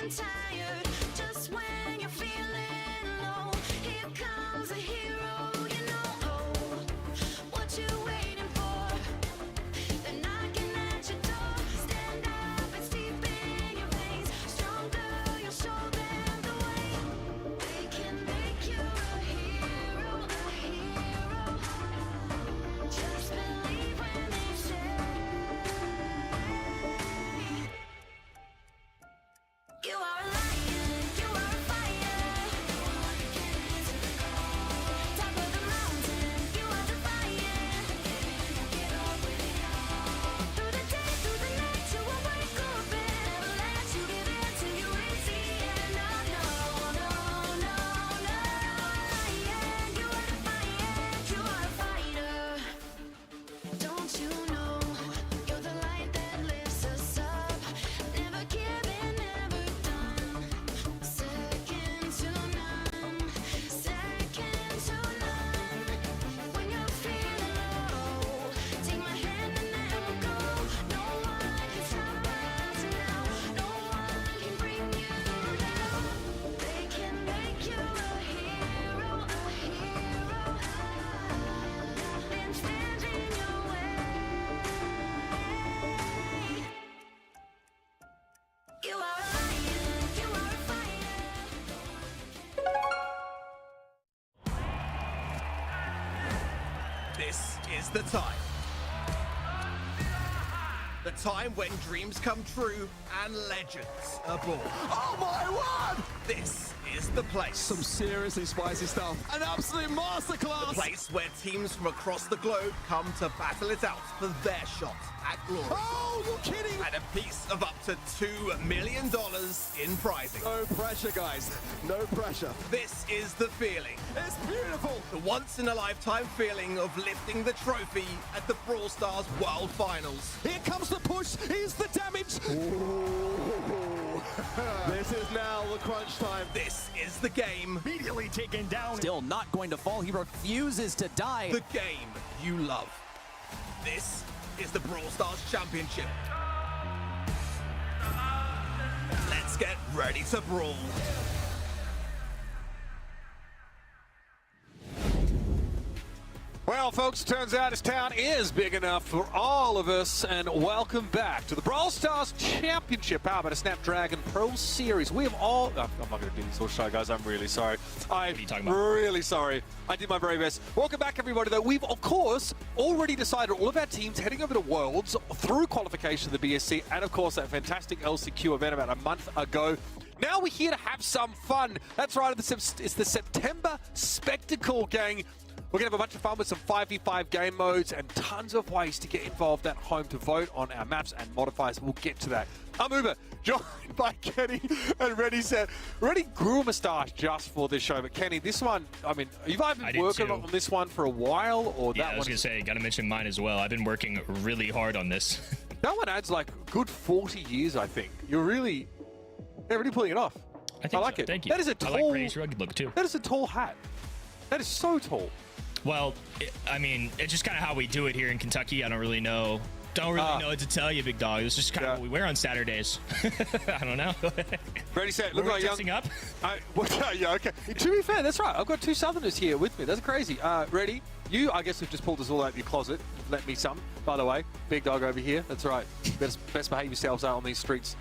feeling tired, just when you're feeling low, here comes a hero, you know. Oh, what you waiting for? They're knocking at your door. Stand up, it's deep in your veins. Stronger, you'll show them the way. They can make you a hero, a hero. Just believe when they say you are a lion, you are a fire. Top of the mountain, you are defiant. Through the day, through the night, you will wake up and never let you give in till you reach the end. No, no, no, no, no. Lion, you are defiant, you are a fighter. Don't you know you're the light that lifts us up? Never giving, never done. Second to none, second to none. When you're feeling low, take my hand and then we'll go. No one can stop us now. No one can bring you down. They can make you a hero, a hero. Then stand in your way. You are a lion, you are a fire. This is the time. The time when dreams come true and legends are born. Oh my word! This is the place. Some seriously spicy stuff. An absolute masterclass! The place where teams from across the globe come to battle it out for their shot at glory. Oh, you're kidding! And a piece of up to $2 million in prizing. No pressure, guys. No pressure. This is the feeling. It's beautiful! The once-in-a-lifetime feeling of lifting the trophy at the Brawl Stars World Finals. Here comes the push. Here's the damage. Ooh. This is now the crunch time. This is the game. Immediately taken down. Still not going to fall. He refuses to die. The game you love. This is the Brawl Stars Championship. Let's get ready to brawl. Well, folks, it turns out this town is big enough for all of us, and welcome back to the Brawl Stars Championship powered by the Snapdragon Pro Series. We have all... I'm not going to do this whole show, guys. I'm really sorry. I'm really sorry. I did my very best. Welcome back, everybody, though. We've, of course, already decided all of our teams heading over to Worlds through qualification of the BSC, and, of course, that fantastic LCQ event about a month ago. Now we're here to have some fun. That's right, it's the September Spectacle, gang. We're going to have a bunch of fun with some 5v5 game modes and tons of ways to get involved at home to vote on our maps and modifiers. We'll get to that. I'm Uber, joined by Kenny and Reddy said. Reddy grew a moustache just for this show, but Kenny, this one, I mean, you've either been working on this one for a while or that one. Yeah, I was going to say, got to mention mine as well. I've been working really hard on this. That one adds like a good 40 years, I think. You're really pulling it off. I like it. Thank you. That is a tall... I like Reddy's rugged look, too. That is a tall hat. That is so tall. Well, I mean, it's just kind of how we do it here in Kentucky. I don't really know. Don't really know what to tell you, big dog. It's just kind of what we wear on Saturdays. I don't know. Ready, set, look like dressing up. Yeah, okay. To be fair, that's right. I've got two Southerners here with me. That's crazy. Ready? You, I guess, have just pulled us all out of your closet. Let me some, by the way. Big dog over here. That's right. Best behave yourselves out on these streets.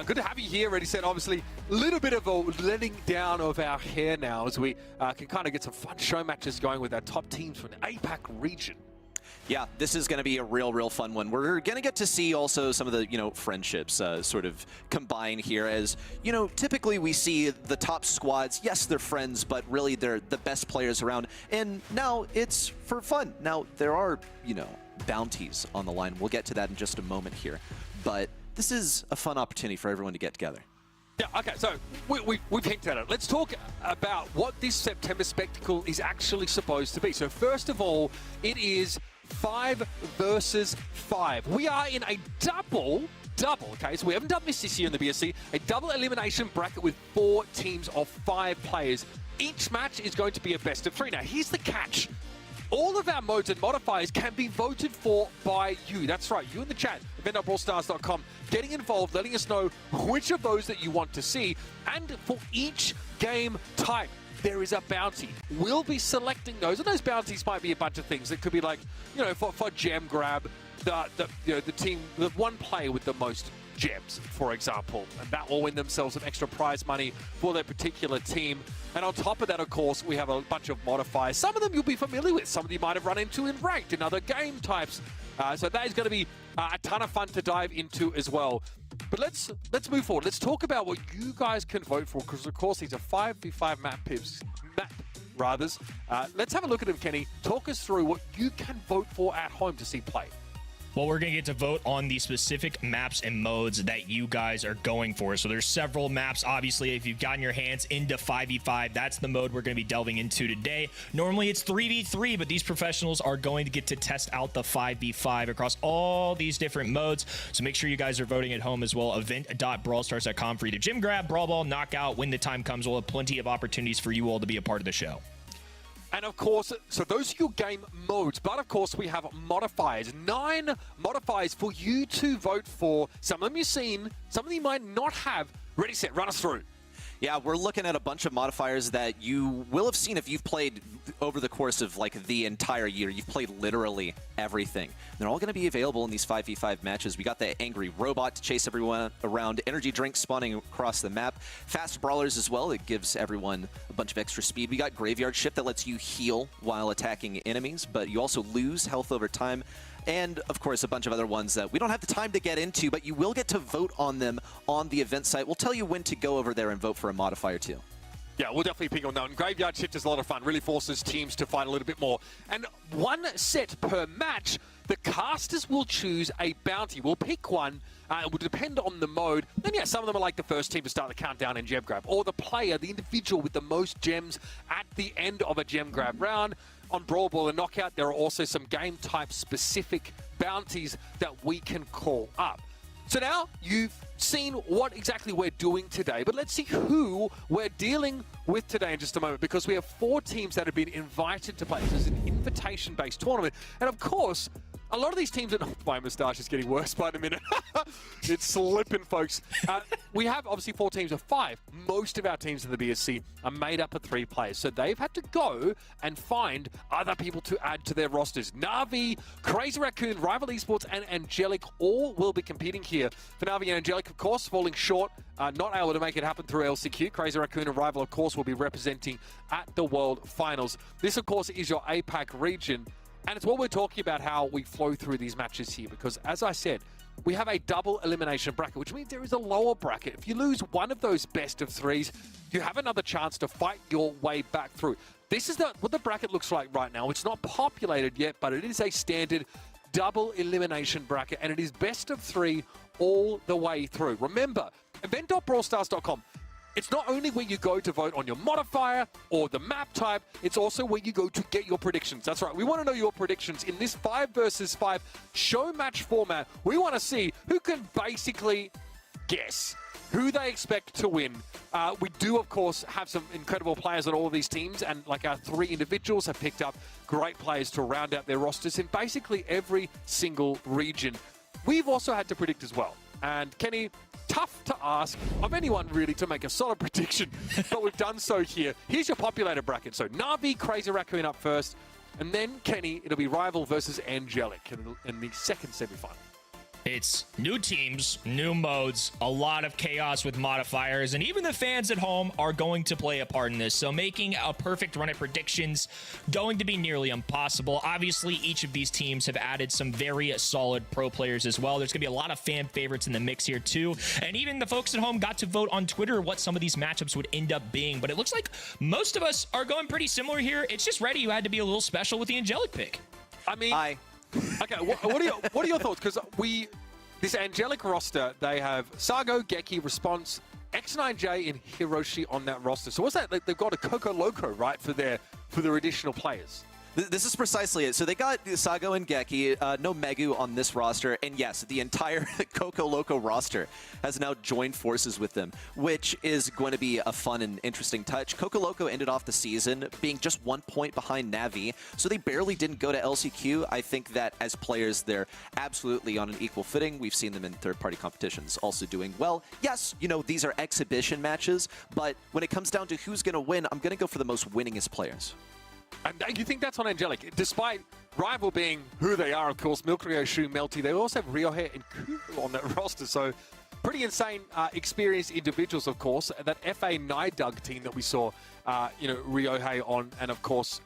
Good to have you here, Ready, Set. Obviously, a little bit of a letting down of our hair now as we can kind of get some fun show matches going with our top teams from the APAC region. Yeah, this is going to be a real fun one. We're going to get to see also some of the, friendships sort of combine here as, typically we see the top squads. Yes, they're friends, but really they're the best players around. And now it's for fun. Now, there are, bounties on the line. We'll get to that in just a moment here. But this is a fun opportunity for everyone to get together. Yeah, okay, so we've hinted at it. Let's talk about what this September Spectacle is actually supposed to be. So first of all, it is 5 versus 5. We are in a double, okay? So we haven't done this year in the BSC. A double elimination bracket with 4 teams of 5 players. Each match is going to be a best of 3. Now, here's the catch. all of our modes and modifiers can be voted for by you. That's right, you in the chat, event.brawlstars.com, getting involved, letting us know which of those that you want to see. And for each game type, there is a bounty. We'll be selecting those, and those bounties might be a bunch of things. It could be like, you know, for gem grab, the team, the one player with the most gems, for example, and that will win themselves some extra prize money for their particular team. And on top of that, of course, we have a bunch of modifiers. Some of them you'll be familiar with, some of you might have run into in ranked in other game types. So that is going to be a ton of fun to dive into as well. But let's move forward. Let's talk about what you guys can vote for, because of course these are 5v5 map pips. Let's have a look at them, Kenny. Talk us through what you can vote for at home to see play. Well, we're going to get to vote on the specific maps and modes that you guys are going for. So there's several maps. Obviously, if you've gotten your hands into 5v5, that's the mode we're going to be delving into today. Normally, it's 3v3, but these professionals are going to get to test out the 5v5 across all these different modes. So make sure you guys are voting at home as well. Event.brawlstars.com for you to gym grab, brawl ball, knockout. When the time comes, we'll have plenty of opportunities for you all to be a part of the show. And of course, so those are your game modes, but of course we have modifiers. 9 modifiers for you to vote for. Some of them you've seen, some of them you might not have. Ready, set, run us through. Yeah, we're looking at a bunch of modifiers that you will have seen if you've played over the course of like the entire year. You've played literally everything. They're all going to be available in these 5v5 matches. We got the angry robot to chase everyone around, energy drinks spawning across the map, fast brawlers as well. It gives everyone a bunch of extra speed. We got graveyard shift that lets you heal while attacking enemies, but you also lose health over time. And, of course, a bunch of other ones that we don't have the time to get into, but you will get to vote on them on the event site. We'll tell you when to go over there and vote for a modifier, too. Yeah, we'll definitely pick on that one. Graveyard Shift is a lot of fun. Really forces teams to fight a little bit more. And one set per match, the casters will choose a bounty. We'll pick one. It will depend on the mode. Then, yeah, some of them are like the first team to start the countdown in gem grab, or the player, the individual with the most gems at the end of a gem grab round. On Brawl Ball and Knockout, there are also some game type specific bounties that we can call up. So now you've seen what exactly we're doing today, but let's see who we're dealing with today in just a moment, because we have 4 teams that have been invited to play. This is an invitation-based tournament, and of course, a lot of these teams, my moustache is getting worse by the minute. It's slipping, folks. We have obviously 4 teams of 5. Most of our teams in the BSC are made up of 3 players. So they've had to go and find other people to add to their rosters. Navi, Crazy Raccoon, Rival Esports, and Angelic all will be competing here. For Navi and Angelic, of course, falling short, not able to make it happen through LCQ. Crazy Raccoon and Rival, of course, will be representing at the World Finals. This, of course, is your APAC region. And it's what we're talking about, how we flow through these matches here, because as I said, we have a double elimination bracket, which means there is a lower bracket. If you lose one of those best of 3s, you have another chance to fight your way back through. This is what the bracket looks like right now. It's not populated yet, but it is a standard double elimination bracket, and it is best of 3 all the way through. Remember, event.brawlstars.com. It's not only where you go to vote on your modifier or the map type, it's also where you go to get your predictions. That's right, we want to know your predictions in this 5 versus 5 show match format. We want to see who can basically guess who they expect to win. We do, of course, have some incredible players on all of these teams, and like our 3 individuals have picked up great players to round out their rosters in basically every single region. We've also had to predict as well. And Kenny, tough to ask of anyone really to make a solid prediction, but we've done so here. Here's your populated bracket. So Navi, Crazy Raccoon up first, and then Kenny, it'll be Rival versus Angelic in the second semi-final. It's new teams, new modes, a lot of chaos with modifiers, and even the fans at home are going to play a part in this. So making a perfect run at predictions going to be nearly impossible. Obviously, each of these teams have added some very solid pro players as well. There's going to be a lot of fan favorites in the mix here too. And even the folks at home got to vote on Twitter what some of these matchups would end up being. But it looks like most of us are going pretty similar here. It's just Reddy who had to be a little special with the Angelic pick. I mean... Okay, what are your thoughts? Because this Angelic roster, they have Sargo, Geki, Response, X9J, and Hiroshi on that roster. So what's that? They've got a Coco Loco, right, for their additional players. This is precisely it. So they got Sago and Geki, no Megu on this roster, and yes, the entire Coco Loco roster has now joined forces with them, which is going to be a fun and interesting touch. Coco Loco ended off the season being just 1 point behind Navi, so they barely didn't go to LCQ. I think that as players, they're absolutely on an equal footing. We've seen them in third-party competitions also doing well. Yes, you know, these are exhibition matches, but when it comes down to who's going to win, I'm going to go for the most winningest players. And you think that's on Angelic? Despite Rival being who they are, of course, Milkrio, Shu, Melty, they also have Ryohei and Kuru on that roster. So pretty insane experienced individuals, of course. That FA Nidug team that we saw, Ryohei on, and of course,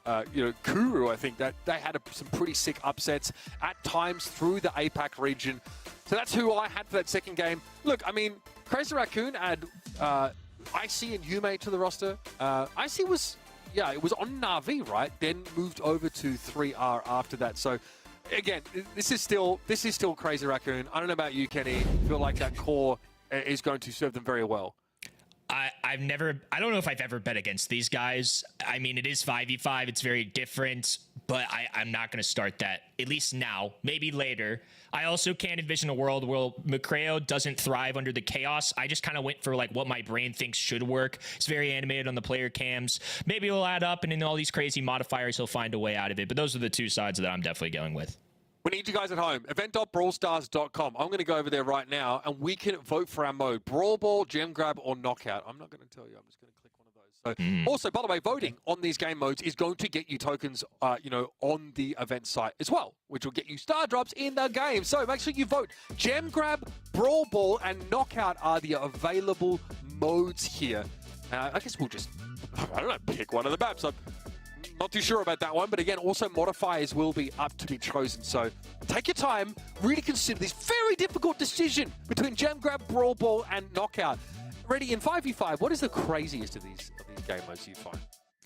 Kuru, I think that they had some pretty sick upsets at times through the APAC region. So that's who I had for that second game. Look, I mean, Crazy Raccoon add IC and Yume to the roster. IC was... Yeah, it was on Na'Vi, right? Then moved over to 3R after that. So, again, this is still Crazy Raccoon. I don't know about you, Kenny. I feel like that core is going to serve them very well. I don't know if I've ever bet against these guys. I mean, it is 5v5. It's very different, but I'm not going to start that, at least now, maybe later. I also can't envision a world where Milkrio doesn't thrive under the chaos. I just kind of went for like what my brain thinks should work. It's very animated on the player cams. Maybe it'll add up, and in all these crazy modifiers, he'll find a way out of it. But those are the two sides that I'm definitely going with. We need you guys at home. Event.brawlstars.com. I'm going to go over there right now, and we can vote for our mode. Brawl Ball, Gem Grab, or Knockout. I'm not going to tell you. I'm just going to click one of those. So, also, by the way, voting on these game modes is going to get you tokens, on the event site as well, which will get you star drops in the game. So make sure you vote. Gem Grab, Brawl Ball, and Knockout are the available modes here. I guess we'll just, I don't know, pick one of the maps. Not too sure about that one, but again, also modifiers will be up to be chosen. So take your time, really consider this very difficult decision between Gem Grab, Brawl Ball, and Knockout. Ready, in 5v5, what is the craziest of these game modes you find?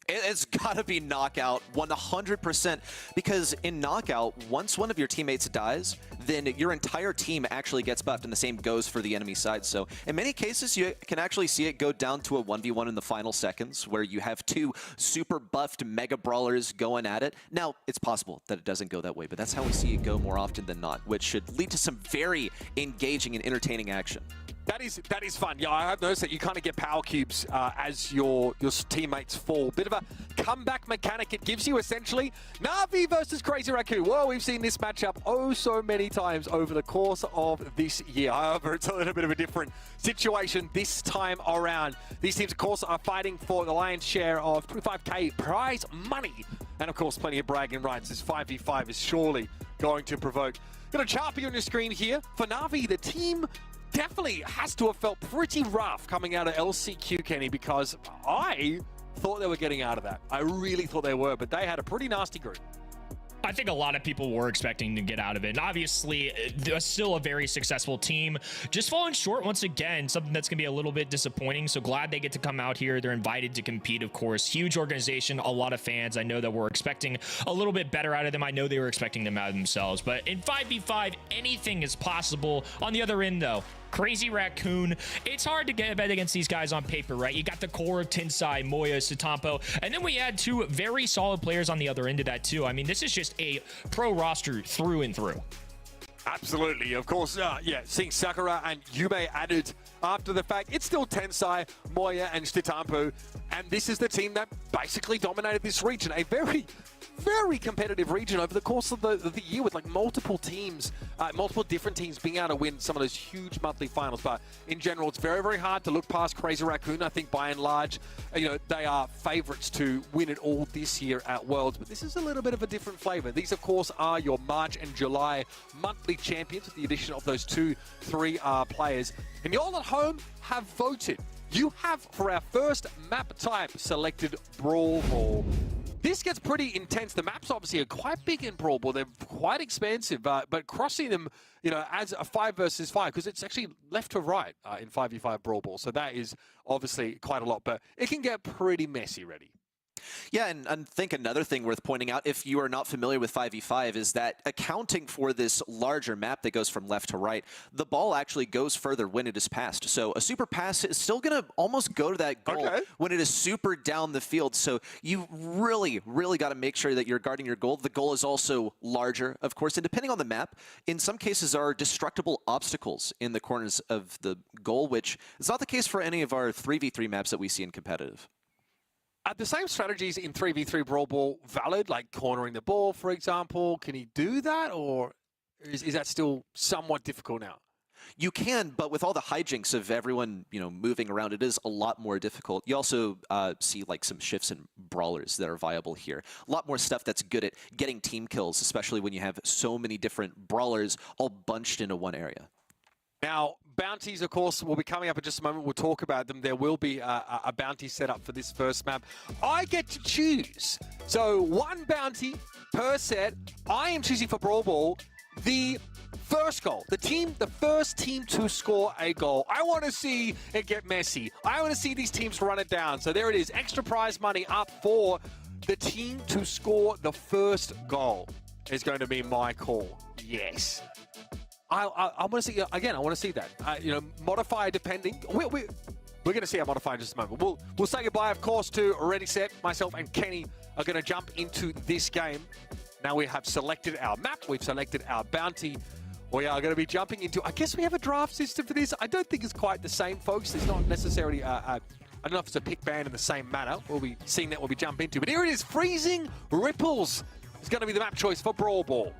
It's got to be Knockout, 100%, because in Knockout, once one of your teammates dies, then your entire team actually gets buffed, and the same goes for the enemy side. So in many cases, you can actually see it go down to a 1v1 in the final seconds, where you have two super buffed mega brawlers going at it. Now, it's possible that it doesn't go that way, but that's how we see it go more often than not, which should lead to some very engaging and entertaining action. That is fun. Yeah, I have noticed that you kind of get power cubes as your teammates fall. Bit of a comeback mechanic it gives you, essentially. Na'Vi versus Crazy Raccoon. Well, we've seen this matchup oh so many times over the course of this year. However, it's a little bit of a different situation this time around. These teams, of course, are fighting for the lion's share of 25k prize money. And, of course, plenty of bragging rights. This 5v5 is surely going to provoke. Got a Charpy on your screen here. For Na'Vi, the team definitely has to have felt pretty rough coming out of LCQ, Kenny, because I thought they were getting out of that. I really thought they were, but they had a pretty nasty group. I think a lot of people were expecting to get out of it. And obviously, they're still a very successful team. Just falling short once again, something that's going to be a little bit disappointing. So glad they get to come out here. They're invited to compete, of course. Huge organization, a lot of fans. I know that we're expecting a little bit better out of them. I know they were expecting them out of themselves. But in 5v5, anything is possible. On the other end, though, Crazy Raccoon. It's hard to get a bet against these guys on paper, right? You got the core of Tinsai, Moya, Satampo, and then we had two very solid players on the other end of that too. I mean, this is just a pro roster through and through. Absolutely, of course. Seeing Sakura and Yume added after the fact, it's still Tensai, Moya, and Stitampu, and this is the team that basically dominated this region. A very, very competitive region over the course of the year, with like multiple teams, multiple different teams being able to win some of those huge monthly finals. But in general, it's very, very hard to look past Crazy Raccoon. I think by and large, they are favorites to win it all this year at Worlds. But this is a little bit of a different flavor. These, of course, are your March and July monthly champions, with the addition of those 2-3R players. And y'all at home have voted. You have, for our first map type, selected Brawl Ball. This gets pretty intense. The maps obviously are quite big in Brawl Ball. They're quite expansive, but crossing them, as a 5 versus 5, because it's actually left to right in 5v5 Brawl Ball. So that is obviously quite a lot, but it can get pretty messy, ready. Yeah, and I think another thing worth pointing out, if you are not familiar with 5v5, is that accounting for this larger map that goes from left to right, the ball actually goes further when it is passed. So a super pass is still going to almost go to that goal when it is super down the field. So you really, really got to make sure that you're guarding your goal. The goal is also larger, of course, and depending on the map, in some cases are destructible obstacles in the corners of the goal, which is not the case for any of our 3v3 maps that we see in competitive. Are the same strategies in 3v3 Brawl Ball valid, like cornering the ball, for example? Can he do that, or is that still somewhat difficult now? You can, but with all the hijinks of everyone, moving around, it is a lot more difficult. You also see like some shifts in brawlers that are viable here. A lot more stuff that's good at getting team kills, especially when you have so many different brawlers all bunched into one area. Now, bounties, of course, will be coming up in just a moment. We'll talk about them. There will be a bounty set up for this first map. I get to choose. So 1 bounty per set. I am choosing for Brawl Ball the first goal. The first team to score a goal. I want to see it get messy. I want to see these teams run it down. So there it is. Extra prize money up for the team to score the first goal is going to be my call. Yes. I want to see, again, I want to see that. Modifier depending. We're going to see our modifier in just a moment. We'll say goodbye, of course, to Ready Set. Myself and Kenny are going to jump into this game. Now we have selected our map. We've selected our bounty. We are going to be jumping into, I guess we have a draft system for this. I don't think it's quite the same, folks. It's not necessarily, I don't know if it's a pick ban in the same manner. We'll be seeing that we'll be jump into. But here it is, Freezing Ripples is going to be the map choice for Brawl Ball.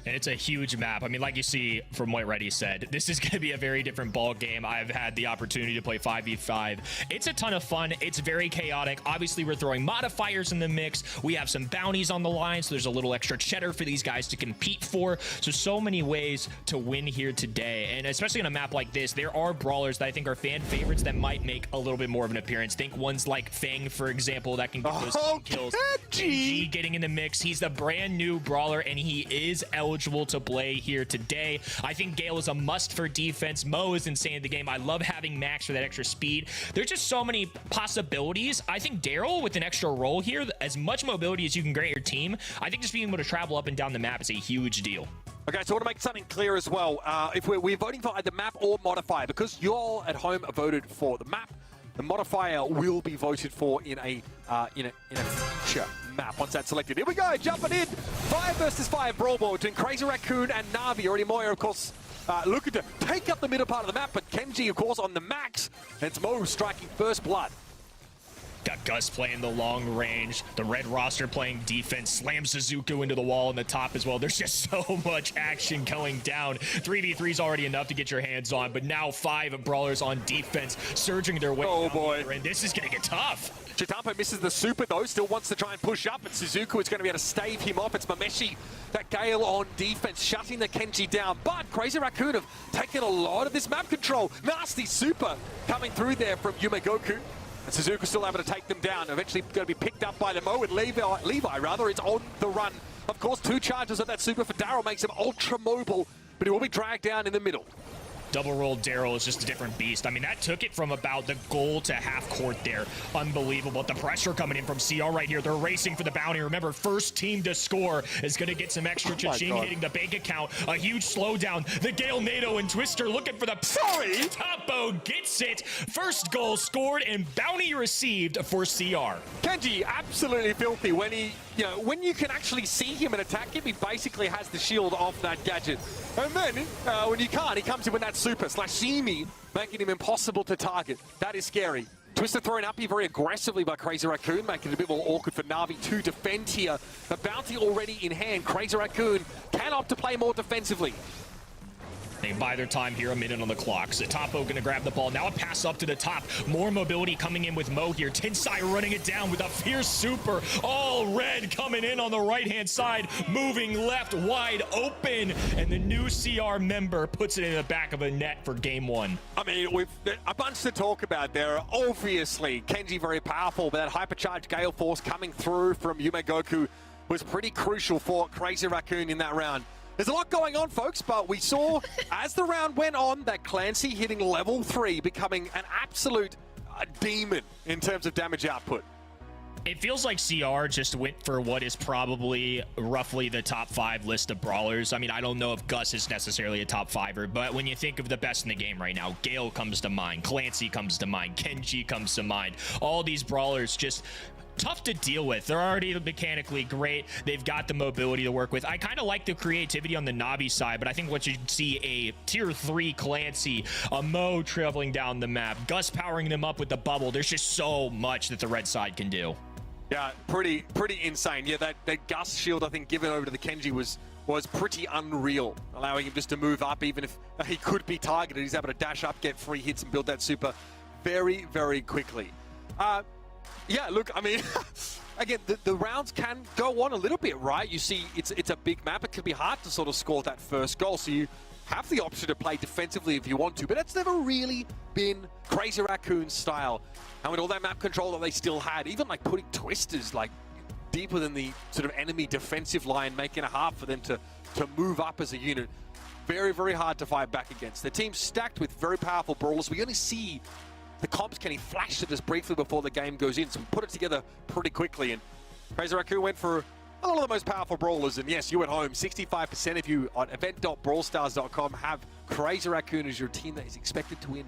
And it's a huge map. I mean, like you see from what Reddy said, this is going to be a very different ball game. I've had the opportunity to play 5v5. It's a ton of fun. It's very chaotic. Obviously, we're throwing modifiers in the mix. We have some bounties on the line, so there's a little extra cheddar for these guys to compete for. So many ways to win here today. And especially on a map like this, there are brawlers that I think are fan favorites that might make a little bit more of an appearance. Think ones like Fang, for example, that can get those kills. G getting in the mix. He's the brand new brawler, and he is eligible to play here today. I think Gale is a must for defense. Mo is insane in the game. I love having Max for that extra speed. There's just so many possibilities. I think Daryl with an extra role here, as much mobility as you can grant your team, I think just being able to travel up and down the map is a huge deal. Okay, so I want to make something clear as well. If we're voting for either map or modifier, because you all at home voted for the map, the modifier will be voted for in a future map once that's selected. Here we go, jumping in. 5 versus 5 Brawl Ball between Crazy Raccoon and Navi. Already Moya, of course, looking to take up the middle part of the map, but Kenji, of course, on the max. And it's Mo striking first blood. Got Gus playing the long range. The red roster playing defense. Slam Suzuku into the wall in the top as well. There's just so much action going down. 3v3 is already enough to get your hands on, but now 5 brawlers on defense surging their way. Oh boy. And this is going to get tough. Chitampo misses the super though, still wants to try and push up, and Suzuku is going to be able to stave him off. It's Mameshi, that Gale on defense, shutting the Kenji down. But Crazy Raccoon have taken a lot of this map control. Nasty super coming through there from Yumegoku. And Suzuku still able to take them down. Eventually going to be picked up by the Mo, and Levi is on the run. Of course, 2 charges of that super for Daryl makes him ultra mobile, but he will be dragged down in the middle. Double roll Daryl is just a different beast. I mean, that took it from about the goal to half court there. Unbelievable. The pressure coming in from CR right here. They're racing for the bounty. Remember, first team to score is going to get some extra cha-ching hitting the bank account. A huge slowdown. The Gale NATO and Twister looking for the... Sorry! Topo gets it. First goal scored and bounty received for CR. Kenji, absolutely filthy. When he, when you can actually see him and attack him, he basically has the shield off that gadget. And then, when you can't, he comes in with that super Slashimi, making him impossible to target. That is scary. Twister thrown up here very aggressively by Crazy Raccoon, making it a bit more awkward for Na'Vi to defend here. The bounty already in hand. Crazy Raccoon can opt to play more defensively. They buy their time here, a minute on the clock. So Topo gonna grab the ball. Now a pass up to the top. More mobility coming in with Mo here. Tensai running it down with a fierce super. All red coming in on the right-hand side. Moving left, wide open. And the new CR member puts it in the back of a net for game 1. I mean, we've a bunch to talk about there. Obviously, Kenji very powerful, but that hypercharged Gale Force coming through from Yumegoku was pretty crucial for Crazy Raccoon in that round. There's a lot going on, folks, but we saw as the round went on that Clancy hitting level 3, becoming an absolute demon in terms of damage output. It feels like CR just went for what is probably roughly the top 5 list of brawlers. I mean, I don't know if Gus is necessarily a top 5er, but when you think of the best in the game right now, Gale comes to mind, Clancy comes to mind, Kenji comes to mind. All these brawlers just tough to deal with. They're already mechanically great. They've got the mobility to work with. I kind of like the creativity on the Navi side, but I think what you see a tier 3 Clancy, a Mo traveling down the map, Gus powering them up with the bubble. There's just so much that the red side can do. Yeah, pretty insane. Yeah, that Gus shield, I think, given over to the Kenji was pretty unreal, allowing him just to move up even if he could be targeted. He's able to dash up, get free hits, and build that super very, very quickly. Yeah, look, I mean, again, the rounds can go on a little bit, right? You see, it's a big map. It can be hard to sort of score that first goal, so you have the option to play defensively if you want to, but that's never really been Crazy Raccoon's style. And with all that map control that they still had, even like putting twisters like deeper than the sort of enemy defensive line, making it hard for them to move up as a unit. Very, very hard to fight back against. The team's stacked with very powerful brawlers. We only see the comps can he flash at us briefly before the game goes in, so we put it together pretty quickly. And Crazy Raccoon went for a lot of the most powerful brawlers. And yes, you at home, 65% of you on event.brawlstars.com have Crazy Raccoon as your team that is expected to win.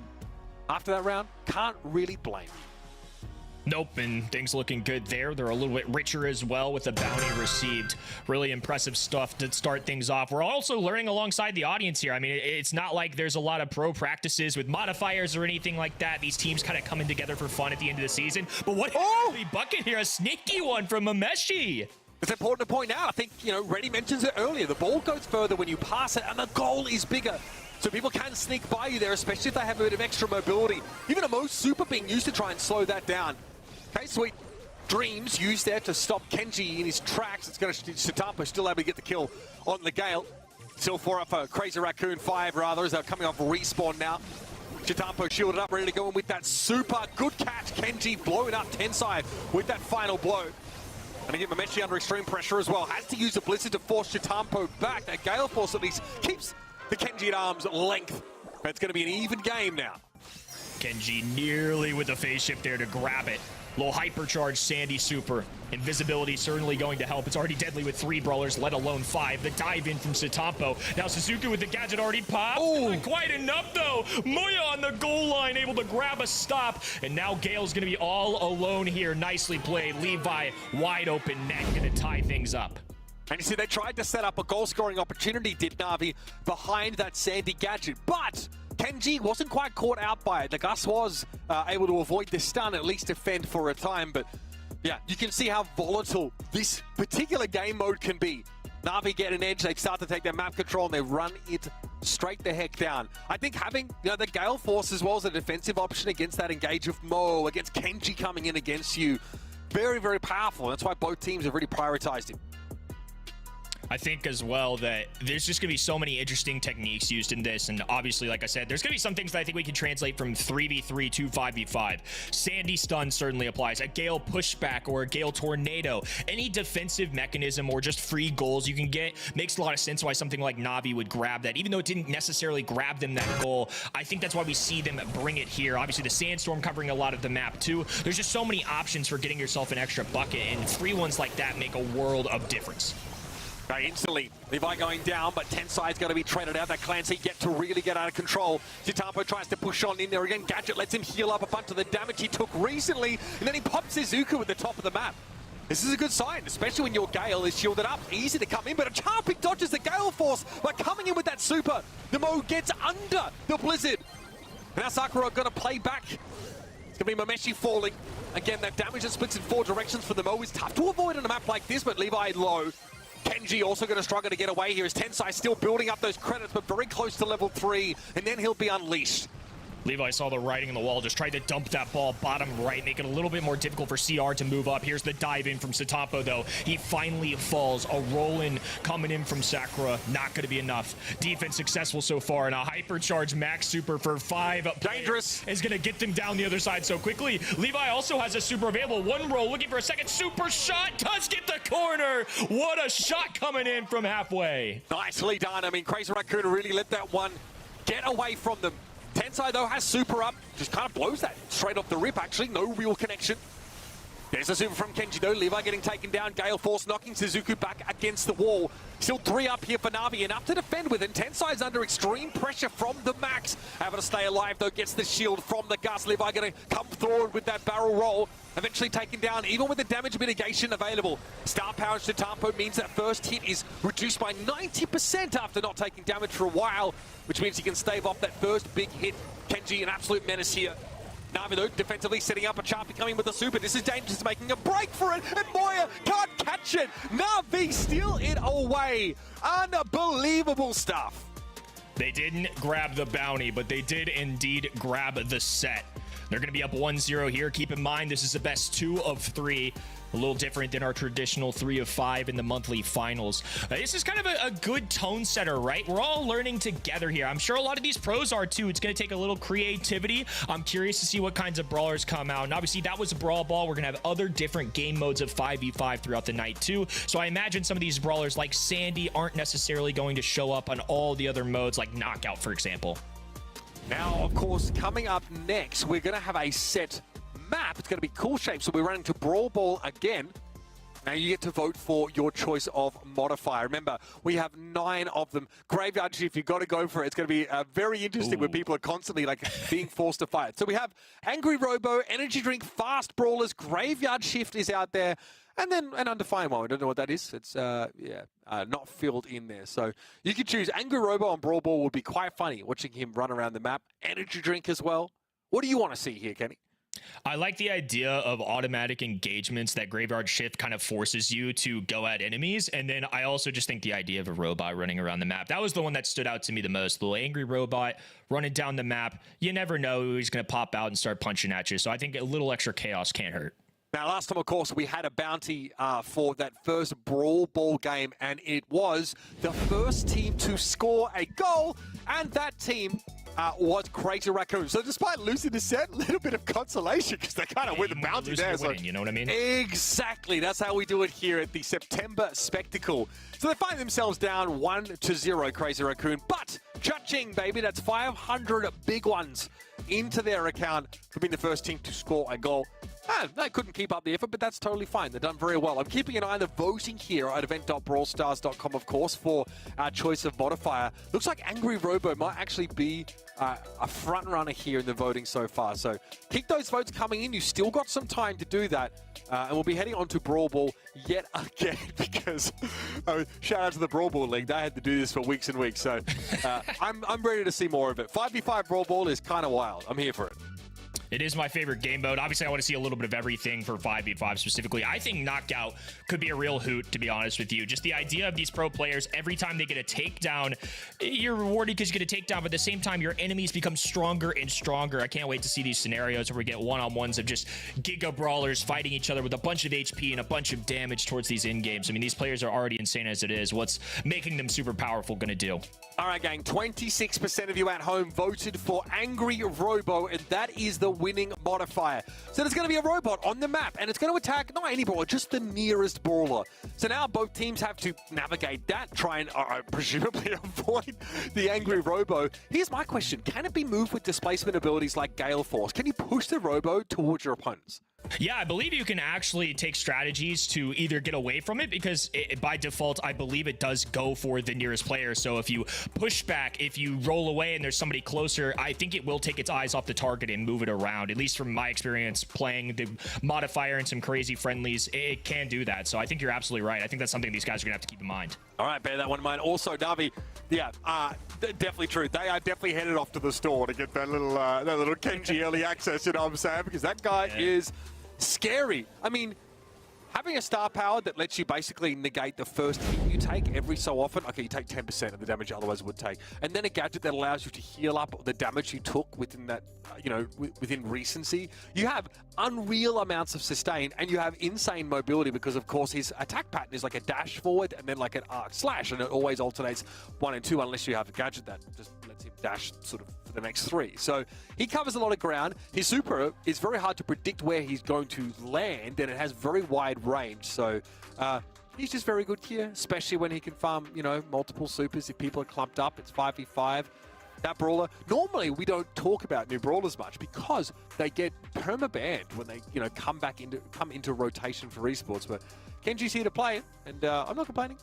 After that round, can't really blame you. Nope, and things looking good there. They're a little bit richer as well with the bounty received. Really impressive stuff to start things off. We're also learning alongside the audience here. I mean, it's not like there's a lot of pro practices with modifiers or anything like that. These teams kind of coming together for fun at the end of the season. But what the bucket here, a sneaky one from Mameshi. It's important to point out, I think, Reddy mentions it earlier, the ball goes further when you pass it and the goal is bigger. So people can sneak by you there, especially if they have a bit of extra mobility. Even a Mo super being used to try and slow that down. Okay, sweet dreams used there to stop Kenji in his tracks. It's going to Sitampo still able to get the kill on the Gale. Still 4 up for Crazy Raccoon, 5 rather, as they're coming off respawn now. Sitampo shielded up, ready to go in with that super good catch. Kenji blowing up Tensai with that final blow. And again, Mameshi under extreme pressure as well. Has to use the Blizzard to force Sitampo back. That Gale Force at least keeps the Kenji at arm's length. It's going to be an even game now. Kenji nearly with a phase shift there to grab it. Little hypercharged Sandy super. Invisibility certainly going to help. It's already deadly with 3 brawlers, let alone 5. The dive in from Sitampo. Now Suzuki with the gadget already popped. Not quite enough though. Moya on the goal line able to grab a stop. And now Gale's gonna be all alone here. Nicely played. Levi wide open net, gonna tie things up. And you see, they tried to set up a goal-scoring opportunity, did Na'Vi, behind that Sandy gadget. But Kenji wasn't quite caught out by it. The Gus was able to avoid the stun, at least defend for a time. But yeah, you can see how volatile this particular game mode can be. Na'Vi get an edge, they start to take their map control, and they run it straight the heck down. I think having the Gale Force as well as a defensive option against that engage of Mo, against Kenji coming in against you, very, very powerful. That's why both teams have really prioritized him. I think as well that there's just going to be so many interesting techniques used in this. And obviously, like I said, there's going to be some things that I think we can translate from 3v3 to 5v5. Sandy stun certainly applies. A Gale pushback or a Gale tornado. Any defensive mechanism or just free goals you can get makes a lot of sense why something like Na'Vi would grab that. Even though it didn't necessarily grab them that goal, I think that's why we see them bring it here. Obviously, the Sandstorm covering a lot of the map too. There's just so many options for getting yourself an extra bucket, and free ones like that make a world of difference. Instantly, Levi going down, but Tensai's got to be traded out. That Clancy get to really get out of control. Sitampo tries to push on in there again. Gadget lets him heal up a bunch of the damage he took recently, and then he pops Izuku at the top of the map. This is a good sign, especially when your Gale is shielded up. Easy to come in, but a Charping dodges the Gale Force by coming in with that super. The Mo gets under the Blizzard. Now Sakura going to play back. It's going to be Mameshi falling. Again, that damage that splits in 4 directions for the Mo is tough to avoid on a map like this, but Levi low. Kenji also going to struggle to get away here as Tensai still building up those credits, but very close to level 3, and then he'll be unleashed. Levi saw the writing on the wall, just tried to dump that ball bottom right, make it a little bit more difficult for CR to move up. Here's the dive in from Sitampo, though. He finally falls. A roll-in coming in from Sakura. Not going to be enough. Defense successful so far, and a hypercharged max super for 5. Dangerous. Is going to get them down the other side so quickly. Levi also has a super available. One roll, looking for a second super shot. Does get the corner. What a shot coming in from halfway. Nicely done. I mean, Crazy Raccoon really let that one get away from them. Tensai, though, has super up. Just kind of blows that straight off the rip, actually. No real connection. There's a super from Kenji though. Levi getting taken down. Gale Force knocking Suzuki back against the wall. Still 3 up here for Na'Vi. Enough to defend with. And Tensai's under extreme pressure from the Max. Able to stay alive though. Gets the shield from the Gus. Levi going to come forward with that barrel roll. Eventually taken down even with the damage mitigation available. Star Power to Tampo means that first hit is reduced by 90% after not taking damage for a while. Which means he can stave off that first big hit. Kenji an absolute menace here. Na'Vi though, defensively setting up a Chaffee coming with a super. This is dangerous, making a break for it, and Moya can't catch it. Na'Vi steal it away. Unbelievable stuff. They didn't grab the bounty, but they did indeed grab the set. They're going to be up 1-0 here. Keep in mind, this is the best 2 of 3. A little different than our traditional 3 of 5 in the monthly finals. This is kind of a good tone setter, right? We're all learning together here. I'm sure a lot of these pros are too. It's going to take a little creativity. I'm curious to see what kinds of brawlers come out. And obviously, that was a brawl ball. We're going to have other different game modes of 5v5 throughout the night too. So I imagine some of these brawlers like Sandy aren't necessarily going to show up on all the other modes like Knockout, for example. Now, of course, coming up next, we're going to have a set map. It's going to be cool shape, so we're running to Brawl Ball again. Now you get to vote for your choice of modifier. Remember, we have 9 of them. Graveyard Shift, you've got to go for it. It's going to be very interesting when people are constantly like being forced to fight. So we have Angry Robo, Energy Drink, Fast Brawlers, Graveyard Shift is out there, and then an undefined one. I don't know what that is. It's not filled in there. So you can choose Angry Robo on Brawl Ball. Would be quite funny watching him run around the map. Energy Drink as well. What do you want to see here, Kenny? I like the idea of automatic engagements that Graveyard Shift kind of forces you to go at enemies. And then I also just think the idea of a robot running around the map. That was the one that stood out to me the most. The little angry robot running down the map. You never know who he's going to pop out and start punching at you. So I think a little extra chaos can't hurt. Now, last time, of course, we had a bounty for that first Brawl Ball game, and it was the first team to score a goal, and that team was Crazy Raccoon. So despite losing the set, a little bit of consolation because they kind of win the bounty there. So, you know what I mean? Exactly. That's how we do it here at the September Spectacle. So they find themselves down 1-0, Crazy Raccoon. But cha-ching, baby, that's 500 big ones into their account for being the first team to score a goal. They couldn't keep up the effort, but that's totally fine. They've done very well. I'm keeping an eye on the voting here at event.brawlstars.com, of course, for our choice of modifier. Looks like Angry Robo might actually be a front runner here in the voting so far. So keep those votes coming in. You've still got some time to do that. And we'll be heading on to Brawl Ball yet again because shout out to the Brawl Ball League. They had to do this for weeks and weeks. So I'm ready to see more of it. 5v5 Brawl Ball is kind of wild. I'm here for it. It is my favorite game mode. Obviously, I want to see a little bit of everything for 5v5 specifically. I think Knockout could be a real hoot, to be honest with you. Just the idea of these pro players, every time they get a takedown, you're rewarded because you get a takedown, but at the same time, your enemies become stronger and stronger. I can't wait to see these scenarios where we get one-on-ones of just giga brawlers fighting each other with a bunch of HP and a bunch of damage towards these in-games. I mean, these players are already insane as it is. What's making them super powerful going to do? All right, gang, 26% of you at home voted for Angry Robo, and that is the winning modifier. So there's going to be a robot on the map, and it's going to attack not any brawler, just the nearest brawler. So now both teams have to navigate that, try and presumably avoid the Angry Robo. Here's my question. Can it be moved with displacement abilities like Gale Force? Can you push the Robo towards your opponents? Yeah, I believe you can actually take strategies to either get away from it because by default, I believe it does go for the nearest player. So if you push back, if you roll away and there's somebody closer, I think it will take its eyes off the target and move it around. At least from my experience playing the modifier and some crazy friendlies, it can do that. So I think you're absolutely right. I think that's something these guys are going to have to keep in mind. All right, bear that one in mind. Also, Na'Vi, yeah, definitely true. They are definitely headed off to the store to get that little Kenji early access, you know what I'm saying? Because that guy is scary. I mean, having a star power that lets you basically negate the first hit you take every so often. Okay, you take 10% of the damage you otherwise would take. And then a gadget that allows you to heal up the damage you took within that, within recency. You have unreal amounts of sustain, and you have insane mobility because, of course, his attack pattern is like a dash forward and then like an arc slash, and it always alternates 1 and 2 unless you have a gadget that just lets him dash sort of for the next 3. So he covers a lot of ground. His super is very hard to predict where he's going to land, and it has very wide range. So he's just very good here, especially when he can farm, multiple supers. If people are clumped up, it's 5v5. that brawler. Normally, we don't talk about new brawlers much because they get perma-banned when they, come into rotation for esports. But Kenji's here to play it, and I'm not complaining.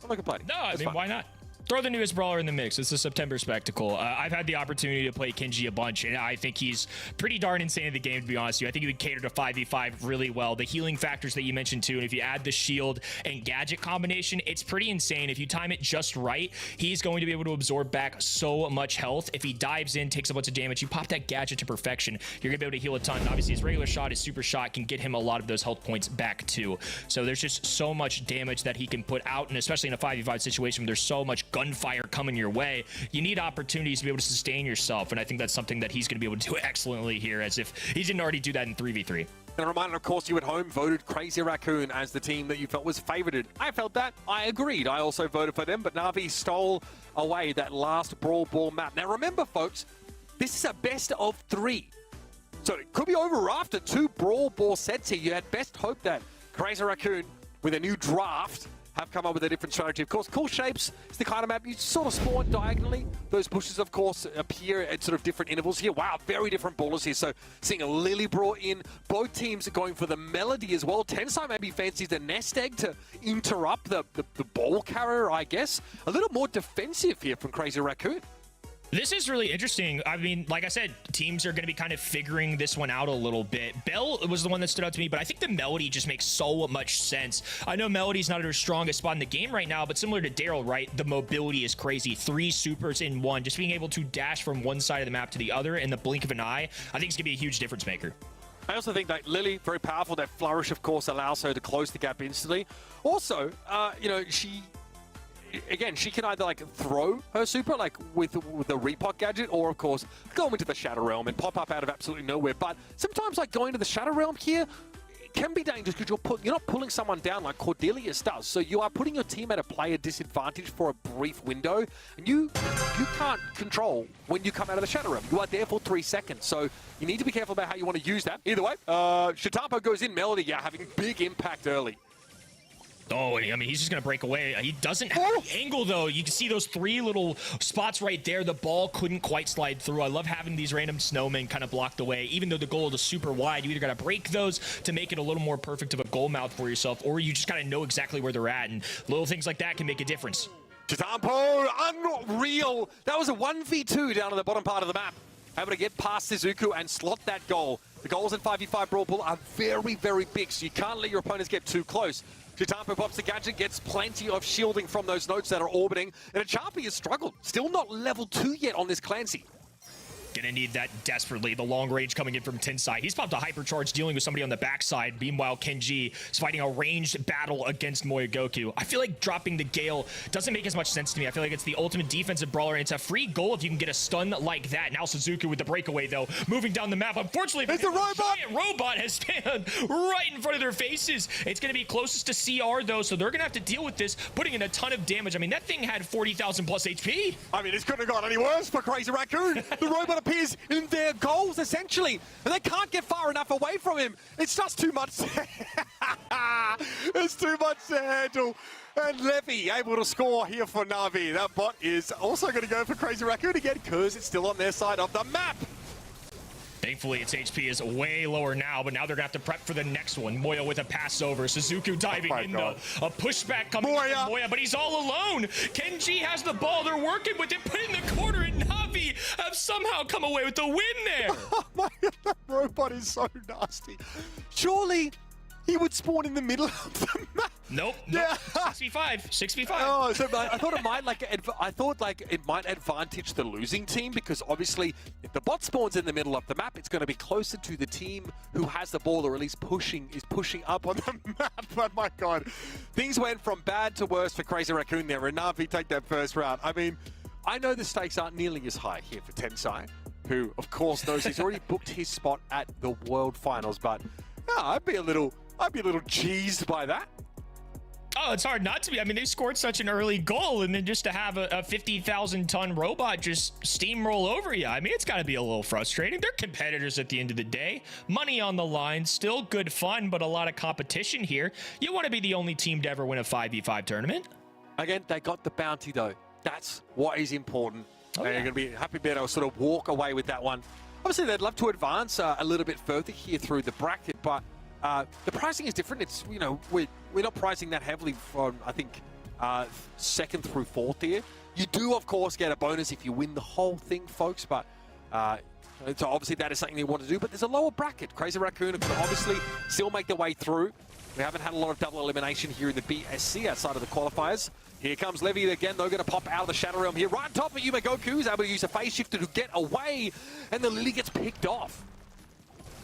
No, I It's mean, fun. why not? Throw the newest brawler in the mix. It's the September Spectacle. I've had the opportunity to play Kenji a bunch, and I think he's pretty darn insane in the game, to be honest with you. I think he would cater to 5v5 really well. The healing factors that you mentioned, too, and if you add the shield and gadget combination, it's pretty insane. If you time it just right, he's going to be able to absorb back so much health. If he dives in, takes a bunch of damage, you pop that gadget to perfection, you're going to be able to heal a ton. And obviously, his regular shot, his super shot, can get him a lot of those health points back, too. So there's just so much damage that he can put out, and especially in a 5v5 situation where there's so much gunfire coming your way, you need opportunities to be able to sustain yourself, and I think that's something that he's going to be able to do excellently here, as if he didn't already do that in 3v3. And a reminder, of course, you at home voted Crazy Raccoon as the team that you felt was favorited. I felt that. I agreed. I also voted for them, but Na'Vi stole away that last Brawl Ball map. Now, remember, folks, this is a best of 3. So it could be over after 2 Brawl Ball sets here. You had best hope that Crazy Raccoon, with a new draft, have come up with a different strategy. Of course, Cool Shapes is the kind of map you sort of spawn diagonally. Those bushes, of course, appear at sort of different intervals here. Wow, very different ballers here. So seeing a Lily brought in. Both teams are going for the Melody as well. Tensai maybe fancies the Nest Egg to interrupt the ball carrier, I guess. A little more defensive here from Crazy Raccoon. This is really interesting. I mean, like I said, teams are going to be kind of figuring this one out a little bit. Bell was the one that stood out to me, but I think the Melody just makes so much sense. I know Melody's not her strongest spot in the game right now, but similar to Daryl, right, the mobility is crazy. 3 supers in one. Just being able to dash from one side of the map to the other in the blink of an eye, I think it's going to be a huge difference maker. I also think that Lily, very powerful. That flourish, of course, allows her to close the gap instantly. Also, she can either like throw her super like with the repot gadget, or of course go into the Shadow Realm and pop up out of absolutely nowhere. But sometimes like going to the Shadow Realm here can be dangerous because you're not pulling someone down like Cordelius does. So you are putting your team at a player disadvantage for a brief window, and you can't control when you come out of the Shadow Realm. You are there for 3 seconds, so you need to be careful about how you want to use that. Either way, Shitapo goes in, Melody, having big impact early. Oh, I mean, he's just going to break away. He doesn't have the angle, though. You can see those 3 little spots right there. The ball couldn't quite slide through. I love having these random snowmen kind of blocked away. Even though the goal is super wide, you either got to break those to make it a little more perfect of a goal mouth for yourself, or you just got to know exactly where they're at, and little things like that can make a difference. Chitampo, unreal. That was a 1v2 down on the bottom part of the map. Able to get past Suzuku and slot that goal. The goals in 5v5 Brawl Ball are very, very big, so you can't let your opponents get too close. Chitampo pops the gadget, gets plenty of shielding from those notes that are orbiting, and Achapi has struggled. Still not level 2 yet on this Clancy. Gonna need that desperately. The long range coming in from Tensai. He's popped a hypercharge dealing with somebody on the backside. Meanwhile, Kenji is fighting a ranged battle against Moyogoku. I feel like dropping the Gale doesn't make as much sense to me. I feel like it's the ultimate defensive brawler, and it's a free goal if you can get a stun like that. Now Suzuki with the breakaway, though, moving down the map. Unfortunately, it's a robot! Giant robot has stand right in front of their faces. It's gonna be closest to CR, though, so they're gonna have to deal with this, putting in a ton of damage. I mean, that thing had 40,000 plus HP. I mean, this couldn't have gone any worse for Crazy Raccoon. The robot appears in their goals, essentially, and they can't get far enough away from him. It's just too much. It's too much to handle. And Levy able to score here for Na'Vi. That bot is also going to go for Crazy Raccoon again because it's still on their side of the map. Thankfully, its HP is way lower now, but now they're going to have to prep for the next one. Moya with a pass over. Suzuku diving in, though. A pushback coming from Moya, but he's all alone. Kenji has the ball. They're working with it. Put it in the corner, and Na'Vi have somehow come away with the win there. Oh my God, that robot is so nasty. Surely he would spawn in the middle of the map. Nope. Yeah. 6v5. 6v5. Oh, so I thought it might advantage the losing team, because obviously if the bot spawns in the middle of the map, it's going to be closer to the team who has the ball, or at least pushing up on the map. But my God, things went from bad to worse for Crazy Raccoon there, and Na'Vi take that first round. I mean, I know the stakes aren't nearly as high here for Tensai, who of course knows he's already booked his spot at the World Finals, but I'd be a little cheesed by that. Oh, it's hard not to be. I mean, they scored such an early goal, and then just to have a 50,000-ton robot just steamroll over you. I mean, it's got to be a little frustrating. They're competitors at the end of the day. Money on the line, still good fun, but a lot of competition here. You want to be the only team to ever win a 5v5 tournament. Again, they got the bounty, though. That's what is important. They're going to be happy to be able to sort of walk away with that one. Obviously, they'd love to advance a little bit further here through the bracket, but the pricing is different. It's, you know, we're not pricing that heavily from, I think, 2nd through 4th here. You do, of course, get a bonus if you win the whole thing, folks, but so obviously that is something they want to do, but there's a lower bracket. Crazy Raccoon can obviously still make their way through. We haven't had a lot of double elimination here in the BSC outside of the qualifiers. Here comes Levy again, though, going to pop out of the Shadow Realm here. Right on top of Yumegoku, is able to use a phase shifter to get away, and the Lily gets picked off.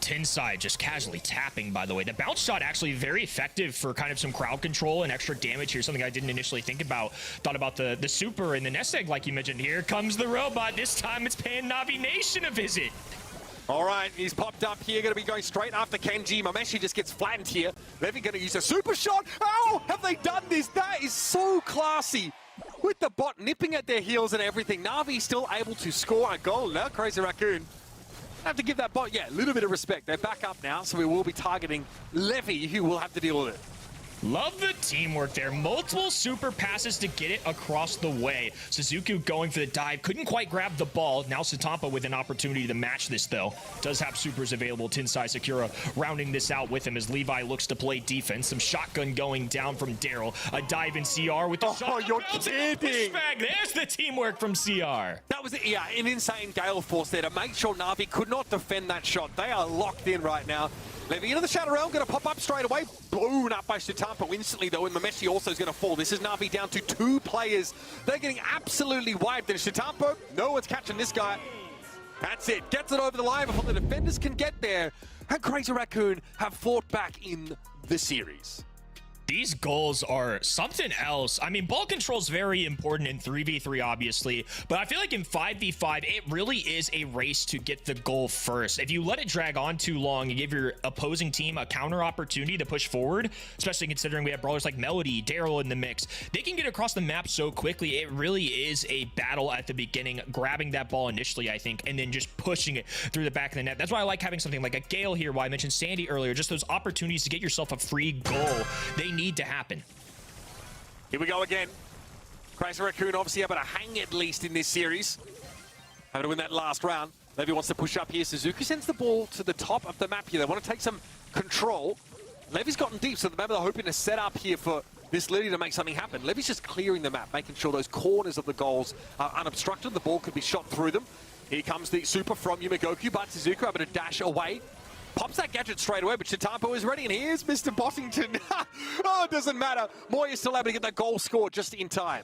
Tinside just casually tapping, by the way. The bounce shot actually very effective for kind of some crowd control and extra damage here, something I didn't initially think about. Thought about the super and the nest egg, like you mentioned. Here comes the robot. This time it's paying Navi Nation a visit. All right, he's popped up here, going to be going straight after Kenji. Mameshi just gets flattened here. Levy going to use a super shot. Oh, have they done this? That is so classy. With the bot nipping at their heels and everything, Navi still able to score a goal. Now, Crazy Raccoon have to give that bot, a little bit of respect. They're back up now, so we will be targeting Levy, who will have to deal with it. Love the teamwork there. Multiple super passes to get it across the way. Suzuki going for the dive. Couldn't quite grab the ball. Now Satampa with an opportunity to match this, though. Does have supers available. Tinsai Sakura rounding this out with him as Levi looks to play defense. Some shotgun going down from Daryl. A dive in CR with the shot. Oh, you're kidding. There's the teamwork from CR. That was, an insane gale force there to make sure Na'Vi could not defend that shot. They are locked in right now. Levy into the Shadow Realm, going to pop up straight away. Blown up by Satampa instantly, though, and Mameshi also is going to fall. This is Na'Vi down to 2 players. They're getting absolutely wiped. And Satampa, no one's catching this guy. That's it. Gets it over the line before the defenders can get there. And Crazy Raccoon have fought back in the series. These goals are something else. I mean, ball control is very important in 3v3, obviously, but I feel like in 5v5, it really is a race to get the goal first. If you let it drag on too long and give your opposing team a counter opportunity to push forward, especially considering we have brawlers like Melody, Daryl in the mix, they can get across the map so quickly. It really is a battle at the beginning, grabbing that ball initially, I think, and then just pushing it through the back of the net. That's why I like having something like a Gale here, why I mentioned Sandy earlier, just those opportunities to get yourself a free goal. They need to happen. Here we go again. Crazy Raccoon obviously able to hang at least in this series. Having to win that last round. Levy wants to push up here. Suzuki sends the ball to the top of the map here. They want to take some control. Levy's gotten deep, so maybe they're hoping to set up here for this Lily to make something happen. Levy's just clearing the map, making sure those corners of the goals are unobstructed. The ball could be shot through them. Here comes the super from Yumegoku, but Suzuki able to dash away. Pops that gadget straight away, but Satampa is ready, and here's Mr. Bossington. Oh, it doesn't matter. Moya's still able to get that goal scored just in time.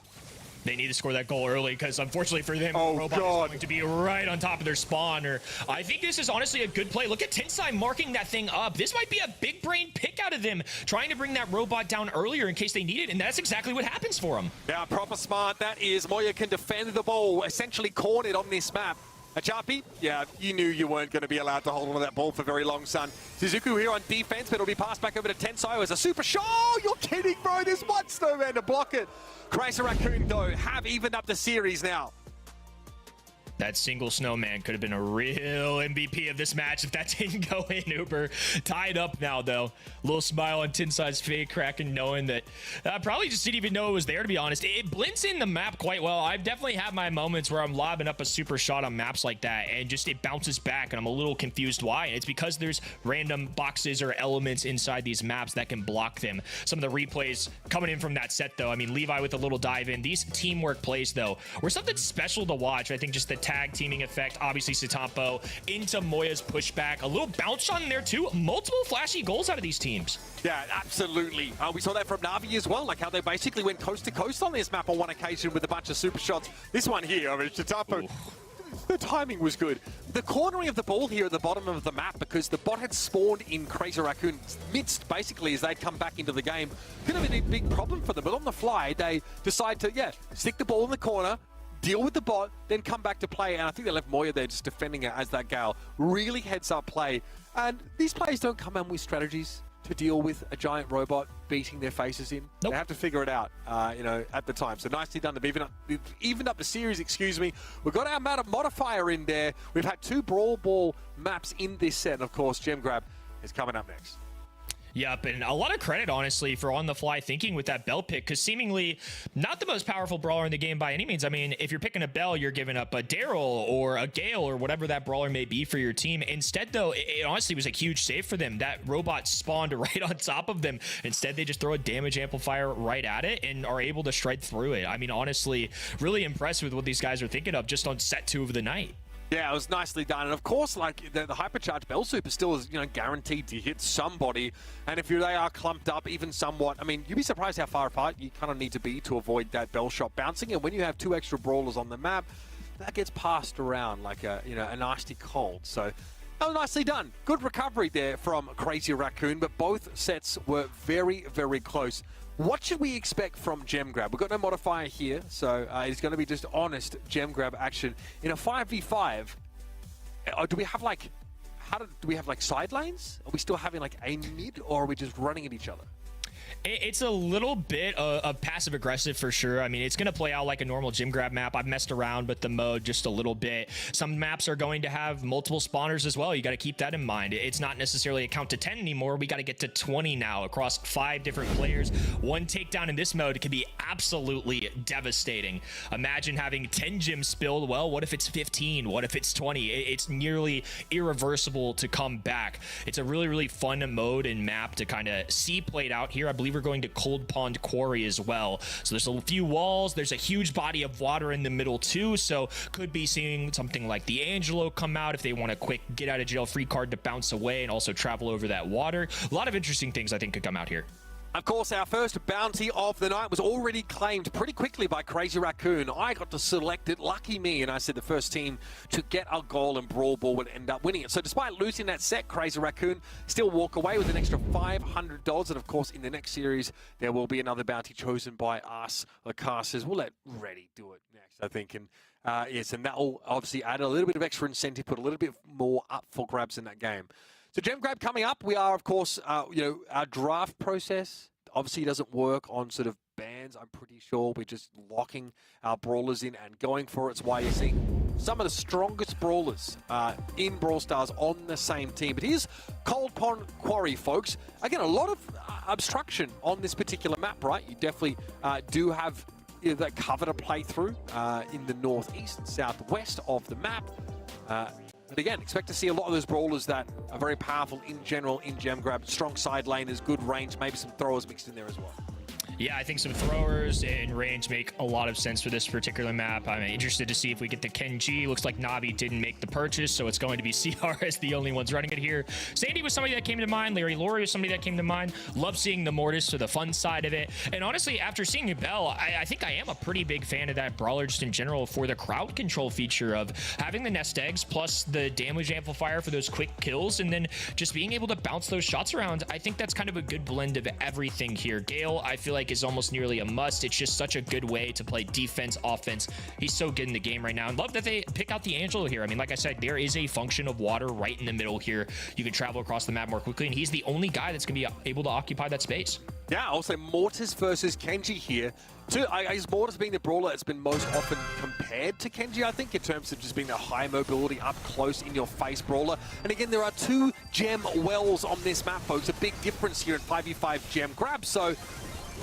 They need to score that goal early because, unfortunately for them, Oh, Robot God. is going to be right on top of their spawner. I think this is honestly a good play. Look at Tensai marking that thing up. This might be a big brain pick out of them, trying to bring that robot down earlier in case they need it, and that's exactly what happens for them. Yeah, proper smart. That is, Moya can defend the ball, essentially cornered on this map. Achapi, yeah, you knew you weren't going to be allowed to hold on to that ball for very long, son. Suzuki here on defense, but it'll be passed back over to Tensai as a super shot. Oh, you're kidding, bro. There's one snowman to block it. Crazy Raccoon, though, have evened up the series now. That single snowman could have been a real MVP of this match if that didn't go in. Uber tied up now, though. Little smile on Tinsai's face, cracking, knowing that probably just didn't even know it was there, to be honest. It blends in the map quite well. I've definitely had my moments where I'm lobbing up a super shot on maps like that, and just it bounces back, and I'm a little confused why. And it's because there's random boxes or elements inside these maps that can block them. Some of the replays coming in from that set, though. I mean, Levi with a little dive in. These teamwork plays, though, were something special to watch. I think just the tag teaming effect, obviously Satampo into Moya's pushback, a little bounce shot in there too, multiple flashy goals out of these teams. Yeah, absolutely. We saw that from Na'Vi as well, like how they basically went coast to coast on this map on one occasion with a bunch of super shots. This one here, I mean, Satampo, the timing was good. The cornering of the ball here at the bottom of the map, because the bot had spawned in Crazy Raccoon's midst, basically, as they'd come back into the game, could have been a big problem for them. But on the fly, they decide to, stick the ball in the corner, deal with the bot, then come back to play. And I think they left Moya there just defending it as that Gale. Really heads up play. And these players don't come in with strategies to deal with a giant robot beating their faces in. Nope. They have to figure it out, at the time. So nicely done. They've evened up the series, excuse me. We've got our modifier in there. We've had 2 Brawl Ball maps in this set. And of course, Gem Grab is coming up next. Yep, and a lot of credit, honestly, for on-the-fly thinking with that Bell pick, because seemingly not the most powerful brawler in the game by any means. I mean, if you're picking a Bell, you're giving up a Daryl or a Gale or whatever that brawler may be for your team. Instead, though, it honestly was a huge save for them. That robot spawned right on top of them. Instead, they just throw a damage amplifier right at it and are able to strike through it. I mean, honestly, really impressed with what these guys are thinking of just on set 2 of the night. Yeah, it was nicely done. And of course, like the hypercharged Bell Super still is, guaranteed to hit somebody. And if they are clumped up even somewhat, I mean, you'd be surprised how far apart you kind of need to be to avoid that Bell shot bouncing. And when you have 2 extra brawlers on the map, that gets passed around like a nasty cold. So that was nicely done. Good recovery there from Crazy Raccoon, but both sets were very, very close. What should we expect from Gem Grab? We've got no modifier here, so it's going to be just honest Gem Grab action. In a 5v5, do we have like, do we have like side lanes? Are we still having like a mid, or are we just running at each other? It's a little bit of passive aggressive for sure. I mean, it's going to play out like a normal Gym Grab map. I've messed around with the mode just a little bit. Some maps are going to have multiple spawners as well. You got to keep that in mind. It's not necessarily a count to 10 anymore. We got to get to 20 now across 5 different players. One takedown in this mode can be absolutely devastating. Imagine having 10 gyms spilled. Well, what if it's 15? What if it's 20? It's nearly irreversible to come back. It's a really, really fun mode and map to kind of see played out here. I believe we're going to Cold Pond Quarry as well. So there's a few walls. There's a huge body of water in the middle too. So could be seeing something like the Angelo come out if they want a quick get out of jail free card to bounce away and also travel over that water. A lot of interesting things I think could come out here. Of course, our first bounty of the night was already claimed pretty quickly by Crazy Raccoon. I got to select it, lucky me, and I said the first team to get a goal in Brawl Ball would end up winning it. So despite losing that set, Crazy Raccoon still walk away with an extra $500. And of course, in the next series, there will be another bounty chosen by us, the casters. We'll let Reddy do it next, I think. And yes, and that will obviously add a little bit of extra incentive, put a little bit more up for grabs in that game. So Gem Grab coming up. We are, of course, our draft process obviously doesn't work on sort of bans. I'm pretty sure we're just locking our brawlers in and going for it. It's why you're seeing some of the strongest brawlers in Brawl Stars on the same team. But here's Cold Pond Quarry, folks. Again, a lot of obstruction on this particular map, right? You definitely do have that cover to play through in the northeast and southwest of the map. But again, expect to see a lot of those brawlers that are very powerful in general in Gem Grab. Strong side laners, good range, maybe some throwers mixed in there as well. Yeah, I think some throwers and range make a lot of sense for this particular map. I'm interested to see if we get the Kenji. Looks like Navi didn't make the purchase, so it's going to be CR as the only ones running it here. Sandy was somebody that came to mind. Larry Laurie was somebody that came to mind. Love seeing the Mortis for the fun side of it. And honestly, after seeing Bell, I think I am a pretty big fan of that brawler just in general for the crowd control feature of having the nest eggs plus the damage amplifier for those quick kills and then just being able to bounce those shots around. I think that's kind of a good blend of everything here. Gale, I feel like is almost nearly a must. It's just such a good way to play defense, offense. He's so good in the game right now. And love that they pick out the Angelo here. I mean, like I said, there is a function of water right in the middle here. You can travel across the map more quickly, and he's the only guy that's going to be able to occupy that space. Yeah, also Mortis versus Kenji here. I guess Mortis being the brawler that's been most often compared to Kenji, I think, in terms of just being a high mobility, up close, in your face brawler. And again, there are 2 gem wells on this map, folks. A big difference here in 5v5 Gem Grab. So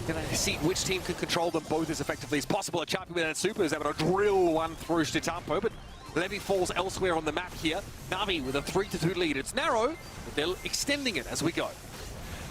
gonna see which team can control them both as effectively as possible. A champion with that super is able to drill one through Stitampo, but Levy falls elsewhere on the map here. Navi with a 3-2 lead. It's narrow, but they're extending it as we go.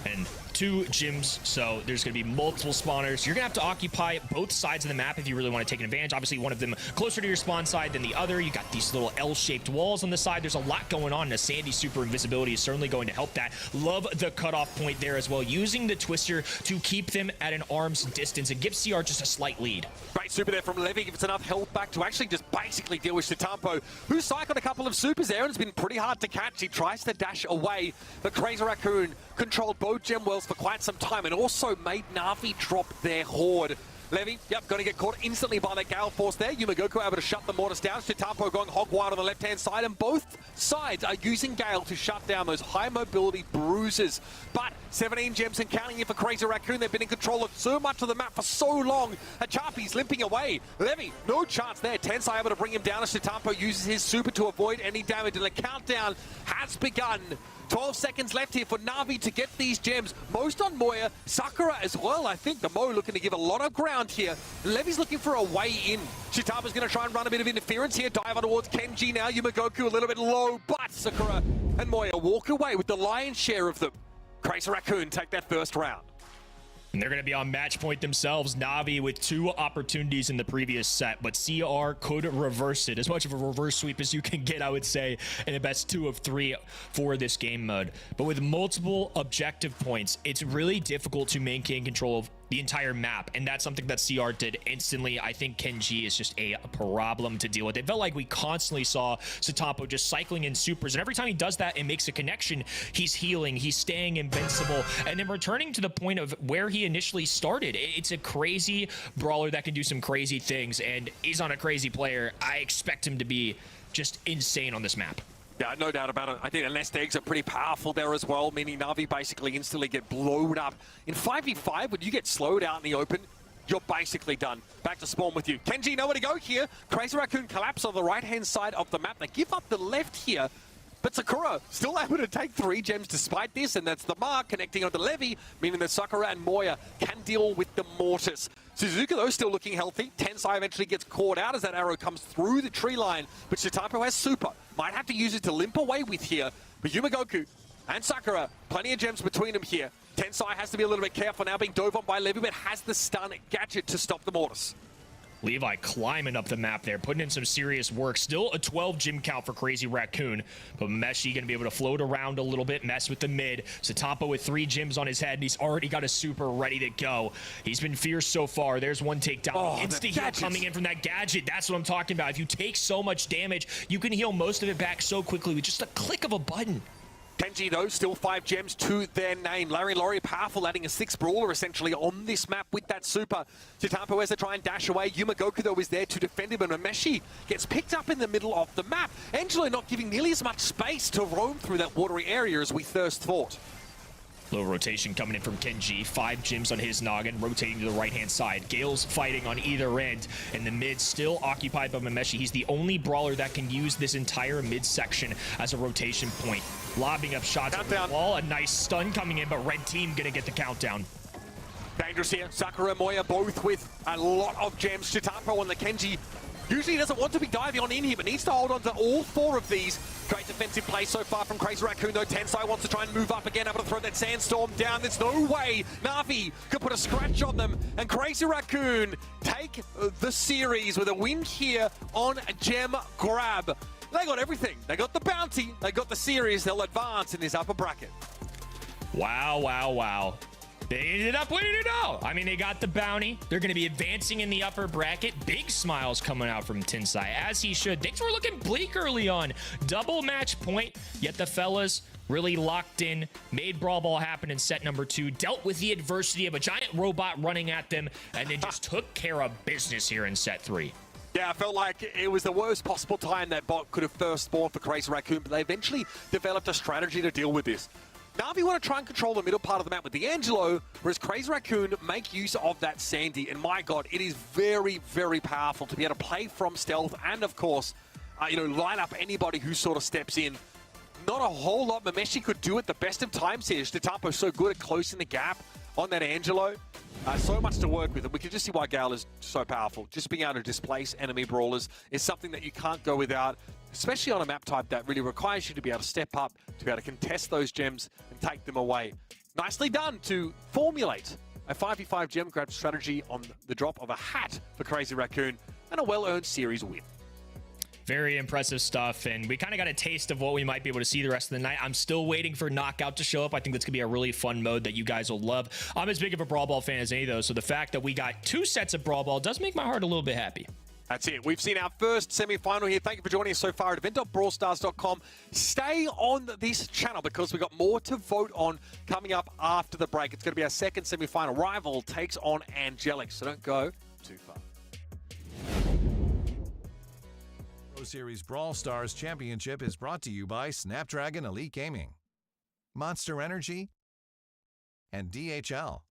And 2 gyms, so there's going to be multiple spawners. You're going to have to occupy both sides of the map if you really want to take an advantage. Obviously, one of them closer to your spawn side than the other. You got these little L-shaped walls on the side. There's a lot going on, and a Sandy super invisibility is certainly going to help that. Love the cutoff point there as well, using the Twister to keep them at an arm's distance and give CR just a slight lead. Great super there from Levy, gives enough health back to actually just basically deal with Stitampo, who cycled a couple of supers there, and it's been pretty hard to catch. He tries to dash away, but Crazy Raccoon controlled both gem wells for quite some time and also made Navi drop their horde. Levy, yep, going to get caught instantly by that Gale Force there. Yumagoku able to shut the Mortis down. Shitapo going hog wild on the left-hand side, and both sides are using Gale to shut down those high mobility bruisers. But 17 gems and counting here for Crazy Raccoon. They've been in control of so much of the map for so long. Achapi's limping away. Levy, no chance there. Tensai able to bring him down as Shitapo uses his super to avoid any damage, and the countdown has begun. 12 seconds left here for Na'Vi to get these gems. Most on Moya, Sakura as well. I think the Mo looking to give a lot of ground here. Levy's looking for a way in. Shitaba's going to try and run a bit of interference here. Dive on towards Kenji now. Yumagoku a little bit low, but Sakura and Moya walk away with the lion's share of them. Crazy Raccoon take that first round. And they're going to be on match point themselves. Na'Vi with 2 opportunities in the previous set, but CR could reverse it. As much of a reverse sweep as you can get, I would say, in the best 2 of 3 for this game mode. But with multiple objective points, it's really difficult to maintain control of the entire map, and that's something that CR did instantly. I think Kenji is just a problem to deal with. It felt like we constantly saw Satapo just cycling in supers, and every time he does that and makes a connection, he's healing, he's staying invincible, and then returning to the point of where he initially started. It's a crazy brawler that can do some crazy things, and he's on a crazy player. I expect him to be just insane on this map. Yeah, no doubt about it. I think the nest eggs are pretty powerful there as well, meaning Na'Vi basically instantly get blown up. In 5v5, when you get slowed out in the open, you're basically done. Back to spawn with you. Kenji, nowhere to go here. Crazy Raccoon collapse on the right-hand side of the map. They give up the left here, but Sakura still able to take 3 gems despite this, and that's the mark connecting on the Levy, meaning that Sakura and Moya can deal with the Mortis. Suzuka, though, still looking healthy. Tensai eventually gets caught out as that arrow comes through the tree line, but Shitapo has super. Might have to use it to limp away with here, but Yumagoku and Sakura, plenty of gems between them here. Tensai has to be a little bit careful now, being dove on by Levy, but has the stun gadget to stop the Mortis. Levi climbing up the map there, putting in some serious work. Still a 12 gym count for Crazy Raccoon, but Meshi going to be able to float around a little bit, mess with the mid. Satapo with 3 gyms on his head, and he's already got a super ready to go. He's been fierce so far. There's one takedown. Oh, Insta-heal coming in from that gadget. That's what I'm talking about. If you take so much damage, you can heal most of it back so quickly with just a click of a button. Kenji, though, still 5 gems to their name. Larry Laurie powerful, adding a 6th brawler essentially on this map with that super. Shitapo has to try and dash away. Yumagoku, though, is there to defend him, and Meshi gets picked up in the middle of the map. Angelo not giving nearly as much space to roam through that watery area as we first thought. Low rotation coming in from Kenji. 5 gyms on his noggin, rotating to the right-hand side. Gale's fighting on either end, and the mid still occupied by Memeshi. He's the only brawler that can use this entire mid-section as a rotation point. Lobbing up shots over the wall. A nice stun coming in, but red team gonna get the countdown. Dangerous here. Sakura and Moya both with a lot of gems. Shitapo on the Kenji usually doesn't want to be diving on in here, but needs to hold on to all 4 of these. Great defensive play so far from Crazy Raccoon, though. Tensai wants to try and move up again, able to throw that Sandstorm down. There's no way Na'Vi could put a scratch on them, and Crazy Raccoon take the series with a win here on Gem Grab. They got everything. They got the bounty, they got the series. They'll advance in this upper bracket. Wow, wow, wow. They ended up winning it all. I mean, they got the bounty. They're going to be advancing in the upper bracket. Big smiles coming out from Tensai, as he should. Things were looking bleak early on. Double match point, yet the fellas really locked in, made Brawl Ball happen in set number 2, dealt with the adversity of a giant robot running at them, and then just took care of business here in set 3. Yeah, I felt like it was the worst possible time that bot could have first spawned for Crazy Raccoon, but they eventually developed a strategy to deal with this. Na'Vi want to try and control the middle part of the map with the Angelo, whereas Crazy Raccoon make use of that Sandy. And my God, it is very, very powerful to be able to play from stealth and, of course, line up anybody who sort of steps in. Not a whole lot Memeshi could do at the best of times here. Shitapo's so good at closing the gap on that Angelo. So much to work with, and we can just see why Gale is so powerful. Just being able to displace enemy brawlers is something that you can't go without, especially on a map type that really requires you to be able to step up, to be able to contest those gems and take them away. Nicely done to formulate a 5v5 gem grab strategy on the drop of a hat for Crazy Raccoon, and a well-earned series win. Very impressive stuff, and we kind of got a taste of what we might be able to see the rest of the night. I'm still waiting for Knockout to show up. I think that's going to be a really fun mode that you guys will love. I'm as big of a Brawl Ball fan as any of those, so the fact that we got 2 sets of Brawl Ball does make my heart a little bit happy. That's it. We've seen our first semi-final here. Thank you for joining us so far at event.brawlstars.com. Stay on this channel because we've got more to vote on coming up after the break. It's going to be our second semi-final. Rival takes on Angelic, so don't go too far. Pro Series Brawl Stars Championship is brought to you by Snapdragon Elite Gaming, Monster Energy, and DHL.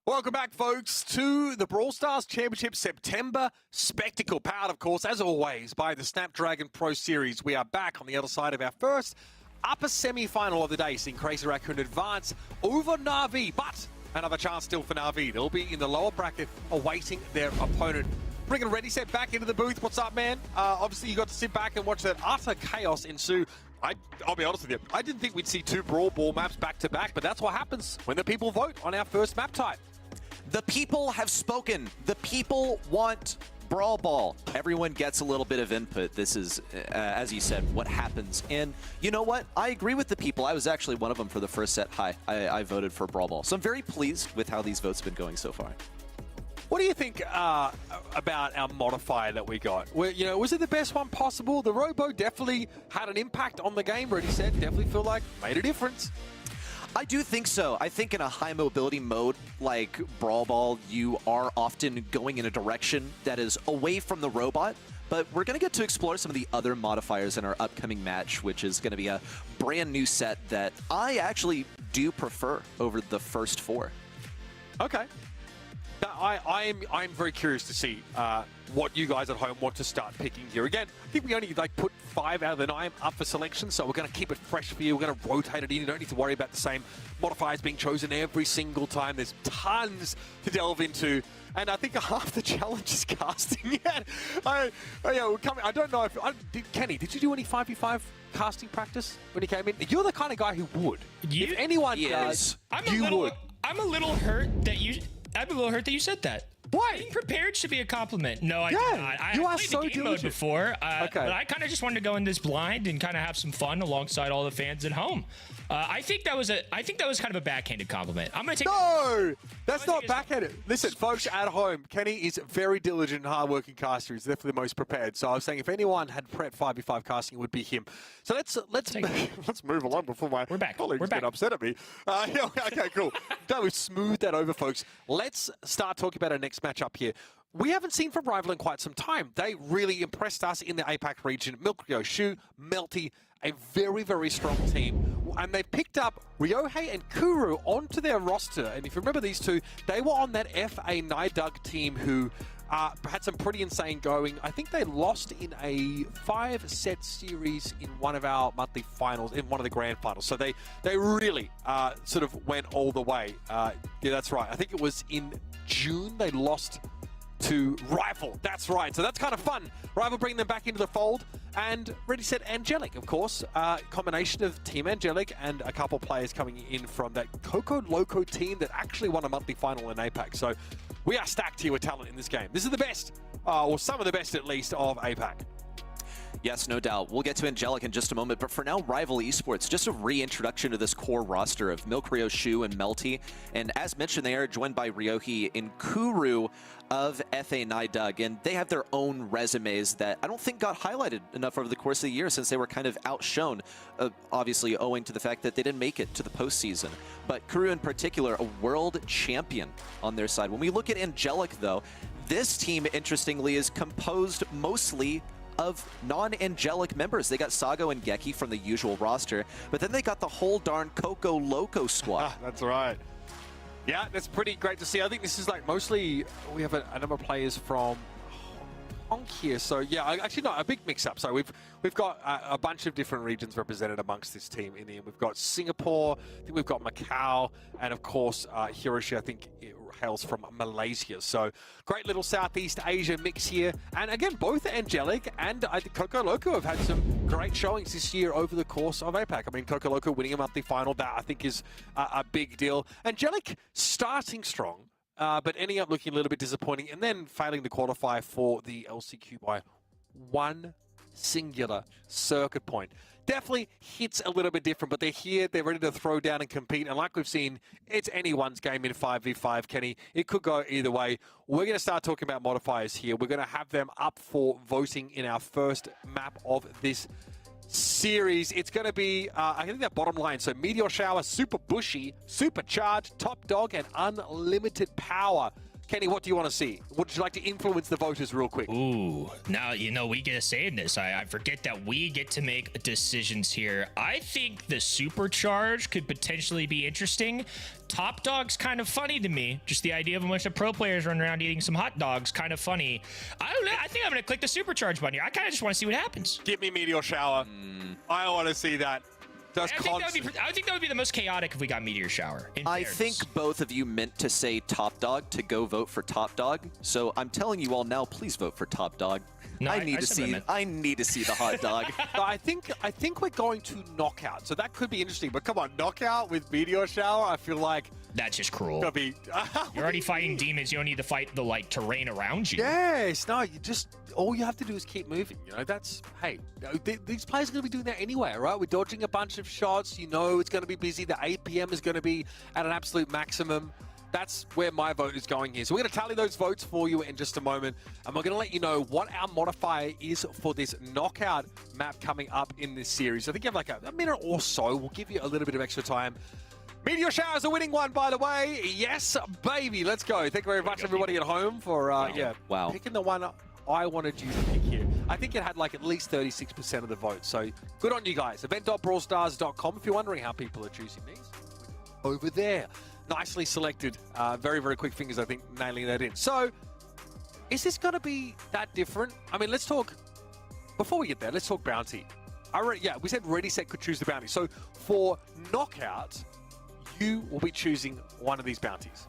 Welcome back, folks, to the Brawl Stars Championship September Spectacle, powered, of course, as always, by the Snapdragon Pro Series. We are back on the other side of our first upper semi-final of the day, seeing Crazy Raccoon advance over Na'Vi, but another chance still for Na'Vi. They'll be in the lower bracket awaiting their opponent. Bringing Ready Set back into the booth. What's up, man? Obviously, you got to sit back and watch that utter chaos ensue. I'll be honest with you, I didn't think we'd see two Brawl Ball maps back-to-back, but that's what happens when the people vote on our first map type. The people have spoken. The people want Brawl Ball. Everyone gets a little bit of input. This is, as you said, what happens. And you know what? I agree with the people. I was actually one of them for the first set. I voted for Brawl Ball. So I'm very pleased with how these votes have been going so far. What do you think about our modifier that we got? Was it the best one possible? The Robo definitely had an impact on the game, Ready Set. Definitely feel like made a difference. I do think so. I think in a high mobility mode like Brawl Ball, you are often going in a direction that is away from the robot, but we're going to get to explore some of the other modifiers in our upcoming match, which is going to be a brand new set that I actually do prefer over the first four. Okay. I'm very curious to see what you guys at home want to start picking here. Again, I think we only put 5 out of the 9 up for selection, so we're going to keep it fresh for you. We're going to rotate it in. You don't need to worry about the same modifiers being chosen every single time. There's tons to delve into. And I think half the challenge is casting. I don't know if... Kenny, did you do any 5v5 casting practice when you came in? You're the kind of guy who would. If anyone does, you would. I'm a little hurt that you said that. Why? Being prepared should be a compliment. No, I Yeah, did not. you are played so the game mode diligent. before, Okay. but I kind of just wanted to go in this blind and kind of have some fun alongside all the fans at home. I think that was kind of a backhanded compliment. I'm gonna take. No, that's not backhanded. Listen, folks at home, Kenny is very diligent and hardworking caster. He's definitely the most prepared. So I was saying, if anyone had prepped 5v5 casting, it would be him. So let's move along before my colleagues get upset at me. Okay, cool. No, we've smoothed that over, folks. Let's start talking about our next matchup here. We haven't seen from Rival in quite some time. They really impressed us in the APAC region. Milkryo, Shu, Melty, a very, very strong team. And they've picked up Ryohei and Kuru onto their roster. And if you remember these two, they were on that FA Nidug team who had some pretty insane going. I think they lost in a 5-set series in one of our monthly finals, in one of the grand finals. So they really sort of went all the way. Yeah, that's right. I think it was in June they lost to Rival. That's right. So that's kind of fun. Rival bringing them back into the fold. And Ready Set Angelic, of course. Combination of Team Angelic and a couple players coming in from that Coco Loco team that actually won a monthly final in APAC. So we are stacked here with talent in this game. This is the best, or some of the best at least, of APAC. Yes, no doubt. We'll get to Angelic in just a moment, but for now, Rival Esports, just a reintroduction to this core roster of Milkryo, Shu, and Melty. And as mentioned, they are joined by Ryohei and Kuru of FA Nidug, and they have their own resumes that I don't think got highlighted enough over the course of the year since they were kind of outshone, obviously owing to the fact that they didn't make it to the postseason. But Kuru in particular, a world champion on their side. When we look at Angelic, though, this team, interestingly, is composed mostly of non-Angelic members. They got Sago and Geki from the usual roster, but then they got the whole darn Coco Loco squad. That's right. Yeah, that's pretty great to see. I think this is mostly, we have a number of players from Hong Kong here. So yeah, actually not a big mix-up. So we've got a bunch of different regions represented amongst this team in the end. We've got Singapore, I think we've got Macau, and of course Hiroshi, I think hails from Malaysia. So great little Southeast Asia mix here. And again, both Angelic and I think Coco Loco have had some great showings this year over the course of APAC. I mean, Coco Loco winning a monthly final, that I think is a big deal. Angelic starting strong, but ending up looking a little bit disappointing and then failing to qualify for the LCQ by 1 singular circuit point. Definitely hits a little bit different, but they're here, they're ready to throw down and compete. And like we've seen, it's anyone's game in 5v5, Kenny. It could go either way. We're going to start talking about modifiers here. We're going to have them up for voting in our first map of this series. It's going to be, I think that bottom line. So Meteor Shower, Super Bushy, Supercharged, Top Dog, and Unlimited Power. Kenny, what do you want to see? Would you like to influence the voters real quick? Ooh, now, we get a say in this. I forget that we get to make decisions here. I think the Supercharge could potentially be interesting. Top Dog's kind of funny to me. Just the idea of a bunch of pro players running around eating some hot dogs, kind of funny. I don't know. I think I'm going to click the Supercharge button here. I kind of just want to see what happens. Give me Meteor Shower. I want to see that. I think that would be the most chaotic if we got Meteor Shower. I think both of you meant to say Top Dog to go vote for Top Dog. So I'm telling you all now, please vote for Top Dog. No, I need to see the hot dog. No, I think we're going to Knockout. So that could be interesting. But come on, Knockout with Meteor Shower, I feel like that's just cruel. Could be, You're already fighting demons. You don't need to fight the terrain around you. Yes, no, all you have to do is keep moving. Hey, these players are going to be doing that anyway, right? We're dodging a bunch of shots. It's going to be busy. The 8 p.m. is going to be at an absolute maximum. That's where my vote is going here. So we're going to tally those votes for you in just a moment. And we're going to let you know what our modifier is for this Knockout map coming up in this series. I think you have like a minute or so. We'll give you a little bit of extra time. Meteor Shower is a winning one, by the way. Yes, baby. Let's go. Thank you very much, everybody at home, for picking the one I wanted you to pick here. I think it had like at least 36% of the vote. So good on you guys. Event.brawlstars.com if you're wondering how people are choosing these. Over there. Nicely selected. Very, very quick fingers, I think, nailing that in. So is this going to be that different? I mean, let's talk, before we get there, let's talk bounty. We said Ready, Set could choose the bounty. So for Knockout, you will be choosing one of these bounties.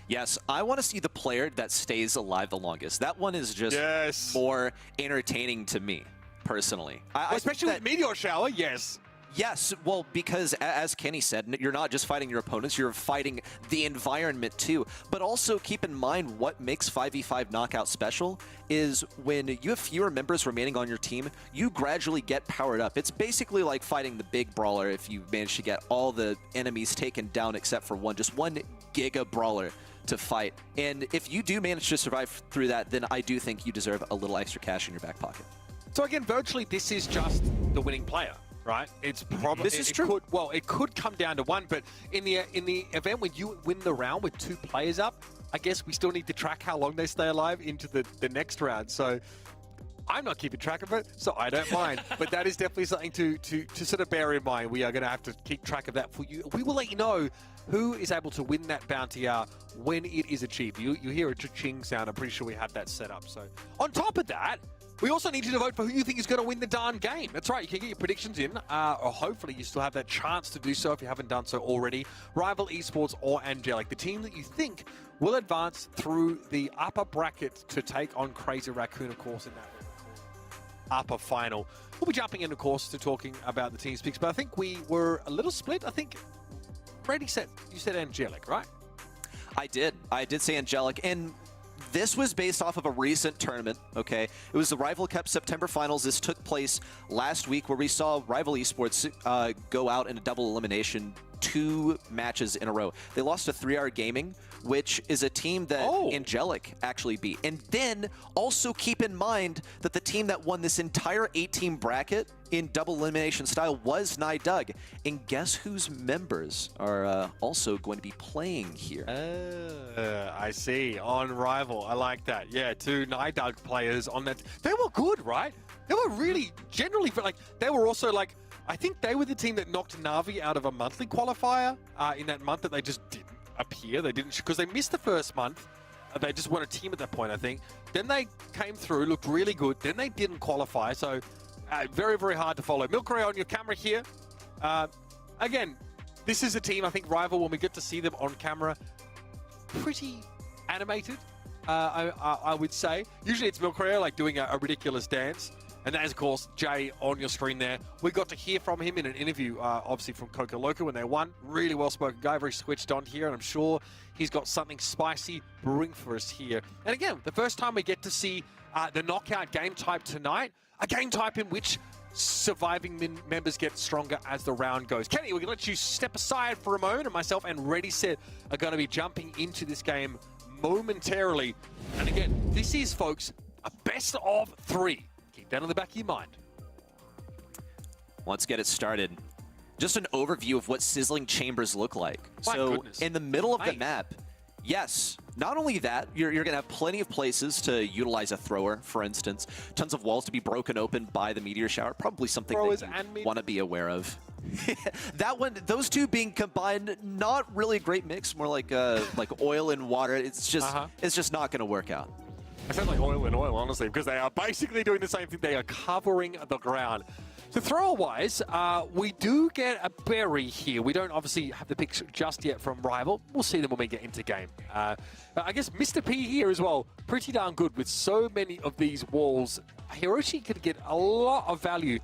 Yes, I want to see the player that stays alive the longest. That one is just more entertaining to me, personally. Especially with Meteor Shower, yes. Yes, well, because as Kenny said, you're not just fighting your opponents, you're fighting the environment too. But also keep in mind what makes 5v5 Knockout special is when you have fewer members remaining on your team, you gradually get powered up. It's basically like fighting the big brawler if you manage to get all the enemies taken down except for just one giga brawler to fight. And if you do manage to survive through that, then I do think you deserve a little extra cash in your back pocket. So again, virtually this is just the winning player. Right, it's probably this is true. It could come down to one, but in the event when you win the round with 2 players up, I guess we still need to track how long they stay alive into the next round. So I'm not keeping track of it, so I don't mind. But that is definitely something to sort of bear in mind. We are going to have to keep track of that for you. We will let you know who is able to win that bounty when it is achieved. You hear a cha-ching sound. I'm pretty sure we have that set up. So on top of that, we also need you to vote for who you think is going to win the darn game. That's right, you can get your predictions in, or hopefully you still have that chance to do so if you haven't done so already. Rival Esports or Angelic, the team that you think will advance through the upper bracket to take on Crazy Raccoon, of course, in that upper final. We'll be jumping in, of course, to talking about the team's picks, but I think we were a little split. I think, Brady said, you said Angelic, right? I did say Angelic, and this was based off of a recent tournament, okay? It was the Rival Cup September Finals. This took place last week where we saw Rival Esports go out in a double elimination 2 matches in a row. They lost to 3R Gaming, which is a team that Angelic actually beat. And then also keep in mind that the team that won this entire 8-team bracket in double elimination style was Nidug. And guess whose members are also going to be playing here? I see. On Rival. I like that. Yeah, 2 Nidug players on that. They were good, right? They were really, generally, they were also I think they were the team that knocked Na'Vi out of a monthly qualifier in that month that they just didn't appear. They didn't, because they missed the first month. They just won a team at that point, I think. Then they came through, looked really good. Then they didn't qualify, so very, very hard to follow. Milkray on your camera here. Again, this is a team, I think, Rival, when we get to see them on camera, pretty animated, I would say. Usually it's Milkray doing a ridiculous dance. And that is, of course, Jay on your screen there. We got to hear from him in an interview, obviously from Coco Loco when they won. Really well-spoken guy, very switched on here, and I'm sure he's got something spicy brewing for us here. And again, the first time we get to see the knockout game type tonight, a game type in which surviving members get stronger as the round goes. Kenny, we can let you step aside for a moment, and myself and Ready Set are going to be jumping into this game momentarily. And again, this is, folks, a best of 3. Keep that on the back of your mind. Let's get it started. Just an overview of what sizzling chambers look like. My So goodness. in the middle of the Nice. map, yes, not only that, you're going to have plenty of places to utilize a thrower, for instance. Tons of walls to be broken open by the meteor shower. Probably something Throwers that and you meteor- want to be aware of. That one, those two being combined, not really a great mix. More like oil and water. It's just not going to work out. It sounds like oil and oil, honestly, because they are basically doing the same thing. They are covering the ground. So thrower-wise, we do get a berry here. We don't obviously have the picks just yet from Rival. We'll see them when we get into game. I guess Mr. P here as well, pretty darn good with so many of these walls. Hiroshi could get a lot of value.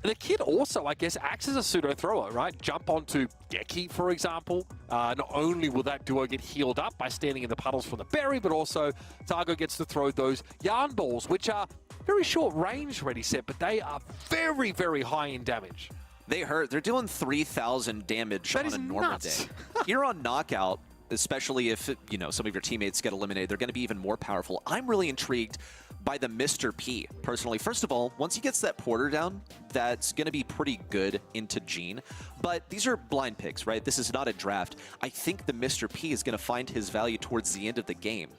The kid also, I guess, acts as a pseudo-thrower, right? Jump onto Geki, for example. Not only will that duo get healed up by standing in the puddles from the berry, but also Targo gets to throw those yarn balls, which are very short range, Ready Set, but they are very, very high in damage. They hurt. They're doing 3,000 damage That on is a normal nuts. day. Here on Knockout, especially if some of your teammates get eliminated, they're going to be even more powerful. I'm really intrigued by the Mr. P, personally. First of all, once he gets that Porter down, that's going to be pretty good into Gene. But these are blind picks, right? This is not a draft. I think the Mr. P is going to find his value towards the end of the game,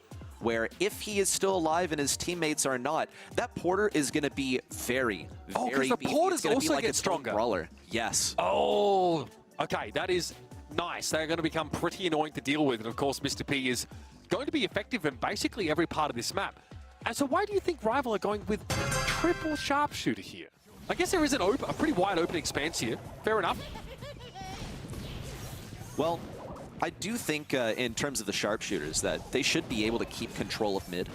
where if he is still alive and his teammates are not, that Porter is going to be very, Oh, 'cause very the beefy. Porters It's gonna be also like get its own stronger. brawler. Yes. Oh, okay, that is nice. They're going to become pretty annoying to deal with, and of course, Mr. P is going to be effective in basically every part of this map. And so why do you think Rival are going with triple sharpshooter here? I guess there is a pretty wide open expanse here. Fair enough. Well, I do think in terms of the sharpshooters that they should be able to keep control of mid.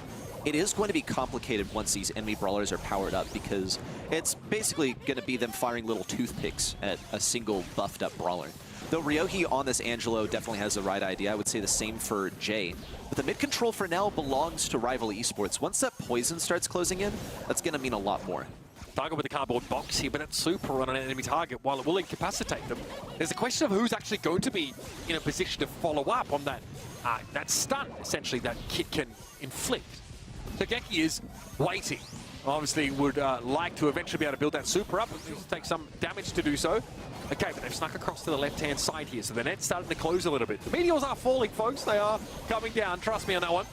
It is going to be complicated once these enemy brawlers are powered up, because it's basically going to be them firing little toothpicks at a single buffed up brawler. Though Ryohi on this Angelo definitely has the right idea. I would say the same for Jay. But the mid control for now belongs to Rival Esports. Once that poison starts closing in, that's going to mean a lot more. Target with the cardboard box here, but it's super on an enemy target while it will incapacitate them. There's a question of who's actually going to be in a position to follow up on that stun, essentially, that Kit can inflict. So Geki is waiting. Obviously would like to eventually be able to build that super up. It will take some damage to do so. Okay, but they've snuck across to the left-hand side here, so the net's starting to close a little bit. The meteors are falling, folks. They are coming down. Trust me on that one.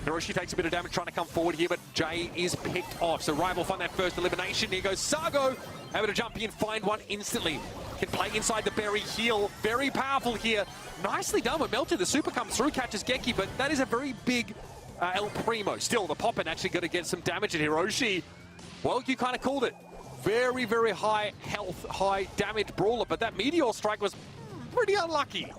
Hiroshi takes a bit of damage trying to come forward here, but Jay is picked off. So Rival find that first elimination. Here goes Sargo, able to jump in, find one instantly. Can play inside the berry, heal. Very powerful here. Nicely done with Melted. The super comes through, catches Geki, but that is a very big El Primo. Still, the Poppin actually going to get some damage at Hiroshi. Well, you kind of called it. Very, very high health, high damage brawler, but that Meteor Strike was pretty unlucky.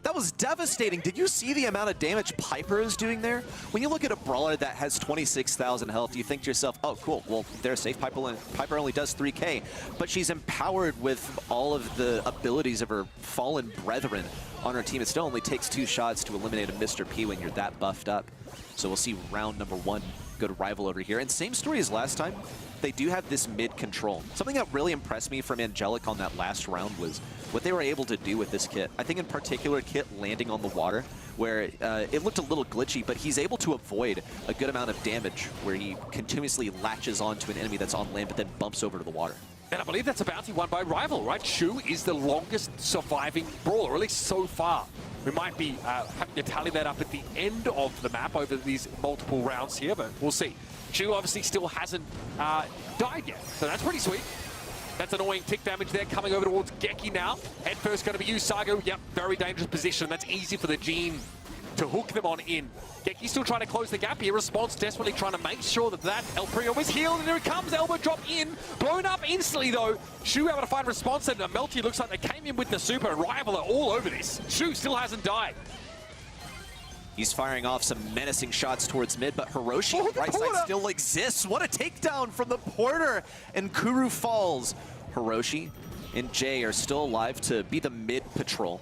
That was devastating. Did you see the amount of damage Piper is doing there? When you look at a brawler that has 26,000 health, you think to yourself, oh, cool, well, they're safe. Piper only does 3K, but she's empowered with all of the abilities of her fallen brethren on her team. It still only takes 2 shots to eliminate a Mr. P when you're that buffed up. So we'll see round number 1 go to Rival over here. And same story as last time. They do have this mid control. Something that really impressed me from Angelic on that last round was what they were able to do with this kit. I think in particular, Kit landing on the water, where it looked a little glitchy, but he's able to avoid a good amount of damage where he continuously latches onto an enemy that's on land, but then bumps over to the water. And I believe that's a bounty won by Rival, right? Shu is the longest surviving brawler, or at least so far. We might be having to tally that up at the end of the map over these multiple rounds here, but we'll see. Shu obviously still hasn't died yet, so that's pretty sweet. That's annoying tick damage there coming over towards Geki now. Head first going to be you, Sargo. Yep, very dangerous position. That's easy for the Gene to hook them on in. Geki's still trying to close the gap here. Response desperately trying to make sure that El Primo is healed, and here it comes. Elbow drop in. Blown up instantly, though. Shu able to find response, and Melty looks like they came in with the super. Rival are all over this. Shu still hasn't died. He's firing off some menacing shots towards mid, but Hiroshi, right side still exists. What a takedown from the Porter, and Kuru falls. Hiroshi and Jay are still alive to be the mid patrol.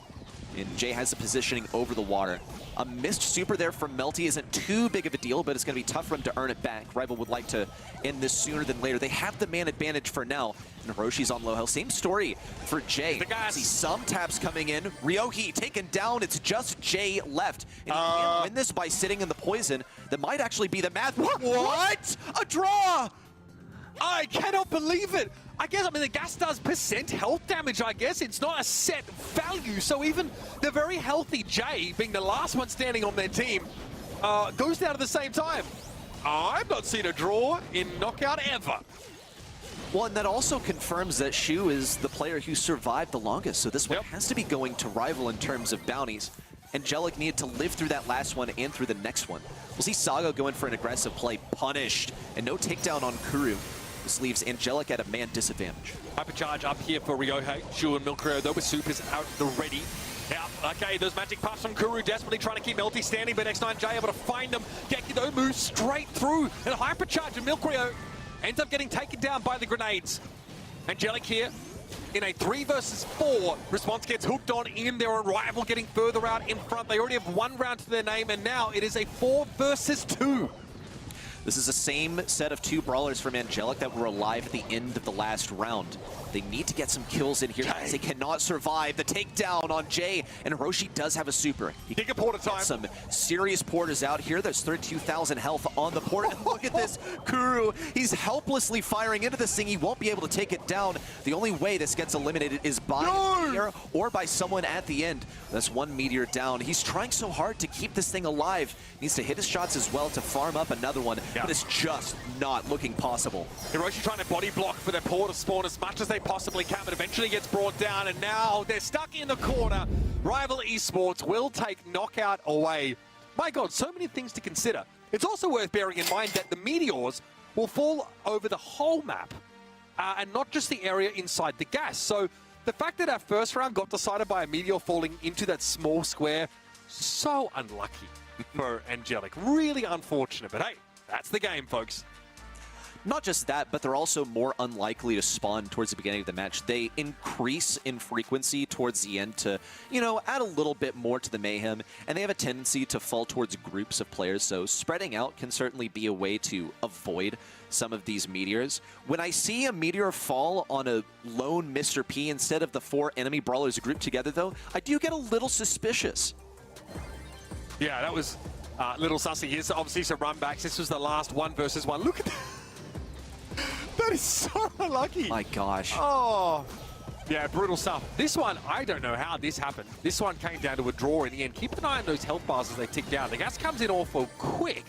And Jay has the positioning over the water. A missed super there from Melty isn't too big of a deal, but it's going to be tough for him to earn it back. Rival would like to end this sooner than later. They have the man advantage for now. And Hiroshi's on low health. Same story for Jay. See some taps coming in. Ryohi taken down. It's just Jay left. And he can't win this by sitting in the poison. That might actually be the math. What? A draw! I cannot believe it. I guess, I mean, the gas does % health damage, I guess. It's not a set value. So even the very healthy Jay, being the last one standing on their team, goes down at the same time. I've not seen a draw in Knockout ever. Well, and that also confirms that Shu is the player who survived the longest. So this one has to be going to Rival in terms of bounties. Angelic needed to live through that last one and through the next one. We'll see Sago going for an aggressive play, punished, and no takedown on Kuru. This leaves Angelic at a man disadvantage. Hypercharge up here for Ryohei. Shu and Milkrio, though, with supers out the ready. Now, okay, those magic puffs from Kuru, desperately trying to keep Melty standing, but X9J able to find them. Geki, though, moves straight through, and a hypercharge, and Milkrio ends up getting taken down by the grenades. Angelic here in a 3 versus 4. Response gets hooked on in their own Rival, getting further out in front. They already have 1 round to their name, and now it is a 4 versus 2. This is the same set of 2 brawlers from Angelic that were alive at the end of the last round. They need to get some kills in here because they cannot survive the takedown on Jay. And Hiroshi does have a super. He Take a porter time. some serious porters out here. There's 32,000 health on the port. And look at this Kuru. He's helplessly firing into this thing. He won't be able to take it down. The only way this gets eliminated is by Meteor or by someone at the end. That's 1 Meteor down. He's trying so hard to keep this thing alive. Needs to hit his shots as well to farm up another one. But it's just not looking possible. Hiroshi trying to body block for their porter spawn as much as they possibly can, but eventually gets brought down, and now they're stuck in the corner. Rival Esports will take Knockout away. My God, so many things to consider. It's also worth bearing in mind that the meteors will fall over the whole map, and not just the area inside the gas. So the fact that our first round got decided by a meteor falling into that small square, so unlucky for Angelic. Really unfortunate, but hey, that's the game, folks. Not just that, but they're also more unlikely to spawn towards the beginning of the match. They increase in frequency towards the end to, you know, add a little bit more to the mayhem, and they have a tendency to fall towards groups of players, so spreading out can certainly be a way to avoid some of these meteors. When I see a meteor fall on a lone Mr. P instead of the 4 enemy brawlers grouped together, though, I do get a little suspicious. Yeah, that was a little sussy. Here's obviously some run backs. This was the last 1 versus 1. Look at that. That is so unlucky. My gosh. Oh, yeah, brutal stuff. This one, I don't know how this happened. This one came down to a draw in the end. Keep an eye on those health bars as they tick down. The gas comes in awful quick.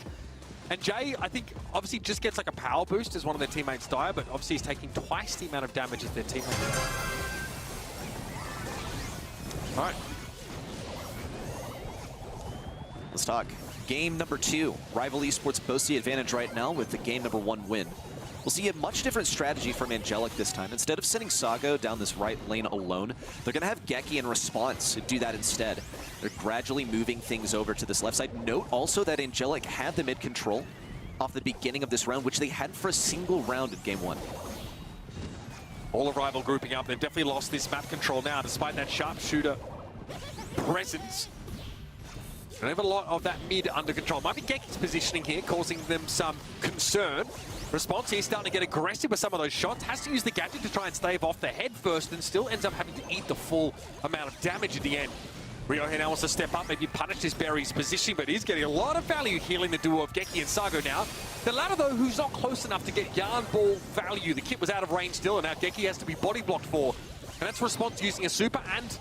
And Jay, I think, obviously just gets like a power boost as one of their teammates die, but obviously he's taking twice the amount of damage as their teammate. All right. Let's talk. Game number 2. Rival Esports boasts the advantage right now with the game number 1 win. We'll see a much different strategy from Angelic this time. Instead of sending Sago down this right lane alone, they're going to have Geki in response to do that instead. They're gradually moving things over to this left side. Note also that Angelic had the mid control off the beginning of this round, which they hadn't for a single round in game 1. All of Rival grouping up. They've definitely lost this map control now, despite that sharpshooter presence. They have a lot of that mid under control. Might be Geki's positioning here, causing them some concern. Response here, starting to get aggressive with some of those shots. Has to use the gadget to try and stave off the head first, and still ends up having to eat the full amount of damage at the end. Ryohei now wants to step up, maybe punish this Berry's positioning, but he's getting a lot of value healing the duo of Geki and Sago now. The latter, though, who's not close enough to get Yarn Ball value. The kit was out of range still, and now Geki has to be body blocked for. And that's Response using a super, and,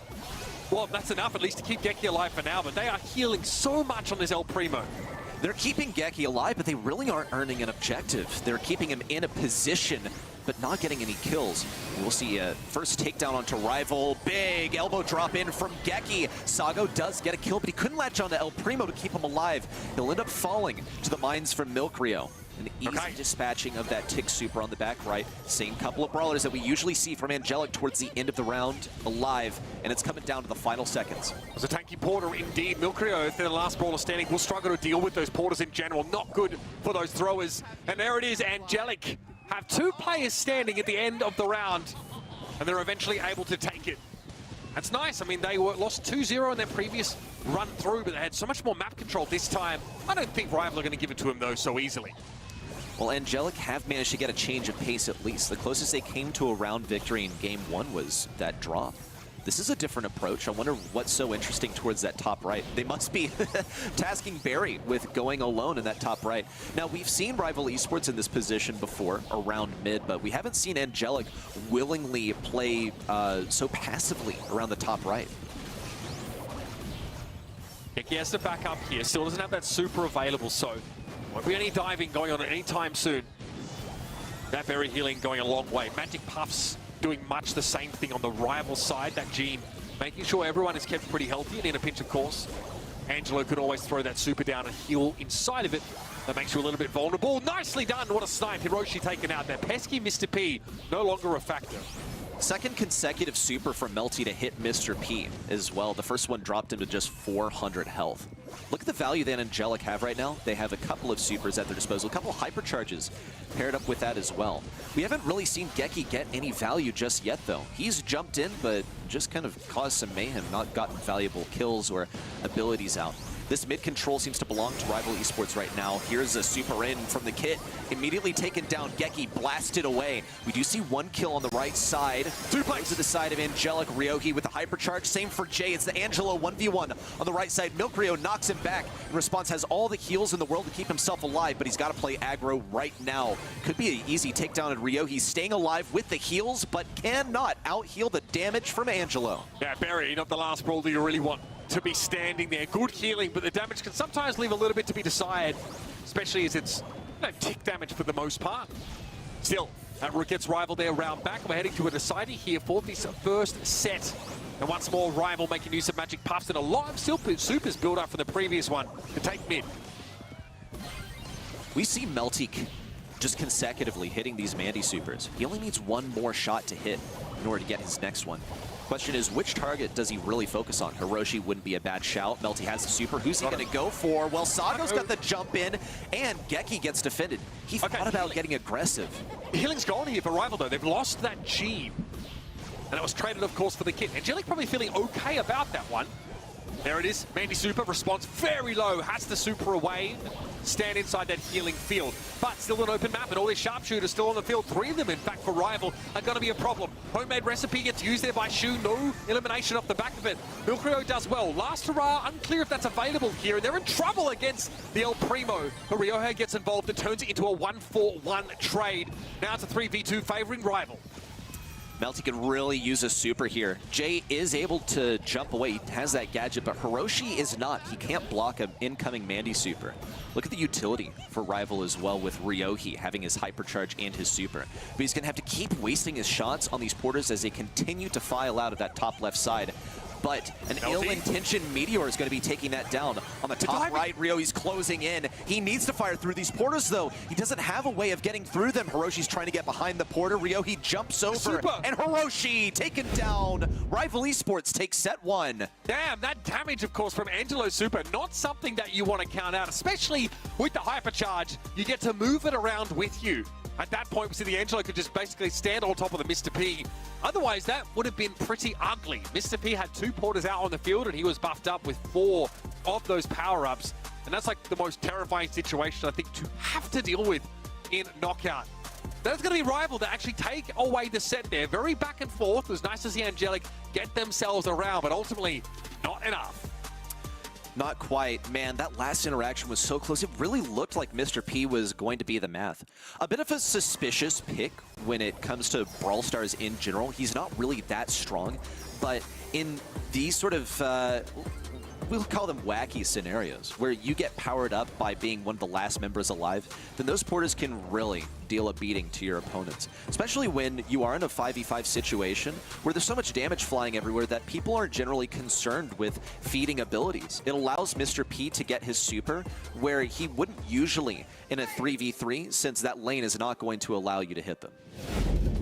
well, that's enough at least to keep Geki alive for now, but they are healing so much on this El Primo. They're keeping Geki alive, but they really aren't earning an objective. They're keeping him in a position, but not getting any kills. We'll see a first takedown onto Rival. Big elbow drop in from Geki. Sago does get a kill, but he couldn't latch onto El Primo to keep him alive. He'll end up falling to the mines from Milkrio. An easy dispatching of that tick super on the back right. Same couple of brawlers that we usually see from Angelic towards the end of the round alive, and it's coming down to the final seconds. It was a tanky porter indeed. Milkrio, if they're the last brawler standing, will struggle to deal with those porters in general. Not good for those throwers. And there it is, Angelic have 2 players standing at the end of the round, and they're eventually able to take it. That's nice. I mean, they were lost 2-0 in their previous run through, but they had so much more map control this time. I don't think Rival are going to give it to him, though, so easily. Well, Angelic have managed to get a change of pace at least. The closest they came to a round victory in Game 1 was that draw. This is a different approach. I wonder what's so interesting towards that top right. They must be tasking Barry with going alone in that top right. Now, we've seen Rival Esports in this position before, around mid, but we haven't seen Angelic willingly play so passively around the top right. He has to back up here. Still doesn't have that super available, so won't be any diving going on anytime soon. That Barry healing going a long way. Magic Puffs doing much the same thing on the Rival side. That Gene making sure everyone is kept pretty healthy, and in a pinch, of course, Angelo could always throw that super down and heal inside of it. That makes you a little bit vulnerable. Nicely done. What a snipe. Hiroshi taken out. That pesky Mr. P no longer a factor. Second consecutive super from Melty to hit Mr. P as well. The first one dropped him to just 400 health. Look at the value that Angelic have right now. They have a couple of supers at their disposal, a couple of hypercharges paired up with that as well. We haven't really seen Geki get any value just yet, though. He's jumped in, but just kind of caused some mayhem, not gotten valuable kills or abilities out. This mid control seems to belong to Rival Esports right now. Here's a super in from the kit. Immediately taken down. Geki blasted away. We do see one kill on the right side. Goes to the side of Angelic. Ryohi with the hypercharge. Same for Jay. It's the Angelo 1v1 on the right side. Milk Rio knocks him back. In response, has all the heals in the world to keep himself alive, but he's got to play aggro right now. Could be an easy takedown at Ryohi. Staying alive with the heals, but cannot out-heal the damage from Angelo. Yeah, Barry, not the last brawler you really want to be standing there. Good healing, but the damage can sometimes leave a little bit to be desired, especially as it's tick damage for the most part. Still, that Rook gets Rival there round back. We're heading to a decider here for this first set. And once more, Rival making use of Magic Puffs and a lot of supers build up from the previous one to take mid. We see Melty just consecutively hitting these Mandy supers. He only needs one more shot to hit in order to get his next one. Question is, which target does he really focus on? Hiroshi wouldn't be a bad shout. Melty has the super. Who's he going to go for? Well, Sago's got the jump in, and Geki gets defended. He thought about getting aggressive. Healing's gone here for Rival, though. They've lost that G. And it was traded, of course, for the kit. Angelic probably feeling okay about that one. There it is. Mandy super response very low. Has the super away. Stand inside that healing field. But still an open map, and all these sharpshooters still on the field. 3 of them, in fact, for Rival are going to be a problem. Homemade recipe gets used there by Shu. No elimination off the back of it. Milkrio does well. Last hurrah, unclear if that's available here. And they're in trouble against the El Primo. But Ryohei gets involved and turns it into a 1-4-1 trade. Now it's a 3v2 favoring Rival. Melty can really use a super here. Jay is able to jump away. He has that gadget, but Hiroshi is not. He can't block an incoming Mandy super. Look at the utility for Rival as well with Ryohi having his hypercharge and his super. But he's going to have to keep wasting his shots on these porters as they continue to file out of that top left side. But an ill-intentioned Meteor is going to be taking that down. On the top right, Ryohi's closing in. He needs to fire through these porters, though. He doesn't have a way of getting through them. Hiroshi's trying to get behind the porter. Ryohi jumps over, and Hiroshi taken down. Rival Esports takes set 1. Damn, that damage, of course, from Angelo's super, not something that you want to count out, especially with the hypercharge. You get to move it around with you. At that point, we see the Angelo could just basically stand on top of the Mr. P. Otherwise, that would have been pretty ugly. Mr. P had 2 porters out on the field, and he was buffed up with 4 of those power-ups. And that's like the most terrifying situation, I think, to have to deal with in Knockout. That's going to be Rival to actually take away the set there. Very back and forth. It was nice to see Angelic get themselves around, but ultimately, not enough. Not quite. Man, that last interaction was so close. It really looked like Mr. P was going to be the math. A bit of a suspicious pick when it comes to Brawl Stars in general. He's not really that strong, but in these sort of, we'll call them wacky scenarios, where you get powered up by being one of the last members alive, then those porters can really deal a beating to your opponents. Especially when you are in a 5v5 situation where there's so much damage flying everywhere that people aren't generally concerned with feeding abilities. It allows Mr. P to get his super where he wouldn't usually in a 3v3, since that lane is not going to allow you to hit them.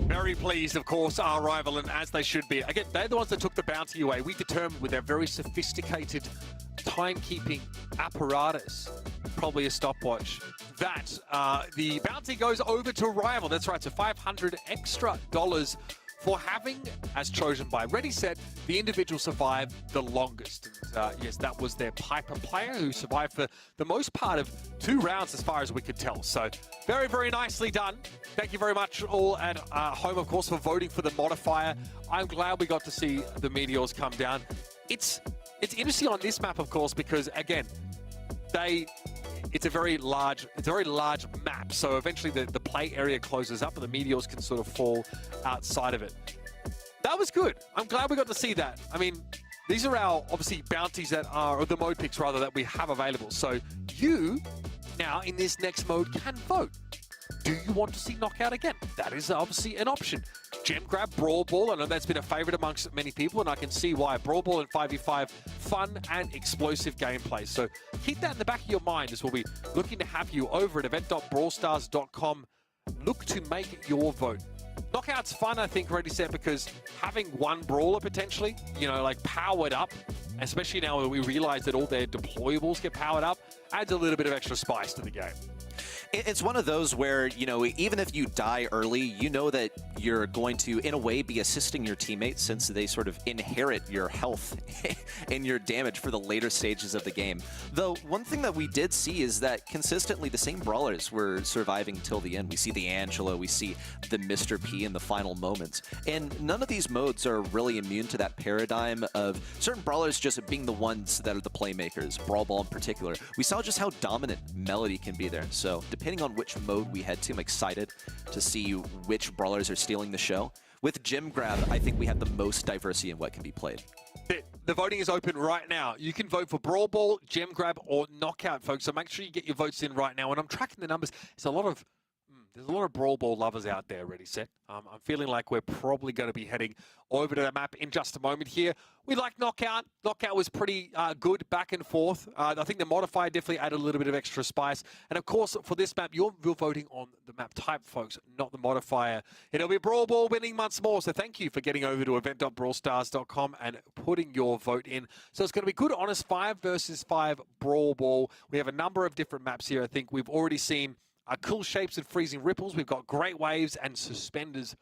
Very pleased, of course, our Rival, and as they should be. Again, they're the ones that took the bounty away. We determined with their very sophisticated timekeeping apparatus, probably a stopwatch, that the bounty goes over to Rival. That's right, so $500 extra for having, as chosen by Ready Set, the individual survive the longest. And, yes, that was their Piper player who survived for the most part of 2 rounds as far as we could tell. So very, very nicely done. Thank you very much all at home, of course, for voting for the modifier. I'm glad we got to see the meteors come down. It's interesting on this map, of course, because, again, it's a very large map, so eventually the play area closes up and the meteors can sort of fall outside of it. That was good. I'm glad we got to see that. I mean, these are our, obviously, bounties that are, or the mode picks rather, that we have available. So you, now in this next mode, can vote. Do you want to see Knockout again? That is obviously an option. Gem Grab, Brawl Ball, I know that's been a favorite amongst many people, and I can see why. Brawl Ball and 5v5, fun and explosive gameplay. So keep that in the back of your mind as we'll be looking to have you over at event.brawlstars.com. Look to make your vote. Knockout's fun, I think, Ready Set, because having one brawler potentially, you know, like powered up, especially now that we realize that all their deployables get powered up, adds a little bit of extra spice to the game. It's one of those where, you know, even if you die early, you know that you're going to, in a way, be assisting your teammates since they sort of inherit your health and your damage for the later stages of the game. Though, one thing that we did see is that consistently the same brawlers were surviving till the end. We see the Angela, we see the Mr. P in the final moments. And none of these modes are really immune to that paradigm of certain brawlers just being the ones that are the playmakers, Brawl Ball in particular. We saw just how dominant Melody can be there. So, depending on which mode we head to, I'm excited to see which brawlers are stealing the show. With Gem Grab, I think we have the most diversity in what can be played. The voting is open right now. You can vote for Brawl Ball, Gem Grab, or Knockout, folks. So make sure you get your votes in right now. And I'm tracking the numbers. There's a lot of Brawl Ball lovers out there, Ready Set. I'm feeling like we're probably going to be heading over to the map in just a moment here. We like Knockout. Knockout was pretty good back and forth. I think the modifier definitely added a little bit of extra spice. And of course, for this map, you're voting on the map type, folks, not the modifier. It'll be Brawl Ball winning once more. So thank you for getting over to event.brawlstars.com and putting your vote in. So it's going to be good, honest 5 versus 5 Brawl Ball. We have a number of different maps here. I think we've already seen cool shapes and freezing ripples. We've got great waves and suspenders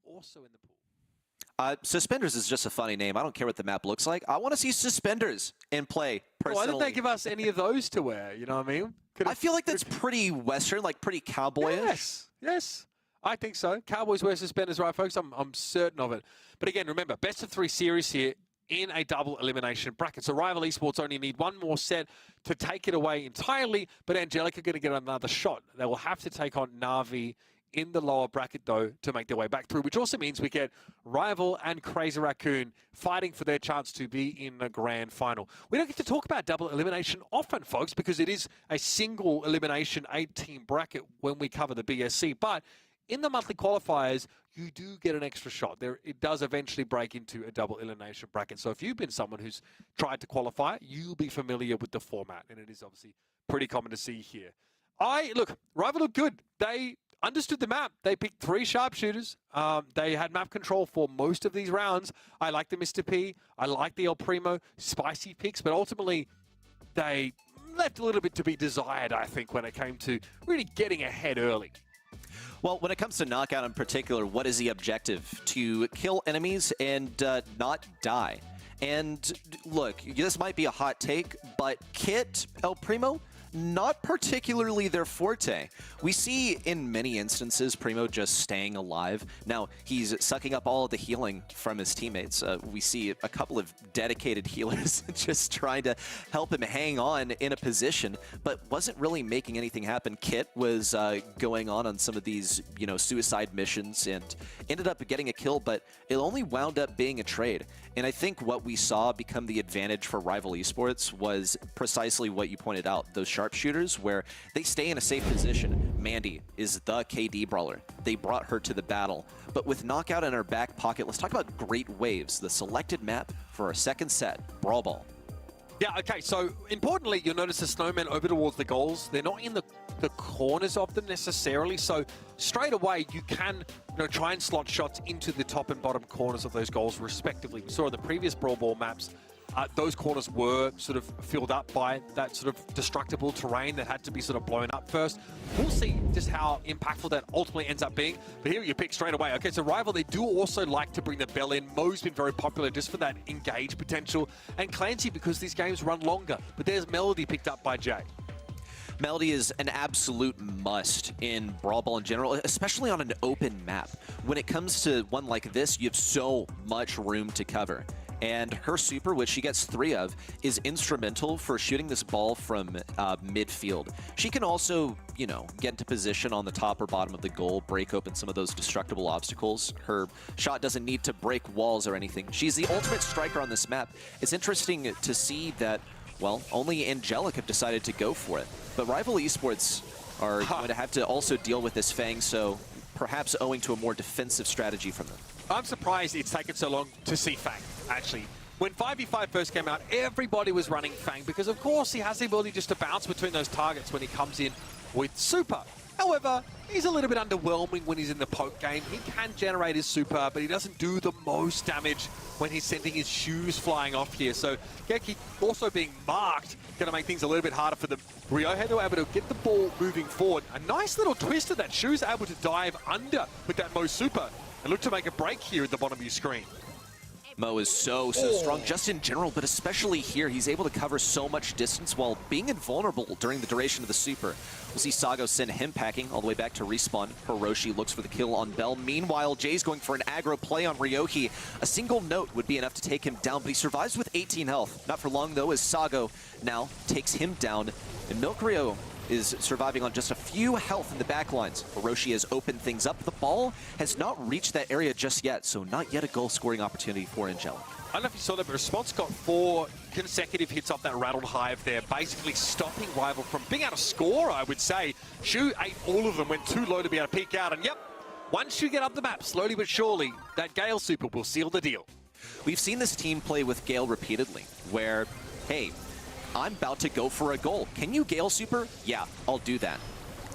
also in the pool. Suspenders is just a funny name. I don't care what the map looks like. I want to see suspenders in play, personally. Why didn't they give us any of those to wear? You know what I mean? I feel like that's pretty Western, like pretty cowboyish. Yes. I think so. Cowboys wear suspenders, right, folks? I'm certain of it. But again, remember, best of 3 series here in a double elimination bracket. So Rival Esports only need one more set to take it away entirely, but Angelic are going to get another shot. They will have to take on Na'Vi in the lower bracket, though, to make their way back through, which also means we get Rival and Crazy Raccoon fighting for their chance to be in the grand final. We don't get to talk about double elimination often, folks, because it is a single elimination 8-team bracket when we cover the BSC, but in the monthly qualifiers, you do get an extra shot. It does eventually break into a double elimination bracket. So if you've been someone who's tried to qualify, you'll be familiar with the format, and it is obviously pretty common to see here. Look, Rival looked good. They understood the map. They picked 3 sharpshooters. They had map control for most of these rounds. I like the Mr. P. I like the El Primo. Spicy picks, but ultimately they left a little bit to be desired, I think, when it came to really getting ahead early. Well, when it comes to Knockout in particular, what is the objective? To kill enemies and not die. And look, this might be a hot take, but Kit, El Primo, not particularly their forte. We see in many instances Primo just staying alive. Now, he's sucking up all of the healing from his teammates. We see a couple of dedicated healers just trying to help him hang on in a position, but wasn't really making anything happen. Kit was going on some of these, you know, suicide missions and ended up getting a kill, but it only wound up being a trade. And I think what we saw become the advantage for Rival Esports was precisely what you pointed out, those sharpshooters where they stay in a safe position. Mandy is the KD brawler. They brought her to the battle. But with Knockout in our back pocket, let's talk about Great Waves, the selected map for our second set, Brawl Ball. Yeah, okay, so importantly, you'll notice the snowmen over towards the goals. They're not in the corners of them necessarily, so straight away you can try and slot shots into the top and bottom corners of those goals respectively. We saw in the previous Brawl Ball maps, those corners were sort of filled up by that sort of destructible terrain that had to be sort of blown up first. We'll see just how impactful that ultimately ends up being. But here you pick straight away. Okay, so Rival, they do also like to bring the Bell in. Mo's been very popular just for that engage potential. And Clancy because these games run longer. But there's Melody picked up by Jay. Melody is an absolute must in Brawl Ball in general, especially on an open map. When it comes to one like this, you have so much room to cover. And her super, which she gets 3 of, is instrumental for shooting this ball from midfield. She can also, you know, get into position on the top or bottom of the goal, break open some of those destructible obstacles. Her shot doesn't need to break walls or anything. She's the ultimate striker on this map. It's interesting to see that, well, only Angelic have decided to go for it. But Rival Esports are going to have to also deal with this Fang, so perhaps owing to a more defensive strategy from them. I'm surprised it's taken so long to see Fang, actually. When 5v5 first came out, everybody was running Fang because, of course, he has the ability just to bounce between those targets when he comes in with super. However, he's a little bit underwhelming when he's in the poke game. He can generate his super, but he doesn't do the most damage when he's sending his shoes flying off here. So Geki also being marked, going to make things a little bit harder for them. Ryohei, they were able to get the ball moving forward. A nice little twist of that. Shoes able to dive under with that Mo super and look to make a break here at the bottom of your screen. Mo is so strong just in general, but especially here. He's able to cover so much distance while being invulnerable during the duration of the super. We'll see Sago send him packing all the way back to respawn. Hiroshi looks for the kill on Bell. Meanwhile, Jay's going for an aggro play on Ryohei. A single note would be enough to take him down, but he survives with 18 health. Not for long, though, as Sago now takes him down. And Milkryo is surviving on just a few health in the backlines. Hiroshi has opened things up. The ball has not reached that area just yet, so not yet a goal-scoring opportunity for Angelic. I don't know if you saw that, but Response got 4 consecutive hits off that rattled hive there, basically stopping Rival from being able to score, I would say. Shu ate all of them, went too low to be able to peek out, and yep, once you get up the map, slowly but surely, that Gale super will seal the deal. We've seen this team play with Gale repeatedly, where, hey, I'm about to go for a goal. Can you Gale super? Yeah, I'll do that.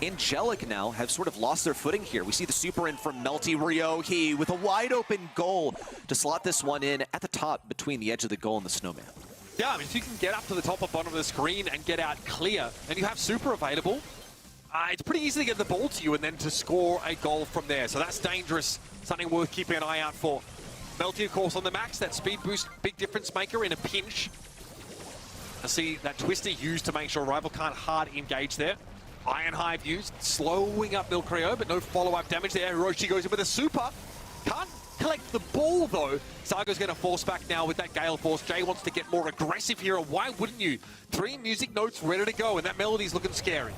Angelic now have sort of lost their footing here. We see the super in from Melty Ryohei with a wide open goal to slot this one in at the top between the edge of the goal and the snowman. Yeah, I mean, if you can get up to the top or bottom of the screen and get out clear, and you have super available, it's pretty easy to get the ball to you and then to score a goal from there. So that's dangerous, something worth keeping an eye out for. Melty, of course, on the max, that speed boost, big difference maker in a pinch. I see that twister used to make sure Rival can't hard engage there. Iron Hive used, slowing up Milkryo, but no follow-up damage there. Hiroshi goes in with a super. Can't collect the ball, though. Sago's going to force back now with that Gale Force. Jay wants to get more aggressive here, and why wouldn't you? 3 music notes ready to go, and that Melody's looking scary.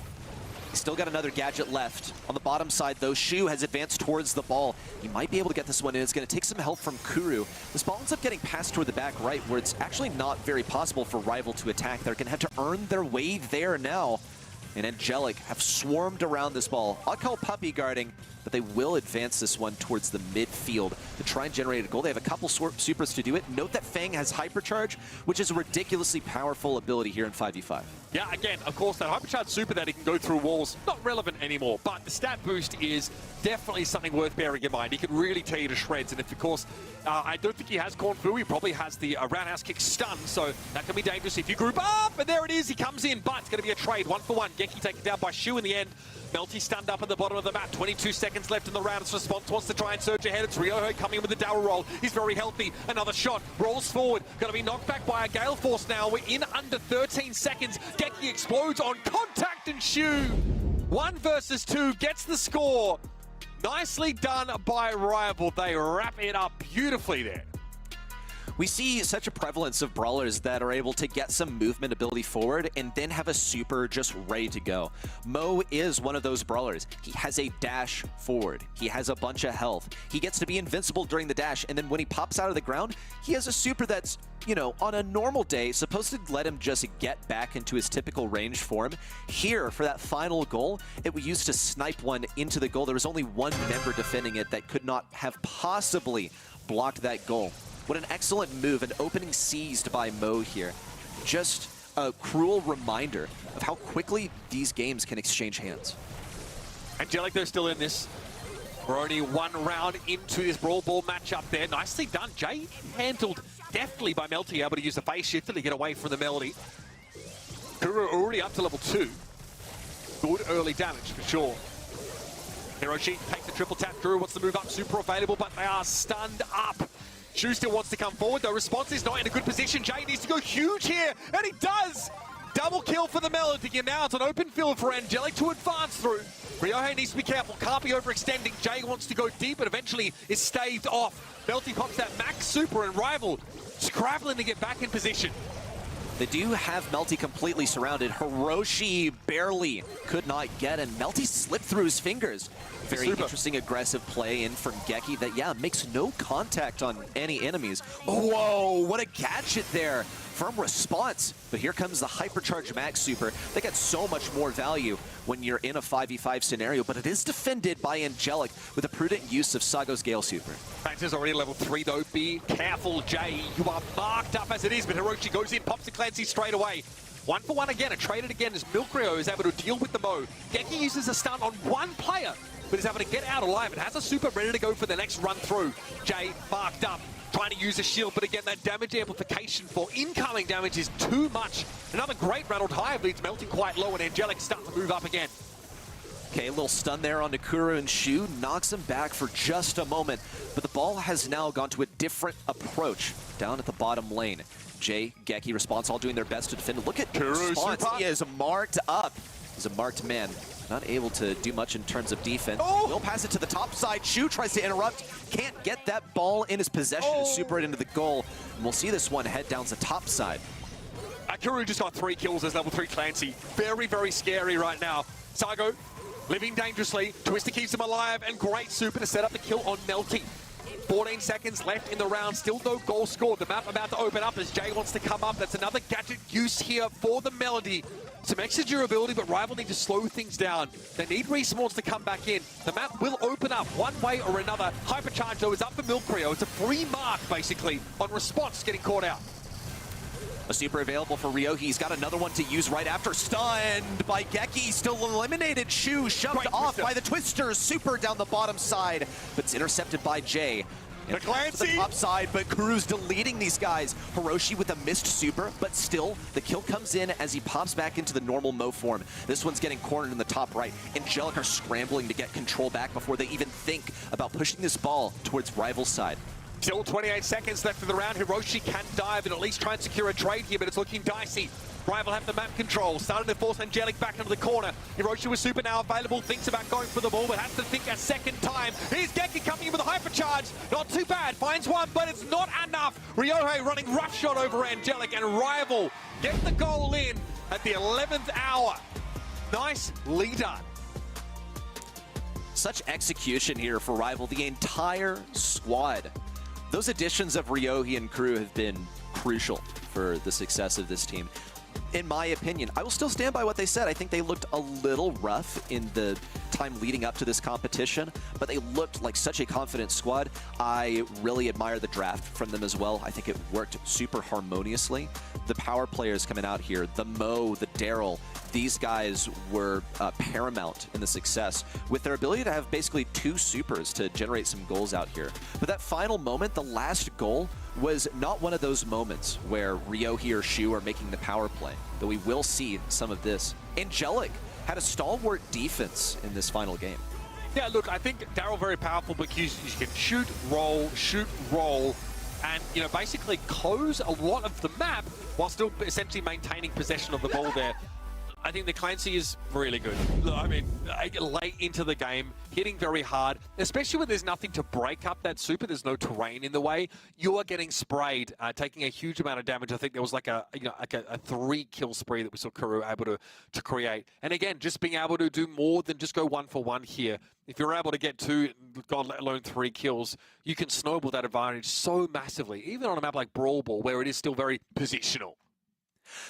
He's still got another gadget left. On the bottom side, though, Shu has advanced towards the ball. He might be able to get this one in. It's going to take some help from Kuru. This ball ends up getting passed toward the back right, where it's actually not very possible for Rival to attack. They're going to have to earn their way there now. And Angelic have swarmed around this ball. I'll call puppy guarding, but they will advance this one towards the midfield to try and generate a goal. They have a couple supers to do it. Note that Fang has Hypercharge, which is a ridiculously powerful ability here in 5v5. Yeah, again, of course, that Hypercharge super that he can go through walls, not relevant anymore, but the stat boost is definitely something worth bearing in mind. He can really tear you to shreds, and if, of course, I don't think he has Corn Fu, he probably has the roundhouse kick stun, so that can be dangerous if you group up, and there it is, he comes in, but it's going to be a trade, 1-for-1. Geki taken down by Shu in the end. Melty stunned up at the bottom of the map. 22 seconds left in the round. His response wants to try and surge ahead. It's Ryohei coming in with the Darrell roll. He's very healthy. Another shot. Rolls forward. Going to be knocked back by a Gale Force now. We're in under 13 seconds. Geki explodes on contact, and Shu, 1 versus 2, gets the score. Nicely done by Rival. They wrap it up beautifully there. We see such a prevalence of brawlers that are able to get some movement ability forward and then have a super just ready to go. Mo is one of those brawlers. He has a dash forward. He has a bunch of health. He gets to be invincible during the dash, and then when he pops out of the ground, he has a super that's, you know, on a normal day, supposed to let him just get back into his typical range form. Here, for that final goal, it was used to snipe one into the goal. There was only one member defending it that could not have possibly blocked that goal. What an excellent move, an opening seized by Mo here. Just a cruel reminder of how quickly these games can exchange hands. Angelic, they're still in this. We're only 1 round into this Brawl Ball matchup there. Nicely done. Jay handled deftly by Melty, able to use the phase shifter to get away from the Melody. Kuro already up to level 2. Good early damage for sure. Hiroshi takes the triple tap. Kuro wants to move up, super available, but they are stunned up. Shu still wants to come forward, though. Response is not in a good position. Jay needs to go huge here, and he does! Double kill for the Melody, and now it's an open field for Angelic to advance through. Ryohei needs to be careful, can't be overextending. Jay wants to go deep, but eventually is staved off. Melty pops that max super, and Rival scrabbling to get back in position. They do have Melty completely surrounded. Hiroshi barely could not get, and Melty slipped through his fingers. Very interesting aggressive play in from Geki that, yeah, makes no contact on any enemies. Whoa, what a gadget there from Response. But here comes the Hypercharge Max Super. They get so much more value when you're in a 5v5 scenario, but it is defended by Angelic with a prudent use of Sago's Gale Super. Francis already level 3 though. Be careful, Jay. You are marked up as it is, but Hiroshi goes in, pops the Clancy straight away. 1 for 1 again, a traded again as Milkrio is able to deal with the Mo. Geki uses a stun on one player, but is able to get out alive and has a super ready to go for the next run through. Jay marked up, trying to use a shield, but again, that damage amplification for incoming damage is too much. Another great rattled hive leads Melting quite low, and Angelic start to move up again. Okay, a little stun there on Nakuru, and Shu knocks him back for just a moment, but the ball has now gone to a different approach down at the bottom lane. Jay, Geki, Response all doing their best to defend. Look at Response, he is marked up. He's a marked man. Not able to do much in terms of defense. Will pass it to the top side. Shu tries to interrupt. Can't get that ball in his possession to super it into the goal. And we'll see this one head down the top side. Akuru just got 3 kills as level 3 Clancy. Very, very scary right now. Sago living dangerously. Twister keeps him alive, and great super to set up the kill on Melty. 14 seconds left in the round, still no goal scored. The map about to open up as Jay wants to come up. That's another gadget use here for the Melody. Some extra durability, but Rival need to slow things down. They need respawns to come back in. The map will open up one way or another. Hypercharge, though, is up for Milkrio. It's a free mark, basically, on Response getting caught out. A super available for Ryo. He's got another one to use right after. Stunned by Geki. Still eliminated. Shu shoved off by the Twister. Super down the bottom side. But it's intercepted by Jay. The Clancy! The top side, but Kuru's deleting these guys. Hiroshi with a missed super, but still, the kill comes in as he pops back into the normal Mo form. This one's getting cornered in the top right. Angelic are scrambling to get control back before they even think about pushing this ball towards Rival's side. Still 28 seconds left of the round. Hiroshi can dive and at least try and secure a trade here, but it's looking dicey. Rival have the map control, starting to force Angelic back into the corner. Hiroshi with super now available, thinks about going for the ball, but has to think a second time. Here's Geki coming in with a hypercharge. Not too bad, finds one, but it's not enough. Ryohei running roughshod over Angelic, and Rival get the goal in at the 11th hour. Nice leader. Such execution here for Rival, the entire squad. Those additions of Ryohei and crew have been crucial for the success of this team. In my opinion, I will still stand by what they said. I think they looked a little rough in the time leading up to this competition, but they looked like such a confident squad. I really admire the draft from them as well. I think it worked super harmoniously. The power players coming out here, the Mo, the Daryl, these guys were paramount in the success with their ability to have basically 2 supers to generate some goals out here. But that final moment, the last goal, was not one of those moments where Ryohei or Shu are making the power play, though we will see some of this. Angelic had a stalwart defense in this final game. Yeah, look, I think Daryl very powerful because you can shoot, roll, and, you know, basically close a lot of the map while still essentially maintaining possession of the ball there. I think the Clancy is really good. I mean, late into the game, hitting very hard, especially when there's nothing to break up that super. There's no terrain in the way. You are getting sprayed, taking a huge amount of damage. I think there was like a 3-kill spree that we saw Kuru able to create. And again, just being able to do more than just go 1 for 1 here. If you're able to get 2, God, let alone 3 kills, you can snowball that advantage so massively, even on a map like Brawl Ball, where it is still very positional.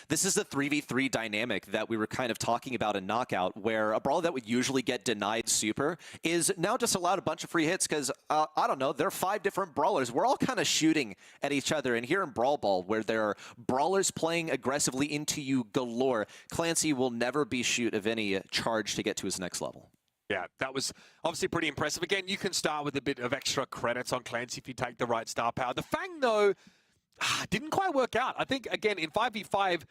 This is the 3v3 dynamic that we were kind of talking about in Knockout, where a brawler that would usually get denied super is now just allowed a bunch of free hits because, I don't know, there are 5 different brawlers. We're all kind of shooting at each other. And here in Brawl Ball, where there are brawlers playing aggressively into you galore, Clancy will never be shoot of any charge to get to his next level. Yeah, that was obviously pretty impressive. Again, you can start with a bit of extra credits on Clancy if you take the right star power. The Fang, though, didn't quite work out. I think, again, in 5v5,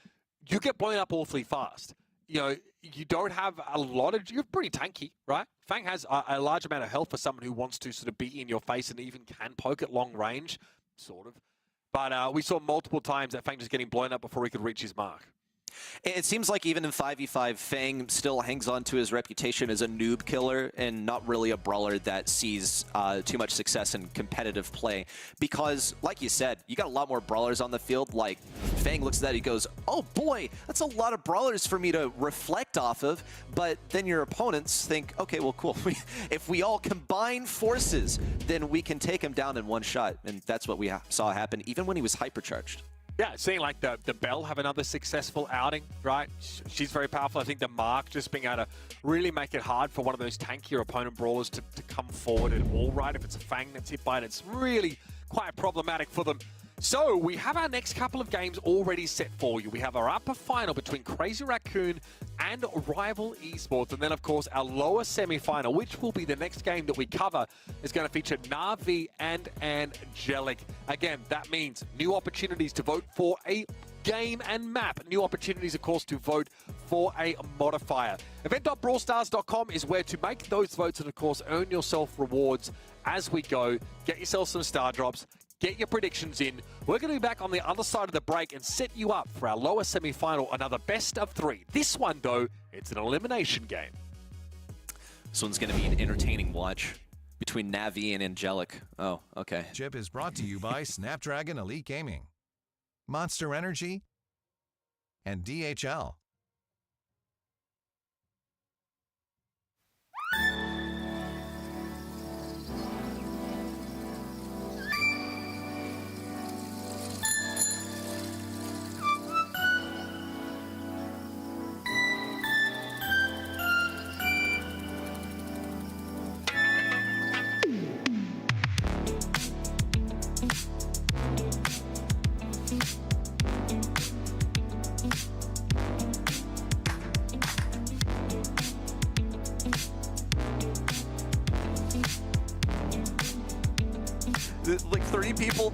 you get blown up awfully fast. You know, you don't have a lot of... You're pretty tanky, right? Fang has a large amount of health for someone who wants to sort of be in your face and even can poke at long range, sort of. But we saw multiple times that Fang just getting blown up before he could reach his mark. It seems like even in 5v5, Fang still hangs on to his reputation as a noob killer and not really a brawler that sees too much success in competitive play. Because, like you said, you got a lot more brawlers on the field. Like, Fang looks at that, he goes, oh boy, that's a lot of brawlers for me to reflect off of. But then your opponents think, okay, well, cool. If we all combine forces, then we can take him down in one shot. And that's what we saw happen, even when he was hypercharged. Yeah, seeing like the Belle have another successful outing, right? She's very powerful. I think the Mark just being able to really make it hard for one of those tankier opponent brawlers to come forward at all, right? If it's a Fang that's hit by it, it's really quite problematic for them. So we have our next couple of games already set for you. We have our upper final between Crazy Raccoon and Rival Esports. And then, of course, our lower semi-final, which will be the next game that we cover, is going to feature Na'Vi and Angelic. Again, that means new opportunities to vote for a game and map. New opportunities, of course, to vote for a modifier. Event.brawlstars.com is where to make those votes and, of course, earn yourself rewards as we go. Get yourself some star drops. Get your predictions in. We're going to be back on the other side of the break and set you up for our lower semi-final, another best of 3. This one, though, it's an elimination game. This one's going to be an entertaining watch between Na'Vi and Angelic. Oh, okay. Chip is brought to you by Snapdragon Elite Gaming, Monster Energy, and DHL. Like 3 people.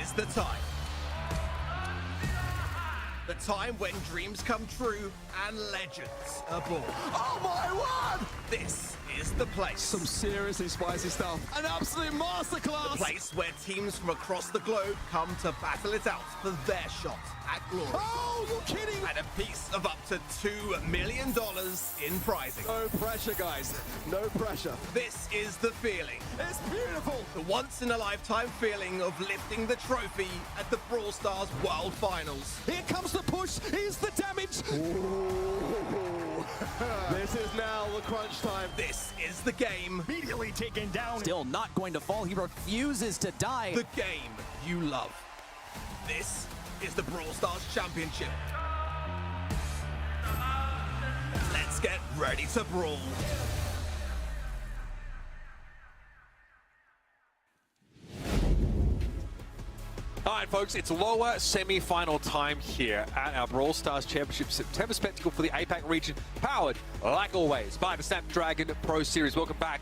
is the time. The time when dreams come true and legends are born. Oh my word! This is the place. Some seriously spicy stuff. An absolute masterclass! The place where teams from across the globe come to battle it out for their shot at glory. Oh, you're kidding! And a piece of up to $2 million in prizing. No pressure, guys. No pressure. This is the feeling. It's beautiful! The once-in-a-lifetime feeling of lifting the trophy at the Brawl Stars World Finals. Here comes the push. Here's the damage. Ooh. This is now the crunch time. This is the game. Immediately taken down. Still not going to fall. He refuses to die. The game you love. This is the Brawl Stars Championship. Let's get ready to brawl. All right, folks, it's lower semi-final time here at our Brawl Stars Championship September Spectacle for the APAC region, powered, like always, by the Snapdragon Pro Series. Welcome back.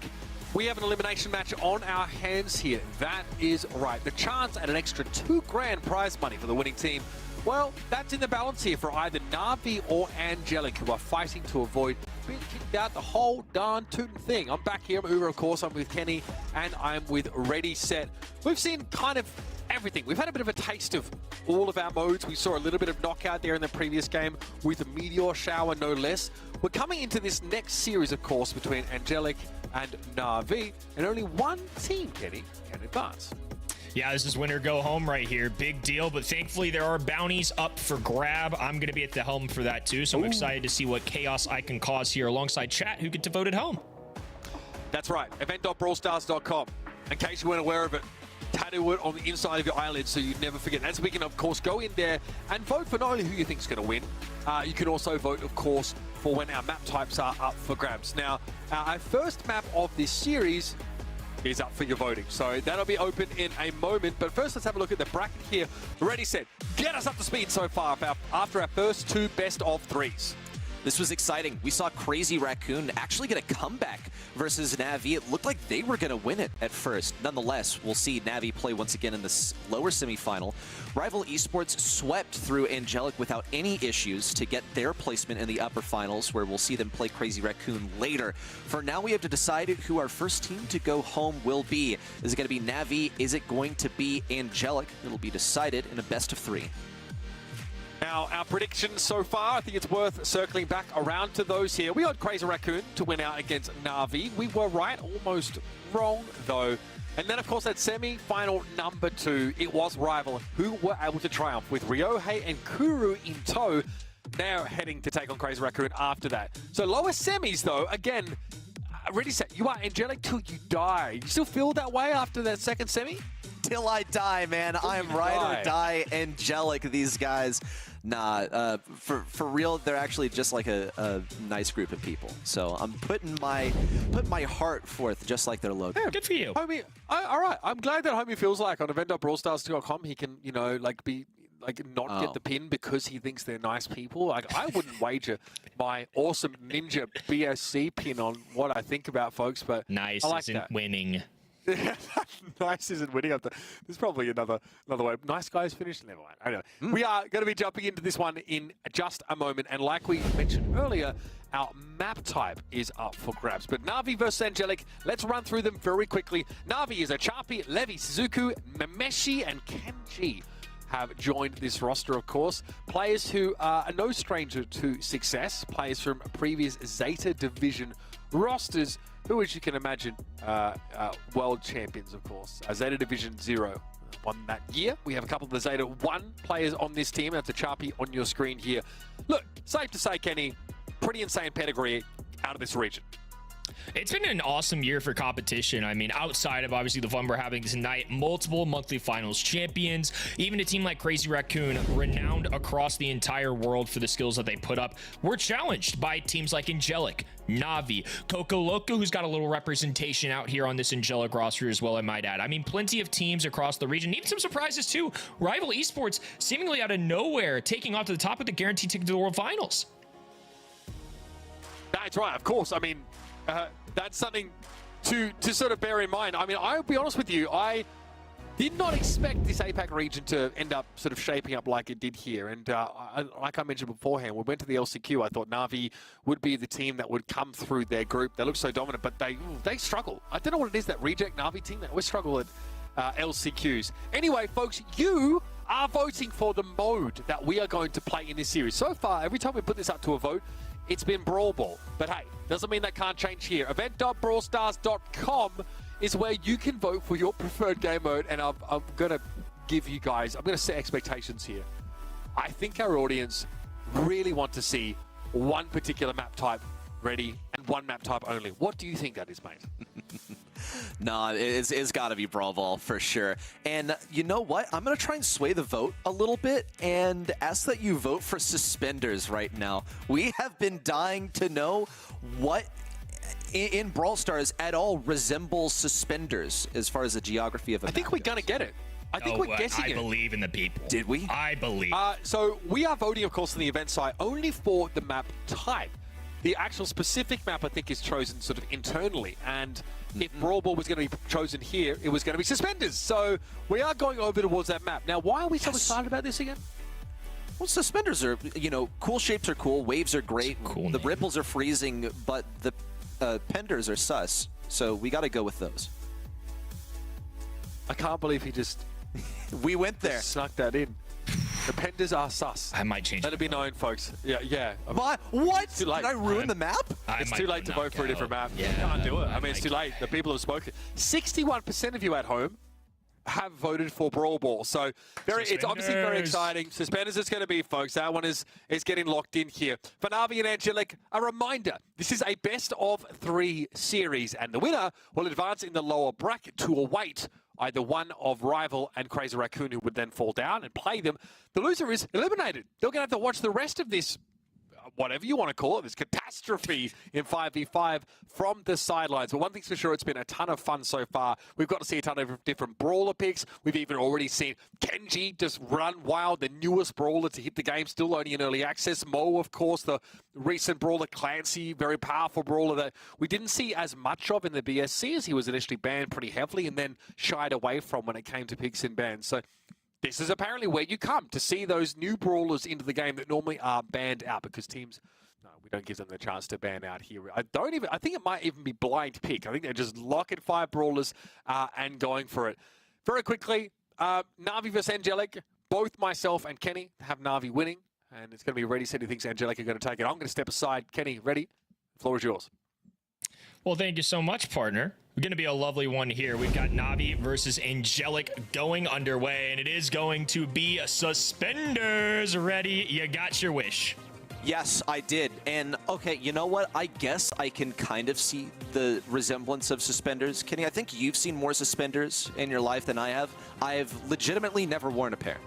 We have an elimination match on our hands here. That is right. The chance at an extra $2,000 prize money for the winning team. Well, that's in the balance here for either Na'Vi or Angelic, who are fighting to avoid being kicked out the whole darn tootin' thing. I'm back here. I'm Uber, of course. I'm with Kenny, and I'm with Ready Set. We've seen kind of everything. We've had a bit of a taste of all of our modes. We saw a little bit of knockout there in the previous game with a meteor shower, no less. We're coming into this next series, of course, between Angelic and Na'Vi, and only one team, Kenny, can advance. Yeah, this is winner go home right here. Big deal, but thankfully there are bounties up for grab. I'm going to be at the helm for that too, so I'm excited to see what chaos I can cause here alongside chat who get to vote at home. That's right, event.brawlstars.com. In case you weren't aware of it, tattoo it on the inside of your eyelids so you never forget. As we can, of course, go in there and vote for not only who you think is going to win, you can also vote, of course, for when our map types are up for grabs. Now, our first map of this series is up for your voting, so that'll be open in a moment. But first, let's have a look at the bracket here. Ready, set, get us up to speed so far after our first two best of threes. This was exciting. We saw Crazy Raccoon actually get a comeback versus Na'Vi. It looked like they were going to win it at first. Nonetheless, we'll see Na'Vi play once again in the lower semifinal. Rival Esports swept through Angelic without any issues to get their placement in the upper finals, where we'll see them play Crazy Raccoon later. For now, we have to decide who our first team to go home will be. Is it going to be Na'Vi? Is it going to be Angelic? It'll be decided in a best of three. Now, our predictions so far, I think it's worth circling back around to those here. We had Crazy Raccoon to win out against Na'Vi. We were right, almost wrong, though. And then, of course, that semi-final number 2, it was Rival, who were able to triumph with Ryohei and Kuru in tow. Now heading to take on Crazy Raccoon after that. So lower semis, though, again, Ready, set, you are Angelic till you die. You still feel that way after that second semi? Till I die, man. I am ride or die Angelic, these guys. Nah, for real, they're actually just like a nice group of people. So I'm putting my heart forth just like their logo. Yeah, good for you. Homie, all right. I'm glad that Homie feels like on event.brawlstars.com he can, you know, like be like not get the pin because he thinks they're nice people. Like I wouldn't wager my awesome ninja BSC pin on what I think about folks, but Nice I like isn't that. winning. Nice isn't winning up there. There's probably another way. Nice guys finished. Never mind. Anyway, we are going to be jumping into this one in just a moment. And like we mentioned earlier, our map type is up for grabs. But Na'Vi versus Angelic, let's run through them very quickly. Na'Vi is Achapi, Levi, Suzuku, Memeshi, and Kenji have joined this roster, of course. Players who are no stranger to success. Players from previous Zeta Division rosters, who, as you can imagine, world champions, of course. Zeta Division 0 won that year. We have a couple of the Zeta 1 players on this team. That's a Chapi on your screen here. Look, safe to say, Kenny, pretty insane pedigree out of this region. It's been an awesome year for competition. I mean, outside of obviously the fun we're having tonight, multiple monthly finals champions, even a team like Crazy Raccoon, renowned across the entire world for the skills that they put up, were challenged by teams like Angelic, Na'Vi, Coco Loco, who's got a little representation out here on this Angelic roster as well, I might add. I mean, plenty of teams across the region, even some surprises too. Rival Esports seemingly out of nowhere, taking off to the top with the guaranteed ticket to the World Finals. That's right, of course. I mean, that's something to sort of bear in mind. I mean, I'll be honest with you. I Did not expect this APAC region to end up sort of shaping up like it did here. And like I mentioned beforehand, we went to the LCQ. I thought Na'Vi would be the team that would come through their group. They look so dominant, but they struggle. I don't know what it is, that reject Na'Vi team. They always struggle at LCQs. Anyway, folks, you are voting for the mode that we are going to play in this series. So far, every time we put this up to a vote, it's been Brawl Ball. But hey, doesn't mean that can't change here. Event.brawlstars.com is where you can vote for your preferred game mode, and I'm going to give you guys, I'm going to set expectations here. I think our audience really want to see one particular map type ready and one map type only. What do you think that is, mate? No, it's got to be Brawl Ball for sure. And you know what? I'm going to try and sway the vote a little bit and ask that you vote for Suspenders right now. We have been dying to know what in Brawl Stars at all resembles Suspenders as far as the geography of a I think map we're goes. going to get it. I think we're guessing I it. believe in the people. Did we? I believe. So we are voting, of course, on the event side only for the map type. The actual specific map, I think, is chosen sort of internally. And if Brawl Ball was going to be chosen here, it was going to be Suspenders. So we are going over towards that map. Now, why are we so excited about this again? Well, Suspenders are, cool shapes are cool, waves are great, Cool the name. ripples are freezing, but the penders are sus. So we got to go with those. I can't believe he just We went there. snuck that in. The penders are sus. I might change Let it be known, folks. Yeah. What? What? too late. Did I ruin the map? It's too late to vote for a different map. Yeah, You can't do it. I mean, it's might too late. The people have spoken. 61% of you at home have voted for Brawl Ball. So it's obviously very Suspenders. exciting. Suspenders is going to be, folks. That one is getting locked in here. For Na'Vi and Angelic, a reminder, this is a best of 3 series, and the winner will advance in the lower bracket to await either one of Rival and Crazy Raccoon, who would then fall down and play them. The loser is eliminated. They're going to have to watch the rest of this, whatever you want to call it, this catastrophe in 5v5 from the sidelines. But one thing's for sure, it's been a ton of fun so far. We've got to see a ton of different brawler picks. We've even already seen Kenji just run wild, the newest brawler to hit the game, still only in early access. Mo, of course, the recent brawler. Clancy, very powerful brawler that we didn't see as much of in the BSC, as he was initially banned pretty heavily and then shied away from when it came to picks and bans. So this is apparently where you come to see those new brawlers into the game that normally are banned out, because teams, no, we don't give them the chance to ban out here. I think it might even be blind pick. I think they're just locking 5 brawlers and going for it. Very quickly, Na'Vi versus Angelic. Both myself and Kenny have Na'Vi winning, and it's going to be ready, said he thinks Angelic are going to take it. I'm going to step aside. Kenny, ready? The floor is yours. Well, thank you so much, partner. We're going to be a lovely one here. We've got Na'Vi versus Angelic going underway, and it is going to be Suspenders. Ready? You got your wish. Yes, I did. And okay, you know what? I guess I can kind of see the resemblance of Suspenders. Kenny, I think you've seen more Suspenders in your life than I have. I've legitimately never worn a pair.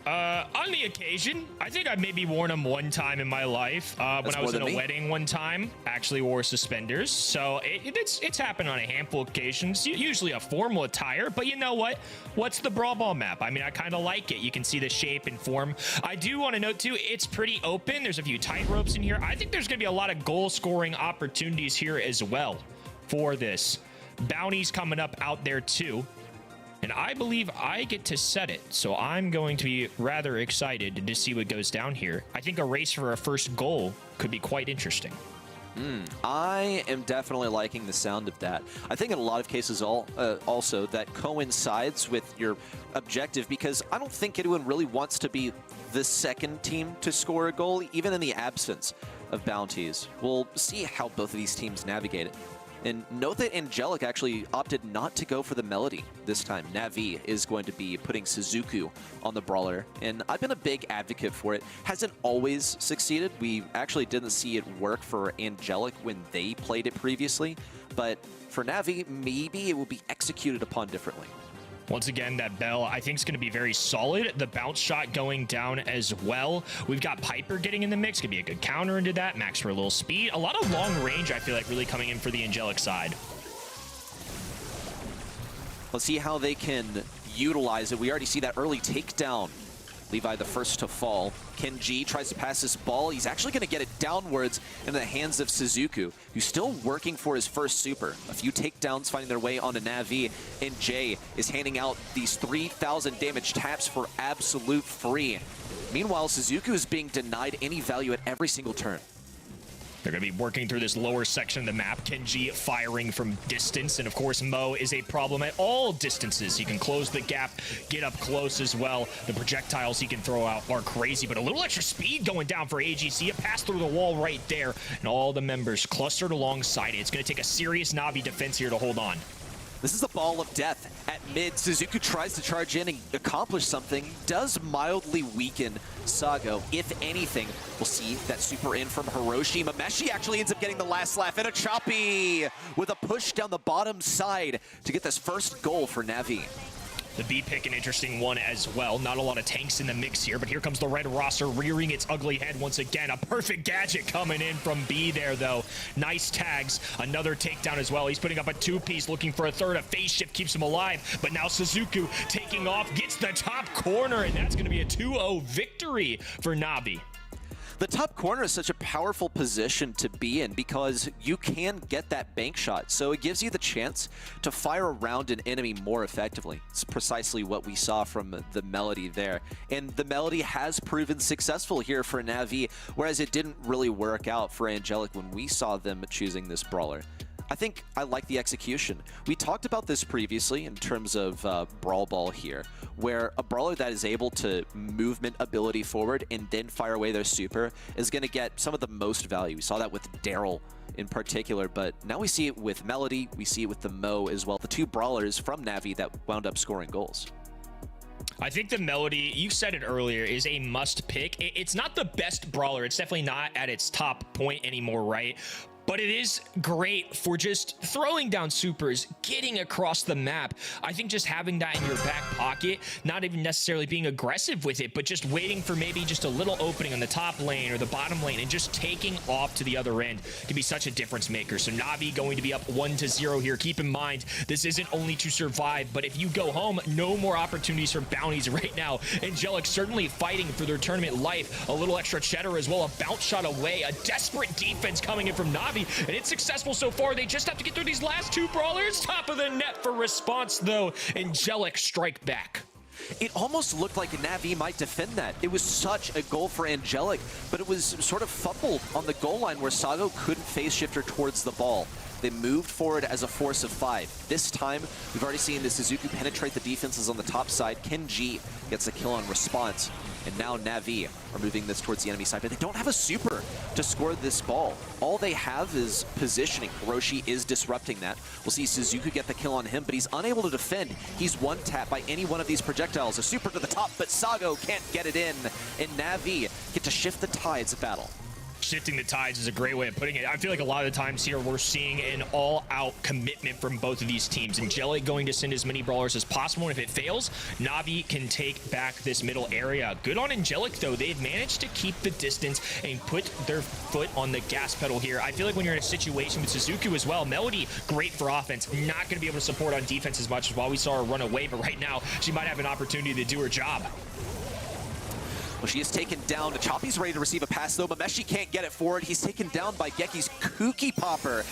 On the occasion, I think I've maybe worn them one time in my life. When I was more in a than me. wedding one time, actually wore suspenders. So it's happened on a handful of occasions. Usually a formal attire, but you know what? What's the Brawl Ball map? I mean, I kind of like it. You can see the shape and form. I do want to note too, it's pretty open. There's a few tight ropes in here. I think there's going to be a lot of goal scoring opportunities here as well for this. Bounties coming up out there too. And I believe I get to set it, so I'm going to be rather excited to see what goes down here. I think a race for a first goal could be quite interesting. I am definitely liking the sound of that. I think in a lot of cases also that coincides with your objective, because I don't think anyone really wants to be the second team to score a goal, even in the absence of bounties. We'll see how both of these teams navigate it. And note that Angelic actually opted not to go for the Melody this time. Na'Vi is going to be putting Suzuku on the brawler, and I've been a big advocate for it. Hasn't always succeeded. We actually didn't see it work for Angelic when they played it previously, but for Na'Vi, maybe it will be executed upon differently. Once again, that bell, I think, is going to be very solid. The bounce shot going down as well. We've got Piper getting in the mix. Could be a good counter into that. Max for a little speed. A lot of long range, I feel like, really coming in for the Angelic side. Let's see how they can utilize it. We already see that early takedown Levi the first to fall. Kenji tries to pass this ball. He's actually going to get it downwards into the hands of Suzuku, who's still working for his first super. A few takedowns finding their way onto Na'Vi, and Jay is handing out these 3,000 damage taps for absolute free. Meanwhile, Suzuku is being denied any value at every single turn. They're going to be working through this lower section of the map. Kenji firing from distance. And of course, Mo is a problem at all distances. He can close the gap, get up close as well. The projectiles he can throw out are crazy, but a little extra speed going down for AGC. A pass through the wall right there. And all the members clustered alongside it. It's going to take a serious Na'Vi defense here to hold on. This is the ball of death at mid. Suzuku tries to charge in and accomplish something. Does mildly weaken Sago. If anything, we'll see that super in from Hiroshi. Mameshi actually ends up getting the last laugh. And a choppy with a push down the bottom side to get this first goal for Na'Vi. The B pick, an interesting one as well. Not a lot of tanks in the mix here, but here comes the red roster rearing its ugly head once again. A perfect gadget coming in from B there, though. Nice tags. Another takedown as well. He's putting up a two-piece, looking for a third. A phase shift keeps him alive, but now Suzuku taking off, gets the top corner, and that's going to be a 2-0 victory for Na'Vi. The top corner is such a powerful position to be in because you can get that bank shot. So it gives you the chance to fire around an enemy more effectively. It's precisely what we saw from the Melody there. And the Melody has proven successful here for Na'Vi, whereas it didn't really work out for Angelic when we saw them choosing this brawler. I think I like the execution. We talked about this previously in terms of Brawl Ball here, where a brawler that is able to movement ability forward and then fire away their super is going to get some of the most value. We saw that with Daryl in particular, but now we see it with Melody, we see it with the Mo as well. The two brawlers from Na'Vi that wound up scoring goals. I think the Melody, you said it earlier, is a must pick. It's not the best brawler. It's definitely not at its top point anymore, right? But it is great for just throwing down supers, getting across the map. I think just having that in your back pocket, not even necessarily being aggressive with it, but just waiting for maybe just a little opening on the top lane or the bottom lane and just taking off to the other end can be such a difference maker. So Na'Vi going to be up 1-0 here. Keep in mind, this isn't only to survive, but if you go home, no more opportunities for bounties right now. Angelic certainly fighting for their tournament life. A little extra cheddar as well, a bounce shot away, a desperate defense coming in from Na'Vi. And it's successful so far. They just have to get through these last two brawlers. Top of the net for response, though. Angelic strike back. It almost looked like Na'Vi might defend that. It was such a goal for Angelic, but it was sort of fumbled on the goal line where Sago couldn't phase shift her towards the ball. They moved forward as a force of 5. This time, we've already seen the Suzuki penetrate the defenses on the top side. Kenji gets a kill on response. And now Na'Vi are moving this towards the enemy side, but they don't have a super to score this ball. All they have is positioning. Hiroshi is disrupting that. We'll see Suzuki get the kill on him, but he's unable to defend. He's one tap by any one of these projectiles. A super to the top, but Sago can't get it in. And Na'Vi get to shift the tides of battle. Shifting the tides is a great way of putting it. I feel like a lot of the times here we're seeing an all-out commitment from both of these teams. Angelic going to send as many brawlers as possible, and if it fails, Na'Vi can take back this middle area. Good on Angelic, though. They've managed to keep the distance and put their foot on the gas pedal here. I feel like when you're in a situation with Suzuku as well, Melody, great for offense. Not going to be able to support on defense as much as while we saw her run away, but right now she might have an opportunity to do her job. Well, she is taken down. Choppy's ready to receive a pass, though. Mameshi can't get it forward. He's taken down by Geki's Kooky Popper.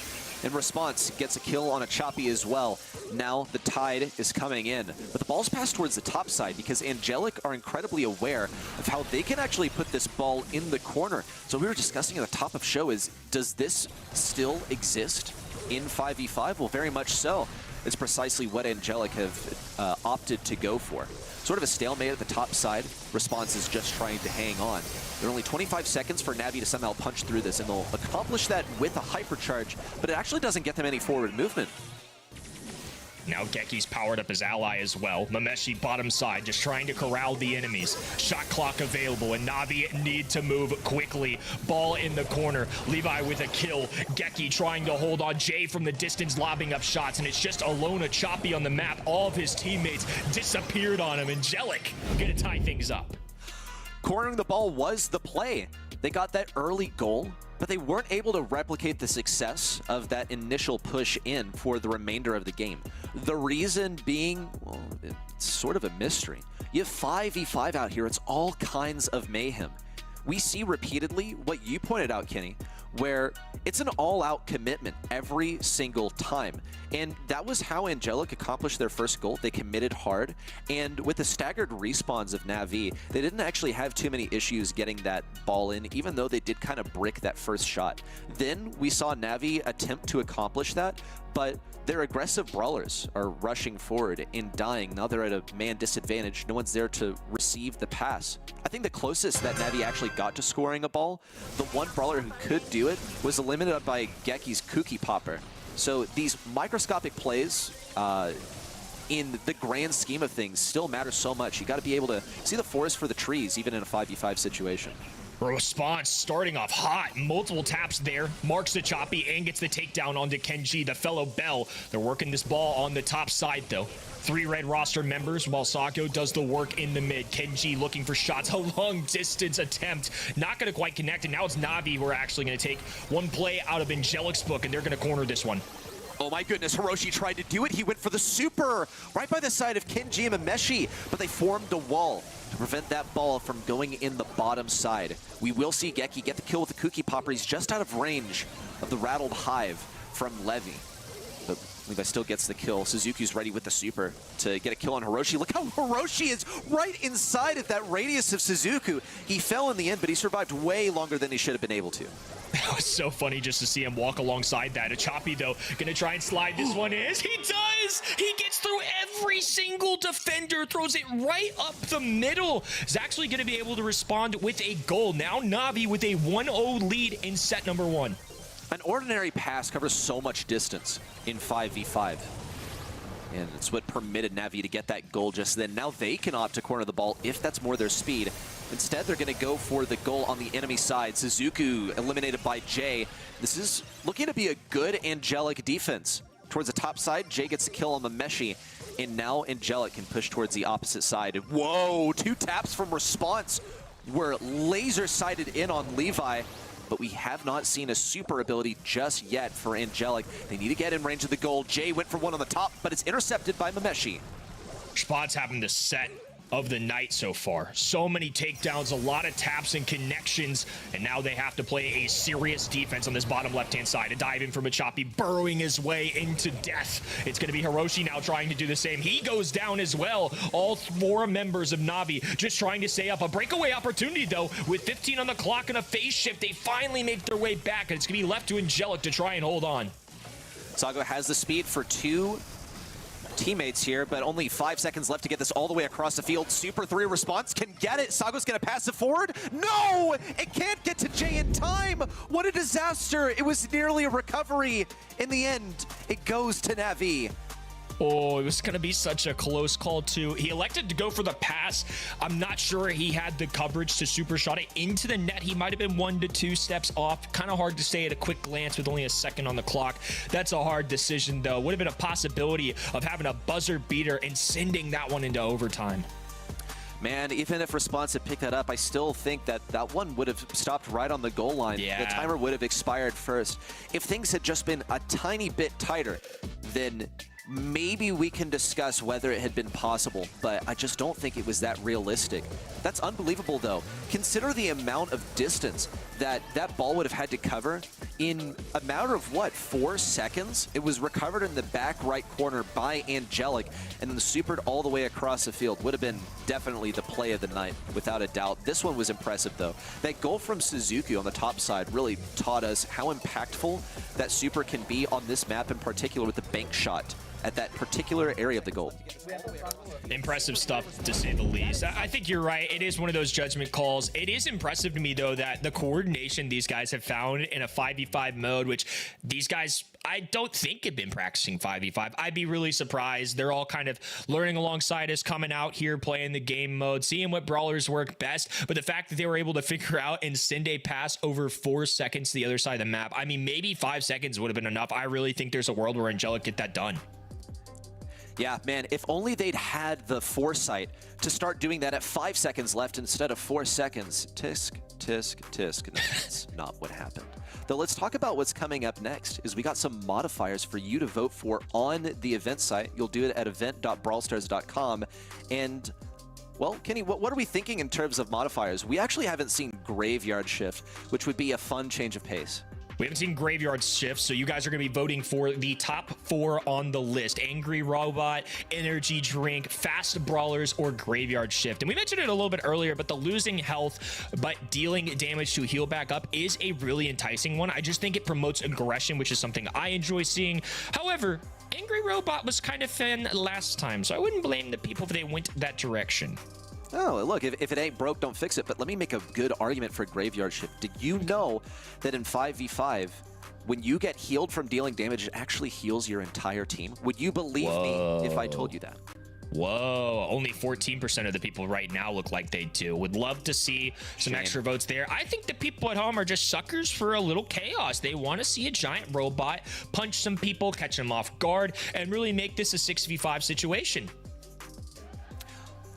In response, gets a kill on a Choppy as well. Now the tide is coming in. But the ball's passed towards the top side because Angelic are incredibly aware of how they can actually put this ball in the corner. So we were discussing at the top of show is, does this still exist in 5v5? Well, very much so. It's precisely what Angelic have opted to go for. Sort of a stalemate at the top side. Response is just trying to hang on. There are only 25 seconds for Na'Vi to somehow punch through this, and they'll accomplish that with a hypercharge, but it actually doesn't get them any forward movement. Now Geki's powered up his ally as well. Mameshi bottom side, just trying to corral the enemies. Shot clock available, and Na'Vi need to move quickly. Ball in the corner. Levi with a kill. Geki trying to hold on. Jay from the distance lobbing up shots, and it's just alone a Choppy on the map. All of his teammates disappeared on him. Angelic gonna tie things up. Cornering the ball was the play, They got that early goal, but they weren't able to replicate the success of that initial push in for the remainder of the game. The reason being, well, it's sort of a mystery. You have 5v5 out here. It's all kinds of mayhem. We see repeatedly what you pointed out, Kenny, where it's an all-out commitment every single time. And that was how Angelic accomplished their first goal. They committed hard, and with the staggered respawns of Na'Vi, they didn't actually have too many issues getting that ball in, even though they did kind of brick that first shot. Then we saw Na'Vi attempt to accomplish that, but their aggressive brawlers are rushing forward and dying. Now they're at a man disadvantage. No one's there to receive the pass. I think the closest that Na'Vi actually got to scoring a ball, the one brawler who could do it, was eliminated by Geki's Cookie Popper. So these microscopic plays in the grand scheme of things still matter so much. You got to be able to see the forest for the trees, even in a 5v5 situation. Response starting off hot. Multiple taps there. Marks the choppy and gets the takedown onto Kenji, the fellow Bell. They're working this ball on the top side, though. 3 red roster members while Sako does the work in the mid. Kenji looking for shots. A long distance attempt. Not going to quite connect. And now it's Na'Vi who are actually going to take one play out of Angelic's book, and they're going to corner this one. Oh my goodness, Hiroshi tried to do it. He went for the super right by the side of Kenji and Mameshi, but they formed a wall to prevent that ball from going in the bottom side. We will see Geki get the kill with the Cookie Popper. He's just out of range of the rattled hive from Levy. But Levi still gets the kill. Suzuki's ready with the super to get a kill on Hiroshi. Look how Hiroshi is right inside of that radius of Suzuki. He fell in the end, but he survived way longer than he should have been able to. That was so funny just to see him walk alongside that. A choppy, though, gonna try and slide this one in. He does! He gets through every single defender, throws it right up the middle. Is actually gonna be able to respond with a goal. Now Na'Vi with a 1-0 lead in set number 1. An ordinary pass covers so much distance in 5v5. And it's what permitted Na'Vi to get that goal just then. Now they can opt to corner the ball if that's more their speed. Instead, they're going to go for the goal on the enemy side. Suzuki eliminated by Jay. This is looking to be a good Angelic defense. Towards the top side, Jay gets the kill on Mameshi. And now Angelic can push towards the opposite side. Whoa, 2 taps from Response were laser-sighted in on Levi. But we have not seen a super ability just yet for Angelic. They need to get in range of the goal. Jay went for one on the top, but it's intercepted by Mameshi. Spot's having the set of the night so far. So many takedowns, a lot of taps and connections, and now they have to play a serious defense on this bottom left-hand side. A dive in from a choppy, burrowing his way into death. It's going to be Hiroshi now trying to do the same. He goes down as well. All 4 members of Na'Vi just trying to stay up. A breakaway opportunity, though, with 15 on the clock and a phase shift. They finally make their way back, and it's going to be left to Angelic to try and hold on. Sago has the speed for 2 teammates here, but only 5 seconds left to get this all the way across the field. Super 3 response can get it. Sago's gonna pass it forward. No! It can't get to Jay in time! What a disaster! It was nearly a recovery. In the end, it goes to Na'Vi. Oh, it was going to be such a close call, too. He elected to go for the pass. I'm not sure he had the coverage to super shot it into the net. He might have been 1 to 2 steps off. Kind of hard to say at a quick glance with only a second on the clock. That's a hard decision, though. Would have been a possibility of having a buzzer beater and sending that one into overtime. Man, even if Response had picked that up, I still think that that one would have stopped right on the goal line. Yeah. The timer would have expired first. If things had just been a tiny bit tighter, then maybe we can discuss whether it had been possible, but I just don't think it was that realistic. That's unbelievable, though. Consider the amount of distance that that ball would have had to cover in a matter of, what, 4 seconds? It was recovered in the back right corner by Angelic and then supered all the way across the field. Would have been definitely the play of the night, without a doubt. This one was impressive, though. That goal from Suzuki on the top side really taught us how impactful that super can be on this map in particular with the bank shot at that particular area of the goal. Impressive stuff, to say the least. I think you're right. It is one of those judgment calls. It is impressive to me, though, that the coordination these guys have found in a 5v5 mode, which these guys, I don't think have been practicing 5v5. I'd be really surprised. They're all kind of learning alongside us, coming out here, playing the game mode, seeing what brawlers work best. But the fact that they were able to figure out and send a pass over 4 seconds to the other side of the map, I mean, maybe 5 seconds would have been enough. I really think there's a world where Angelic get that done. Yeah, man, if only they'd had the foresight to start doing that at 5 seconds left instead of 4 seconds. Tisk, tisk, tisk. No, that's not what happened. Though let's talk about what's coming up next, is we got some modifiers for you to vote for on the event site. You'll do it at event.brawlstars.com. And, well, Kenny, what are we thinking in terms of modifiers? We actually haven't seen Graveyard Shift, which would be a fun change of pace. We haven't seen Graveyard Shift, so you guys are going to be voting for the top 4 on the list. Angry Robot, Energy Drink, Fast Brawlers, or Graveyard Shift. And we mentioned it a little bit earlier, but the losing health but dealing damage to heal back up is a really enticing one. I just think it promotes aggression, which is something I enjoy seeing. However, Angry Robot was kind of fun last time, so I wouldn't blame the people if they went that direction. Oh, look, if it ain't broke, don't fix it. But let me make a good argument for Graveyard Shift. Did you know that in 5v5, when you get healed from dealing damage, it actually heals your entire team? Would you believe me if I told you that? Whoa, only 14% of the people right now look like they do. Would love to see some extra votes there. I think the people at home are just suckers for a little chaos. They want to see a giant robot punch some people, catch them off guard, and really make this a 6v5 situation.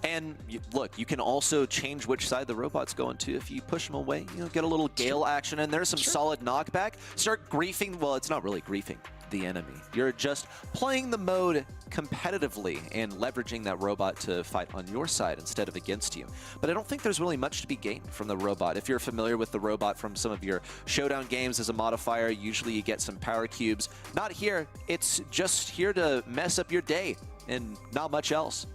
And look, you can also change which side the robot's going to. If you push them away, you know, get a little Gale action in there, some solid knockback. Start griefing. Well, it's not really griefing the enemy. You're just playing the mode competitively and leveraging that robot to fight on your side instead of against you. But I don't think there's really much to be gained from the robot. If you're familiar with the robot from some of your showdown games as a modifier, usually you get some power cubes. Not here. It's just here to mess up your day and not much else.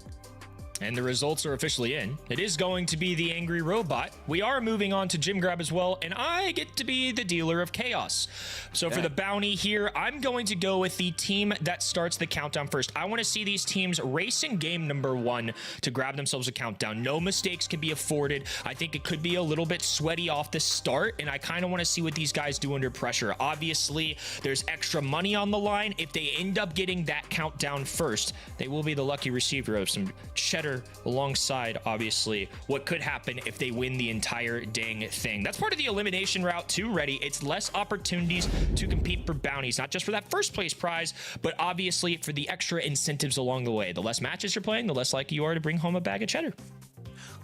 And the results are officially in. It is going to be the Angry Robot. We are moving on to Gym Grab as well, and I get to be the dealer of chaos. So for the bounty here, I'm going to go with the team that starts the countdown first. I want to see these teams race in game number 1 to grab themselves a countdown. No mistakes can be afforded. I think it could be a little bit sweaty off the start, and I kind of want to see what these guys do under pressure. Obviously, there's extra money on the line. If they end up getting that countdown first, they will be the lucky receiver of some cheddar alongside, obviously, what could happen if they win the entire dang thing. That's part of the elimination route too, Ready. It's less opportunities to compete for bounties, not just for that first place prize, but obviously for the extra incentives along the way. The less matches you're playing, the less likely you are to bring home a bag of cheddar.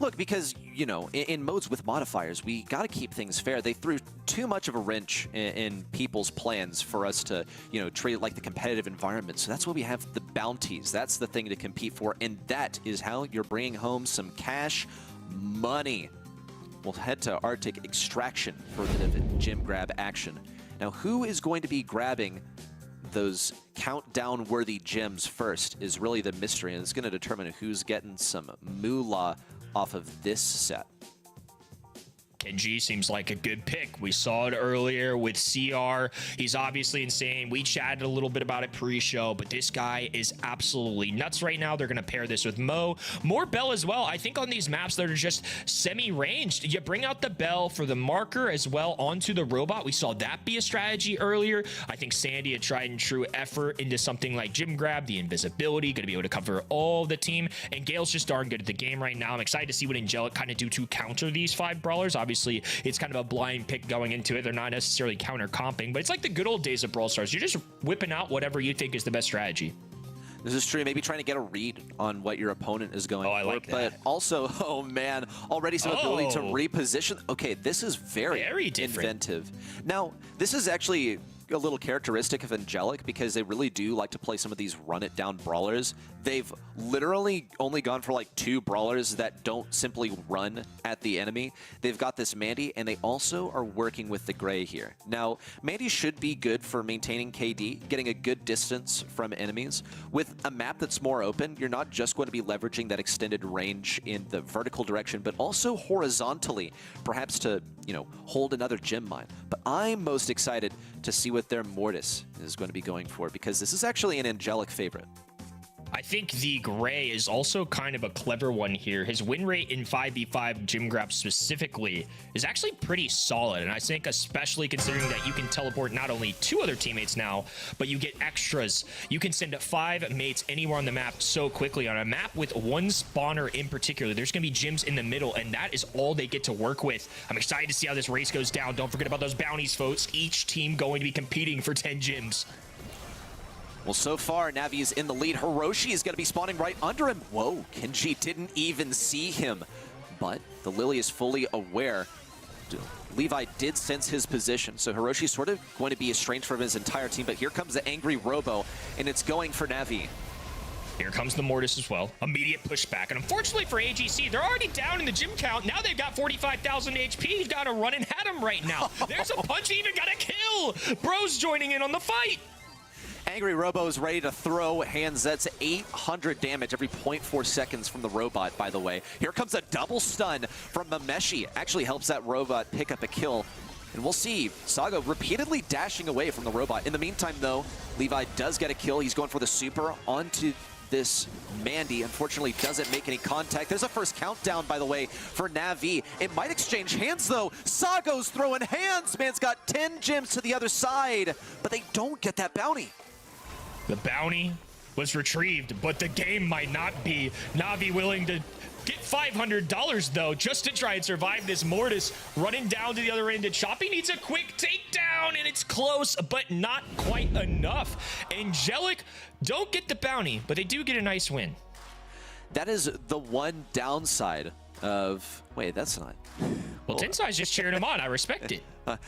Look, because, you know, in modes with modifiers, we got to keep things fair. They threw too much of a wrench in people's plans for us to, you know, treat it like the competitive environment. So that's why we have the bounties. That's the thing to compete for, and that is how you're bringing home some cash money. We'll head to Arctic Extraction for a bit of gym grab action. Now, who is going to be grabbing those countdown-worthy gems first is really the mystery, and it's going to determine who's getting some moolah off of this set. Kenji seems like a good pick. We saw it earlier with CR. He's obviously insane. We chatted a little bit about it pre-show, but this guy is absolutely nuts right now. They're going to pair this with Mo. More Bell as well. I think on these maps that are just semi-ranged, you bring out the Bell for the marker as well onto the robot. We saw that be a strategy earlier. I think Sandy, a tried and true effort into something like Gym Grab, the invisibility, going to be able to cover all the team. And Gale's just darn good at the game right now. I'm excited to see what Angelic kind of do to counter these 5 brawlers. Obviously, it's kind of a blind pick going into it. They're not necessarily counter-comping, but it's like the good old days of Brawl Stars. You're just whipping out whatever you think is the best strategy. This is true. Maybe trying to get a read on what your opponent is going for. I like that. But also, oh man, already some ability to reposition. Okay, this is very inventive. Now, this is actually a little characteristic of Angelic because they really do like to play some of these run-it-down brawlers. They've literally only gone for like 2 brawlers that don't simply run at the enemy. They've got this Mandy, and they also are working with the Gray here. Now, Mandy should be good for maintaining KD, getting a good distance from enemies. With a map that's more open, you're not just going to be leveraging that extended range in the vertical direction, but also horizontally, perhaps to, you know, hold another gem mine. But I'm most excited to see what their Mortis is going to be going for, because this is actually an Angelic favorite. I think the Gray is also kind of a clever one here. His win rate in 5v5 Gym Grab specifically is actually pretty solid, and I think especially considering that you can teleport not only 2 other teammates now, but you get extras. You can send 5 mates anywhere on the map so quickly. On a map with 1 spawner in particular, there's going to be gyms in the middle, and that is all they get to work with. I'm excited to see how this race goes down. Don't forget about those bounties, folks. Each team going to be competing for 10 gyms. Well, so far, Navi is in the lead. Hiroshi is going to be spawning right under him. Whoa, Kenji didn't even see him. But the Lily is fully aware. Levi did sense his position, so Hiroshi's sort of going to be estranged from his entire team. But here comes the angry Robo, and it's going for Navi. Here comes the Mortis as well. Immediate pushback. And unfortunately for AGC, they're already down in the gym count. Now they've got 45,000 HP. He's got to run and at him right now. There's a punch. He even got a kill. Bro's joining in on the fight. Angry Robo is ready to throw hands. That's 800 damage every 0.4 seconds from the robot, by the way. Here comes a double stun from Mameshi. Actually helps that robot pick up a kill. And we'll see Sago repeatedly dashing away from the robot. In the meantime, though, Levi does get a kill. He's going for the super onto this Mandy. Unfortunately, doesn't make any contact. There's a first countdown, by the way, for Navi. It might exchange hands, though. Sago's throwing hands. Man's got 10 gems to the other side, but they don't get that bounty. The bounty was retrieved, but the game might not be. Navi willing to get $500, though, just to try and survive this Mortis. Running down to the other end, and Choppy needs a quick takedown, and it's close, but not quite enough. Angelic don't get the bounty, but they do get a nice win. That is the one downside of... Wait, that's not... Well, Tenside's just cheering him on. I respect it.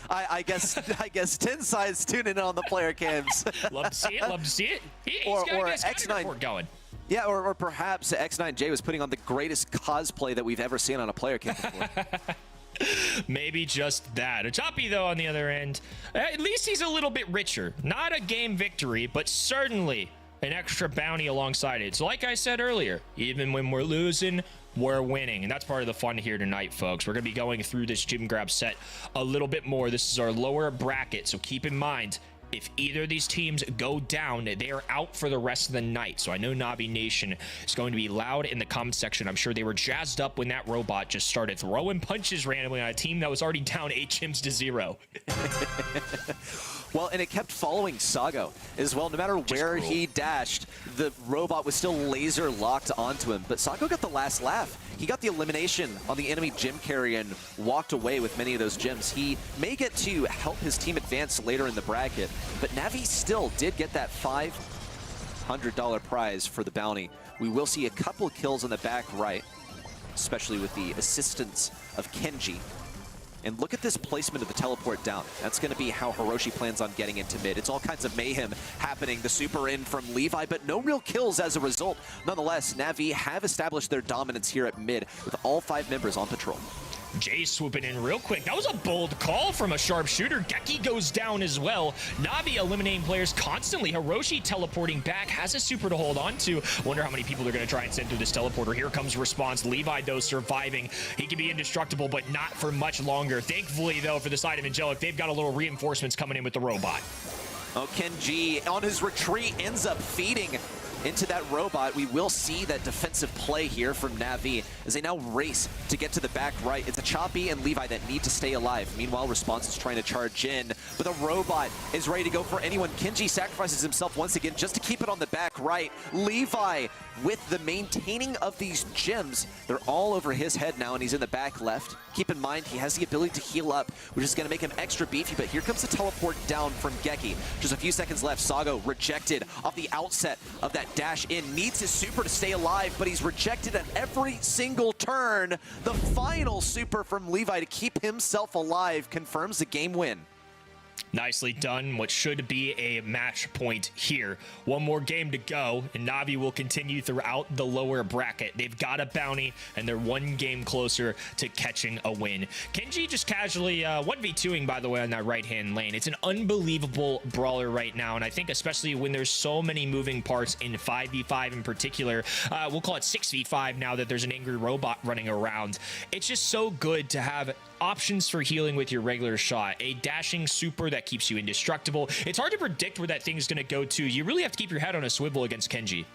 I guess Tenside's tuning in on the player cams. Love to see it. Love to see it. He's Or got his X9 report going. Yeah, or perhaps X9J was putting on the greatest cosplay that we've ever seen on a player cam before. Maybe just that. Choppy, though, on the other end, at least he's a little bit richer. Not a game victory, but certainly an extra bounty alongside it. So like I said earlier, even when we're losing, we're winning. And that's part of the fun here tonight, folks. We're going to be going through this gym grab set a little bit more. This is our lower bracket, so keep in mind, if either of these teams go down, they are out for the rest of the night. So I know Navi Nation is going to be loud in the comment section. I'm sure they were jazzed up when that robot just started throwing punches randomly on a team that was already down 8 gyms to 0. Well, and it kept following Sago as well. No matter where he dashed, the robot was still laser locked onto him. But Sago got the last laugh. He got the elimination on the enemy gym carry and walked away with many of those gems. He may get to help his team advance later in the bracket, but Navi still did get that $500 prize for the bounty. We will see a couple kills on the back right, especially with the assistance of Kenji. And look at this placement of the teleport down. That's going to be how Hiroshi plans on getting into mid. It's all kinds of mayhem happening. The super in from Levi, but no real kills as a result. Nonetheless, Navi have established their dominance here at mid with all 5 members on patrol. Jay swooping in real quick. That was a bold call from a sharpshooter. Geki goes down as well. Navi eliminating players constantly. Hiroshi teleporting back. Has a super to hold on to. Wonder how many people they're going to try and send through this teleporter. Here comes response. Levi, though, surviving. He can be indestructible, but not for much longer. Thankfully, though, for the side of Angelic, they've got a little reinforcements coming in with the robot. Oh, Kenji on his retreat ends up feeding into that robot. We will see that defensive play here from Navi as they now race to get to the back right. It's a Choppy and Levi that need to stay alive. Meanwhile, Response is trying to charge in, but the robot is ready to go for anyone. Kenji sacrifices himself once again just to keep it on the back right. Levi with the maintaining of these gems. They're all over his head now, and he's in the back left. Keep in mind, he has the ability to heal up, which is going to make him extra beefy, but here comes the teleport down from Geki. Just a few seconds left. Sago rejected off the outset of that dash in. Needs his super to stay alive, but he's rejected at every single turn. The final super from Levi to keep himself alive confirms the game win. Nicely done. What should be a match point here. One more game to go, and Navi will continue throughout the lower bracket. They've got a bounty, and they're one game closer to catching a win. Kenji just casually 1v2ing, by the way, on that right-hand lane. It's an unbelievable brawler right now, and I think especially when there's so many moving parts in 5v5 in particular, we'll call it 6v5 now that there's an angry robot running around. It's just so good to have options for healing with your regular shot. A dashing super that keeps you indestructible. It's hard to predict where that thing is going to go to. You really have to keep your head on a swivel against Kenji.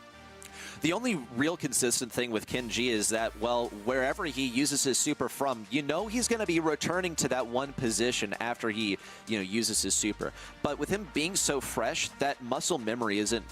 The only real consistent thing with Kenji is that, well, wherever he uses his super from, you know he's going to be returning to that one position after he, uses his super. But with him being so fresh, that muscle memory isn't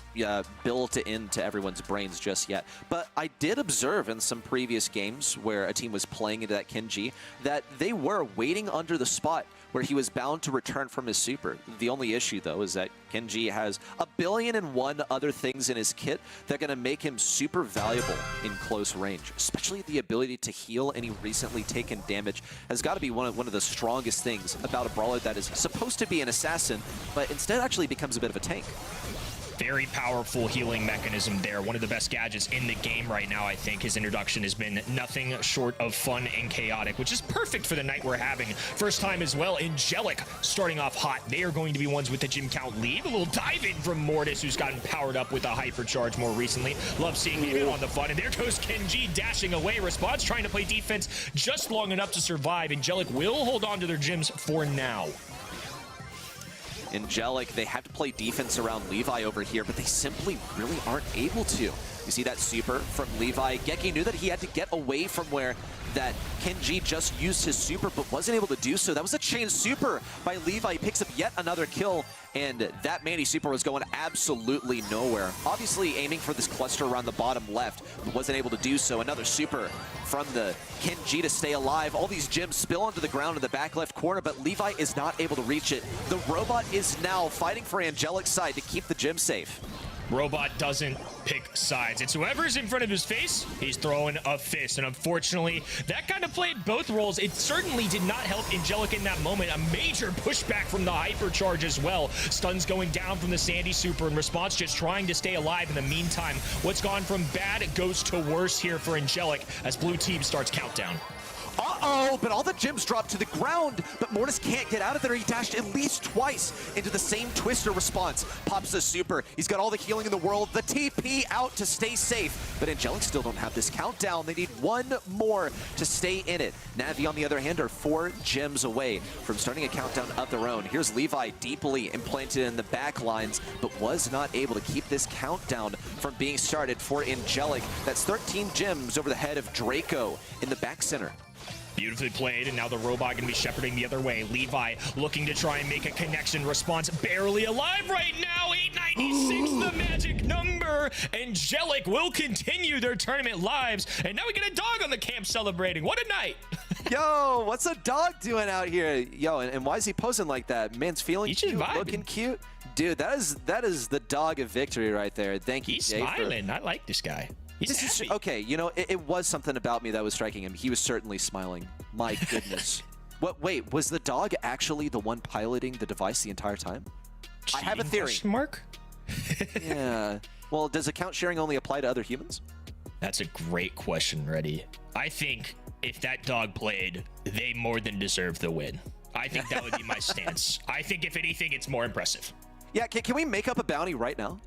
built into everyone's brains just yet. But I did observe in some previous games where a team was playing into that Kenji that they were waiting under the spot where he was bound to return from his super. The only issue, though, is that Kenji has 1,000,000,001 other things in his kit that are going to make him super valuable in close range. Especially the ability to heal any recently taken damage has got to be one of the strongest things about a brawler that is supposed to be an assassin, but instead actually becomes a bit of a tank. Very powerful healing mechanism there. One of the best gadgets in the game right now, I think. His introduction has been nothing short of fun and chaotic, which is perfect for the night we're having. First time as well, Angelic starting off hot. They are going to be ones with the gym count lead. A little dive in from Mortis, who's gotten powered up with a hypercharge more recently. Love seeing him on the fun. And there goes Kenji dashing away. Response trying to play defense just long enough to survive. Angelic will hold on to their gyms for now. Angelic, they have to play defense around Levi over here, but they simply really aren't able to. You see that super from Levi. Geki knew that he had to get away from where that Kenji just used his super, but wasn't able to do so. That was a chain super by Levi. He picks up yet another kill, and that Manny super was going absolutely nowhere. Obviously aiming for this cluster around the bottom left, but wasn't able to do so. Another super from the Kenji to stay alive. All these gems spill onto the ground in the back left corner, but Levi is not able to reach it. The robot is now fighting for Angelic's side to keep the gem safe. Robot doesn't pick sides. It's whoever's in front of his face, he's throwing a fist. And unfortunately, that kind of played both roles. It certainly did not help Angelic in that moment. A major pushback from the hypercharge as well. Stuns going down from the Sandy super in response, just trying to stay alive in the meantime. What's gone from bad goes to worse here for Angelic as blue team starts countdown. Uh-oh, but all the gems drop to the ground, but Mortis can't get out of there. He dashed at least twice into the same Twister response. Pops the super. He's got all the healing in the world. The TP out to stay safe, but Angelic still don't have this countdown. They need one more to stay in it. Navi, on the other hand, are 4 gems away from starting a countdown of their own. Here's Levi deeply implanted in the back lines, but was not able to keep this countdown from being started for Angelic. That's 13 gems over the head of Draco in the back center. Beautifully played, and now the robot going to be shepherding the other way. Levi looking to try and make a connection. Response barely alive right now. 896, the magic number. Angelic will continue their tournament lives, and now we get a dog on the camp celebrating. What a night. Yo, what's a dog doing out here? Yo, and why is he posing like that? Man's feeling He's just cute, vibing. looking cute. Dude, that is the dog of victory right there. Thank you, He's Jay, smiling. I like this guy. He's happy. Okay, it was something about me that was striking him. He was certainly smiling. My goodness. Wait, was the dog actually the one piloting the device the entire time? I have a theory. Question mark? Yeah. Well, does account sharing only apply to other humans? That's a great question, Reddy. I think if that dog played, they more than deserve the win. I think that would be my stance. I think if anything, it's more impressive. Yeah, can we make up a bounty right now?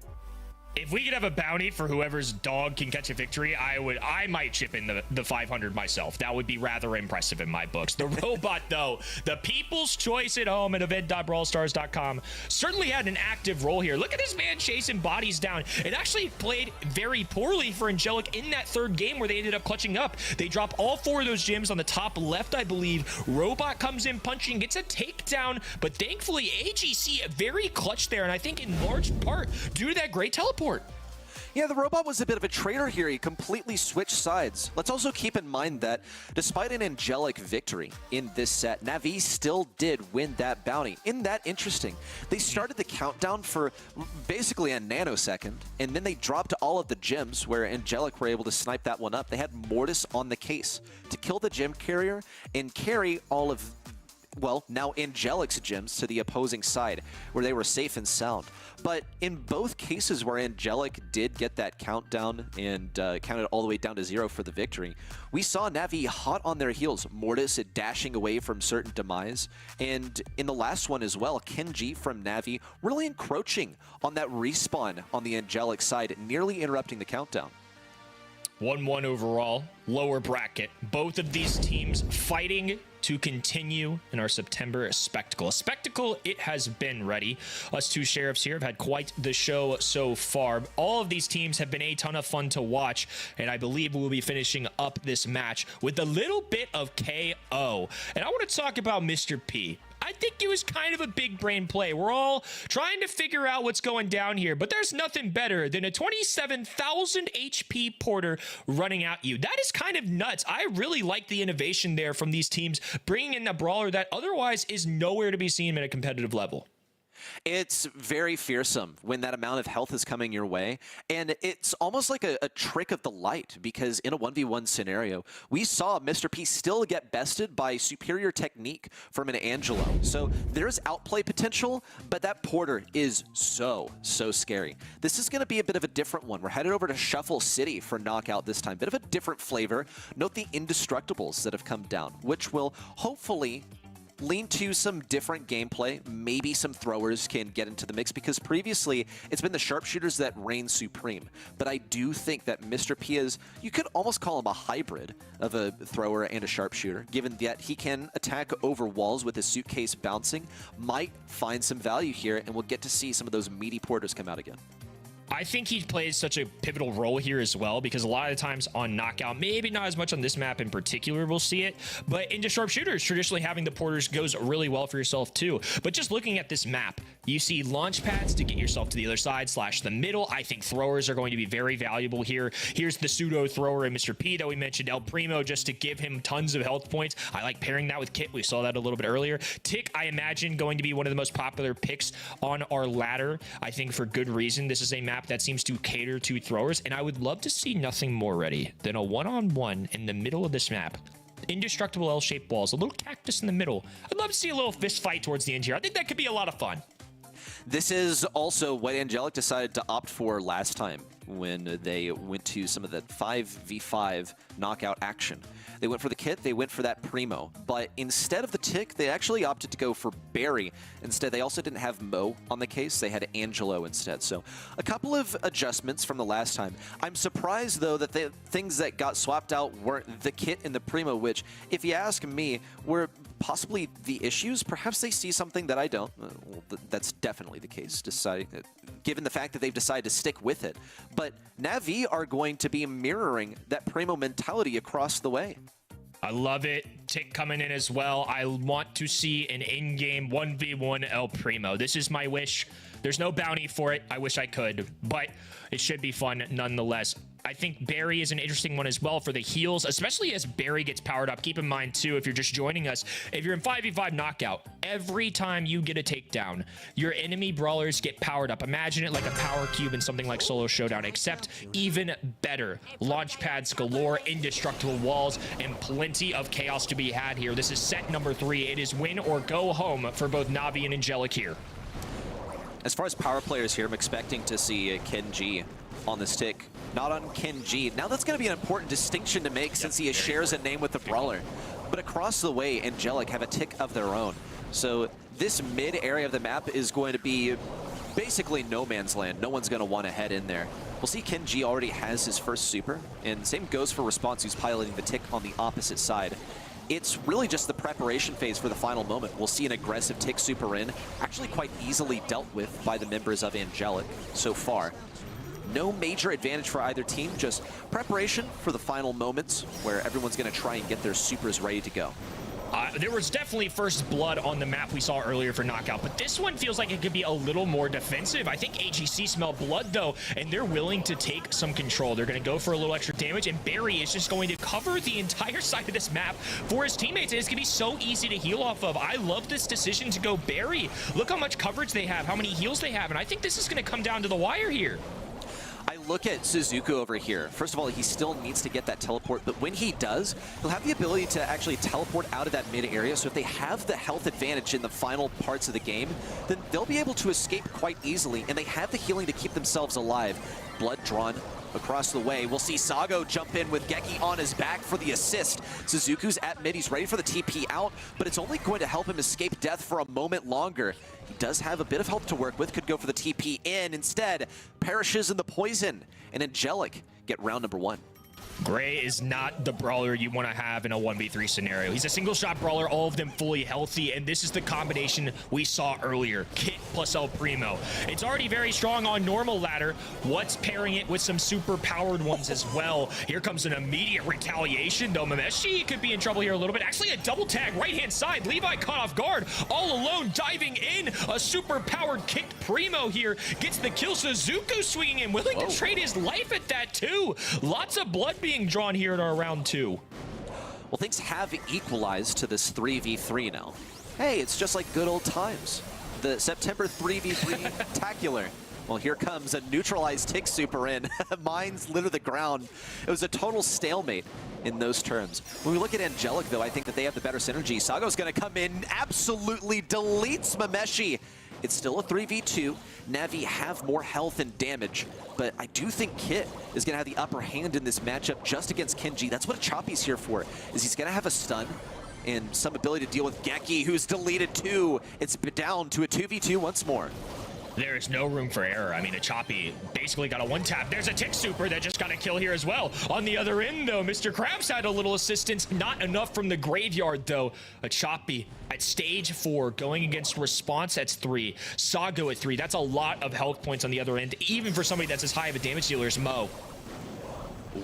If we could have a bounty for whoever's dog can catch a victory, I might chip in the 500 myself. That would be rather impressive in my books. The robot, though, the people's choice at home at event.brawlstars.com, certainly had an active role here. Look at this man chasing bodies down. It actually played very poorly for Angelic in that third game where they ended up clutching up. They drop all 4 of those gems on the top left, I believe. Robot comes in punching, gets a takedown, but thankfully AGC very clutch there, and I think in large part due to that great teleport. Yeah, the robot was a bit of a traitor here. He completely switched sides. Let's also keep in mind that despite an Angelic victory in this set, Navi still did win that bounty. Isn't that interesting? They started the countdown for basically a nanosecond, and then they dropped all of the gems where Angelic were able to snipe that one up. They had Mortis on the case to kill the gem carrier and carry all of, well, now Angelic's gems to the opposing side, where they were safe and sound. But in both cases where Angelic did get that countdown and counted all the way down to 0 for the victory, we saw Navi hot on their heels, Mortis dashing away from certain demise, and in the last one as well, Kenji from Navi really encroaching on that respawn on the Angelic side, nearly interrupting the countdown. 1-1 overall, lower bracket. Both of these teams fighting to continue in our September spectacle. A spectacle it has been ready. Us two sheriffs here have had quite the show so far. All of these teams have been a ton of fun to watch, and I believe we'll be finishing up this match with a little bit of KO. And I want to talk about Mr. P. I think it was kind of a big brain play. We're all trying to figure out what's going down here, but there's nothing better than a 27,000 HP Porter running at you. That is kind of nuts. I really like the innovation there from these teams, bringing in a brawler that otherwise is nowhere to be seen at a competitive level. It's very fearsome when that amount of health is coming your way, and it's almost like a trick of the light, because in a 1v1 scenario, we saw Mr. P still get bested by superior technique from an Angelo. So there's outplay potential, but that Porter is so scary. This is going to be a bit of a different one. We're headed over to Shuffle City for knockout this time. Bit of a different flavor. Note the indestructibles that have come down, which will hopefully lean to some different gameplay. Maybe some throwers can get into the mix, because previously it's been the sharpshooters that reign supreme. But I do think that Mr. P is, you could almost call him a hybrid of a thrower and a sharpshooter, given that he can attack over walls with his suitcase bouncing. Might find some value here, and we'll get to see some of those meaty porters come out again. I think he plays such a pivotal role here as well, because a lot of the times on knockout, maybe not as much on this map in particular, we'll see it, but into sharpshooters, traditionally having the porters goes really well for yourself too. But just looking at this map, you see launch pads to get yourself to the other side / the middle. I think throwers are going to be very valuable here. Here's the pseudo thrower in Mr. P that we mentioned, El Primo, just to give him tons of health points. I like pairing that with Kit. We saw that a little bit earlier. Tick, I imagine, going to be one of the most popular picks on our ladder. I think for good reason. This is a map that seems to cater to throwers, and I would love to see nothing more ready than a one-on-one in the middle of this map. Indestructible L-shaped walls, a little cactus in the middle. I'd love to see a little fist fight towards the end here. I think that could be a lot of fun. This is also what Angelic decided to opt for last time when they went to some of the 5v5 knockout action. They went for the Kit, they went for that Primo, but instead of the Tick, they actually opted to go for Barry. Instead, they also didn't have Mo on the case, they had Angelo instead. So a couple of adjustments from the last time. I'm surprised, though, that the things that got swapped out weren't the Kit and the Primo, which, if you ask me, were possibly the issues. Perhaps they see something that I don't. Well, that's definitely the case, given the fact that they've decided to stick with it. But Na'Vi are going to be mirroring that Primo mentality across the way. I love it. Tick coming in as well. I want to see an in-game 1v1 El Primo. This is my wish. There's no bounty for it. I wish I could, but it should be fun nonetheless. I think Barry is an interesting one as well for the heals, especially as Barry gets powered up. Keep in mind, too, if you're just joining us, if you're in 5v5 knockout, every time you get a takedown, your enemy brawlers get powered up. Imagine it like a power cube in something like Solo Showdown, except even better. Launch pads galore, indestructible walls, and plenty of chaos to be had here. This is set number 3. It is win or go home for both Na'Vi and Angelic here. As far as power players here, I'm expecting to see Ken G on this tick. Not on Ken G. Now that's going to be an important distinction to make, since he shares a name with the brawler. But across the way, Angelic have a tick of their own. So this mid area of the map is going to be basically no man's land. No one's going to want to head in there. We'll see Ken G already has his first super, and same goes for Response, who's piloting the tick on the opposite side. It's really just the preparation phase for the final moment. We'll see an aggressive tick super in, actually quite easily dealt with by the members of Angelic so far. No major advantage for either team, just preparation for the final moments where everyone's going to try and get their supers ready to go. There was definitely first blood on the map we saw earlier for knockout, but this one feels like it could be a little more defensive. I think AGC smell blood, though, and they're willing to take some control. They're going to go for a little extra damage, and Barry is just going to cover the entire side of this map for his teammates, and it's going to be so easy to heal off of. I love this decision to go Barry. Look how much coverage they have, how many heals they have, and I think this is going to come down to the wire here. I look at Suzuku over here. First of all, he still needs to get that teleport, but when he does, he'll have the ability to actually teleport out of that mid area. So if they have the health advantage in the final parts of the game, then they'll be able to escape quite easily, and they have the healing to keep themselves alive. Blood drawn across the way. We'll see Sago jump in with Geki on his back for the assist. Suzuku's at mid. He's ready for the TP out, but it's only going to help him escape death for a moment longer. He does have a bit of help to work with. Could go for the TP in. Instead, perishes in the poison. And Angelic get round number 1. Gray is not the brawler you want to have in a 1v3 scenario. He's a single shot brawler, all of them fully healthy, and this is the combination we saw earlier. Kit plus El Primo. It's already very strong on normal ladder. What's pairing it with some super powered ones as well? Here comes an immediate retaliation, though. Mameshi could be in trouble here a little bit. Actually, a double tag right-hand side. Levi caught off guard, all alone, diving in. A super powered kicked Primo here gets the kill. Suzuku swinging in, willing to trade his life at that too. Lots of blood being drawn here in our round 2. Well, things have equalized to this 3v3 now. Hey, it's just like good old times. The September 3v3 tacular. Well, here comes a neutralized tick super in. Mines litter the ground. It was a total stalemate in those terms. When we look at Angelic, though, I think that they have the better synergy. Sago's going to come in, absolutely deletes Mameshi. It's still a 3v2. Navi have more health and damage, but I do think Kit is going to have the upper hand in this matchup just against Kenji. That's what Choppy's here for, is he's going to have a stun and some ability to deal with Geki, who's deleted too. It's down to a 2v2 once more. There is no room for error. I mean, a Choppy basically got a one-tap. There's a tick super that just got a kill here as well. On the other end, though, Mr. Krabs had a little assistance. Not enough from the graveyard, though. A Choppy at stage 4 going against Response at 3. Sago at 3. That's a lot of health points on the other end, even for somebody that's as high of a damage dealer as Mo.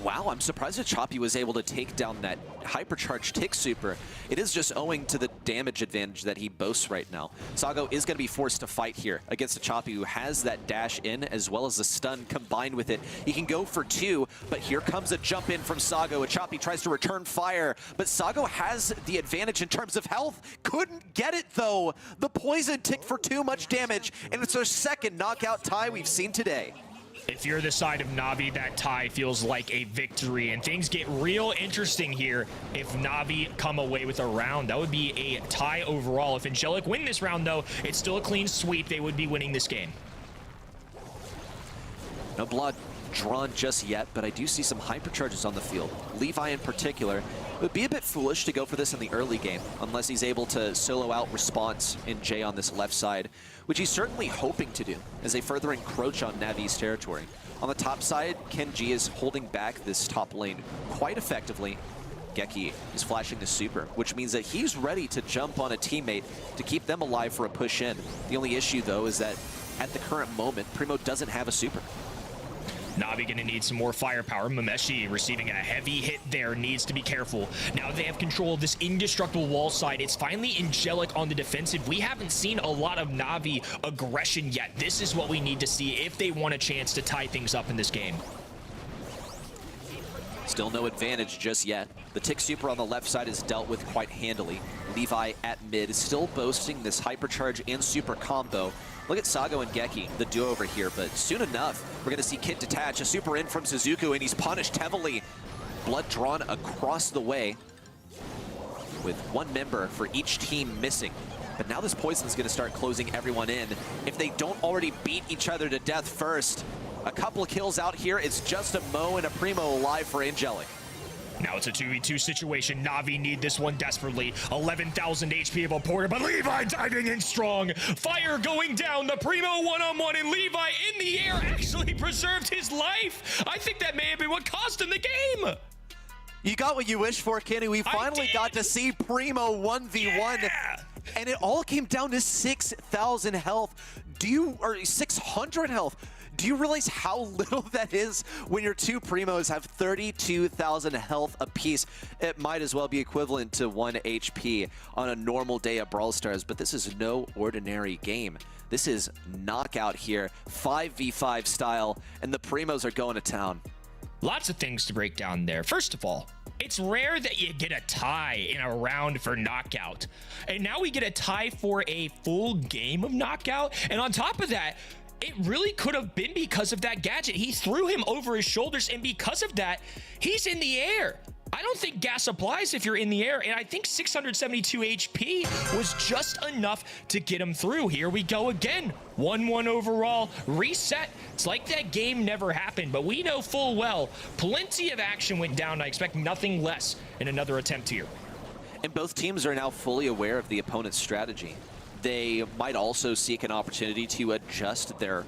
Wow, I'm surprised that Choppy was able to take down that hypercharged tick super. It is just owing to the damage advantage that he boasts right now. Sago is going to be forced to fight here against a Choppy who has that dash in as well as the stun combined with it. He can go for 2, but here comes a jump in from Sago. A Choppy tries to return fire, but Sago has the advantage in terms of health. Couldn't get it though. The poison ticked for too much damage, and it's our second knockout tie we've seen today. If you're the side of Navi, that tie feels like a victory, and things get real interesting here if Navi come away with a round. That would be a tie overall. If Angelic win this round, though, it's still a clean sweep. They would be winning this game. No blood drawn just yet, but I do see some hypercharges on the field. Levi in particular. It would be a bit foolish to go for this in the early game unless he's able to solo out Response in Jay on this left side, which he's certainly hoping to do as they further encroach on Navi's territory. On the top side, Kenji is holding back this top lane quite effectively. Geki is flashing the super, which means that he's ready to jump on a teammate to keep them alive for a push in. The only issue, though, is that at the current moment, Primo doesn't have a super. Navi gonna need some more firepower. Mameshi receiving a heavy hit there, needs to be careful. Now they have control of this indestructible wall side. It's finally Angelic on the defensive. We haven't seen a lot of Navi aggression yet. This is what we need to see if they want a chance to tie things up in this game. Still no advantage just yet. The tick super on the left side is dealt with quite handily. Levi at mid is still boasting this hypercharge and super combo. Look at Sago and Geki, the duo over here, but soon enough, we're gonna see Kit detach, a super in from Suzuku, and he's punished heavily. Blood drawn across the way with one member for each team missing. But now this poison's gonna start closing everyone in. If they don't already beat each other to death first, a couple of kills out here, it's just a Mo and a Primo alive for Angelic. Now it's a 2v2 situation. Navi need this one desperately. 11,000 HP of a Porter, but Levi diving in strong. Fire going down. The Primo one-on-one, and Levi in the air actually preserved his life. I think that may have been what cost him the game. You got what you wished for, Kenny. We finally got to see Primo 1v1. Yeah. And it all came down to 6,000 health. Or 600 health. Do you realize how little that is when your two Primos have 32,000 health apiece? It might as well be equivalent to 1 HP on a normal day at Brawl Stars, but this is no ordinary game. This is knockout here, 5v5 style, and the Primos are going to town. Lots of things to break down there. First of all, it's rare that you get a tie in a round for knockout. And now we get a tie for a full game of knockout. And on top of that, it really could have been because of that gadget. He threw him over his shoulders, and because of that, he's in the air. I don't think gas applies if you're in the air, and I think 672 HP was just enough to get him through. Here we go again. 1-1 overall. Reset. It's like that game never happened, but we know full well plenty of action went down. I expect nothing less in another attempt here. And both teams are now fully aware of the opponent's strategy. They might also seek an opportunity to adjust their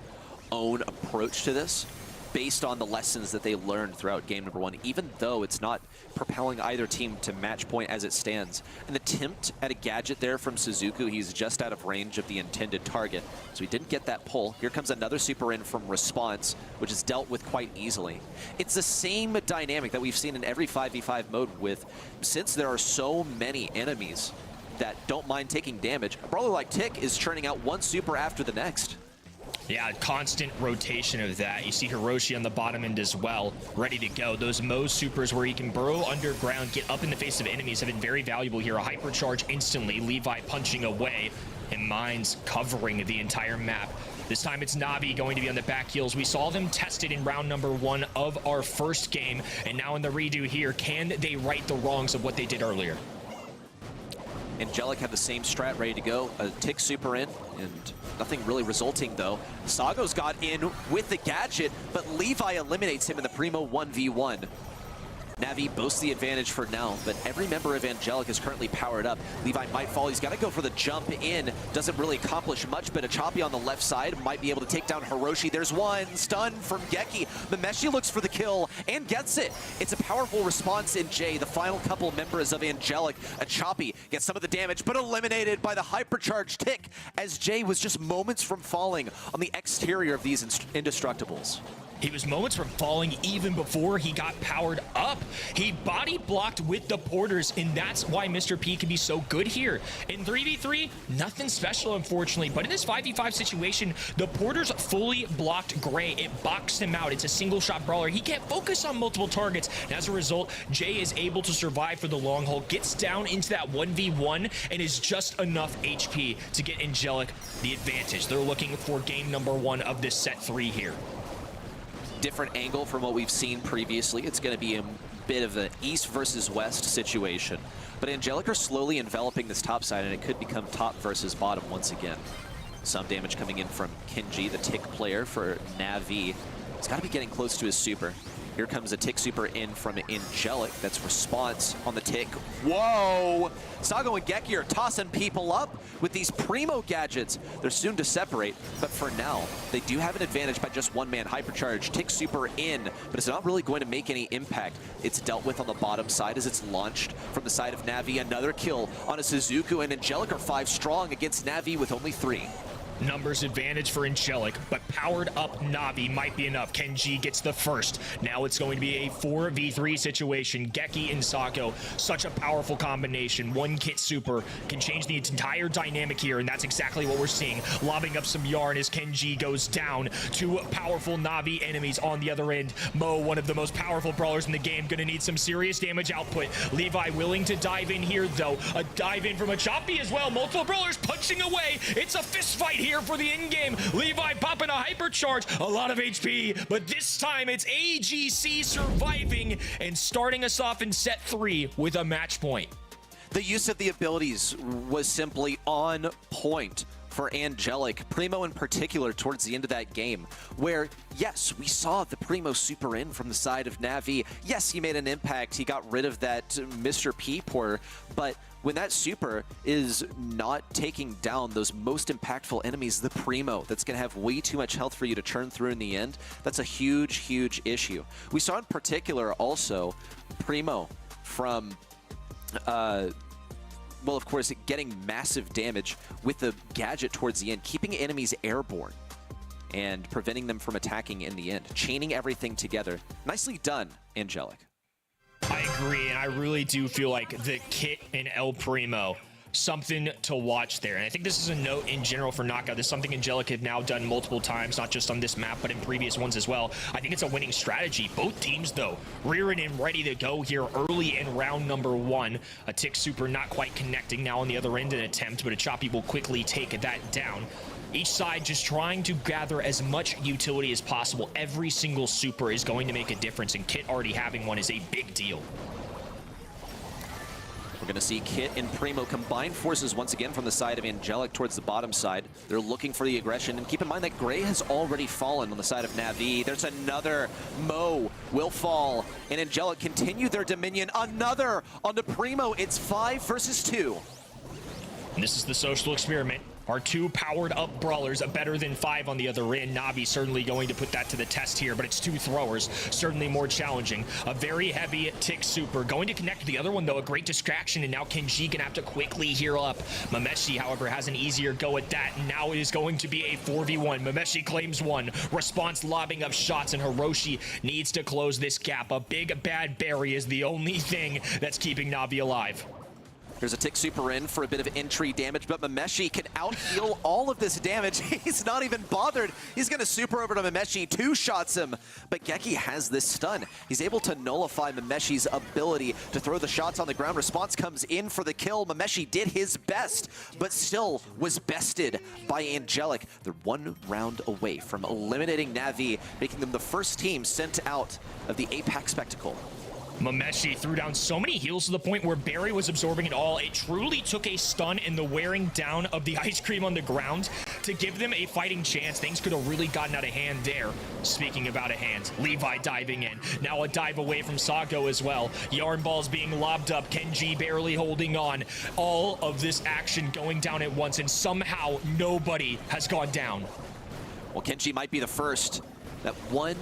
own approach to this. based on the lessons that they learned throughout game number 1, even though it's not propelling either team to match point as it stands. An attempt at a gadget there from Suzuku. He's just out of range of the intended target, so he didn't get that pull. Here comes another super in from Response, which is dealt with quite easily. It's the same dynamic that we've seen in every 5v5 mode with, since there are so many enemies that don't mind taking damage, a brawler like Tick is churning out one super after the next. Yeah, constant rotation of that. You see Hiroshi on the bottom end as well, ready to go. Those Mo supers where he can burrow underground, get up in the face of enemies have been very valuable here. A hypercharge instantly, Levi punching away, and Mines covering the entire map. This time it's Na'Vi going to be on the back heels. We saw them tested in round number 1 of our first game, and now in the redo here, can they right the wrongs of what they did earlier? Angelic had the same strat ready to go. A Tick super in, and nothing really resulting though. Sago's got in with the gadget, but Levi eliminates him in the Primo 1v1. Na'Vi boasts the advantage for now, but every member of Angelic is currently powered up. Levi might fall. He's got to go for the jump in. Doesn't really accomplish much, but a Choppy on the left side might be able to take down Hiroshi. There's one. Stun from Geki. Memeshi looks for the kill and gets it. It's a powerful response in Jay. The final couple members of Angelic. A Choppy gets some of the damage, but eliminated by the hypercharged Tick, as Jay was just moments from falling on the exterior of these Indestructibles. He was moments from falling even before he got powered up. He body blocked with the porters, and that's why Mr. P can be so good here. In 3v3, nothing special, unfortunately, but in this 5v5 situation, the porters fully blocked Gray. It boxed him out. It's a single shot brawler. He can't focus on multiple targets, and as a result, Jay is able to survive for the long haul, gets down into that 1v1, and is just enough HP to get Angelic the advantage. They're looking for game number 1 of this set 3 here. Different angle from what we've seen previously. It's going to be a bit of an east versus west situation. But Angelic are slowly enveloping this top side, and it could become top versus bottom once again. Some damage coming in from Kenji, the Tick player for Na'Vi. He's got to be getting close to his super. Here comes a Tick super in from Angelic. That's Response on the Tick. Whoa! Sago and Geki are tossing people up with these Primo gadgets. They're soon to separate, but for now, they do have an advantage by just one man. Hypercharge, Tick super in, but it's not really going to make any impact. It's dealt with on the bottom side as it's launched from the side of Na'Vi. Another kill on a Suzuku, and Angelic are 5 strong against Na'Vi with only 3. Numbers advantage for Angelic, but powered up Na'Vi might be enough. Kenji gets the first. Now it's going to be a 4v3 situation. Geki and Sago, such a powerful combination. One kit super can change the entire dynamic here, and that's exactly what we're seeing. Lobbing up some yarn as Kenji goes down. 2 powerful Na'Vi enemies on the other end. Mo, one of the most powerful brawlers in the game, gonna need some serious damage output. Levi willing to dive in here, though. A dive in from a Choppy as well. Multiple brawlers punching away. It's a fist fight here for the in-game. Levi popping a hypercharge, a lot of HP, but this time it's AGC surviving and starting us off in set 3 with a match point. The use of the abilities was simply on point for Angelic, Primo in particular towards the end of that game, where, yes, we saw the Primo super in from the side of Na'Vi. Yes, he made an impact. He got rid of that Mr. P porter, but when that super is not taking down those most impactful enemies, the Primo, that's going to have way too much health for you to churn through in the end, that's a huge, huge issue. We saw in particular also Primo from, well, of course, getting massive damage with the gadget towards the end, keeping enemies airborne and preventing them from attacking in the end, chaining everything together. Nicely done, Angelic. I agree, and I really do feel like the kit in El Primo, something to watch there. And I think this is a note in general for Knockout. This is something Angelic have now done multiple times, not just on this map, but in previous ones as well. I think it's a winning strategy. Both teams, though, rearing and ready to go here early in round number 1. A Tick super not quite connecting now on the other end, an attempt, but a Choppy will quickly take that down. Each side just trying to gather as much utility as possible. Every single super is going to make a difference, and Kit already having one is a big deal. We're going to see Kit and Primo combine forces once again from the side of Angelic towards the bottom side. They're looking for the aggression, and keep in mind that Gray has already fallen on the side of Na'Vi. There's another. Mo will fall, and Angelic continue their dominion. Another onto Primo. It's 5 versus 2. And this is the social experiment. Our two powered up brawlers, a better than 5 on the other end. Na'Vi certainly going to put that to the test here, but it's 2 throwers, certainly more challenging. A very heavy tick super. Going to connect the other one though, a great distraction, and now Kenji gonna have to quickly heal up. Mameshi, however, has an easier go at that. Now it is going to be a 4v1. Mameshi claims 1. Response lobbing up shots, and Hiroshi needs to close this gap. A big bad berry is the only thing that's keeping Na'Vi alive. There's a tick super in for a bit of entry damage, but Mameshi can out-heal all of this damage. He's not even bothered. He's going to super over to Mameshi, 2-shots him. But Geki has this stun. He's able to nullify Mameshi's ability to throw the shots on the ground. Response comes in for the kill. Mameshi did his best, but still was bested by Angelic. They're 1 round away from eliminating Na'Vi, making them the first team sent out of the Apex Spectacle. Mameshi threw down so many heals to the point where Barry was absorbing it all. It truly took a stun in the wearing down of the ice cream on the ground to give them a fighting chance. Things could have really gotten out of hand there. Speaking of out of hand, Levi diving in. Now a dive away from Sago as well. Yarn balls being lobbed up. Kenji barely holding on. All of this action going down at once, and somehow nobody has gone down. Well, Kenji might be the first. That one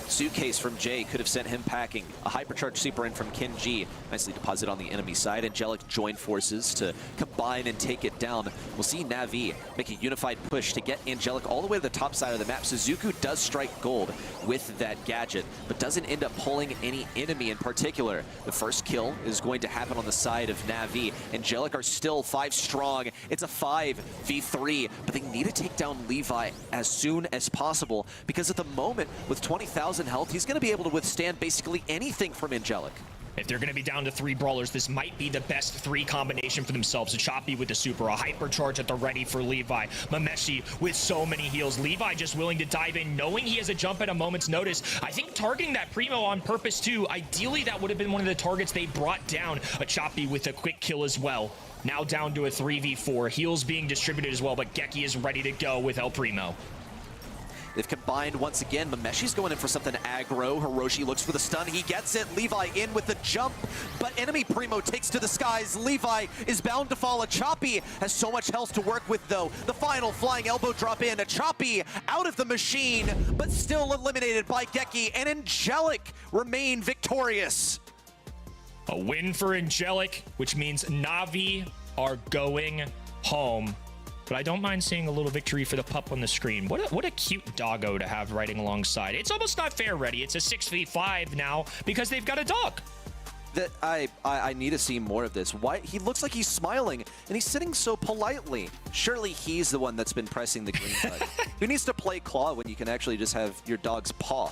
suitcase from Jay could have sent him packing. A hypercharged super in from Kenji. Nicely deposited on the enemy side. Angelic joined forces to combine and take it down. We'll see Na'Vi make a unified push to get Angelic all the way to the top side of the map. Suzuku does strike gold with that gadget, but doesn't end up pulling any enemy in particular. The first kill is going to happen on the side of Na'Vi. Angelic are still 5 strong. It's a 5v3, but they need to take down Levi as soon as possible, because at the moment, with 20,000 health, he's going to be able to withstand basically anything from Angelic. If they're going to be down to 3 brawlers, this might be the best 3 combination for themselves. A Choppy with the super, a hypercharge at the ready for Levi. Mameshi with so many heals. Levi just willing to dive in, knowing he has a jump at a moment's notice. I think targeting that Primo on purpose too. Ideally, that would have been one of the targets they brought down. A Choppy with a quick kill as well. Now down to a 3v4. Heals being distributed as well, but Geki is ready to go with El Primo. They've combined once again. Mameshi's going in for something aggro. Hiroshi looks for the stun. He gets it. Levi in with the jump, but enemy Primo takes to the skies. Levi is bound to fall. A Choppy has so much health to work with, though. The final flying elbow drop in. A Choppy out of the machine, but still eliminated by Geki, and Angelic remain victorious. A win for Angelic, which means Na'Vi are going home. But I don't mind seeing a little victory for the pup on the screen. What a cute doggo to have riding alongside. It's almost not fair, Reddy. It's a 6v5 now because they've got a dog. That I need to see more of this. Why he looks like he's smiling and he's sitting so politely. Surely he's the one that's been pressing the green button. Who needs to play claw when you can actually just have your dog's paw?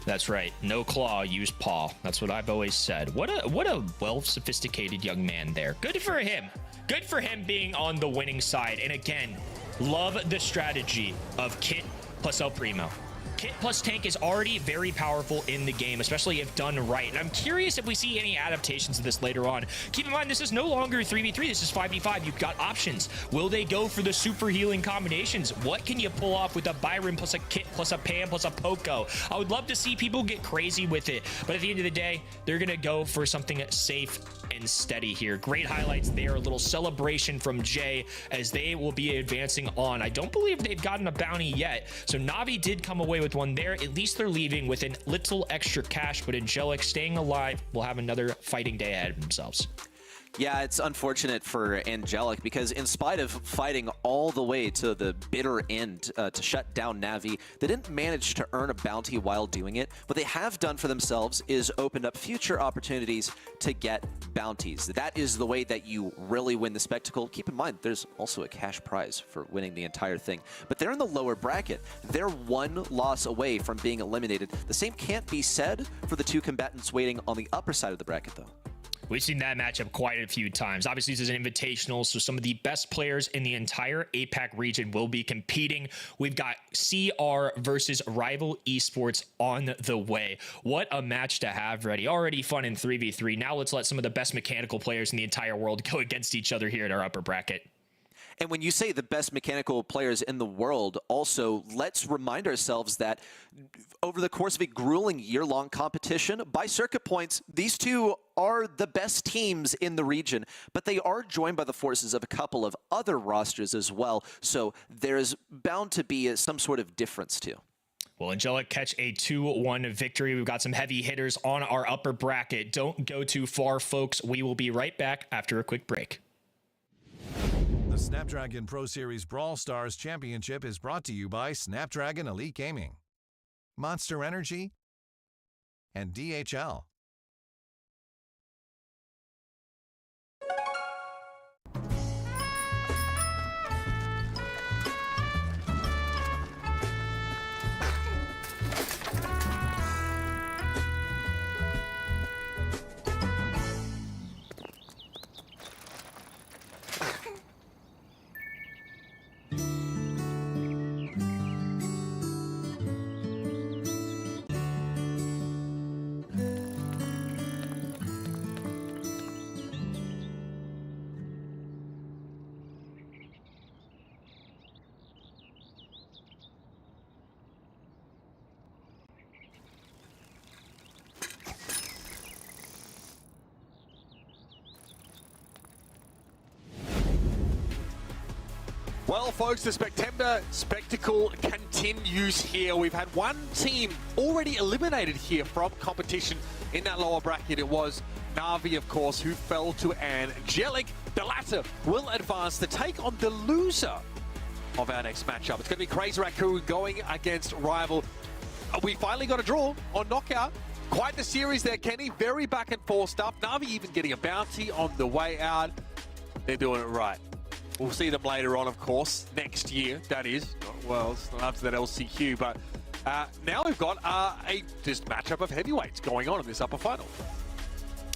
That's right. No claw, use paw. That's what I've always said. What a well-sophisticated young man there. Good for him. Good for him being on the winning side. And again, love the strategy of Kit plus El Primo. Kit plus tank is already very powerful in the game, especially if done right. And I'm curious if we see any adaptations of this later on. Keep in mind, this is no longer 3v3. This is 5v5. You've got options. Will they go for the super healing combinations? What can you pull off with a Byron plus a Kit plus a Pam plus a Poco? I would love to see people get crazy with it. But at the end of the day, they're going to go for something safe and steady here. Great highlights there. A little celebration from Jay as they will be advancing on. I don't believe they've gotten a bounty yet. So Na'Vi did come away with one there. At least they're leaving with a little extra cash, but Angelic staying alive will have another fighting day ahead of themselves. Yeah, it's unfortunate for Angelic because in spite of fighting all the way to the bitter end to shut down Na'Vi, they didn't manage to earn a bounty while doing it. What they have done for themselves is opened up future opportunities to get bounties. That is the way that you really win the spectacle. Keep in mind, there's also a cash prize for winning the entire thing. But they're in the lower bracket. They're 1 loss away from being eliminated. The same can't be said for the 2 combatants waiting on the upper side of the bracket, though. We've seen that matchup quite a few times. Obviously, this is an invitational, so some of the best players in the entire APAC region will be competing. We've got CR versus Rival Esports on the way. What a match to have ready. Already fun in 3v3. Now let's let some of the best mechanical players in the entire world go against each other here in our upper bracket. And when you say the best mechanical players in the world, also, let's remind ourselves that over the course of a grueling year-long competition, by circuit points, these two are the best teams in the region, but they are joined by the forces of a couple of other rosters as well, so there's bound to be some sort of difference too. Well, Angelic catch a 2-1 victory. We've got some heavy hitters on our upper bracket. Don't go too far, folks. We will be right back after a quick break. The Snapdragon Pro Series Brawl Stars Championship is brought to you by Snapdragon Elite Gaming, Monster Energy, and DHL. Well, folks, the 5eptember spectacle continues here. We've had one team already eliminated here from competition in that lower bracket. It was Na'Vi, of course, who fell to Angelic. The latter will advance to take on the loser of our next matchup. It's going to be Crazy Raccoon going against Rival. We finally got a draw on Knockout. Quite the series there, Kenny. Very back and forth stuff. Na'Vi even getting a bounty on the way out. They're doing it right. We'll see them later on, of course, next year, that is. Well, it's not after that LCQ, but now we've got a just matchup of heavyweights going on in this upper final.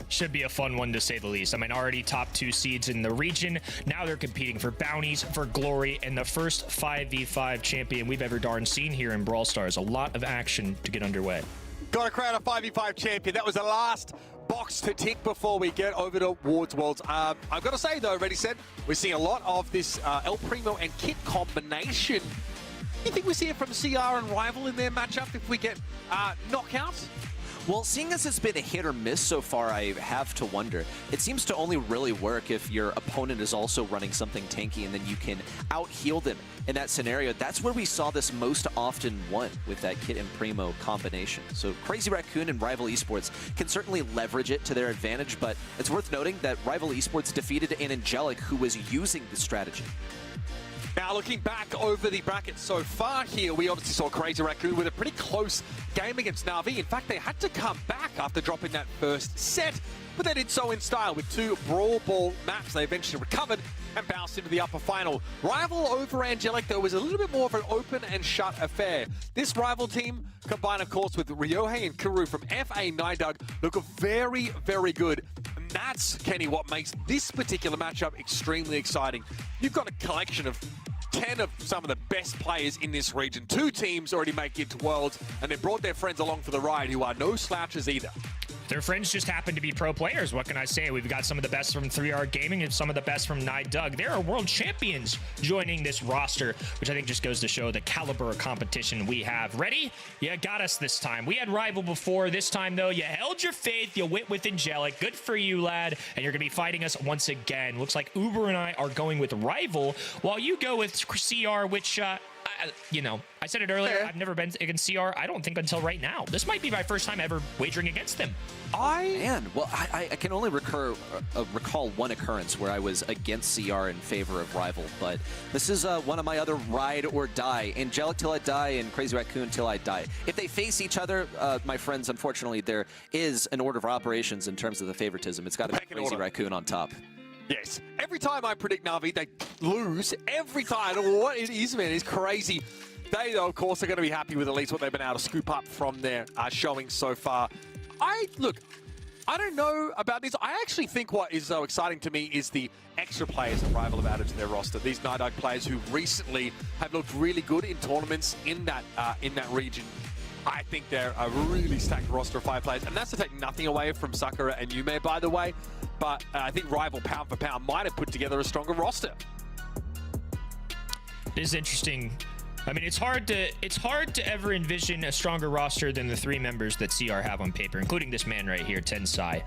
Should be a fun one, to say the least. I mean, already top 2 seeds in the region. Now they're competing for bounties, for glory, and the first 5v5 champion we've ever darn seen here in Brawl Stars. A lot of action to get underway. Got to crown a 5v5 champion. That was the last box to tick before we get over towards Worlds. I've got to say, though, Reddy said, we're seeing a lot of this El Primo and Kit combination. You think we see it from CR and Rival in their matchup if we get knockouts? Well, seeing as it's been a hit or miss so far, I have to wonder. It seems to only really work if your opponent is also running something tanky and then you can out-heal them in that scenario. That's where we saw this most often won with that Kit and Primo combination. So Crazy Raccoon and Rival Esports can certainly leverage it to their advantage, but it's worth noting that Rival Esports defeated an Angelic who was using the strategy. Now, looking back over the bracket so far here, we obviously saw Crazy Raccoon with a pretty close game against Na'Vi. In fact, they had to come back after dropping that first set, but they did so in style with 2 Brawl Ball maps. They eventually recovered and bounced into the upper final. Rival over Angelic, though, was a little bit more of an open and shut affair. This Rival team, combined, of course, with Ryohei and Kuru from FA Nidug, look very, very good. And that's, Kenny, what makes this particular matchup extremely exciting. You've got a collection of 10 of some of the best players in this region. 2 teams already make it to Worlds, and they brought their friends along for the ride who are no slouches either. Their friends just happen to be pro players. What can I say? We've got some of the best from 3R Gaming and some of the best from Nidug. There are world champions joining this roster, which I think just goes to show the caliber of competition we have. Ready? You got us this time. We had Rival before. This time, though, you held your faith. You went with Angelic. Good for you, lad. And you're going to be fighting us once again. Looks like Uber and I are going with Rival, while you go with CR, which... you know, I said it earlier, I've never been against CR, I don't think, until right now. This might be my first time ever wagering against them. Well, I can only recall one occurrence where I was against CR in favor of Rival, but this is one of my other ride or die. Angelic till I die and Crazy Raccoon till I die. If they face each other, my friends, unfortunately, there is an order of operations in terms of the favoritism. It's got to be Crazy Raccoon on top. Yes. Every time I predict Na'Vi, they lose. Every time. What it is, man, is crazy. They, though, of course, are going to be happy with at least what they've been able to scoop up from their showing so far. Look, I don't know about this. I actually think what is so exciting to me is the extra players that Rival have added to their roster. These Nidug players who recently have looked really good in tournaments in that region. I think they're a really stacked roster of 5 players, and that's to take nothing away from Sakura and Yume, by the way. But I think Rival, pound for pound, might have put together a stronger roster. It is interesting. I mean, it's hard to ever envision a stronger roster than the 3 members that CR have on paper, including this man right here, Tensai.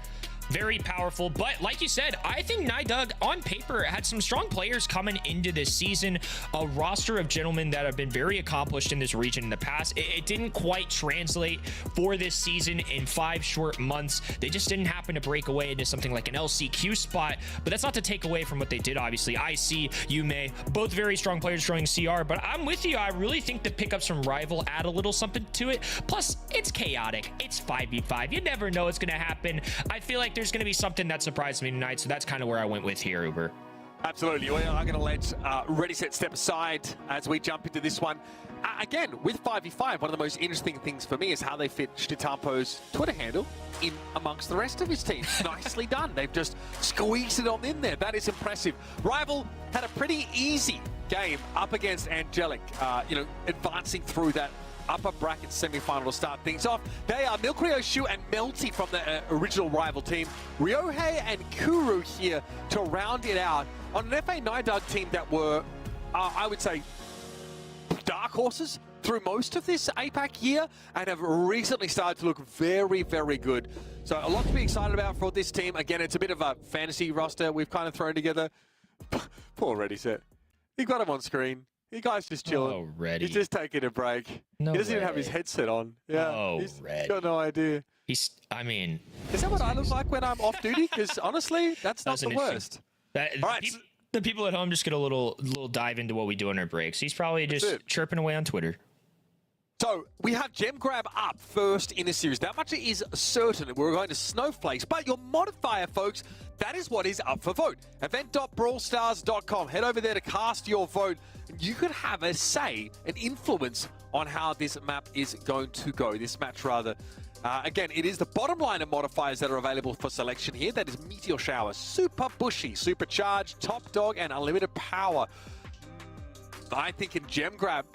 Very powerful, but like you said, I think Nidug on paper had some strong players coming into this season, a roster of gentlemen that have been very accomplished in this region in the past. It didn't quite translate for this season in 5 short months. They just didn't happen to break away into something like an LCQ spot, but that's not to take away from what they did, obviously. IC, Yume, both very strong players showing CR, but I'm with you. I really think the pickups from Rival add a little something to it. Plus, it's chaotic. It's 5v5. You never know what's going to happen. I feel like there's going to be something that surprised me tonight, so that's kind of where I went with here, Uber. Absolutely. Well, I'm going to let Ready, Set, Step aside as we jump into this one. Again, with 5v5, one of the most interesting things for me is how they fit Shtitampo's Twitter handle in amongst the rest of his team. Nicely done. They've just squeezed it on in there. That is impressive. Rival had a pretty easy game up against Angelic, advancing through that upper bracket semi-final to start things off. They are Milkryo, Shu, and Melty from the original Rival team. Ryohei and Kuru here to round it out on an FA Nidug team that were, I would say, dark horses through most of this APAC year and have recently started to look very, very good. So a lot to be excited about for this team. Again, it's a bit of a fantasy roster we've kind of thrown together. Poor Ready Set. You got him on screen. You guys just chilling. Oh, Ready. He's just taking a break. No he doesn't even have way. his headset on. Yeah. Oh, he's Ready. got no idea. Is that what I look like when I'm off duty? Because honestly, that's not the worst. All right. The people at home just get a little dive into what we do on our breaks. He's probably just chirping away on Twitter. So we have Gem Grab up first in the series. That much is certain. We're going to Snowflakes, but your modifier, folks, that is what is up for vote. Event.brawlstars.com. Head over there to cast your vote. You could have a say, an influence on how this map is going to go. This match, rather. Again, it is the bottom line of modifiers that are available for selection here. That is Meteor Shower, Super Bushy, Supercharged, Top Dog, and Unlimited Power. I think in Gem Grab,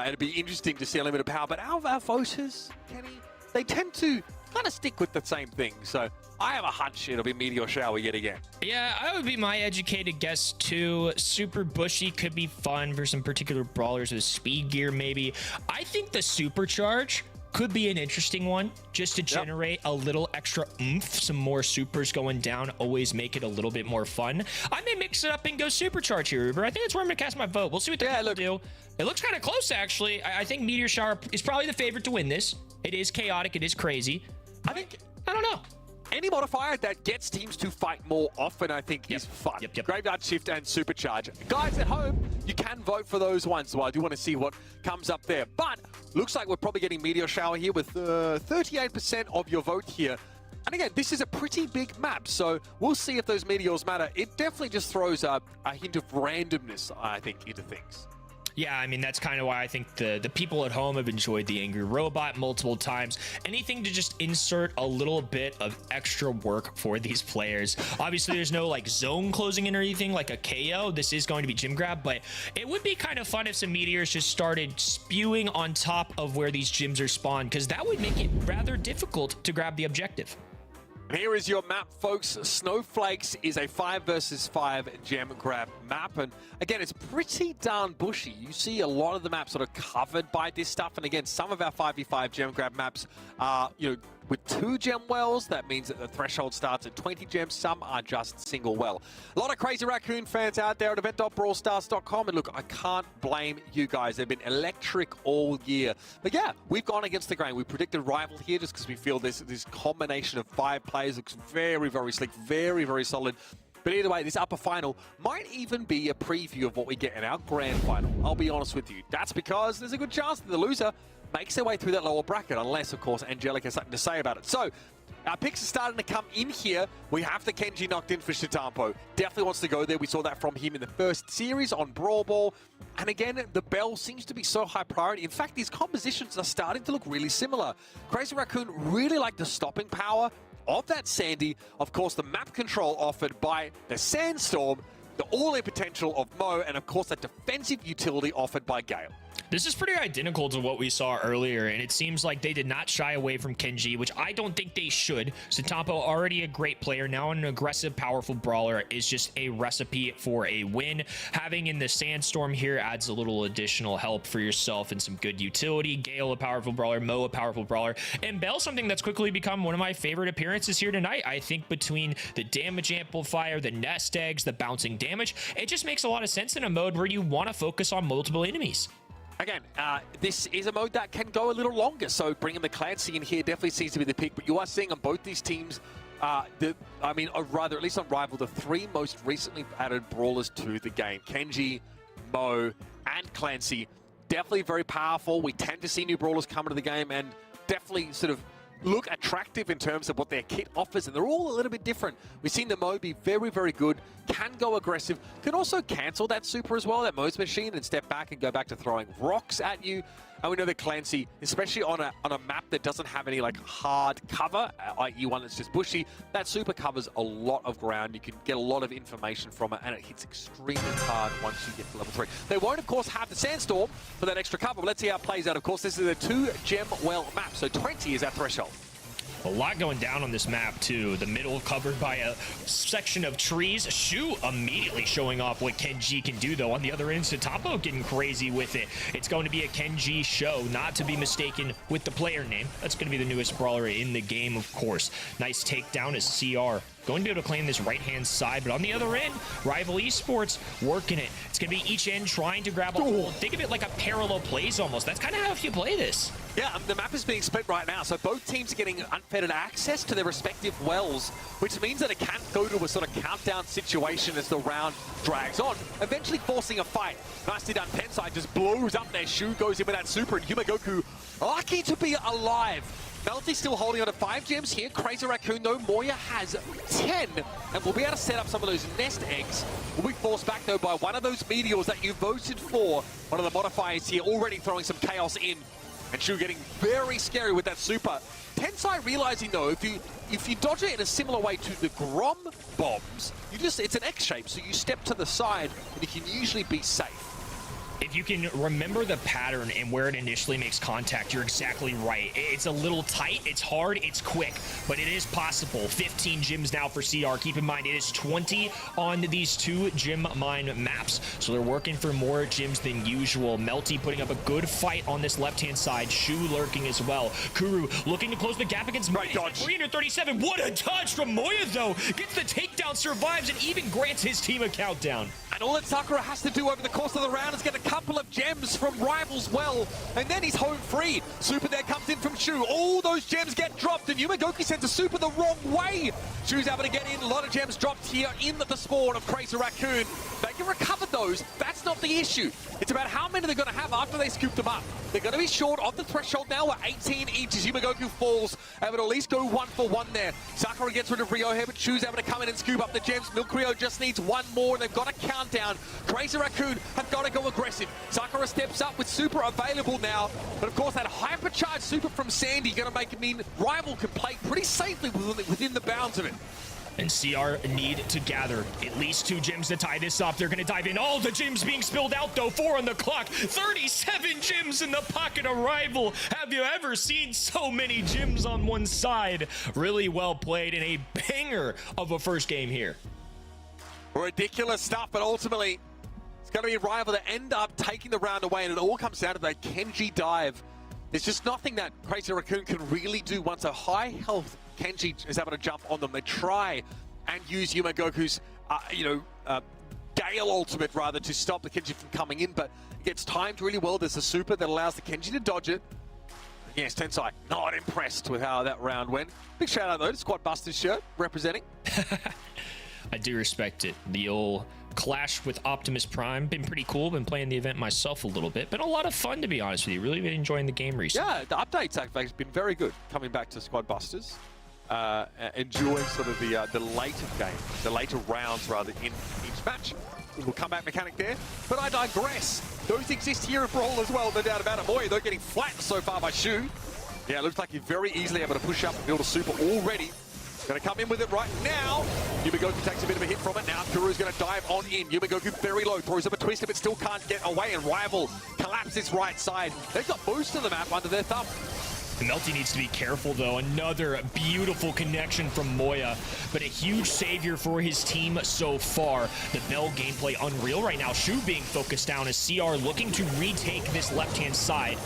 it'd be interesting to see Unlimited Power, but our voters, Kenny, they tend to kind of stick with the same thing. So I have a hunch it'll be Meteor Shower yet again. Yeah, I would be my educated guess too. Super Bushy could be fun for some particular brawlers with speed gear maybe. I think the Supercharge could be an interesting one just to generate a little extra oomph. Some more supers going down always make it a little bit more fun. I may mix it up and go Supercharge here, Uber. I think that's where I'm going to cast my vote. We'll see what the people do. It looks kind of close, actually. I think Meteor Shower is probably the favorite to win this. It is chaotic. It is crazy. I don't know. Any modifier that gets teams to fight more often, I think, is fun. Graveyard Shift and Supercharge. Guys at home, you can vote for those ones, so I do want to see what comes up there. But looks like we're probably getting Meteor Shower here with 38% of your vote here. And again, this is a pretty big map, so we'll see if those meteors matter. It definitely just throws a hint of randomness, I think, into things. Yeah, I mean, that's kind of why I think the people at home have enjoyed the Angry Robot multiple times. Anything to just insert a little bit of extra work for these players. Obviously, there's no like zone closing in or anything like a KO. This is going to be Gym Grab, but it would be kind of fun if some meteors just started spewing on top of where these gyms are spawned, because that would make it rather difficult to grab the objective. Here is your map, folks. Snowflakes is a 5 versus 5 gem grab map. And again, it's pretty darn bushy. You see a lot of the maps sort of covered by this stuff. And again, some of our 5v5 gem grab maps are, with 2 gem wells. That means that the threshold starts at 20 gems. Some are just single well. A lot of crazy Raccoon fans out there at event.brawlstars.com. And look, I can't blame you guys. They've been electric all year. But yeah, we've gone against the grain. We predicted Rival here just because we feel this combination of 5 players looks very, very slick, very, very solid. But either way, this upper final might even be a preview of what we get in our grand final. I'll be honest with you. That's because there's a good chance that the loser makes their way through that lower bracket, unless, of course, Angelic has something to say about it. So, our picks are starting to come in here. We have the Kenji knocked in for Shitampo. Definitely wants to go there. We saw that from him in the first series on Brawl Ball. And again, the Bell seems to be so high priority. In fact, these compositions are starting to look really similar. Crazy Raccoon really like the stopping power of that Sandy. Of course, the map control offered by the Sandstorm, the all-in potential of Mo, and of course, that defensive utility offered by Gale. This is pretty identical to what we saw earlier, and it seems like they did not shy away from Kenji, which I don't think they should. Satampo, already a great player, now an aggressive, powerful brawler, is just a recipe for a win. Having in the Sandstorm here adds a little additional help for yourself and some good utility. Gale, a powerful brawler, Mo, a powerful brawler, and Bell, something that's quickly become one of my favorite appearances here tonight. I think between the damage amplifier, the nest eggs, the bouncing damage, it just makes a lot of sense in a mode where you want to focus on multiple enemies. Again, this is a mode that can go a little longer, so bringing the Clancy in here definitely seems to be the pick, but you are seeing on both these teams, or rather, at least on Rival, the three most recently added brawlers to the game. Kenji, Mo, and Clancy. Definitely very powerful. We tend to see new brawlers come into the game and definitely sort of look attractive in terms of what their kit offers, and they're all a little bit different. We've seen the Mo be very, very good, can go aggressive, can also cancel that super as well, that Mo's machine, and step back and go back to throwing rocks at you. And we know that Clancy, especially on a map that doesn't have any like hard cover, i.e. one that's just bushy, that super covers a lot of ground. You can get a lot of information from it, and it hits extremely hard once you get to level 3. They won't, of course, have the Sandstorm for that extra cover, but let's see how it plays out. Of course, this is a 2-gem well map, so 20 is that threshold. A lot going down on this map, too. The middle covered by a section of trees. Shu immediately showing off what Kenji can do, though. On the other end, Satampo getting crazy with it. It's going to be a Kenji show, not to be mistaken with the player name. That's going to be the newest brawler in the game, of course. Nice takedown as CR going to be able to claim this right-hand side, but on the other end, Rival Esports working it. It's going to be each end trying to grab a hold. Think of it like a parallel plays almost. That's kind of how you play this. Yeah, the map is being split right now, so both teams are getting unfettered access to their respective wells, which means that it can go to a sort of countdown situation as the round drags on, eventually forcing a fight. Nicely done, Tensai just blows up their Shu, goes in with that super, and Yumagoku lucky to be alive. Melty still holding on to 5 gems here. Crazy Raccoon, though, Moya has 10, and will be able to set up some of those nest eggs. Will be forced back, though, by one of those meteors that you voted for. One of the modifiers here already throwing some chaos in. And Shu getting very scary with that super. Tensai realizing, though, if you dodge it in a similar way to the Grom bombs, it's an X shape, so you step to the side, and you can usually be safe. If you can remember the pattern and where it initially makes contact, you're exactly right. It's a little tight, it's hard, it's quick, but it is possible. 15 gems now for CR. Keep in mind, it is 20 on these 2 gem mine maps, so they're working for more gems than usual. Melty putting up a good fight on this left-hand side. Shu lurking as well. Kuru looking to close the gap against Moya. 337. What a touch from Moya, though. Gets the takedown, survives, and even grants his team a countdown. And all that Sakura has to do over the course of the round is get a couple of gems from Rivals well, and then he's home free. Super there comes in from Shu. All those gems get dropped, and Yumagoki sends a super the wrong way. Shu's able to get in. A lot of gems dropped here in the spawn of Crazy Raccoon. They can recover those. That's not the issue. It's about how many they're going to have after they scoop them up. They're going to be short of the threshold now at 18 each as Yumagoku falls. Able to at least go 1 for 1 there. Sakura gets rid of Rio here, but Shu's able to come in and scoop up the gems. Milk Rio just needs 1 more. They've got a countdown. Crazy Raccoon have got to go aggressive. Sakura steps up with super available now. But of course, that hypercharged super from Sandy going to make it mean Rival can play pretty safely within the bounds of it. And CR need to gather at least 2 gems to tie this up. They're going to dive in. All the gems being spilled out, though. 4 on the clock. 37 gems in the pocket of Rival. Have you ever seen so many gems on one side? Really well played and a banger of a first game here. Ridiculous stuff, but ultimately, it's going to be a Rival that end up taking the round away, and it all comes down to that Kenji dive. There's just nothing that Crazy Raccoon can really do once a high health Kenji is able to jump on them. They try and use Yumagoku's, Gale ultimate, rather, to stop the Kenji from coming in, but it gets timed really well. There's a super that allows the Kenji to dodge it. Yes, Tensai, not impressed with how that round went. Big shout out, though, to Squad Busters shirt, representing. I do respect it. The old clash with Optimus Prime. Been pretty cool. Been playing the event myself a little bit. Been a lot of fun, to be honest with you. Really been enjoying the game recently. Yeah, the updates have been very good. Coming back to Squad Busters. Enjoying sort of the later game, the later rounds, rather, in each match. We'll come back mechanic there. But I digress. Those exist here in Brawl as well, no doubt about it. Boy, they're getting flattened so far by Shu. Yeah, it looks like he's very easily able to push up and build a super already. Going to come in with it right now. Yumagoku takes a bit of a hit from it. Now Kuru's going to dive on in. Yumagoku very low, throws up a twister, but still can't get away. And Rival comes collapse this right side. They've got most of the map under their thumb. Melty needs to be careful, though. Another beautiful connection from Moya, but a huge savior for his team so far. The Bell gameplay unreal right now. Shu being focused down as CR looking to retake this left-hand side.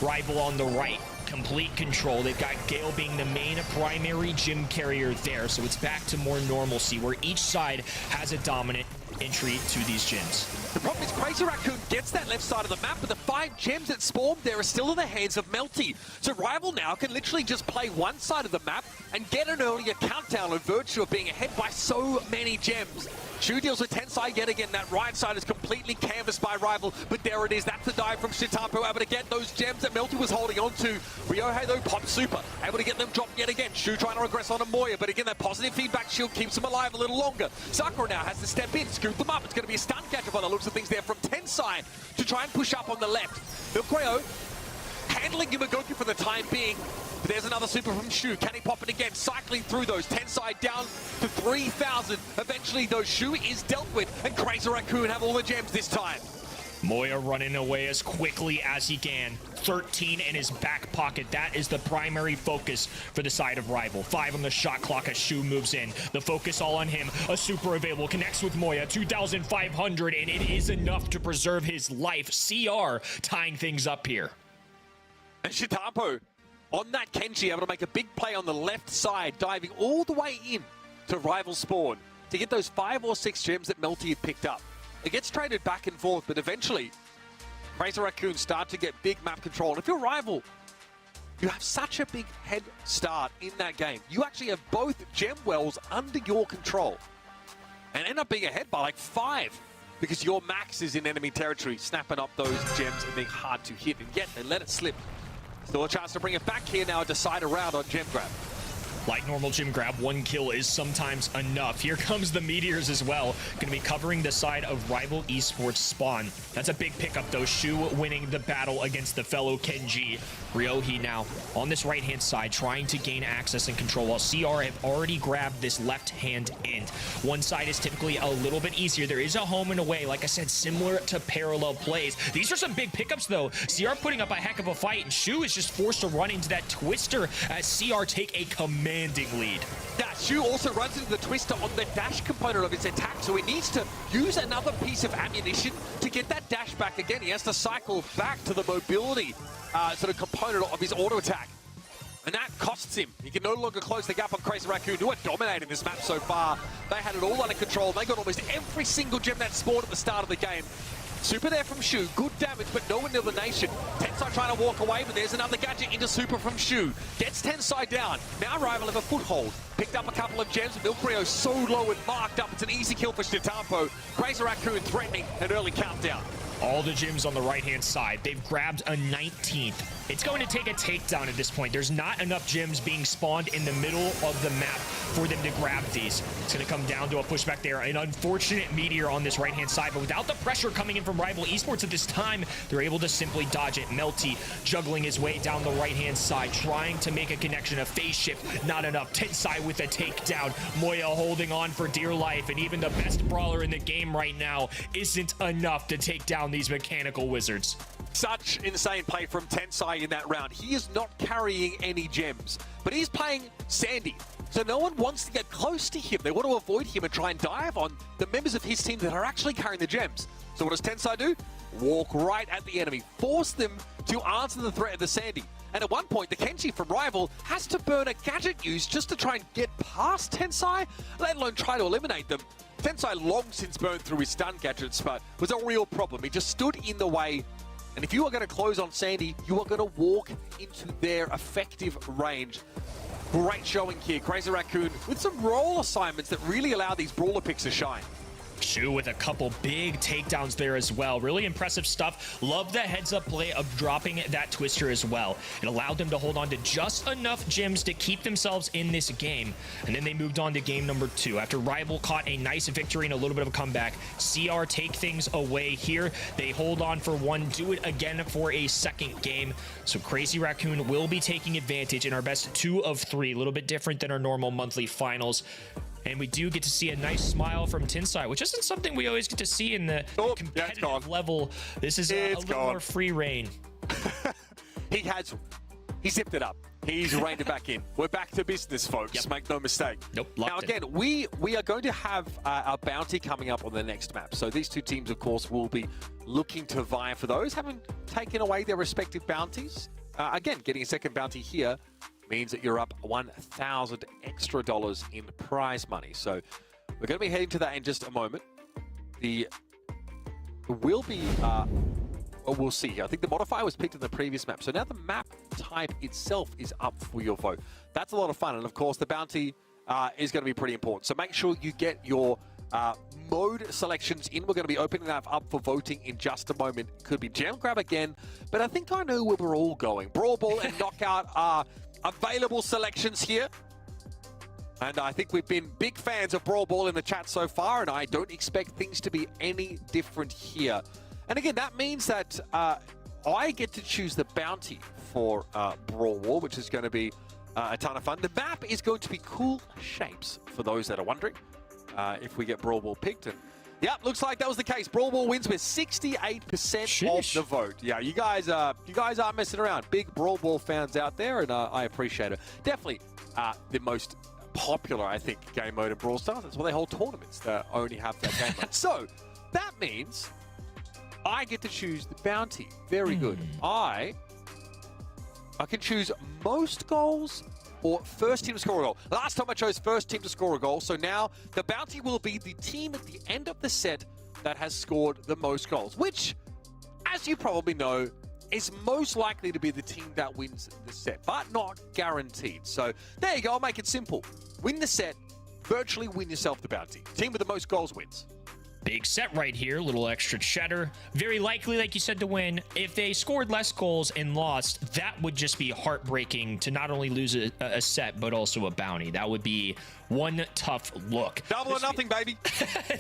Rival on the right, complete control. They've got Gale being the main primary gym carrier there, so it's back to more normalcy where each side has a dominant entry to these gyms. The problem is Crazy Raccoon gets that left side of the map, but the 5 gems that spawned there are still in the hands of Melty. So Rival now can literally just play one side of the map and get an earlier countdown in virtue of being ahead by so many gems. Shu deals with Tensai yet again. That right side is completely canvassed by Rival, but there it is. That's the dive from Shitampo, able to get those gems that Melty was holding on to. Ryohei, though, pops super, able to get them dropped yet again. Shu trying to regress on a Moya, but again, that positive feedback shield keeps him alive a little longer. Sakura now has to step in, scoop them up. It's going to be a stun catcher by the looks of things there from Tensai to try and push up on the left. Milkreo handling Yumagoku for the time being. But there's another super from Shu. Can he pop it again? Cycling through those. Tensai down to 3,000. Eventually, though, Shu is dealt with. And Crazy Raccoon have all the gems this time. Moya running away as quickly as he can. 13 in his back pocket. That is the primary focus for the side of Rival. 5 on the shot clock as Shu moves in. The focus all on him. A super available. Connects with Moya. 2,500. And it is enough to preserve his life. CR tying things up here. And Shitampo on that Kenshi, able to make a big play on the left side, diving all the way in to Rival spawn to get those 5 or 6 gems that Melty had picked up. It gets traded back and forth, but eventually, Crazy Raccoon start to get big map control. And if you're Rival, you have such a big head start in that game. You actually have both gem wells under your control and end up being ahead by like 5 because your max is in enemy territory, snapping up those gems and being hard to hit. And yet, they let it slip. Still a chance to bring it back here now and decide a round on gem grab. Like normal gym grab, 1 kill is sometimes enough. Here comes the Meteors as well. Going to be covering the side of Rival Esports spawn. That's a big pickup though. Shu winning the battle against the fellow Kenji. Ryohei now on this right-hand side trying to gain access and control while CR have already grabbed this left-hand end. One side is typically a little bit easier. There is a home and away, like I said, similar to parallel plays. These are some big pickups though. CR putting up a heck of a fight and Shu is just forced to run into that Twister as CR take a commanding lead. That Shu also runs into the Twister on the dash component of his attack, so he needs to use another piece of ammunition to get that dash back again. He has to cycle back to the mobility sort of component of his auto attack. And that costs him. He can no longer close the gap on Crazy Raccoon, who are dominating this map so far. They had it all under control. They got almost every single gem that spawned at the start of the game. Super there from Shu, good damage, but no elimination. Tensai trying to walk away, but there's another gadget into super from Shu. Gets Tensai down. Now Rival have a foothold. Picked up a couple of gems. Milkreo so low and marked up. It's an easy kill for Shitampo. Crazy Raccoon threatening an early countdown. All the gyms on the right-hand side. They've grabbed a 19th. It's going to take a takedown at this point. There's not enough gyms being spawned in the middle of the map for them to grab these. It's going to come down to a pushback there. An unfortunate Meteor on this right-hand side, but without the pressure coming in from Rival Esports at this time, they're able to simply dodge it. Melty juggling his way down the right-hand side, trying to make a connection, a phase shift. Not enough. Tensai with a takedown. Moya holding on for dear life, and even the best brawler in the game right now isn't enough to take down these mechanical wizards. Such insane play from Tensai in that round. He is not carrying any gems, but he's playing Sandy. So no one wants to get close to him. They want to avoid him and try and dive on the members of his team that are actually carrying the gems. So what does Tensai do? Walk right at the enemy. Force them to answer the threat of the Sandy. And at one point, the Kenshi from Rival has to burn a gadget use just to try and get past Tensai, let alone try to eliminate them. Tensai long since burned through his stun gadgets, but was a real problem. He just stood in the way. And if you are going to close on Sandy, you are going to walk into their effective range. Great showing here. Crazy Raccoon with some role assignments that really allow these brawler picks to shine. Shu with a couple big takedowns there as well. Really impressive stuff. Love the heads-up play of dropping that Twister as well. It allowed them to hold on to just enough gems to keep themselves in this game. And then they moved on to game number 2. After Rival caught a nice victory and a little bit of a comeback, CR take things away here. They hold on for one, do it again for a second game. So Crazy Raccoon will be taking advantage in our best 2 of 3. A little bit different than our normal monthly finals. And we do get to see a nice smile from Tinside, which isn't something we always get to see in the Oh, yeah, it's competitive gone. level. This is a little gone. more free reign. He zipped it up. He's reined it back in. We're back to business, folks. Yep. Make no mistake. Nope, Now, locked in. again, we are going to have our bounty coming up on the next map. So these two teams, of course, will be looking to vie for those, having taken away their respective bounties. Again, getting a second bounty here means that you're up 1,000 extra dollars in prize money. So we're going to be heading to that in just a moment. We'll see. I think the modifier was picked in the previous map. So now the map type itself is up for your vote. That's a lot of fun. And of course, the bounty is going to be pretty important. So make sure you get your mode selections in. We're going to be opening that up for voting in just a moment. Could be Gem Grab again, but I think I know where we're all going. Brawl Ball and Knockout are available selections here. And I think we've been big fans of Brawl Ball in the chat so far, and I don't expect things to be any different here. And again, that means that I get to choose the bounty for Brawl War, which is going to be a ton of fun. The map is going to be cool shapes, for those that are wondering, if we get Brawl Ball picked. And yeah, looks like that was the case. Brawl Ball wins with 68% of the vote. Yeah, you guys aren't messing around. Big Brawl Ball fans out there, and I appreciate it. Definitely the most popular, I think, game mode in Brawl Stars. That's why they hold tournaments that only have that game mode. So that means I get to choose the bounty. Very good. I can choose most goals or first team to score a goal. Last time I chose first team to score a goal, so now the bounty will be the team at the end of the set that has scored the most goals, which, as you probably know, is most likely to be the team that wins the set, but not guaranteed. So there you go, I'll make it simple. Win the set, virtually win yourself the bounty. Team with the most goals wins. Big set right here, little extra cheddar. Very likely, like you said, to win. If they scored less goals and lost, that would just be heartbreaking to not only lose a set, but also a bounty. That would be one tough look. Double or nothing, baby.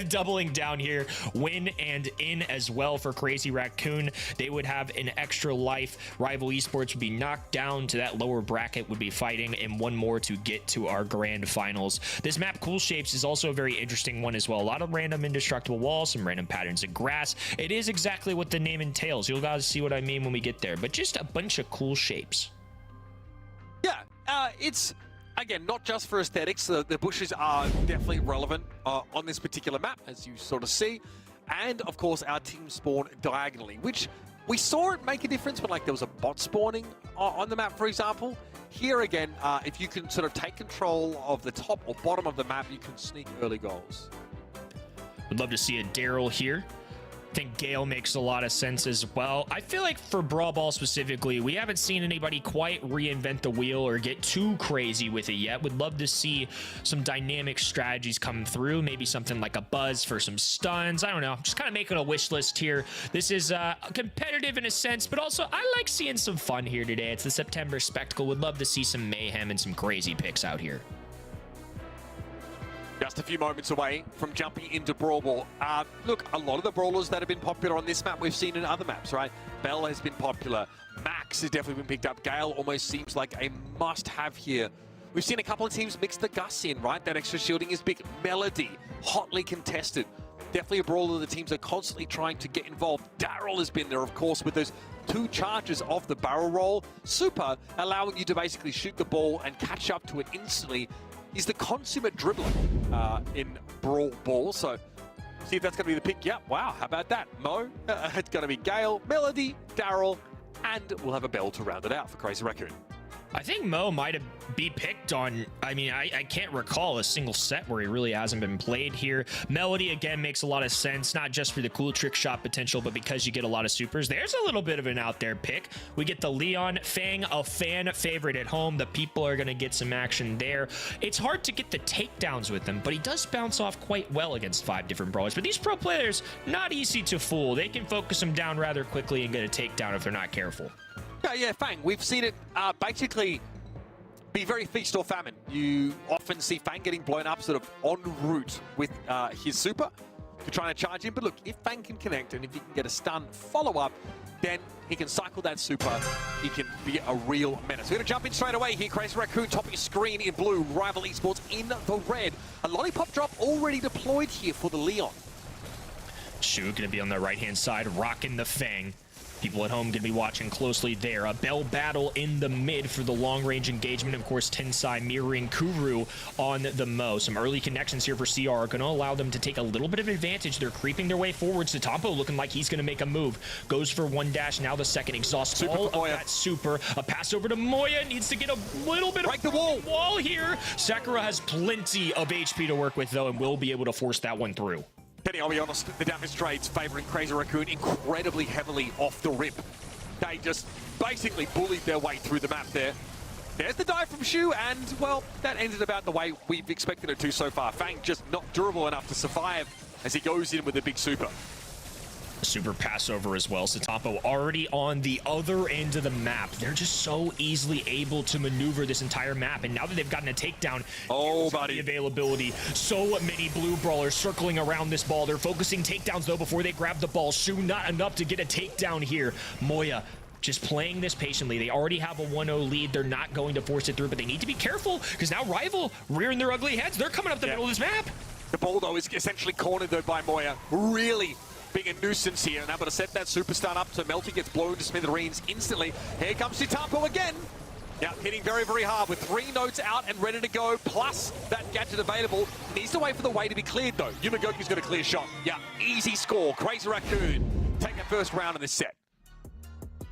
Doubling down here, win and in as well for Crazy Raccoon. They would have an extra life. Rival Esports would be knocked down to that lower bracket, would be fighting, and one more to get to our grand finals. This map, Cool Shapes, is also a very interesting one as well. A lot of random indestructible walls, some random patterns of grass. It is exactly what the name entails. You'll guys see what I mean when we get there, but just a bunch of cool shapes. Yeah, it's, again, not just for aesthetics. The bushes are definitely relevant on this particular map, as you sort of see. And, of course, our team spawn diagonally, which we saw it make a difference when, like, there was a bot spawning on the map, for example. Here, again, if you can sort of take control of the top or bottom of the map, you can sneak early goals. Would love to see a Daryl here. I think Gale makes a lot of sense as well. I feel like for Brawl Ball specifically, we haven't seen anybody quite reinvent the wheel or get too crazy with it yet. Would love to see some dynamic strategies come through. Maybe something like a buzz for some stuns. I don't know. Just kind of making a wish list here. This is competitive in a sense, but also I like seeing some fun here today. It's the September Spectacle. Would love to see some mayhem and some crazy picks out here. Just a few moments away from jumping into Brawl Ball. Look, a lot of the brawlers that have been popular on this map we've seen in other maps, right? Bell has been popular. Max has definitely been picked up. Gale almost seems like a must-have here. We've seen a couple of teams mix the Gus in, right? That extra shielding is big. Melody, hotly contested. Definitely a brawler the teams are constantly trying to get involved. Daryl has been there, of course, with those 2 charges of the barrel roll. Super, allowing you to basically shoot the ball and catch up to it instantly. Is the consummate dribbler in Brawl Ball. So, see if that's going to be the pick. Yeah, wow, how about that? Mo, it's going to be Gale, Melody, Daryl, and we'll have a Bell to round it out for Crazy Raccoon. I think Mo might be picked on, I mean, I can't recall a single set where he really hasn't been played here. Melody, again, makes a lot of sense, not just for the cool trick shot potential, but because you get a lot of supers. There's a little bit of an out there pick. We get the Leon Fang, a fan favorite at home. The people are going to get some action there. It's hard to get the takedowns with him, but he does bounce off quite well against 5 different brawlers. But these pro players, not easy to fool. They can focus him down rather quickly and get a takedown if they're not careful. Yeah, Fang. We've seen it basically be very feast or famine. You often see Fang getting blown up sort of en route with his super to try and charge him. But look, if Fang can connect and if he can get a stun follow-up, then he can cycle that super. He can be a real menace. We're going to jump in straight away here. Crazy Raccoon topping screen in blue. Rival Esports in the red. A lollipop drop already deployed here for the Leon. Shu gonna be on the right-hand side, rocking the Fang. People at home gonna be watching closely there. A Bell battle in the mid for the long-range engagement. Of course, Tensai mirroring Kuru on the Mo. Some early connections here for CR are gonna allow them to take a little bit of advantage. They're creeping their way forwards. Tatampo looking like he's gonna make a move. Goes for one dash, now the second. Exhausts all of that super. A pass over to Moya. Needs to get a little bit Break of the wall here. Sakura has plenty of HP to work with, though, and will be able to force that one through. Kenny, I'll be honest, the damage trades favoring Crazy Raccoon incredibly heavily off the rip. They just basically bullied their way through the map there. There's the dive from Shu, and, well, that ended about the way we've expected it to so far. Fang just not durable enough to survive as he goes in with a big super. Super pass over as well. Satampo already on the other end of the map. They're just so easily able to maneuver this entire map. And now that they've gotten a takedown, oh, buddy, the availability. So many blue brawlers circling around this ball. They're focusing takedowns, though, before they grab the ball. Shu not enough to get a takedown here. Moya just playing this patiently. They already have a 1-0 lead. They're not going to force it through, but they need to be careful because now Rival rearing their ugly heads. They're coming up the middle of this map. The ball, though, is essentially cornered, though, by Moya. Really being a nuisance here, and able to set that super stun up so Melty gets blown to smithereens instantly. Here comes Tatampo again. Yeah, hitting very, very hard with 3 nodes out and ready to go, plus that gadget available. Needs to wait for the way to be cleared, though. Yumagoku's got a clear shot. Yeah, easy score. Crazy Raccoon take the first round of this set.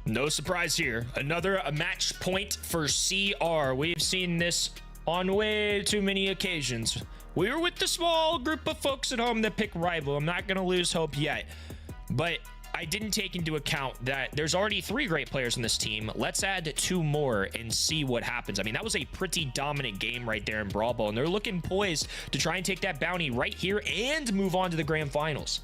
No surprise here. Another match point for CR. We've seen this on way too many occasions. We were with the small group of folks at home that pick Rival. I'm not going to lose hope yet. But I didn't take into account that there's already 3 great players in this team. Let's add 2 more and see what happens. I mean, that was a pretty dominant game right there in Brawl Ball, and they're looking poised to try and take that bounty right here and move on to the grand finals.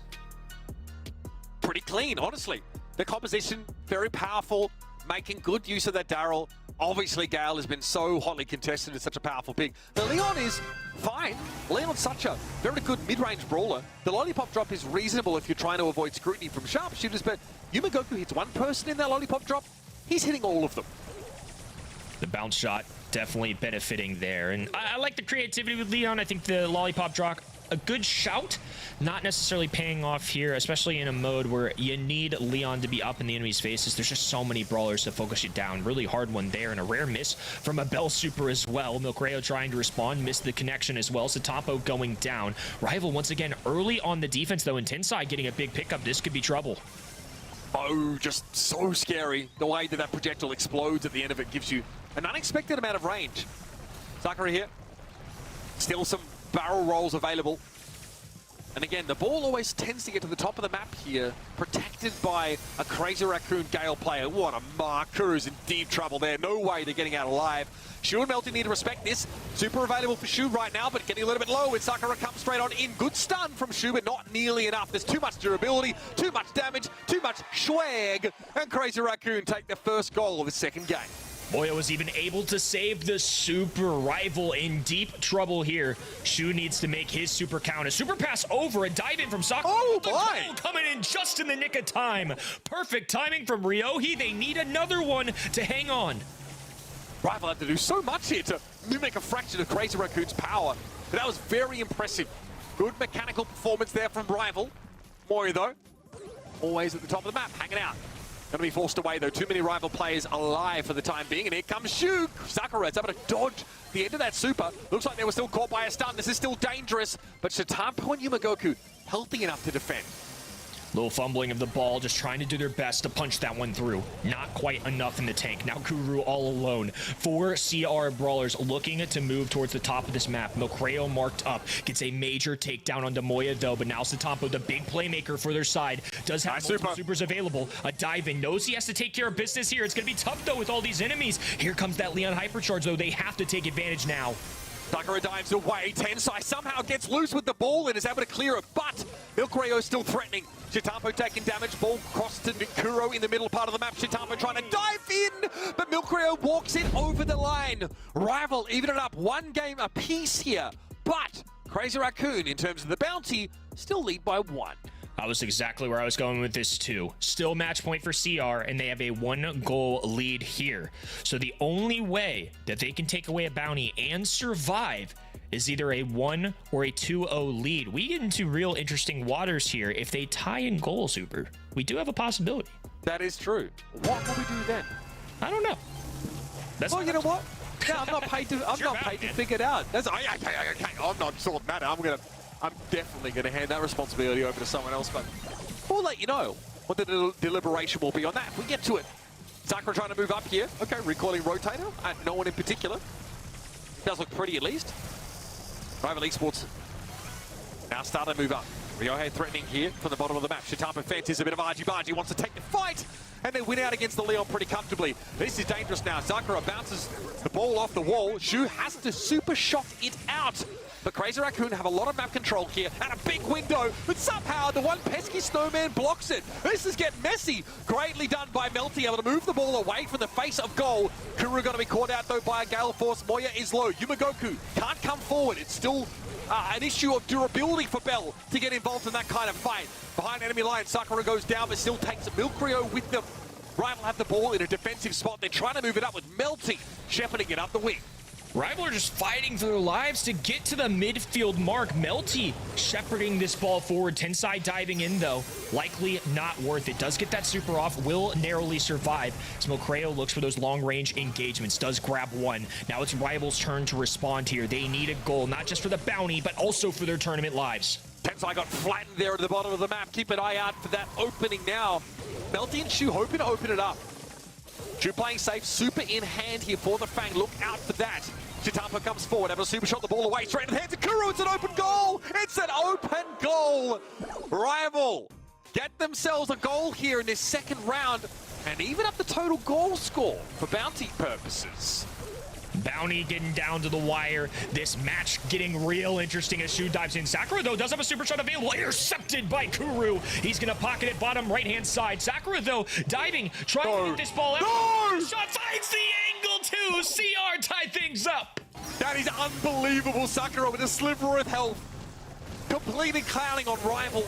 Pretty clean, honestly. The composition, very powerful, making good use of that Daryl. Obviously, Gale has been so hotly contested. It's such a powerful pick. The Leon is fine. Leon's such a very good mid-range brawler. The lollipop drop is reasonable if you're trying to avoid scrutiny from sharpshooters, but Yumagoku hits one person in that lollipop drop. He's hitting all of them. The bounce shot definitely benefiting there. And I like the creativity with Leon. I think the lollipop drop, a good shout, not necessarily paying off here, especially in a mode where you need Leon to be up in the enemy's faces. There's just so many brawlers to focus you down. Really hard one there, and a rare miss from a Bell super as well. Milkreo trying to respond, missed the connection as well. Satampo going down. Rival once again early on the defense, though, and Tensai getting a big pickup. This could be trouble. Oh, just so scary. The way that projectile explodes at the end of it gives you an unexpected amount of range. Sakura here. Still some barrel rolls available. And again, the ball always tends to get to the top of the map here, protected by a Crazy Raccoon Gale player. What a mark. Kuru's in deep trouble there. No way they're getting out alive. Shu and Melty need to respect this. Super available for Shu right now, but getting a little bit low. And Sakura comes straight on in. Good stun from Shu, but not nearly enough. There's too much durability, too much damage, too much swag. And Crazy Raccoon take the first goal of the second game. Moya was even able to save the super. Rival in deep trouble here. Shu needs to make his super count. A super pass over, a dive in from Sakura. Oh, boy! Coming in just in the nick of time. Perfect timing from Ryohi. They need another one to hang on. Rival had to do so much here to mimic a fraction of Crazy Raccoon's power. But that was very impressive. Good mechanical performance there from Rival. Moya, though, always at the top of the map, hanging out. Going to be forced away, though. Too many Rival players alive for the time being. And here comes Shu. Sakura is able to dodge the end of that super. Looks like they were still caught by a stun. This is still dangerous. But Satampo and Yumagoku healthy enough to defend. Little fumbling of the ball, just trying to do their best to punch that one through. Not quite enough in the tank. Now Kuru all alone. 4 CR brawlers looking to move towards the top of this map. Milkreo marked up. Gets a major takedown onto Moya, though, but now Satampo, the big playmaker for their side, does have multiple supers available. A dive in. Knows he has to take care of business here. It's going to be tough, though, with all these enemies. Here comes that Leon Hypercharge, though. They have to take advantage now. Sakura dives away. Tensai somehow gets loose with the ball and is able to clear it, but Milkreo is still threatening. Satampo taking damage. Ball crossed to Kuro in the middle part of the map. Satampo trying to dive in, but Milkreo walks it over the line. Rival even it up 1 game apiece here, but Crazy Raccoon, in terms of the bounty, still lead by 1. That was exactly where I was going with this too. Still match point for CR, and they have a 1-goal lead here. So the only way that they can take away a bounty and survive is either a 1 or a 2-0 lead. We get into real interesting waters here. If they tie in goal, Super, we do have a possibility. That is true. What will we do then? I don't know. That's Well, you know what? Yeah, I'm not paid to. I'm your not paid man. to figure it out. That's okay. I'm not sorting that out. I'm definitely gonna hand that responsibility over to someone else. But we'll let you know what the deliberation will be on that. If we get to it. Sakura trying to move up here. Okay, recoiling rotator. No one in particular. Does look pretty at least. Rival Esports now starting to move up. Ryohei threatening here from the bottom of the map. Shatapa Fent is a bit of argy-bargy, wants to take the fight, and they win out against the Leon pretty comfortably. This is dangerous now. Sakura bounces the ball off the wall. Shu has to super shot it out. But Crazy Raccoon have a lot of map control here and a big window, but somehow the one pesky snowman blocks it. This is getting messy. Greatly done by Melty, able to move the ball away from the face of goal. Kuru going to be caught out though by a Gale Force. Moya is low. Yumagoku can't come forward. It's still an issue of durability for Bell to get involved in that kind of fight. Behind enemy line, Sakura goes down but still takes Milkrio with them. Rival have the ball in a defensive spot. They're trying to move it up with Melty shepherding it up the wing. Rival are just fighting for their lives to get to the midfield mark. Melty shepherding this ball forward. Tensai diving in, though. Likely not worth it. Does get that super off. Will narrowly survive. Smilkreo looks for those long-range engagements. Does grab one. Now it's Rival's turn to respond here. They need a goal, not just for the bounty, but also for their tournament lives. Tensai got flattened there at the bottom of the map. Keep an eye out for that opening now. Melty and Shu hoping to open it up. Shu playing safe, super in hand here for the Fang. Look out for that. Chitapa comes forward, able to super shot the ball away, straight in the hands of Kuru. It's an open goal! It's an open goal! Rival get themselves a goal here in this second round and even up the total goal score for bounty purposes. Bounty getting down to the wire. This match getting real interesting as Shu dives in. Sakura, though, does have a super shot available. Intercepted by Kuru. He's going to pocket it bottom right-hand side. Sakura, though, diving, trying to get this ball out. No! Shot finds the angle, too. CR tie things up. That is unbelievable. Sakura with a sliver of health. Completely clowning on Rival.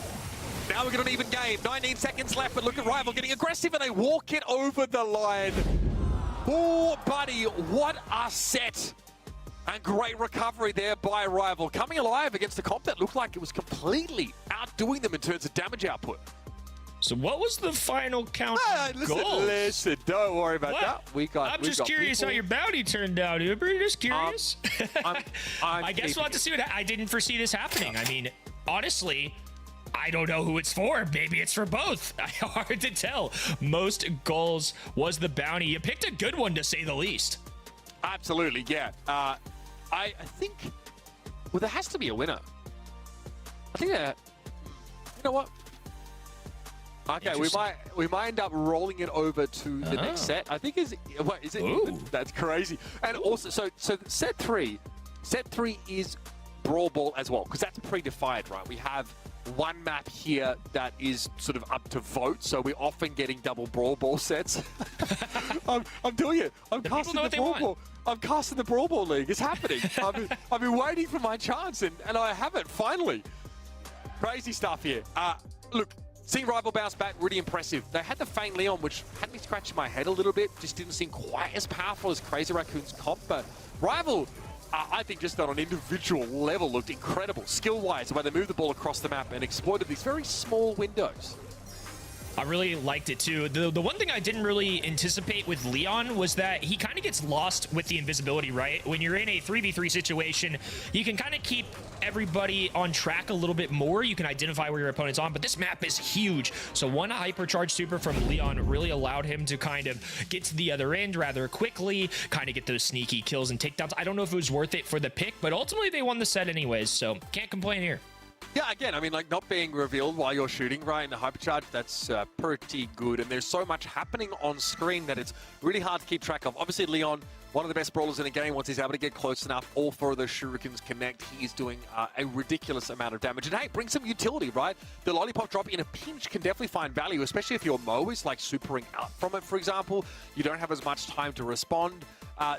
Now we're going to an even game. 19 seconds left, but look at Rival getting aggressive and they walk it over the line. Oh, buddy, what a set. And great recovery there by Rival. Coming alive against a comp that looked like it was completely outdoing them in terms of damage output. So what was the final count of goals? Listen, don't worry about that. I'm just curious how your bounty turned out, Uber. Just curious. I guess we'll have to see what... I didn't foresee this happening. I mean, honestly... I don't know who it's for. Maybe it's for both. Hard to tell. Most goals was the bounty. You picked a good one, to say the least. Absolutely, yeah. I think... Well, there has to be a winner. I think that... You know what? Okay, we might end up rolling it over to the next set. I think is it? Ooh. That's crazy. And also, so set three is Brawl Ball as well, because that's predefined, right? We have one map here that is sort of up to vote, so we're often getting double Brawl Ball sets. I'm doing it. I'm casting the Brawl Ball. I'm casting the Brawl Ball League. It's happening. I've been waiting for my chance, and I have it finally. Crazy stuff here. Look. Seeing Rival bounce back, really impressive. They had the Fang Leon, which had me scratching my head a little bit. Just didn't seem quite as powerful as Crazy Raccoon's comp, but Rival, I think just on an individual level, looked incredible. Skill-wise, the way they moved the ball across the map and exploited these very small windows. I really liked it too. The one thing I didn't really anticipate with Leon was that he kind of gets lost with the invisibility, right? When you're in a 3v3 situation, you can kind of keep everybody on track a little bit more. You can identify where your opponent's on, but this map is huge. So one hypercharge super from Leon really allowed him to kind of get to the other end rather quickly, kind of get those sneaky kills and takedowns. I don't know if it was worth it for the pick, but ultimately they won the set anyways, so can't complain here. Yeah, again, I mean, like, not being revealed while you're shooting, right, in the hypercharge, that's pretty good. And there's so much happening on screen that it's really hard to keep track of. Obviously, Leon, one of the best brawlers in the game, once he's able to get close enough, all four of those shurikens connect, he's doing a ridiculous amount of damage. And hey, bring some utility, right? The lollipop drop in a pinch can definitely find value, especially if your Mo is, like, supering out from it, for example. You don't have as much time to respond.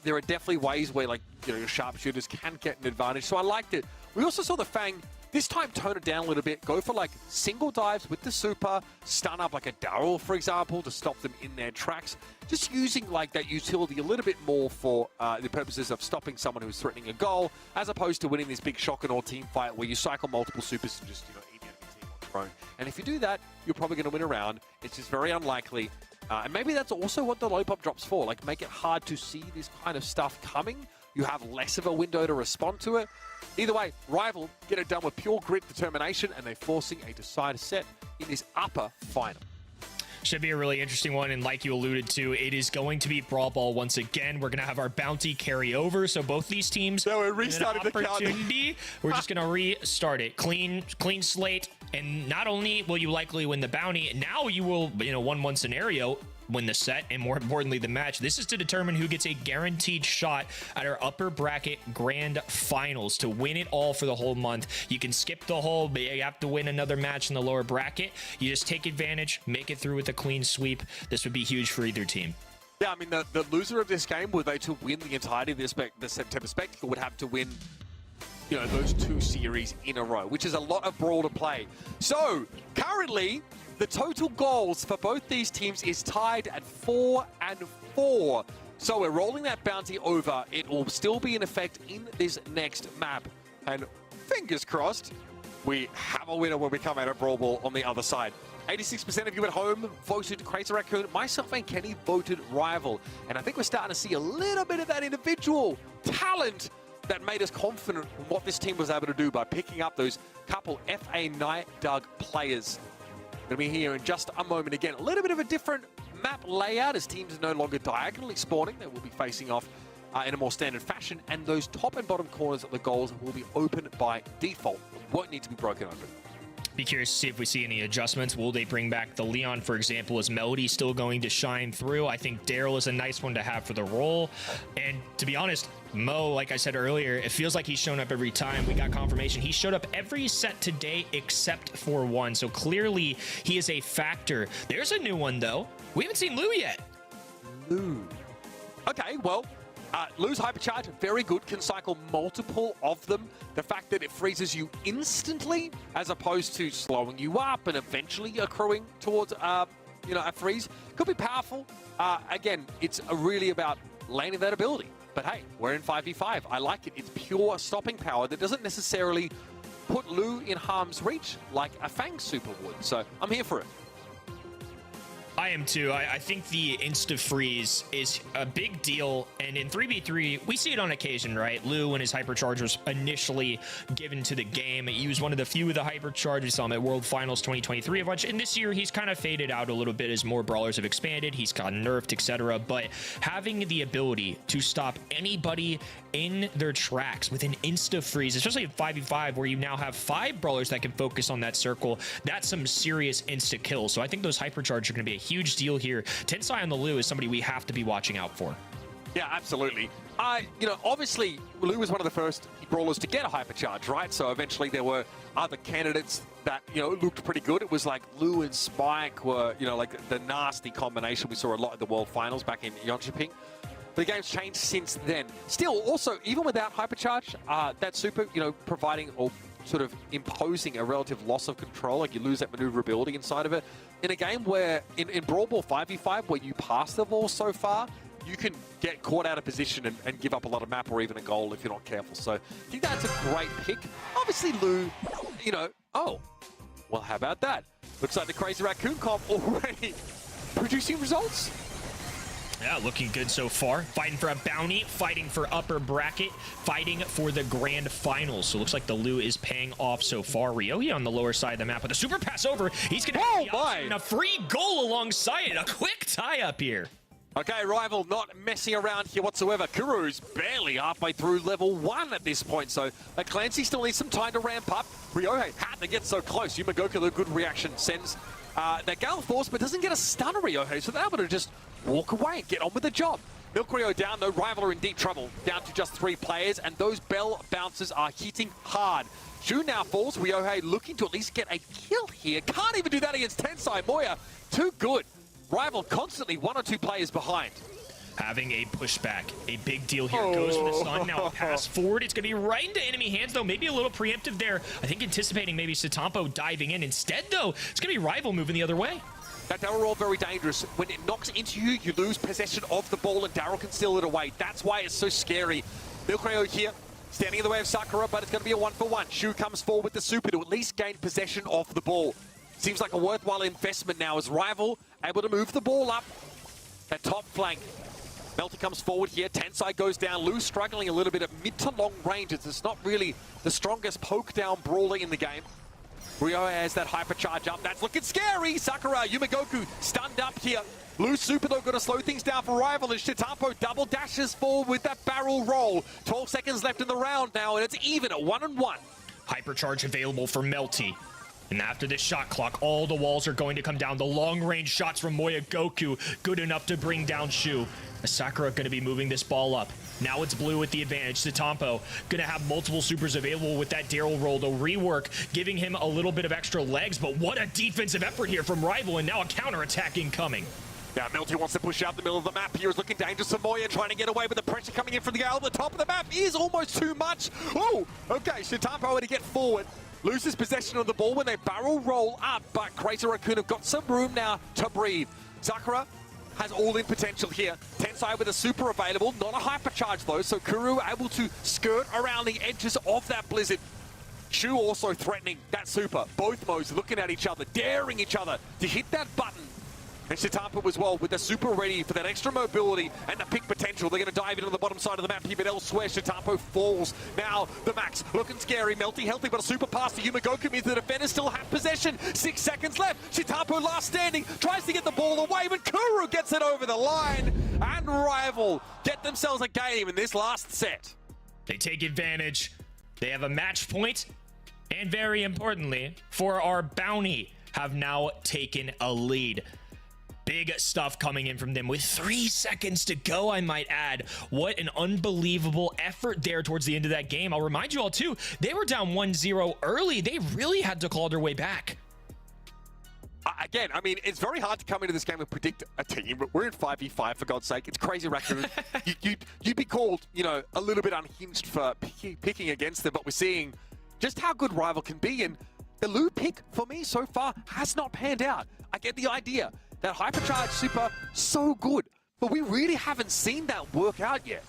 There are definitely ways where, like, you know, your sharpshooters can get an advantage. So I liked it. We also saw the Fang This time, tone it down a little bit. Go for like single dives with the super, stun up like a Daryl, for example, to stop them in their tracks. Just using like that utility a little bit more for the purposes of stopping someone who's threatening a goal, as opposed to winning this big shock and awe team fight where you cycle multiple supers and just, eat the enemy team on your own. And if you do that, you're probably going to win a round. It's just very unlikely. And maybe that's also what the low pop drops for. Like, make it hard to see this kind of stuff coming. You have less of a window to respond to it. Either way, Rival get it done with pure grit, determination, and they're forcing a decider set in this upper final. Should be a really interesting one, and like you alluded to, it is going to be Brawl Ball once again. We're going to have our bounty carry over, so both these teams... So we're restarting the opportunity. We're just going to restart it. Clean slate, and not only will you likely win the bounty, now you will, 1-1 scenario, win the set, and more importantly, the match. This is to determine who gets a guaranteed shot at our upper bracket grand finals to win it all for the whole month. You can skip the whole, but you have to win another match in the lower bracket. You just take advantage, make it through with a clean sweep. This would be huge for either team. Yeah, I mean, the loser of this game, were they to win the entirety of the September Spectacle, would have to win those 2 series in a row, which is a lot of Brawl to play. So, currently, the total goals for both these teams is tied at 4-4. So we're rolling that bounty over. It will still be in effect in this next map. And fingers crossed, we have a winner when we come out of Brawl Ball on the other side. 86% of you at home voted Crazy Raccoon. Myself and Kenny voted Rival. And I think we're starting to see a little bit of that individual talent that made us confident in what this team was able to do by picking up those couple FA Night Dug players. Going to be here in just a moment again. A little bit of a different map layout as teams are no longer diagonally spawning. They will be facing off in a more standard fashion, and those top and bottom corners of the goals will be open by default. Won't need to be broken open. Be curious to see if we see any adjustments. Will they bring back the Leon, for example? Is Melody still going to shine through? I think Daryl is a nice one to have for the role. And to be honest, Mo, like I said earlier, it feels like he's shown up every time. We got confirmation. He showed up every set today except for one. So clearly he is a factor. There's a new one, though. We haven't seen Lou yet. Lou. Okay, well, Lou's Hypercharge, very good. Can cycle multiple of them. The fact that it freezes you instantly as opposed to slowing you up and eventually accruing towards, a freeze could be powerful. Again, it's really about laning that ability. But hey, we're in 5v5. I like it. It's pure stopping power that doesn't necessarily put Lou in harm's reach like a Fang Super would. So I'm here for it. I am too. I think the insta-freeze is a big deal, and in 3v3, we see it on occasion, right? Lou, when his hypercharge was initially given to the game, he was one of the few of the hypercharge. We saw him at World Finals 2023 a bunch, and this year he's kind of faded out a little bit as more brawlers have expanded. He's gotten nerfed, etc. But having the ability to stop anybody in their tracks with an insta-freeze, especially in 5v5, where you now have 5 brawlers that can focus on that circle, that's some serious insta-kills. So I think those hypercharge are going to be a huge deal here. Tensai on the Lou is somebody we have to be watching out for. Yeah, absolutely. Obviously, Lou was one of the first brawlers to get a hypercharge, right? So eventually there were other candidates that, looked pretty good. It was like Lou and Spike were, like the nasty combination we saw a lot at the World Finals back in Jönköping. The game's changed since then. Still, also, even without hypercharge, that super, providing or sort of imposing a relative loss of control, like you lose that maneuverability inside of it. In a game where, in Brawl Ball 5v5, where you pass the ball so far, you can get caught out of position and give up a lot of map or even a goal if you're not careful. So I think that's a great pick. Obviously, Lou, oh, well, how about that? Looks like the Crazy Raccoon comp already producing results. Yeah, looking good so far. Fighting for a bounty, fighting for upper bracket, fighting for the grand finals. So it looks like the Lou is paying off so far. Ryohei on the lower side of the map with a super pass over. He's going to have the option and a free goal alongside it. A quick tie-up here. Okay, Rival not messing around here whatsoever. Kuru's barely halfway through level 1 at this point, so Clancy still needs some time to ramp up. Ryohei had to get so close. Yumagoka, the good reaction, sends that Gale Force, but doesn't get a stun of Ryohei, so they're able to just walk away and get on with the job. Milk Rio down, though. Rival are in deep trouble. Down to just 3 players, and those bell bounces are hitting hard. Shu now falls. Ryohei looking to at least get a kill here. Can't even do that against Tensai. Moya, too good. Rival constantly 1 or 2 players behind. having a pushback. A big deal here. Goes for the stun. Now a pass forward. It's going to be right into enemy hands, though. Maybe a little preemptive there. I think anticipating maybe Satampo diving in. Instead, though, it's going to be Rival moving the other way. That Daryl roll very dangerous. When it knocks into you, you lose possession of the ball, and Daryl can steal it away. That's why it's so scary. Milcreo here, standing in the way of Sakura, but it's going to be a 1-for-1. Shu comes forward with the super to at least gain possession of the ball. Seems like a worthwhile investment now as Rival able to move the ball up. That top flank. Melty comes forward here. Tensai goes down. Lu struggling a little bit at mid to long range. It's not really the strongest poke down brawler in the game. Rio has that hypercharge up. That's looking scary. Sakura, Yumigoku stunned up here. Lu super though going to slow things down for Rival, and Shitapo double dashes forward with that barrel roll. 12 seconds left in the round now, and it's even at 1-1. Hypercharge available for Melty. And after this shot clock, all the walls are going to come down. The long-range shots from Moya Goku, good enough to bring down Shu. Sakura going to be moving this ball up. Now it's Blue with the advantage. Satampo going to have multiple supers available with that Daryl roll. The rework giving him a little bit of extra legs, but what a defensive effort here from Rival, and now a counterattack incoming. Now Melty wants to push out the middle of the map here. Is looking dangerous for Moya, trying to get away, but the pressure coming in from the guy on the top of the map is almost too much. Oh, okay, Satampo to get forward. Loses possession of the ball when they barrel roll up, but Crazy Raccoon have got some room now to breathe. Sakura has all-in potential here. Tensai with a super available, not a hypercharge though, so Kuru able to skirt around the edges of that blizzard. Shu also threatening that super. Both modes looking at each other, daring each other to hit that button. And Shitapo as well with the super ready for that extra mobility and the pick potential. They're going to dive into the bottom side of the map here, but elsewhere Shitapo falls. Now the max looking scary. Melty healthy, but a super pass to Yumigoku means the defenders still have possession. 6 seconds left. Shitapo last standing, tries to get the ball away, but Kuru gets it over the line. And Rival get themselves a game in this last set. They take advantage. They have a match point, and very importantly, for our bounty, have now taken a lead. Big stuff coming in from them with 3 seconds to go, I might add. What an unbelievable effort there towards the end of that game. I'll remind you all, too, they were down 1-0 early. They really had to claw their way back. Again, I mean, it's very hard to come into this game and predict a team, but we're in 5v5, for God's sake. It's Crazy Raccoon. You'd be called, you know, a little bit unhinged for picking against them, but we're seeing just how good Rival can be, and the Lu pick, for me, so far, has not panned out. I get the idea. That hypercharge super, so good, but we really haven't seen that work out yet.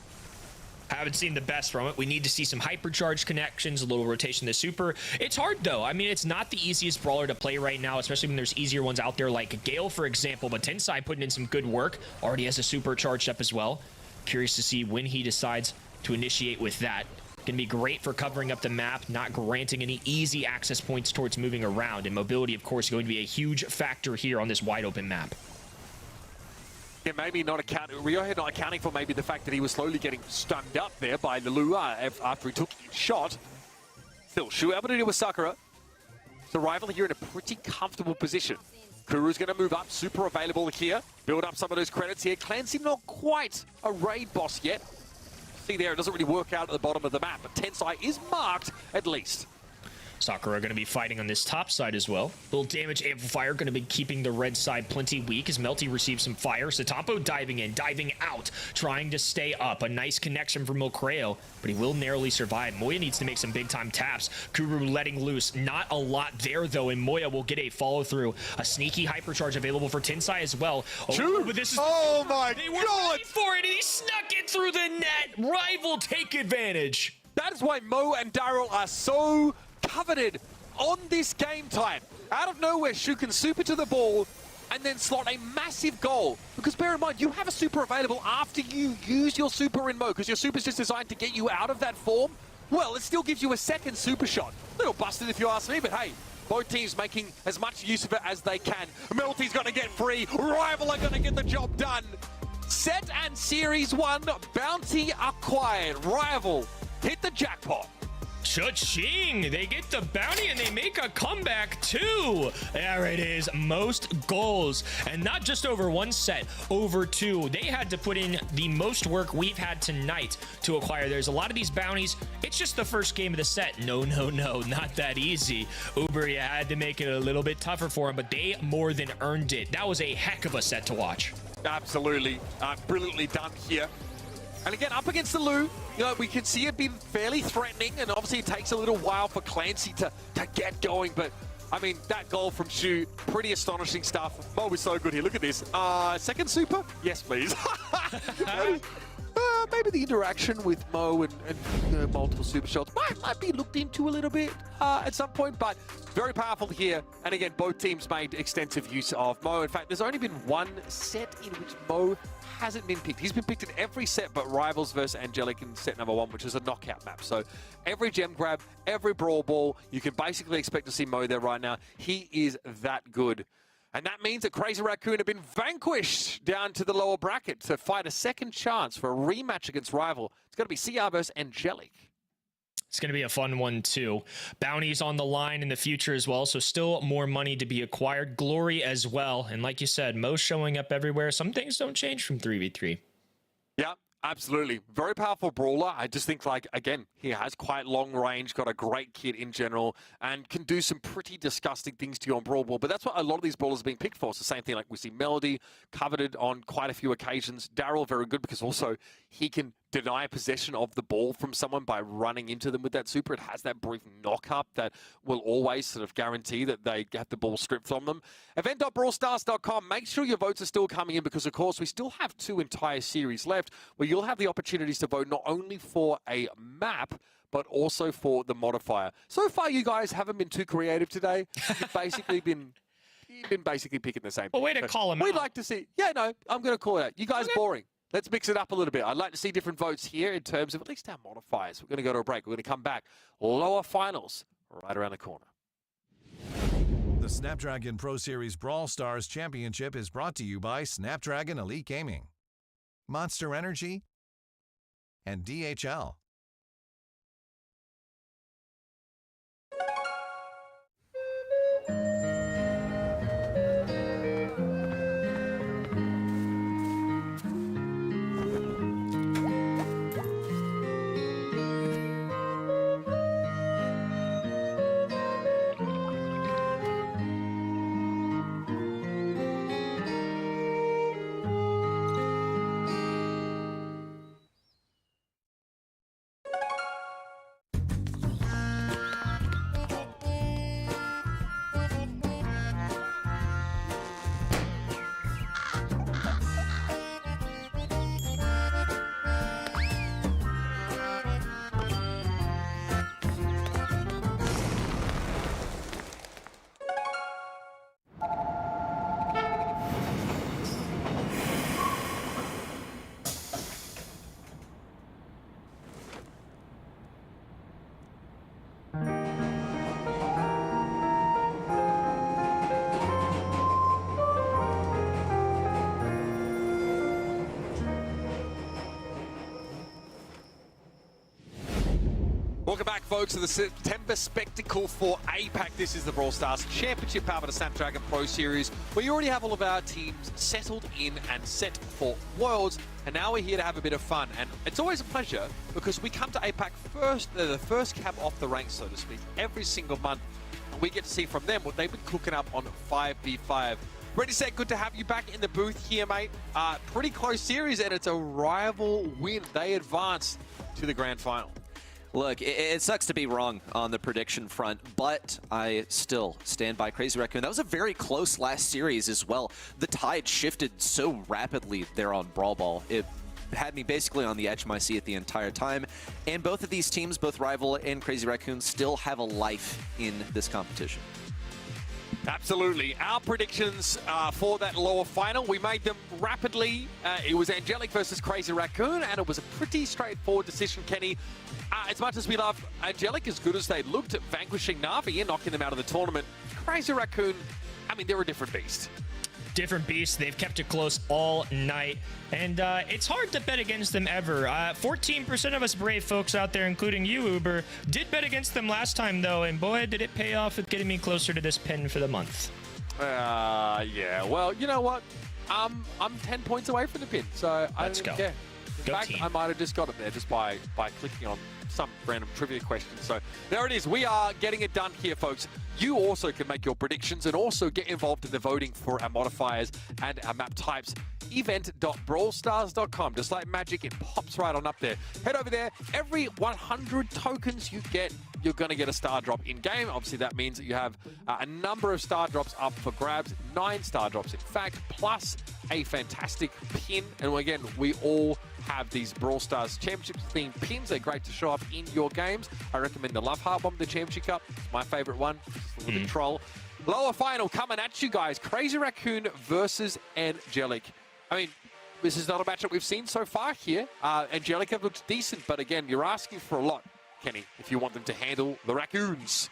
Haven't seen the best from it. We need to see some hypercharge connections, a little rotation to super. It's hard, though. I mean, it's not the easiest brawler to play right now, especially when there's easier ones out there like Gale, for example, but Tensai putting in some good work. Already has a super charged up as well. Curious to see when he decides to initiate with that. Going to be great for covering up the map, not granting any easy access points towards moving around. And mobility, of course, going to be a huge factor here on this wide open map. Yeah, maybe not Ryohei not accounting for maybe the fact that he was slowly getting stunned up there by Lulu after he took his shot. Still, Shu able to deal with Sakura. The Rival here in a pretty comfortable position. Kuru's going to move up, super available here. Build up some of those credits here. Clancy not quite a raid boss yet. See there, it doesn't really work out at the bottom of the map, but Tensai is marked at least. Sakura going to be fighting on this top side as well. Little damage amplifier going to be keeping the red side plenty weak as Melty receives some fire. Satampo diving in, diving out, trying to stay up. A nice connection from Milcreo, but he will narrowly survive. Moya needs to make some big time taps. Kuru letting loose. Not a lot there though, and Moya will get a follow through. A sneaky hypercharge available for Tensai as well. Oh, but this is my they were ready for it, and he snuck it through the net. Rival take advantage. That is why Mo and Daryl are so coveted on this game type. Out of nowhere, Shu can super to the ball and then slot a massive goal. Because bear in mind, you have a super available after you use your super in Mo, because your super's just designed to get you out of that form. Well, it still gives you a second super shot. Little busted if you ask me, but hey, both teams making as much use of it as they can. Melty's gonna get free. Rival are gonna get the job done. Set and Series 1, bounty acquired. Rival hit the jackpot. Cha-ching! They get the bounty and they make a comeback too. There it is, most goals. And not just over one set, over two. They had to put in the most work we've had tonight to acquire. There's a lot of these bounties. It's just the first game of the set. No, not that easy. Uber, you had to make it a little bit tougher for them, but they more than earned it. That was a heck of a set to watch. Absolutely. Brilliantly done here. And again, up against the Lou, you know, we can see it being fairly threatening, and obviously it takes a little while for Clancy to get going, but I mean, that goal from Shu, pretty astonishing stuff. Mo was so good here. Look at this. Second super? Yes, please. Maybe the interaction with Mo and multiple super shots might be looked into a little bit at some point, but very powerful here. And again, both teams made extensive use of Mo. In fact, there's only been one set in which Mo hasn't been picked. He's been picked in every set but Rivals versus Angelic in set number 1, which is a knockout map. So every gem grab, every brawl ball, you can basically expect to see Mo there right now. He is that good. And that means that Crazy Raccoon have been vanquished down to the lower bracket to fight a second chance for a rematch against Rival. It's going to be CR versus Angelic. It's going to be a fun one, too. Bounties on the line in the future as well, so still more money to be acquired. Glory as well. And like you said, Mo showing up everywhere. Some things don't change from 3v3. Yeah, absolutely. Very powerful brawler. I just think, like, again, he has quite long range, got a great kit in general, and can do some pretty disgusting things to you on Brawl Ball. But that's what a lot of these brawlers are being picked for. It's the same thing, like we see Melody coveted on quite a few occasions. Daryl, very good because also he can deny possession of the ball from someone by running into them with that super. It has that brief knock-up that will always sort of guarantee that they get the ball stripped from them. Event.brawlstars.com. Make sure your votes are still coming in because, of course, we still have 2 entire series left where you'll have the opportunities to vote not only for a map, but also for the modifier. So far, you guys haven't been too creative today. You've basically been picking the same thing. Well, way to call him out. We'd like to see... Yeah, no, I'm going to call it out. You guys are boring. Let's mix it up a little bit. I'd like to see different votes here in terms of at least our modifiers. We're going to go to a break. We're going to come back. Lower finals right around the corner. The Snapdragon Pro Series Brawl Stars Championship is brought to you by Snapdragon Elite Gaming, Monster Energy, and DHL. Welcome back, folks, to the September Spectacle for APAC. This is the Brawl Stars Championship powered by the Snapdragon Pro Series, where you already have all of our teams settled in and set for Worlds, and now we're here to have a bit of fun. And it's always a pleasure because we come to APAC first, they're the first cab off the ranks, so to speak, every single month, and we get to see from them what they've been cooking up on 5v5. Ready, set, good to have you back in the booth here, mate. Pretty close series, and it's a rival win. They advance to the grand final. Look, it sucks to be wrong on the prediction front, but I still stand by Crazy Raccoon. That was a very close last series as well. The tide shifted so rapidly there on Brawl Ball. It had me basically on the edge of my seat the entire time. And both of these teams, both Rival and Crazy Raccoon, still have a life in this competition. Absolutely. Our predictions for that lower final, we made them rapidly. It was Angelic versus Crazy Raccoon, and it was a pretty straightforward decision, Kenny. As much as we love Angelic, as good as they looked at vanquishing Na'Vi and knocking them out of the tournament, Crazy Raccoon, I mean, they're a different beast. Different beasts. They've kept it close all night, and it's hard to bet against them ever. 14% of us brave folks out there, including you, Uber, did bet against them last time, though, and boy, did it pay off with getting me closer to this pin for the month. Yeah. Well, you know what? I'm 10 points away from the pin, so I don't care. Go fact, team. I might have just got it there just by clicking on some random trivia question. So there it is. We are getting it done here, folks. You also can make your predictions and also get involved in the voting for our modifiers and our map types. Event.brawlstars.com. Just like magic, it pops right on up there. Head over there. Every 100 tokens you get, you're going to get a star drop in-game. Obviously, that means that you have a number of star drops up for grabs. 9 star drops, in fact, plus a fantastic pin. And again, we all have these Brawl Stars Championship themed pins. They're great to show up in your games. I recommend the Love Heart Bomb, the Championship Cup. It's my favorite one. Just a little bit troll. Lower final coming at you guys. Crazy Raccoon versus Angelic. I mean, this is not a matchup we've seen so far here. Angelic have looked decent, but again, you're asking for a lot, Kenny, if you want them to handle the Raccoons.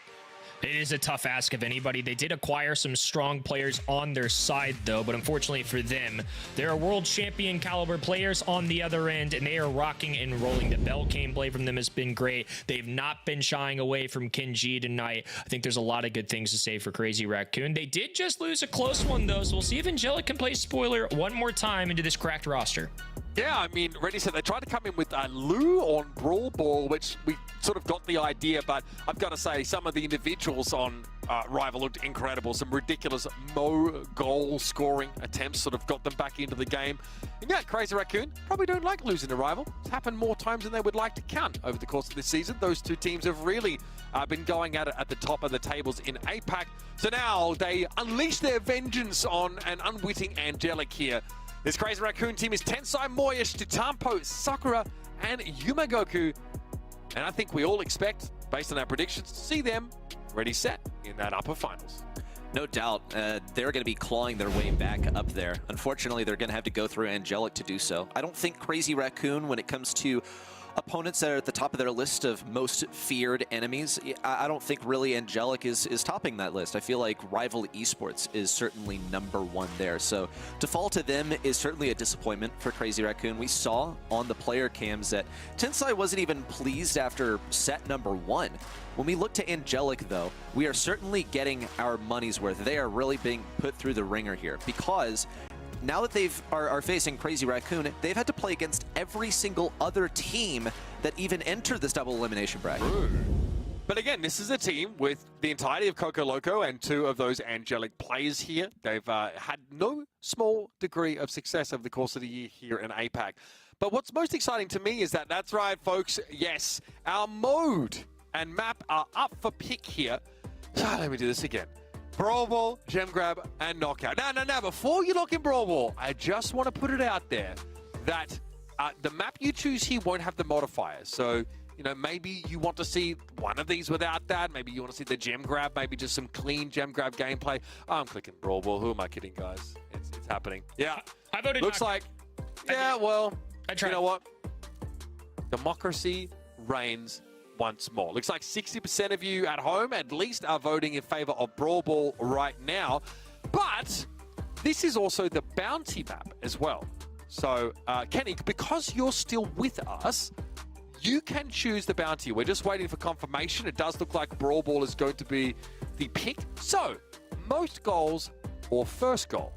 It is a tough ask of anybody. They did acquire some strong players on their side, though, but unfortunately for them, there are world champion caliber players on the other end, and they are rocking and rolling. The Bell gameplay from them has been great. They've not been shying away from Kenji tonight. I think there's a lot of good things to say for Crazy Raccoon. They did just lose a close one, though, so we'll see if Angelic can play spoiler one more time into this cracked roster. Yeah, I mean, Reddy said they tried to come in with Lou on Brawl Ball, which we sort of got the idea, but I've got to say, some of the individuals on Rival looked incredible. Some ridiculous goal scoring attempts sort of got them back into the game. And yeah, Crazy Raccoon probably don't like losing to Rival. It's happened more times than they would like to count over the course of this season. Those two teams have really been going at it at the top of the tables in APAC. So now they unleash their vengeance on an unwitting Angelic here. This Crazy Raccoon team is Tensai, Moyish, Tatampo, Sakura, and Yumagoku. And I think we all expect, based on our predictions, to see them ready set in that upper finals. No doubt, they're going to be clawing their way back up there. Unfortunately, they're going to have to go through Angelic to do so. I don't think Crazy Raccoon, when it comes to opponents that are at the top of their list of most feared enemies, I don't think really Angelic is topping that list. I feel like Rival Esports is certainly #1 there. So to fall to them is certainly a disappointment for Crazy Raccoon. We saw on the player cams that Tensai wasn't even pleased after set #1. When we look to Angelic, though, we are certainly getting our money's worth. They are really being put through the ringer here because now that they are facing Crazy Raccoon, they've had to play against every single other team that even entered this double elimination bracket. But again, this is a team with the entirety of Coco Loco and 2 of those Angelic players here. They've had no small degree of success over the course of the year here in APAC. But what's most exciting to me is that, that's right, folks, yes, our mode and map are up for pick here. So let me do this again. Brawl Ball, Gem Grab, and Knockout. Now, before you lock in Brawl Ball, I just want to put it out there that the map you choose here won't have the modifiers. So, you know, maybe you want to see one of these without that. Maybe you want to see the Gem Grab, maybe just some clean Gem Grab gameplay. I'm clicking Brawl Ball. Who am I kidding, guys? It's happening. Yeah. I voted Looks like, yeah, well, I tried. you know what? Democracy reigns once more. Looks like 60% of you at home at least are voting in favor of Brawl Ball right now. But this is also the bounty map as well. So, Kenny, because you're still with us, you can choose the bounty. We're just waiting for confirmation. It does look like Brawl Ball is going to be the pick. So, most goals or first goal?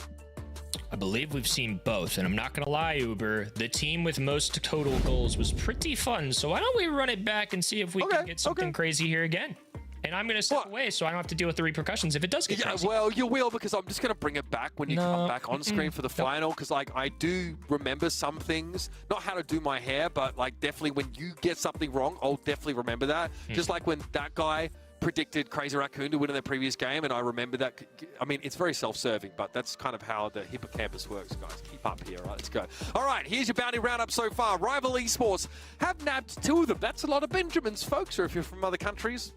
I believe we've seen both, and I'm not going to lie, Uber, the team with most total goals was pretty fun, so why don't we run it back and see if we can get something crazy here again? And I'm going to step away so I don't have to deal with the repercussions if it does get crazy. Well, you will, because I'm just going to bring it back when you come back on screen for the final, because like I do remember some things, not how to do my hair, but like definitely when you get something wrong, I'll definitely remember that. Just like when that guy predicted Crazy Raccoon to win in their previous game, and I remember that. I mean, it's very self-serving, but that's kind of how the hippocampus works, guys. Keep up here, all right? Let's go. All right, here's your bounty roundup so far. Rival Esports have nabbed 2 of them. That's a lot of Benjamins, folks, or if you're from other countries,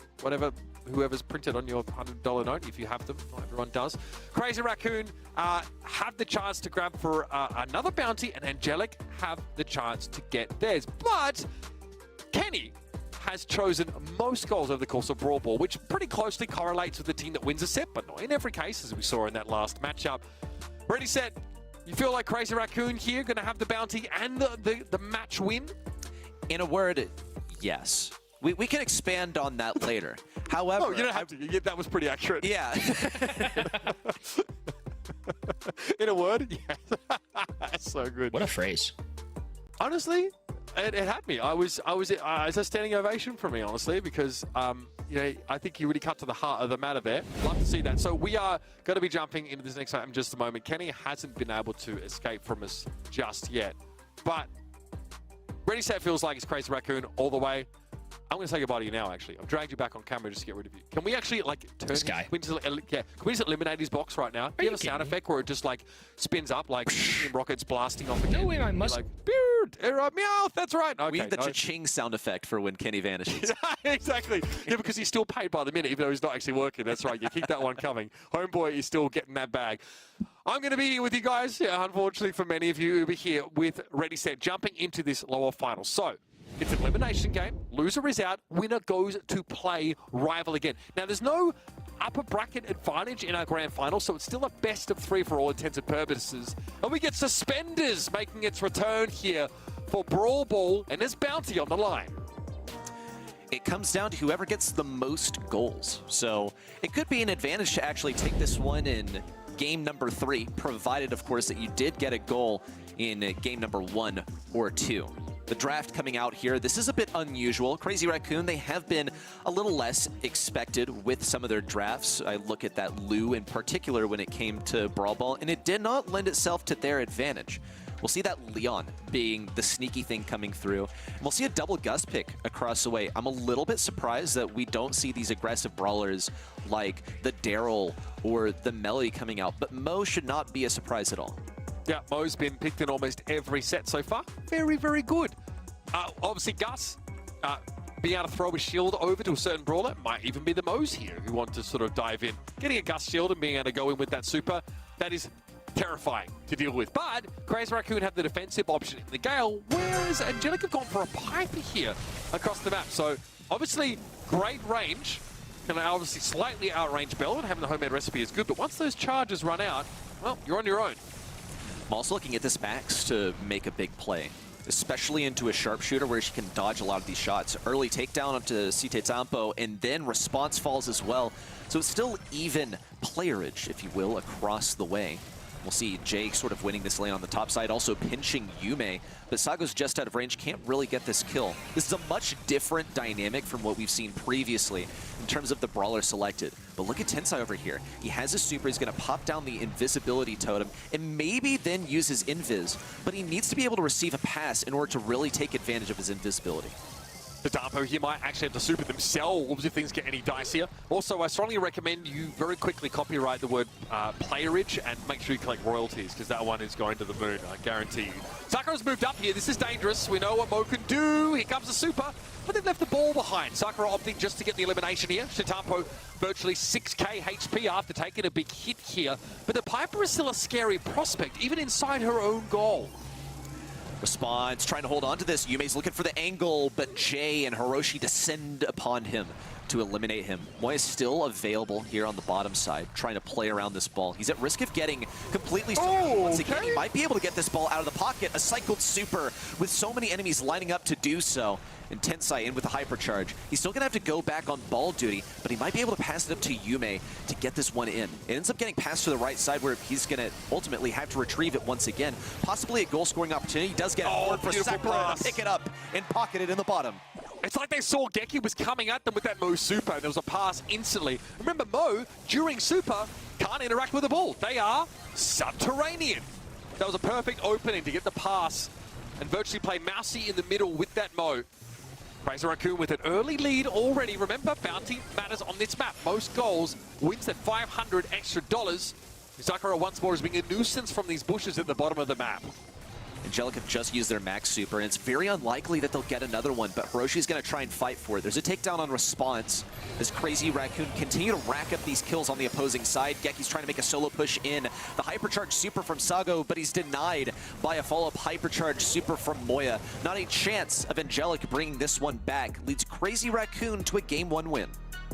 whoever's printed on your $100 note, if you have them. Not everyone does. Crazy Raccoon have the chance to grab for another bounty, and Angelic have the chance to get theirs. But Kenny has chosen most goals over the course of Brawl Ball, which pretty closely correlates with the team that wins a set, but not in every case, as we saw in that last matchup. Ready, set. You feel like Crazy Raccoon here going to have the bounty and the match win? In a word, yes. We can expand on that later. However... Oh, you don't have to. Yeah, that was pretty accurate. Yeah. In a word? Yes. That's so good. What a phrase. honestly, it had me. it's a standing ovation for me, honestly, because you know, I think you really cut to the heart of the matter there. Love to see that. So we are going to be jumping into this next item in just a moment. Kenny hasn't been able to escape from us just yet, but Ready Set feels like it's Crazy Raccoon all the way. I'm going to say goodbye to you now, actually. I've dragged you back on camera just to get rid of you. Can we actually, like, turn this guy? Can we just eliminate his box right now? Do you have a sound effect where it just, like, spins up, like, rockets blasting off again? No way, I must. Like, beard, meow, that's right. Okay, We need the cha-ching sound effect for when Kenny vanishes. Exactly. Yeah, because he's still paid by the minute, even though he's not actually working. That's right. You keep that one coming. Homeboy is still getting that bag. I'm going to be here with you guys. Yeah, unfortunately, for many of you who will be here with Ready Set, jumping into this lower final. So, it's an elimination game. Loser is out. Winner goes to play rival again. Now, there's no upper bracket advantage in our grand final, so it's still a best of 3 for all intents and purposes. And we get Suspenders making its return here for Brawl Ball, and there's bounty on the line. It comes down to whoever gets the most goals. So it could be an advantage to actually take this one in game number 3, provided, of course, that you did get a goal in game number 1 or 2. The draft coming out here, this is a bit unusual. Crazy Raccoon, they have been a little less expected with some of their drafts. I look at that Lou in particular when it came to Brawl Ball, and it did not lend itself to their advantage. We'll see that Leon being the sneaky thing coming through. And we'll see a double Gus pick across the way. I'm a little bit surprised that we don't see these aggressive brawlers like the Daryl or the Melly coming out, but Mo should not be a surprise at all. Yeah, Mo's been picked in almost every set so far. Very, very good. Obviously, Gus being able to throw a shield over to a certain brawler might even be the Mo's here who want to sort of dive in. Getting a Gus shield and being able to go in with that super, that is terrifying to deal with. But Crazy Raccoon have the defensive option in the Gale, whereas Angelic have gone for a Piper here across the map. So obviously, great range. Can obviously slightly outrange Bell, and having the homemade recipe is good. But once those charges run out, well, you're on your own. I'm also looking at this Max to make a big play, especially into a sharpshooter where she can dodge a lot of these shots. Early takedown up to 5pectacle, and then response falls as well. So it's still even playerage, if you will, across the way. We'll see Jake sort of winning this lane on the top side, also pinching Yume, but Sago's just out of range, can't really get this kill. This is a much different dynamic from what we've seen previously in terms of the brawler selected. But look at Tensai over here. He has his super, he's gonna pop down the invisibility totem and maybe then use his invis, but he needs to be able to receive a pass in order to really take advantage of his invisibility. The Dampo here might actually have to super themselves if things get any dicier. Also, I strongly recommend you very quickly copyright the word playerage and make sure you collect royalties, because that one is going to the moon, I guarantee you. Sakura's moved up here. This is dangerous. We know what Mo can do. Here comes the super, but they've left the ball behind. Sakura opting just to get the elimination here. Shitampo virtually 6k HP after taking a big hit here. But the Piper is still a scary prospect, even inside her own goal. Response, trying to hold on to this. Yume's looking for the angle, but Jay and Hiroshi descend upon him to eliminate him. Moy is still available here on the bottom side, trying to play around this ball. He's at risk of getting completely once again. He might be able to get this ball out of the pocket. A cycled super with so many enemies lining up to do so. And Tensai in with the hypercharge. He's still gonna have to go back on ball duty, but he might be able to pass it up to Yume to get this one in. It ends up getting passed to the right side where he's gonna ultimately have to retrieve it once again. possibly a goal-scoring opportunity. He does get forward for Sakura to pick it up and pocket it in the bottom. It's like they saw Geki was coming at them with that Mo Super, and there was a pass instantly. Remember, Mo, during Super, can't interact with the ball. They are subterranean. That was a perfect opening to get the pass and virtually play Mousy in the middle with that Mo. Crazy Raccoon with an early lead already. Remember, bounty matters on this map. Most goals wins that $500 extra. Sakura once more is being a nuisance from these bushes at the bottom of the map. Angelic have just used their max super, and it's very unlikely that they'll get another one, but Hiroshi's going to try and fight for it. There's a takedown on response as Crazy Raccoon continue to rack up these kills on the opposing side. Geki's trying to make a solo push in. The hypercharge super from Sago, but he's denied by a follow-up hypercharge super from Moya. Not a chance of Angelic bringing this one back. Leads Crazy Raccoon to a Game 1 win.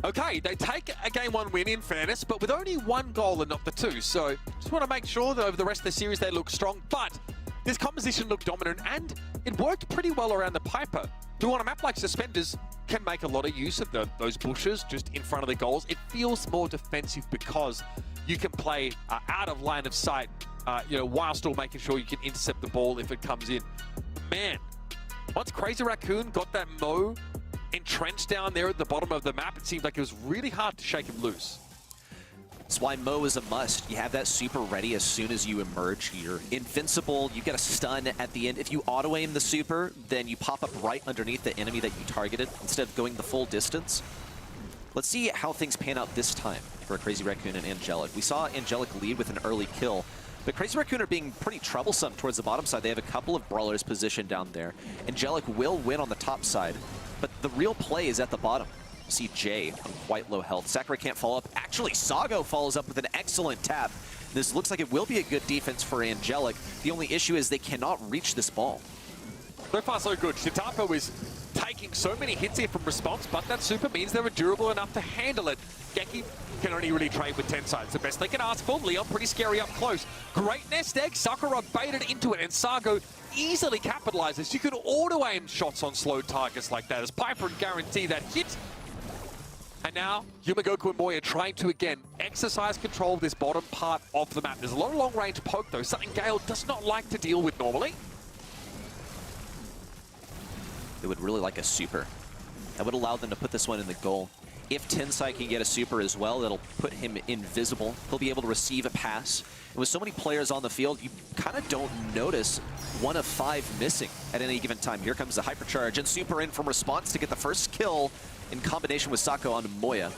Okay, they take a Game 1 win in fairness, but with only one goal and not the two. So just want to make sure that over the rest of the series they look strong, but this composition looked dominant, and it worked pretty well around the Piper, who on a map like Suspenders can make a lot of use of those bushes just in front of the goals. It feels more defensive because you can play out of line of sight, while still making sure you can intercept the ball if it comes in. man, once Crazy Raccoon got that Mo entrenched down there at the bottom of the map, it seemed like it was really hard to shake him loose. That's why Mo is a must. You have that super ready as soon as you emerge. You're invincible. You get a stun at the end. If you auto-aim the super, then you pop up right underneath the enemy that you targeted instead of going the full distance. Let's see how things pan out this time for Crazy Raccoon and Angelic. We saw Angelic lead with an early kill, but Crazy Raccoon are being pretty troublesome towards the bottom side. They have a couple of brawlers positioned down there. Angelic will win on the top side, but the real play is at the bottom. See Jay on quite low health. Sakura can't follow up. Actually, Sago follows up with an excellent tap. This looks like it will be a good defense for Angelic. The only issue is they cannot reach this ball. So far, so good. Shitapo is taking so many hits here from response, but that super means they're durable enough to handle it. Geki can only really trade with Tensai. It's the best they can ask for. Leon pretty scary up close. Great nest egg. Sakura baited into it, and Sago easily capitalizes. You could auto-aim shots on slow targets like that, as Piper would guarantee that hit. And now, Yumagoku and Moya trying to, again, exercise control of this bottom part of the map. There's a lot of long-range poke, though, something Gale does not like to deal with normally. They would really like a super. That would allow them to put this one in the goal. If Tensai can get a super as well, that'll put him invisible. He'll be able to receive a pass. And with so many players on the field, you kind of don't notice 1 of 5 missing at any given time. Here comes the hypercharge and super in from response to get the first kill in combination with Sako on Moya.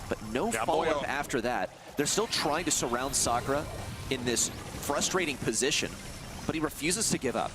But no follow-up after that. They're still trying to surround Sakura in this frustrating position, but he refuses to give up.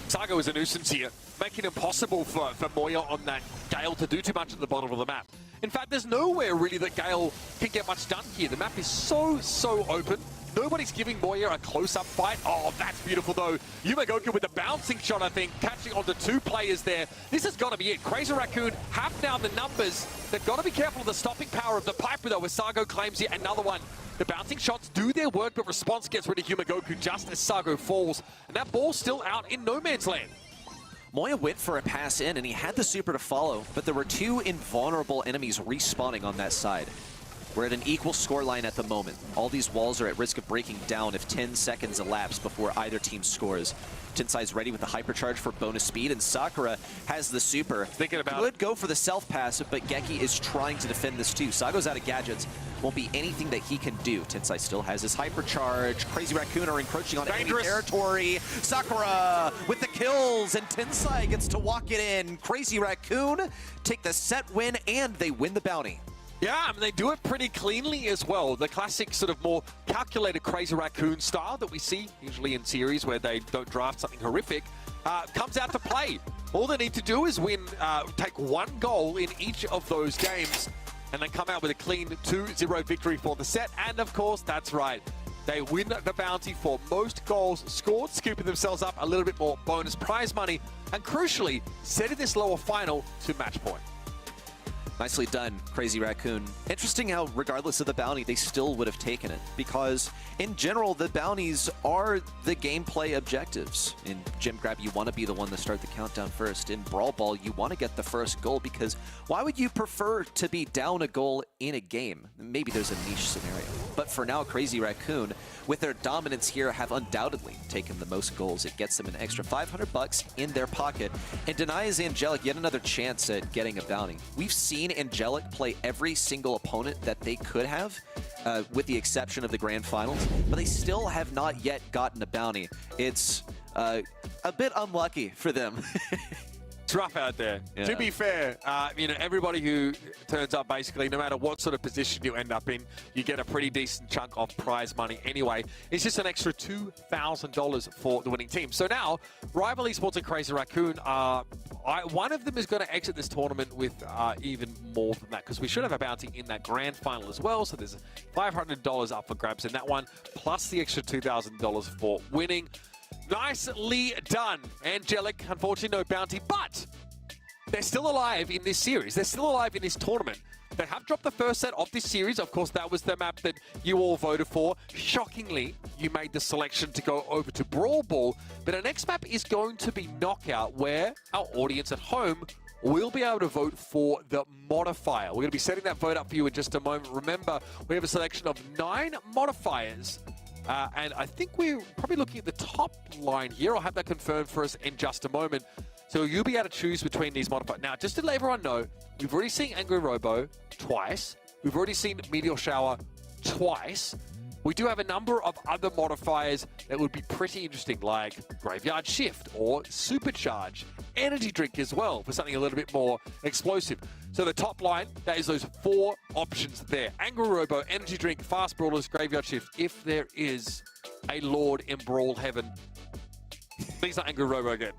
Sago is a nuisance here, making it impossible for Moya on that Gale to do too much at the bottom of the map. In fact, there's nowhere really that Gale can get much done here. The map is so open. Nobody's giving Moya a close-up fight. Oh, that's beautiful, though. Yumagoku with the bouncing shot, I think, catching onto 2 players there. This has got to be it. Crazy Raccoon have now the numbers. They've got to be careful of the stopping power of the Piper, though, as Sago claims yet another one. The bouncing shots do their work, but response gets rid of Yumagoku just as Sago falls. And that ball's still out in no man's land. Moya went for a pass in, and he had the super to follow, but there were 2 invulnerable enemies respawning on that side. We're at an equal scoreline at the moment. All these walls are at risk of breaking down if 10 seconds elapse before either team scores. Tensai's ready with the hypercharge for bonus speed, and Sakura has the super. Thinking about Could go for the self-pass, but Geki is trying to defend this too. Sago's out of gadgets. Won't be anything that he can do. Tensai still has his hypercharge. Crazy Raccoon are encroaching on enemy territory. Sakura with the kills, and Tensai gets to walk it in. Crazy Raccoon take the set win, and they win the bounty. Yeah, I mean, they do it pretty cleanly as well. The classic sort of more calculated Crazy Raccoon style that we see usually in series where they don't draft something horrific comes out to play. All they need to do is win, take 1 goal in each of those games and then come out with a clean 2-0 victory for the set. And of course, that's right. They win the bounty for most goals scored, scooping themselves up a little bit more bonus prize money, and crucially, setting this lower final to match point. Nicely done, Crazy Raccoon. Interesting how, regardless of the bounty, they still would have taken it, because in general, the bounties are the gameplay objectives. In Gem Grab, you want to be the one to start the countdown first. In Brawl Ball, you want to get the first goal, because why would you prefer to be down a goal in a game? Maybe there's a niche scenario. But for now, Crazy Raccoon, with their dominance here, have undoubtedly taken the most goals. It gets them an extra $500 in their pocket and denies Angelic yet another chance at getting a bounty. We've seen Angelic play every single opponent that they could have, with the exception of the grand finals, but they still have not yet gotten a bounty. It's a bit unlucky for them. It's rough out there. Yeah. To be fair, you know, everybody who turns up, basically, no matter what sort of position you end up in, you get a pretty decent chunk of prize money anyway. It's just an extra $2,000 for the winning team. So now, Rival Esports and Crazy Raccoon one of them is going to exit this tournament with even more than that, because we should have a bounty in that grand final as well. So there's $500 up for grabs in that one, plus the extra $2,000 for winning. Nicely done. Angelic, unfortunately no bounty, but they're still alive in this series. They're still alive in this tournament. They have dropped the first set of this series. Of course, that was the map that you all voted for. Shockingly, you made the selection to go over to Brawl Ball. But our next map is going to be Knockout, where our audience at home will be able to vote for the modifier. We're going to be setting that vote up for you in just a moment. Remember, we have a selection of 9 modifiers And I think we're probably looking at the top line here. I'll have that confirmed for us in just a moment. So you'll be able to choose between these modifiers. Now, just to let everyone know, we've already seen Angry Robo twice. We've already seen Meteor Shower twice. We do have a number of other modifiers that would be pretty interesting, like Graveyard Shift or Supercharge, Energy Drink as well, for something a little bit more explosive. So the top line, that is those 4 options there. Angry Robo, Energy Drink, Fast Brawlers, Graveyard Shift. If there is a Lord in Brawl Heaven, please not Angry Robo again.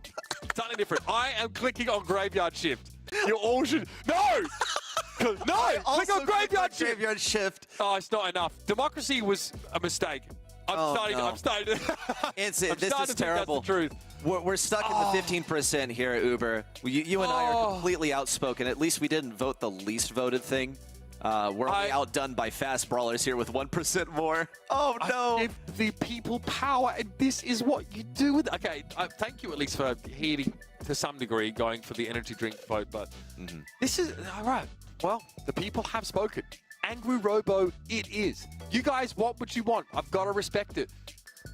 Something different. I am clicking on Graveyard Shift. You all should. No! No! Click on Graveyard Shift! Graveyard Shift. Oh, it's not enough. Democracy was a mistake. I'm starting to This think is that's terrible. the truth. We're stuck in the 15% here at Uber. You and I are completely outspoken. At least we didn't vote the least voted thing. We're only outdone by fast brawlers here with 1% more. Oh no! I give the people power, and this is what you do with it. Okay, thank you at least for heeding to some degree, going for the energy drink vote, but this is, all right, well, the people have spoken. Angry Robo, it is. You guys want what you want. I've got to respect it.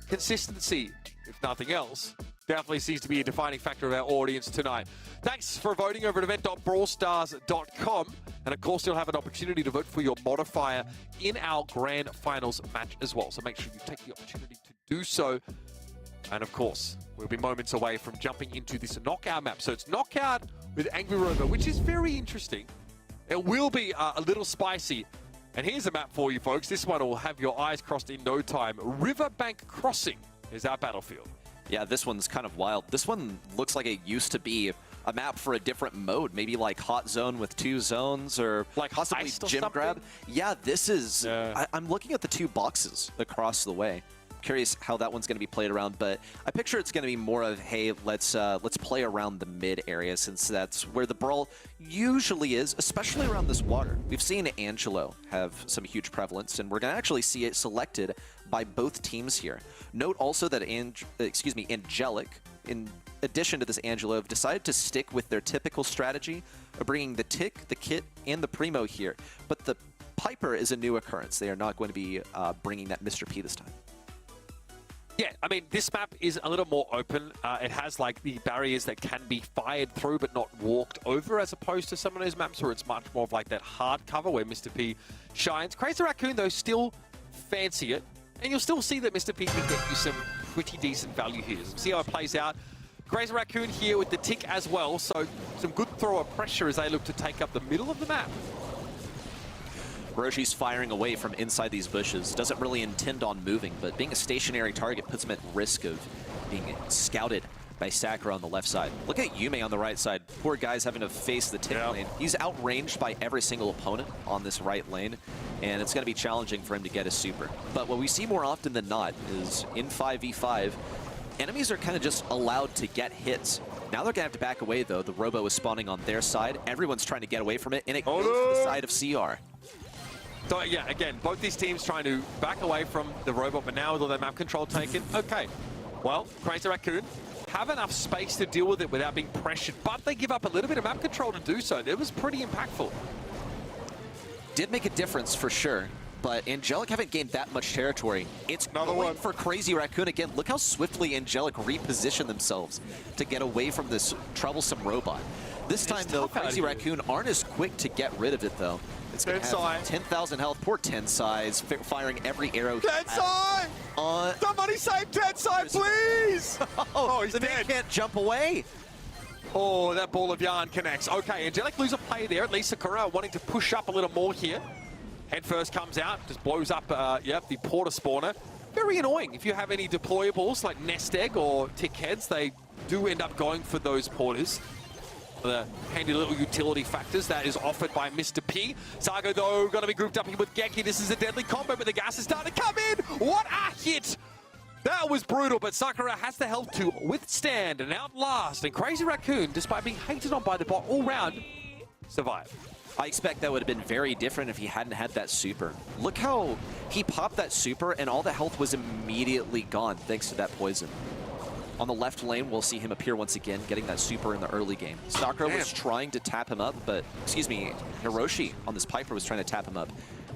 Consistency, if nothing else, definitely seems to be a defining factor of our audience tonight. Thanks for voting over at event.brawlstars.com. And of course, you'll have an opportunity to vote for your modifier in our grand finals match as well. So make sure you take the opportunity to do so. And of course, we'll be moments away from jumping into this knockout map. So it's knockout with Angry Robo, which is very interesting. It will be a little spicy. And here's a map for you, folks. This one will have your eyes crossed in no time. Riverbank Crossing is our battlefield. Yeah, this one's kind of wild. This one looks like it used to be a map for a different mode, maybe like Hot Zone with 2 zones, or like possibly Heist or Gym something? Grab. Yeah, this is... I'm looking at the 2 boxes across the way. Curious how that one's going to be played around, but I picture it's going to be more of, hey, let's play around the mid area, since that's where the brawl usually is, especially around this water. We've seen Angelo have some huge prevalence, and we're going to actually see it selected by both teams here. Note also that Angelic, in addition to this Angelo, have decided to stick with their typical strategy of bringing the Tick, the Kit, and the Primo here, but the Piper is a new occurrence. They are not going to be bringing that Mr. P this time. Yeah, I mean, this map is a little more open. It has, like, the barriers that can be fired through but not walked over, as opposed to some of those maps where it's much more of, like, that hard cover where Mr. P shines. Crazy Raccoon, though, still fancy it. And you'll still see that Mr. P can get you some pretty decent value here. So see how it plays out. Crazy Raccoon here with the Tick as well, so some good throw of pressure as they look to take up the middle of the map. Roshi's firing away from inside these bushes. Doesn't really intend on moving, but being a stationary target puts him at risk of being scouted by Sakura on the left side. Look at Yume on the right side. Poor guy's having to face the Tick lane. He's outranged by every single opponent on this right lane, and it's going to be challenging for him to get a super. But what we see more often than not is in 5v5, enemies are kind of just allowed to get hits. Now they're going to have to back away, though. The Robo is spawning on their side. Everyone's trying to get away from it, and it goes to the side of CR. So yeah, again, both these teams trying to back away from the robot, but now with all their map control taken, okay. Well, Crazy Raccoon have enough space to deal with it without being pressured, but they give up a little bit of map control to do so. It was pretty impactful. Did make a difference for sure, but Angelic haven't gained that much territory. It's going for Crazy Raccoon again. Look how swiftly Angelic repositioned themselves to get away from this troublesome robot. This time, though, Crazy Raccoon aren't as quick to get rid of it, though. It's going to have 10,000 health. Poor Tensai's firing every arrow. Tensai! Somebody save Tensai, please! Oh, he's dead. Man can't jump away. Oh, that ball of yarn connects. Okay, Angelic lose a play there. At least Sakura wanting to push up a little more here. Head first comes out, just blows up, the porter spawner. Very annoying. If you have any deployables like Nest Egg or Tick Heads, they do end up going for those porters. The handy little utility factors that is offered by Mr. P. Sago, though, going to be grouped up here with Geki. This is a deadly combo, but the gas is starting to come in. What a hit! That was brutal, but Sakura has the health to withstand and outlast. And Crazy Raccoon, despite being hated on by the bot all round, survived. I expect that would have been very different if he hadn't had that super. Look how he popped that super and all the health was immediately gone thanks to that poison. On the left lane, we'll see him appear once again, getting that super in the early game. Sakura was trying to tap him up, but, Hiroshi on this Piper was trying to tap him up.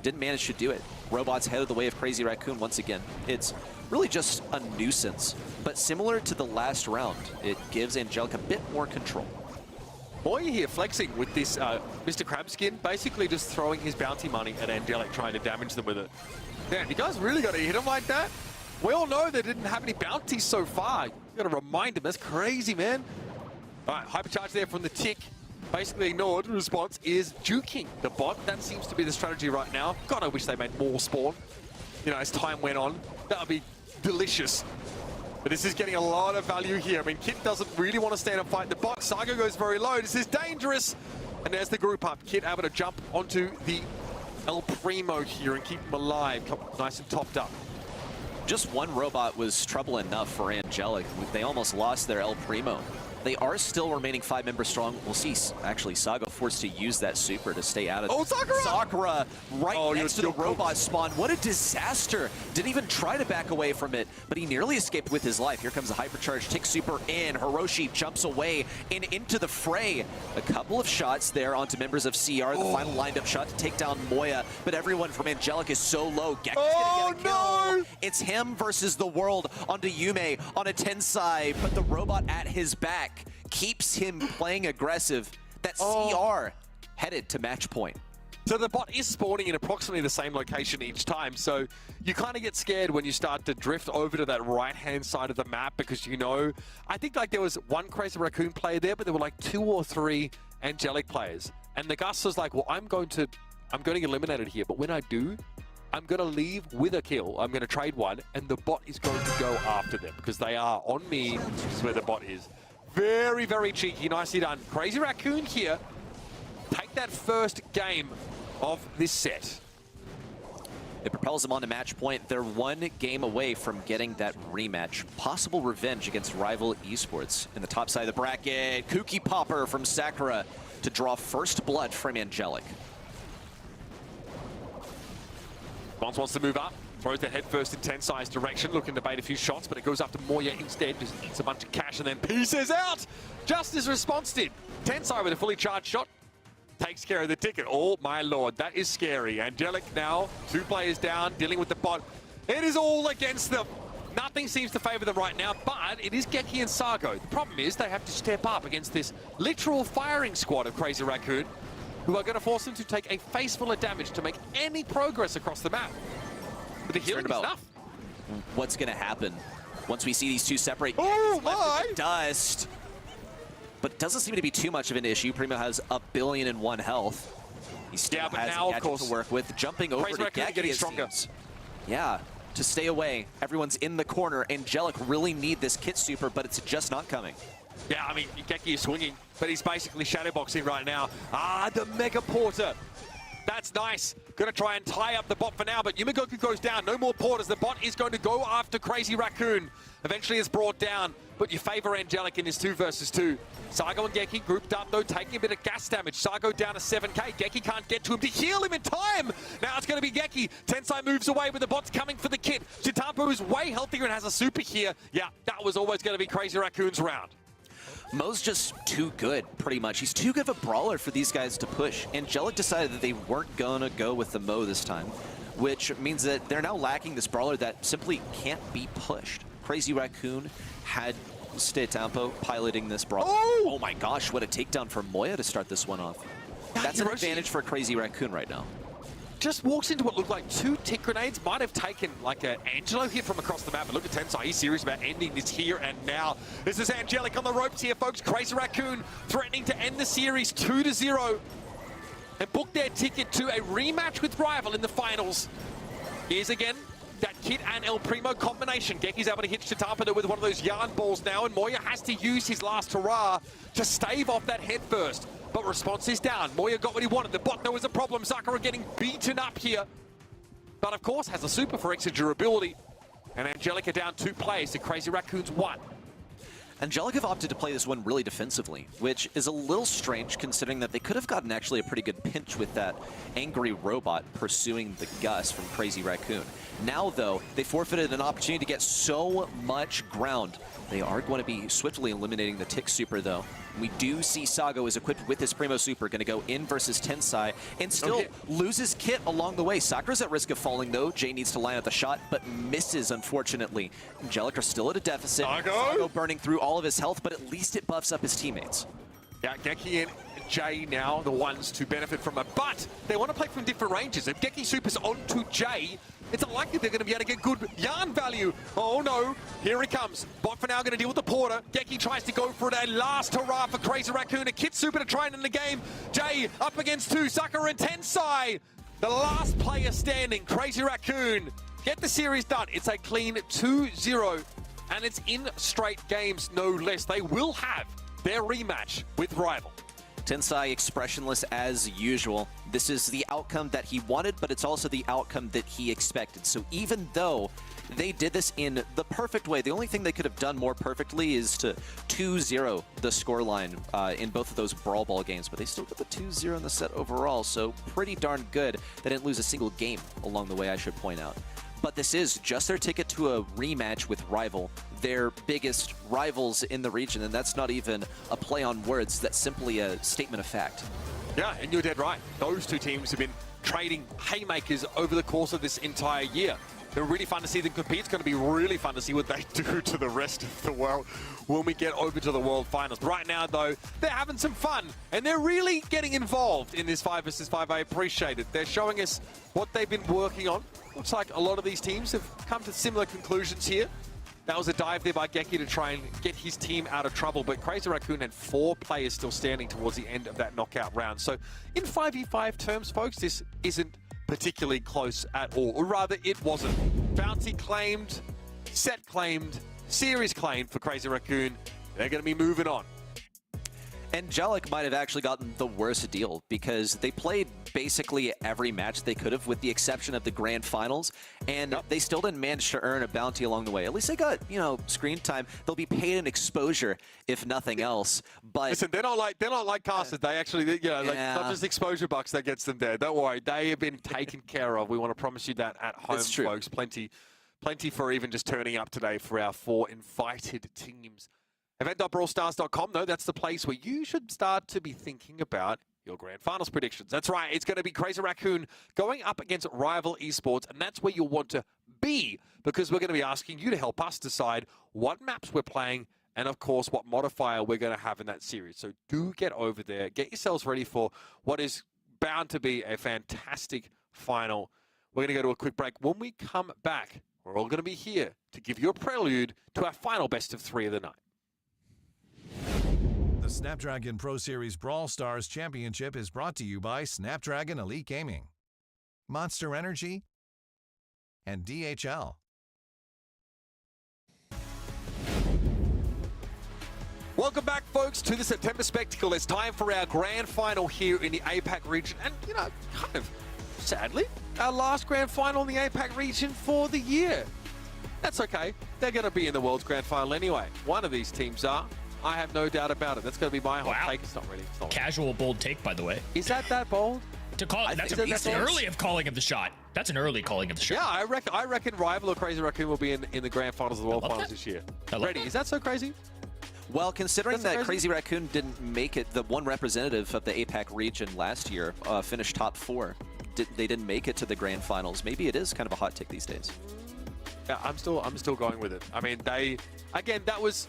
didn't manage to do it. Robots headed the way of Crazy Raccoon once again. It's really just a nuisance, but similar to the last round, it gives Angelic a bit more control. Moya here flexing with this Mr. Crab skin, basically just throwing his bounty money at Angelic, trying to damage them with it. Damn, you guys really got to hit him like that? We all know they didn't have any bounties so far. You got to remind him, that's crazy, man. All right, hypercharge there from the tick. Basically ignored. Response is juking the bot. That seems to be the strategy right now. God, I wish they made more spawn. You know, as time went on, that would be delicious. But this is getting a lot of value here. I mean, Kit doesn't really want to stand and fight the bot. Saga goes very low. This is dangerous. And there's the group up. Kit able to jump onto the El Primo here and keep him alive. Nice and topped up. Just one robot was trouble enough for Angelic. They almost lost their El Primo. They are still remaining 5 members strong. We'll see, actually, Saga forced to use that super to stay out of it. Oh, Sakura! Sakura right next to the robot spawn. What a disaster. Didn't even try to back away from it, but he nearly escaped with his life. Here comes the hypercharge. Tick super in. Hiroshi jumps away and into the fray. A couple of shots there onto members of CR. The final lined up shot to take down Moya, but everyone from Angelic is so low. Geki's gonna get a kill. No! It's him versus the world onto Yume on a Tensai, but the robot at his back keeps him playing aggressive. That CR headed to match point. So the bot is spawning in approximately the same location each time, so you kind of get scared when you start to drift over to that right-hand side of the map because you know, I think like there was one Crazy Raccoon player there, but there were like 2 or 3 Angelic players. And the Gus was like, well, I'm going to get eliminated here, but when I do, I'm going to leave with a kill. I'm going to trade one, and the bot is going to go after them because they are on me, which is where the bot is. Very, very cheeky. Nicely done. Crazy Raccoon here. Take that first game of this set. It propels them on to match point. They're 1 game away from getting that rematch. Possible revenge against rival esports. In the top side of the bracket, Kooky Popper from Sakura to draw first blood from Angelic. Bonds wants to move up. Throws the head first in Tensai's direction, looking to bait a few shots, but it goes up to Moya instead. Just eats a bunch of cash and then pieces out. Just as response did. Tensai with a fully charged shot. Takes care of the ticket. Oh, my lord, that is scary. Angelic now, 2 players down, dealing with the bot. It is all against them. Nothing seems to favor them right now, but it is Geki and Sargo. The problem is they have to step up against this literal firing squad of Crazy Raccoon, who are going to force them to take a face full of damage to make any progress across the map. But the healing is enough. What's going to happen once we see these 2 separate? Oh, my! Dust. But it doesn't seem to be too much of an issue. Primo has 1,000,000,001 health. He still yeah, but has now, a gadget to work with. Jumping over to Geki, getting it stronger. seems. Yeah, to stay away. Everyone's in the corner. Angelic really need this Kit super, but it's just not coming. Yeah, I mean, Geki is swinging, but he's basically shadowboxing right now. Ah, the Mega Porter. That's nice. Gonna try and tie up the bot for now, but Yumigoku goes down. No more porters. The bot is going to go after Crazy Raccoon. Eventually it's brought down, but you favor Angelic in his 2 versus 2. Sargo and Geki grouped up though, taking a bit of gas damage. Sargo down to 7k. Geki can't get to him to heal him in time. Now it's going to be Geki. Tensai moves away with the bots coming for the Kit. Chitampo is way healthier and has a super here. Yeah, that was always going to be Crazy Raccoon's round. Mo's just too good, pretty much. He's too good of a brawler for these guys to push. Angelic decided that they weren't gonna go with the Mo this time, which means that they're now lacking this brawler that simply can't be pushed. Crazy Raccoon had Stetampo piloting this brawler. Oh my gosh, what a takedown for Moya to start this one off. That's an advantage for Crazy Raccoon right now. Just walks into what looked like 2 tick grenades. Might have taken like an Angelo hit from across the map. But look at Tensai. He's serious about ending this here and now. This is Angelic on the ropes here, folks. Crazy Raccoon threatening to end the series 2-0 and book their ticket to a rematch with rival in the finals. Here's again that Kit and El Primo combination. Geki's able to hit Chitampa with one of those yarn balls now, and Moya has to use his last hurrah to stave off that head first. But response is down. Moya got what he wanted. The bot, there was a problem. Sakura getting beaten up here. But of course, has a super for extra durability. And Angelica down 2 players to Crazy Raccoon's 1. Angelic have opted to play this one really defensively, which is a little strange considering that they could have gotten actually a pretty good pinch with that angry robot pursuing the Gus from Crazy Raccoon. Now, though, they forfeited an opportunity to get so much ground. They are going to be swiftly eliminating the Tick Super, though. We do see Sago is equipped with his Primo Super, going to go in versus Tensai, and still loses Kit along the way. Sakura's at risk of falling, though. Jay needs to line up the shot, but misses, unfortunately. Angelic are still at a deficit. Sago burning through all of his health, but at least it buffs up his teammates. Yeah, Geki and Jay now the ones to benefit from it, but they want to play from different ranges. If Geki Super's onto Jay, it's unlikely they're going to be able to get good yarn value. Oh no, here he comes. Bot for now going to deal with the Porter. Geki tries to go for a last hurrah for Crazy Raccoon. A Kit Super to try and end the game. Jay up against two, Sakura and Tensai. The last player standing, Crazy Raccoon. Get the series done. It's a clean 2-0, and it's in straight games, no less. They will have their rematch with Rival. Tensai expressionless as usual. This is the outcome that he wanted, but it's also the outcome that he expected. So even though they did this in the perfect way, the only thing they could have done more perfectly is to 2-0 the scoreline in both of those Brawl Ball games, but they still got the 2-0 in the set overall, so pretty darn good. They didn't lose a single game along the way, I should point out. But this is just their ticket to a rematch with Rival, their biggest rivals in the region, and that's not even a play on words, that's simply a statement of fact. Yeah, and you're dead right. Those two teams have been trading haymakers over the course of this entire year. They're really fun to see them compete. It's going to be really fun to see what they do to the rest of the world when we get over to the World Finals. Right now, though, they're having some fun, and they're really getting involved in this 5 vs 5. I appreciate it. They're showing us what they've been working on. Looks like a lot of these teams have come to similar conclusions here. That was a dive there by Geki to try and get his team out of trouble, but Crazy Raccoon had 4 players still standing towards the end of that knockout round. So in 5v5 terms, folks, this isn't particularly close at all, or rather it wasn't. Bounty claimed, set claimed, series claimed for Crazy Raccoon. They're going to be moving on. Angelic might have actually gotten the worst deal because they played basically every match they could have with the exception of the grand finals, and they still didn't manage to earn a bounty along the way. At least they got, you know, screen time. They'll be paid in exposure if nothing else. But listen, they're not like casters. They actually, you know, like not just exposure bucks that gets them there. Don't worry, they have been taken care of. We want to promise you that at home, folks. Plenty for even just turning up today for our 4 invited teams. Event.brawlstars.com, though, that's the place where you should start to be thinking about your grand finals predictions. That's right, it's going to be Crazy Raccoon going up against Rival Esports, and that's where you'll want to be, because we're going to be asking you to help us decide what maps we're playing and, of course, what modifier we're going to have in that series. So do get over there, get yourselves ready for what is bound to be a fantastic final. We're going to go to a quick break. When we come back, we're all going to be here to give you a prelude to our final best of 3 of the night. The Snapdragon Pro Series Brawl Stars Championship is brought to you by Snapdragon Elite Gaming, Monster Energy, and DHL. Welcome back, folks, to the September Spectacle. It's time for our grand final here in the APAC region. And, you know, kind of sadly, our last grand final in the APAC region for the year. That's okay. They're going to be in the World's Grand Final anyway. One of these teams are. I have no doubt about it. That's going to be my hot take. It's not really. It's not Casual, bold take, by the way. Is that bold? To call that's an early of calling of the shot. That's an early calling of the shot. Yeah, I reckon Rival or Crazy Raccoon will be in the grand finals of the World Finals this year. Ready? Is that so crazy? Well, considering that Crazy Raccoon didn't make it, the one representative of the APAC region last year finished top 4. They didn't make it to the grand finals. Maybe it is kind of a hot take these days. Yeah, I'm still going with it. I mean, that was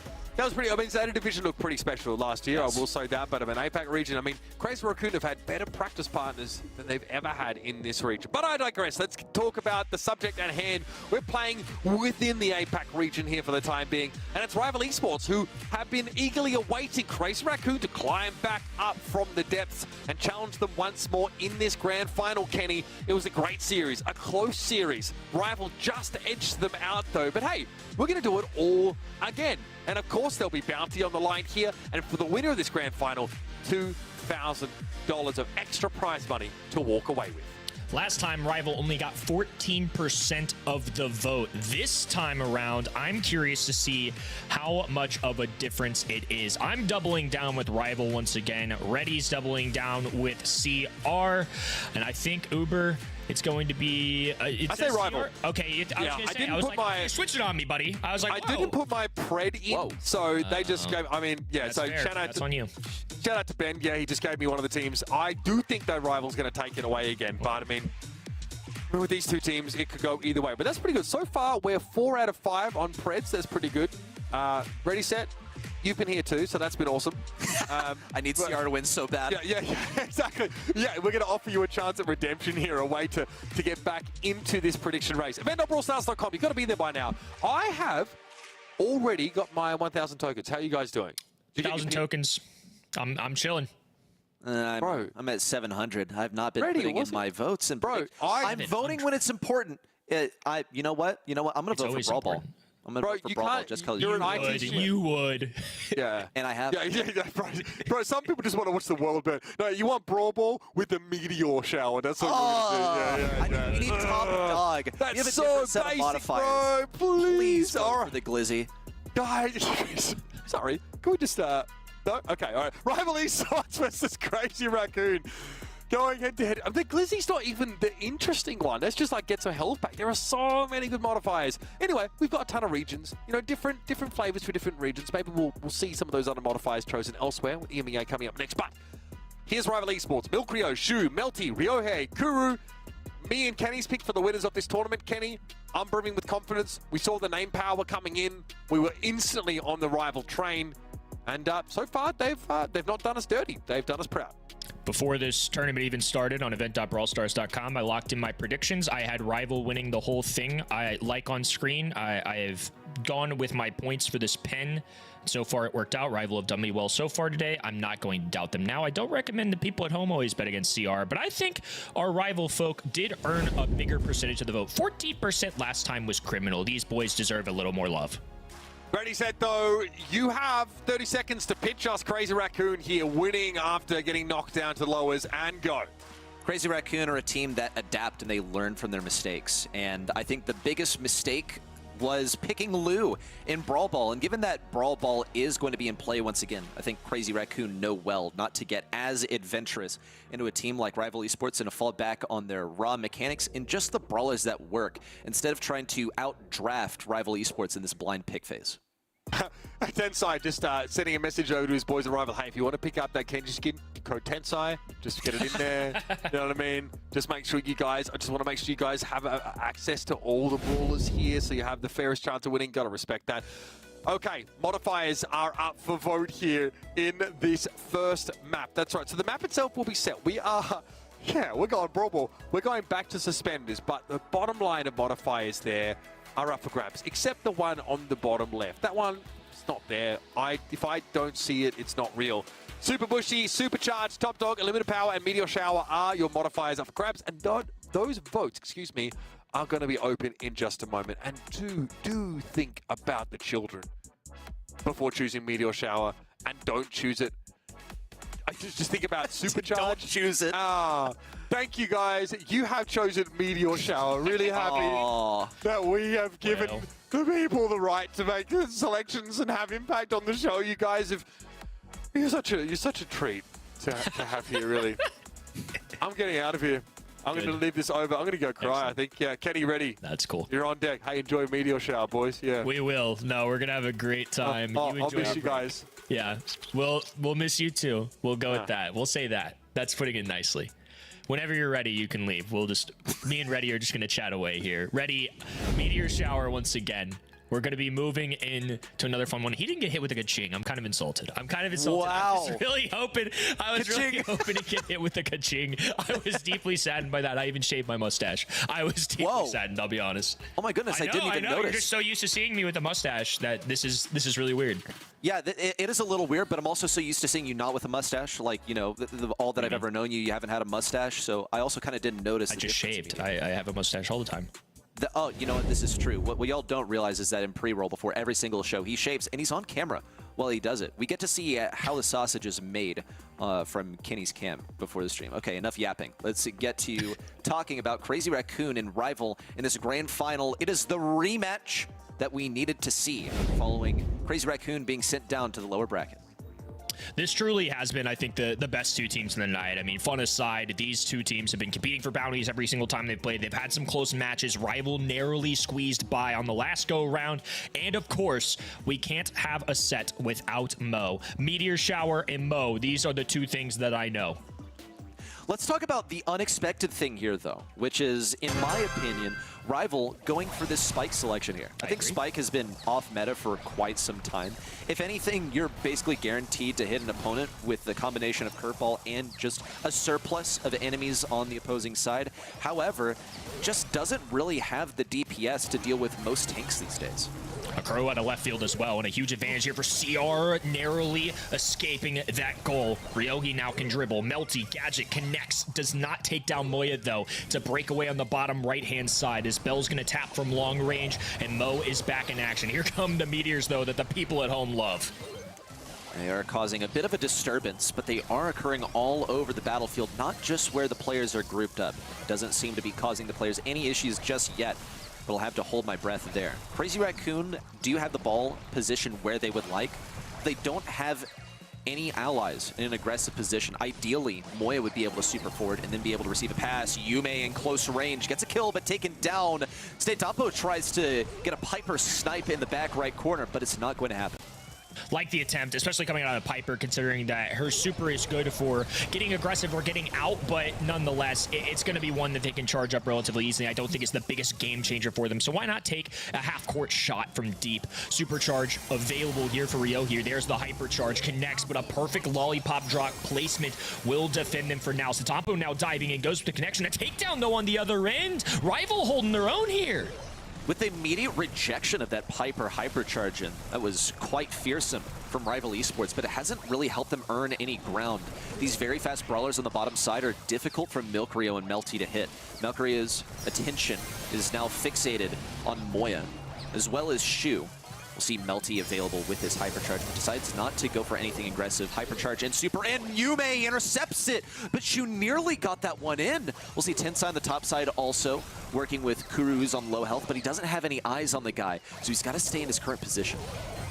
pretty. I mean, Zeta Division looked pretty special last year. Yes. I will say that. But of an APAC region, I mean, Crazy Raccoon have had better practice partners than they've ever had in this region. But I digress. Let's talk about the subject at hand. We're playing within the APAC region here for the time being, and it's Rival Esports who have been eagerly awaiting Crazy Raccoon to climb back up from the depths and challenge them once more in this grand final. Kenny, it was a great series, a close series. Rival just edged them out though. But hey, we're going to do it all again. And of course, there'll be bounty on the line here. And for the winner of this grand final, $2,000 of extra prize money to walk away with. Last time, Rival only got 14% of the vote. This time around, I'm curious to see how much of a difference it is. I'm doubling down with Rival once again. Reddy's doubling down with CR. And I think Uber, it's going to be... I say Rival. CR? Okay, I was like, you're switching on me, buddy. I was like, I didn't put my pred in, so they just gave... I mean, yeah, That's so fair. That's on you. Shout out to Ben. Yeah, he just gave me one of the teams. I do think that Rival's going to take it away again, but I mean, with these two teams, it could go either way. But that's pretty good. So far, we're 4 out of 5 on Preds. That's pretty good. Ready, set. You've been here too, so that's been awesome. I need CR to win so bad. Yeah, exactly. Yeah, we're going to offer you a chance at redemption here, a way to get back into this prediction race. Event.brawlstars.com. You've got to be there by now. I have already got my 1,000 tokens. How are you guys doing? 1,000 tokens. I'm chilling. Bro, I'm at 700. I've not been putting in my votes. And bro, I'm voting when it's important. You know what? I'm going to vote for Brawl Ball. I'm going to vote for Brawl Ball just because you would. Yeah. And I have. Yeah, bro, some people just want to watch the world burn. No, you want Brawl Ball with the meteor shower. That's what we need top dog. That's so basic, bro. Please. Vote for the Glizzy. Guys, sorry. Can we just... No? Okay, all right. Rival Esports versus Crazy Raccoon. Going head-to-head. The Glizzy's not even the interesting one. Let's just, like, get some health back. There are so many good modifiers. Anyway, we've got a ton of regions. You know, different flavors for different regions. Maybe we'll see some of those other modifiers chosen elsewhere with EMEA coming up next. But here's Rival Esports. Milkrio, Shu, Melty, Ryohei, Kuru. Me and Kenny's pick for the winners of this tournament. Kenny, I'm brimming with confidence. We saw the name power coming in. We were instantly on the Rival train. And so far, they've not done us dirty. They've done us proud. Before this tournament even started on event.brawlstars.com, I locked in my predictions. I had Rival winning the whole thing. Like on screen, I have gone with my points for this pen. So far, it worked out. Rival have done me well so far today. I'm not going to doubt them now. I don't recommend the people at home always bet against CR, but I think our Rival folk did earn a bigger percentage of the vote. 14% last time was criminal. These boys deserve a little more love. Ready, set, though. You have 30 seconds to pitch us Crazy Raccoon here, winning after getting knocked down to the lowers, and go. Crazy Raccoon are a team that adapt and they learn from their mistakes. And I think the biggest mistake was picking Lou in Brawl Ball. And given that Brawl Ball is going to be in play once again, I think Crazy Raccoon know well not to get as adventurous into a team like Rival Esports and to fall back on their raw mechanics and just the brawlers that work, instead of trying to outdraft Rival Esports in this blind pick phase. Tensai just sending a message over to his boys at Rival. Hey, if you want to pick up that Kenji skin, code Tensai, just get it in there. You know what I mean? Just make sure you guys, I just want to make sure you guys have access to all the brawlers here so you have the fairest chance of winning. Got to respect that. Okay, modifiers are up for vote here in this first map. That's right. So the map itself will be set. We are... Yeah, we're going Brawl Ball. We're going back to suspenders, but the bottom line of modifiers there are up for grabs, except the one on the bottom left. That one, it's not there. If I don't see it, it's not real. Super Bushy, Supercharged, Top Dog, Unlimited Power, and Meteor Shower are your modifiers up for grabs, and those votes, are going to be open in just a moment. And do think about the children before choosing Meteor Shower, and don't choose it. Just think about Supercharged. Don't choose it. Thank you, guys. You have chosen Meteor Shower. Really happy that we have given the people the right to make the selections and have impact on the show. You guys have... You're such a treat to have here, really. I'm getting out of here. I'm going to leave this over. I'm going to go cry, excellent. I think. Yeah, Kenny, ready? That's cool. You're on deck. Hey, enjoy Meteor Shower, boys. Yeah. We will. No, we're going to have a great time. I'll miss you guys. Yeah, we'll miss you too. We'll go with that. We'll say that. That's putting it nicely. Whenever you're ready, you can leave. Me and Reddy are just going to chat away here. Reddy, Meteor Shower once again. We're going to be moving in to another fun one. He didn't get hit with a ka-ching. I'm kind of insulted. Wow. I was really hoping to get hit with a ka-ching. I was deeply saddened by that. I even shaved my mustache. I was deeply saddened, I'll be honest. Oh my goodness, I didn't even notice. You're just so used to seeing me with a mustache that this is really weird. Yeah, it is a little weird, but I'm also so used to seeing you not with a mustache. Like, you know, all that I've ever known you haven't had a mustache. So I also kind of didn't notice. I just shaved. I have a mustache all the time. Oh, you know what? This is true. What y'all don't realize is that in pre-roll, before every single show, he shaves, and he's on camera while he does it. We get to see how the sausage is made from Kenny's camp before the stream. Okay, enough yapping. Let's get to talking about Crazy Raccoon and Rival in this grand final. It is the rematch that we needed to see following Crazy Raccoon being sent down to the lower bracket. This truly has been, I think, the best two teams in the night. I mean, fun aside, these two teams have been competing for bounties every single time they've played. They've had some close matches. Rival narrowly squeezed by on the last go-around. And, of course, we can't have a set without Mo. Meteor Shower and Mo, these are the two things that I know. Let's talk about the unexpected thing here, though, which is, in my opinion, Rival going for this Spike selection here. I think agree. Spike has been off meta for quite some time. If anything, you're basically guaranteed to hit an opponent with the combination of curveball and just a surplus of enemies on the opposing side. However, just doesn't really have the DPS to deal with most tanks these days. A crow out of left field as well, and a huge advantage here for CR, narrowly escaping that goal. Ryohi now can dribble. Melty, Gadget connects, does not take down Moya, though, to break away on the bottom right-hand side as Bell's going to tap from long range, and Mo is back in action. Here come the meteors, though, that the people at home love. They are causing a bit of a disturbance, but they are occurring all over the battlefield, not just where the players are grouped up. Doesn't seem to be causing the players any issues just yet. But I'll have to hold my breath there. Crazy Raccoon do have the ball positioned where they would like. They don't have any allies in an aggressive position. Ideally, Moya would be able to super forward and then be able to receive a pass. Yume in close range gets a kill, but taken down. Statompo tries to get a Piper snipe in the back right corner, but it's not going to happen. Like the attempt, especially coming out of Piper, considering that her super is good for getting aggressive or getting out, but nonetheless, it's going to be one that they can charge up relatively easily. I don't think it's the biggest game changer for them, so why not take a half-court shot from deep? Supercharge available here for Rio here. There's the hypercharge, connects, but a perfect lollipop drop placement will defend them for now. Satompo now diving in, goes with the connection. A takedown, though, on the other end. Rival holding their own here. With the immediate rejection of that Piper hypercharge in, that was quite fearsome from Rival Esports, but it hasn't really helped them earn any ground. These very fast brawlers on the bottom side are difficult for Milkrio and Melty to hit. Milkrio's attention is now fixated on Moya, as well as Shu. We'll see Melty available with his hypercharge, but decides not to go for anything aggressive. Hypercharge and super, and Yume intercepts it, but Shu nearly got that one in. We'll see Tensai on the top side also, working with Kuru, who's on low health, but he doesn't have any eyes on the guy, so he's got to stay in his current position.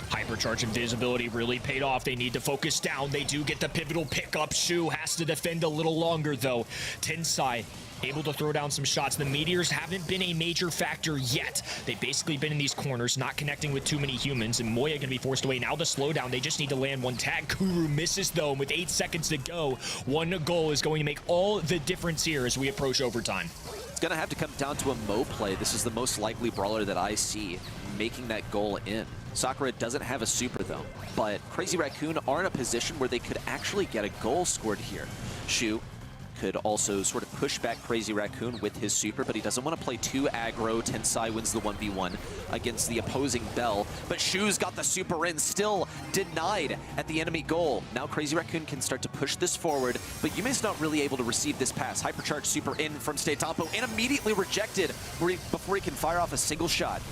Hypercharge invisibility really paid off. They need to focus down. They do get the pivotal pickup. Shu has to defend a little longer, though. Tensai able to throw down some shots. The Meteors haven't been a major factor yet. They've basically been in these corners, not connecting with too many humans, and Moya gonna be forced away. Now the slowdown, they just need to land one tag. Kuru misses, though, and with 8 seconds to go, one goal is going to make all the difference here as we approach overtime. It's gonna have to come down to a Mo play. This is the most likely brawler that I see making that goal in. Sakura doesn't have a super, though, but Crazy Raccoon are in a position where they could actually get a goal scored here. Shu could also sort of push back Crazy Raccoon with his super, but he doesn't want to play too aggro. Tensai wins the 1v1 against the opposing Bell, but Shu's got the super in, still denied at the enemy goal. Now Crazy Raccoon can start to push this forward, but Yume's not really able to receive this pass. Hypercharge super in from Statompo and immediately rejected before he can fire off a single shot.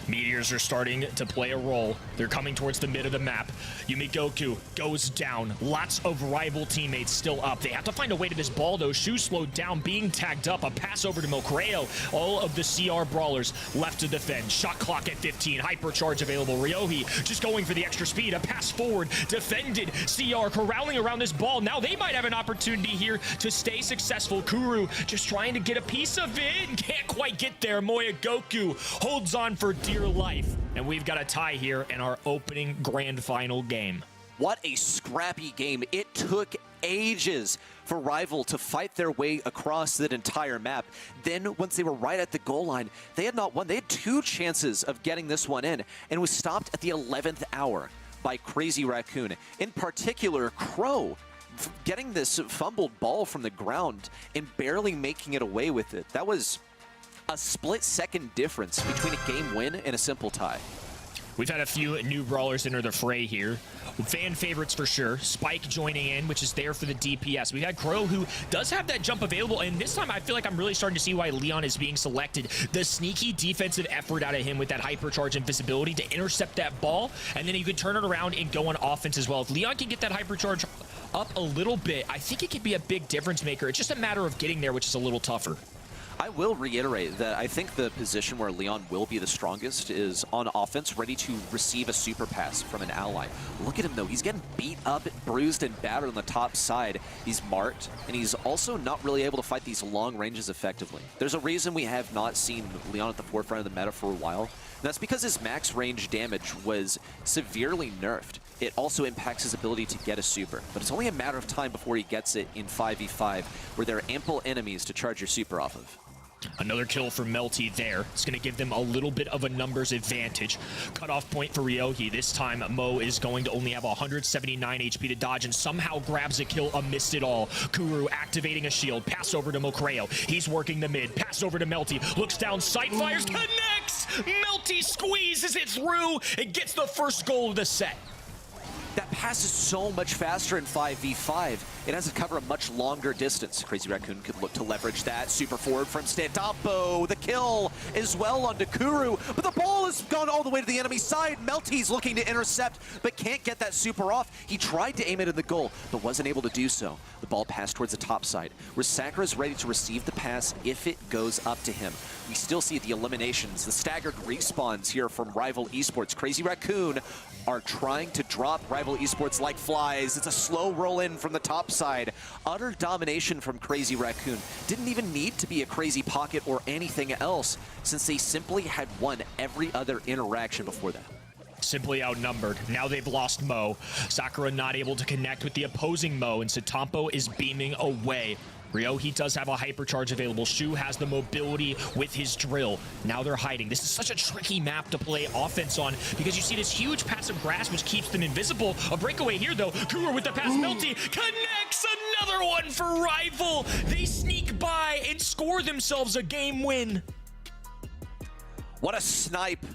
Meteors are starting to play a role. They're coming towards the mid of the map. Yumi Goku goes down. Lots of rival teammates still up. They have to find a way to this ball, though. Shu slowed down, being tagged up. A pass over to Milkreo. All of the CR brawlers left to defend. Shot clock at 15. Hypercharge available. Ryohi just going for the extra speed. A pass forward. Defended. CR corralling around this ball. Now they might have an opportunity here to stay successful. Kuru just trying to get a piece of it and can't quite get there. Moya Goku holds on for dear life, and we've got a tie here in our opening grand final game. What a scrappy game. It took ages for Rival to fight their way across that entire map. Then once they were right at the goal line, they had not won. They had 2 chances of getting this one in, and was stopped at the 11th hour by Crazy Raccoon. In particular, Crow getting this fumbled ball from the ground and barely making it away with it. That was a split-second difference between a game win and a simple tie. We've had a few new brawlers enter the fray here. Fan favorites for sure. Spike joining in, which is there for the DPS. We had Crow, who does have that jump available, and this time I feel like I'm really starting to see why Leon is being selected. The sneaky defensive effort out of him with that hypercharge invisibility to intercept that ball, and then you could turn it around and go on offense as well. If Leon can get that hypercharge up a little bit, I think it could be a big difference maker. It's just a matter of getting there, which is a little tougher. I will reiterate that I think the position where Leon will be the strongest is on offense, ready to receive a super pass from an ally. Look at him, though. He's getting beat up, bruised, and battered on the top side. He's marked, and he's also not really able to fight these long ranges effectively. There's a reason we have not seen Leon at the forefront of the meta for a while, and that's because his max range damage was severely nerfed. It also impacts his ability to get a super, but it's only a matter of time before he gets it in 5v5, where there are ample enemies to charge your super off of. Another kill for Melty there. It's going to give them a little bit of a numbers advantage. Cutoff point for Ryohi. This time, Mo is going to only have 179 HP to dodge and somehow grabs a kill amidst it all. Kuru activating a shield. Pass over to Mokrayo. He's working the mid. Pass over to Melty. Looks down, sight fires, connects! Melty squeezes it through and gets the first goal of the set. That pass is so much faster in 5v5. It has to cover a much longer distance. Crazy Raccoon could look to leverage that. Super forward from Stantampo. The kill as well onto Kuru. But the ball has gone all the way to the enemy side. Melty's looking to intercept, but can't get that super off. He tried to aim it in the goal, but wasn't able to do so. The ball passed towards the top side, where Sakura is ready to receive the pass if it goes up to him. We still see the eliminations, the staggered respawns here from Rival Esports. Crazy Raccoon are trying to drop Rival Esports like flies. It's a slow roll in from the top side. Utter domination from Crazy Raccoon. Didn't even need to be a crazy pocket or anything else, since they simply had won every other interaction before that. Simply outnumbered. Now they've lost Mo. Sakura not able to connect with the opposing Mo, and Satampo is beaming away. Ryohi does have a hypercharge available. Shu has the mobility with his drill. Now they're hiding. This is such a tricky map to play offense on because you see this huge passive grasp which keeps them invisible. A breakaway here though. Kuru with the pass. Melty connects another one for Rival. They sneak by and score themselves a game win. What a snipe.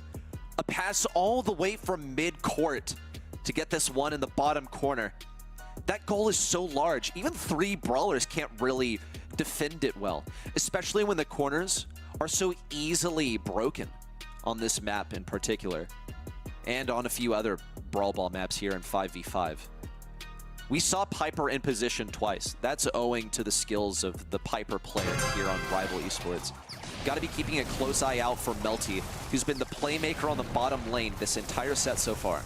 A pass all the way from mid-court to get this one in the bottom corner. That goal is so large. Even 3 brawlers can't really defend it well, especially when the corners are so easily broken on this map in particular, and on a few other Brawl Ball maps here in 5v5. We saw Piper in position twice. That's owing to the skills of the Piper player here on Rival Esports. Got to be keeping a close eye out for Melty, who's been the playmaker on the bottom lane this entire set so far.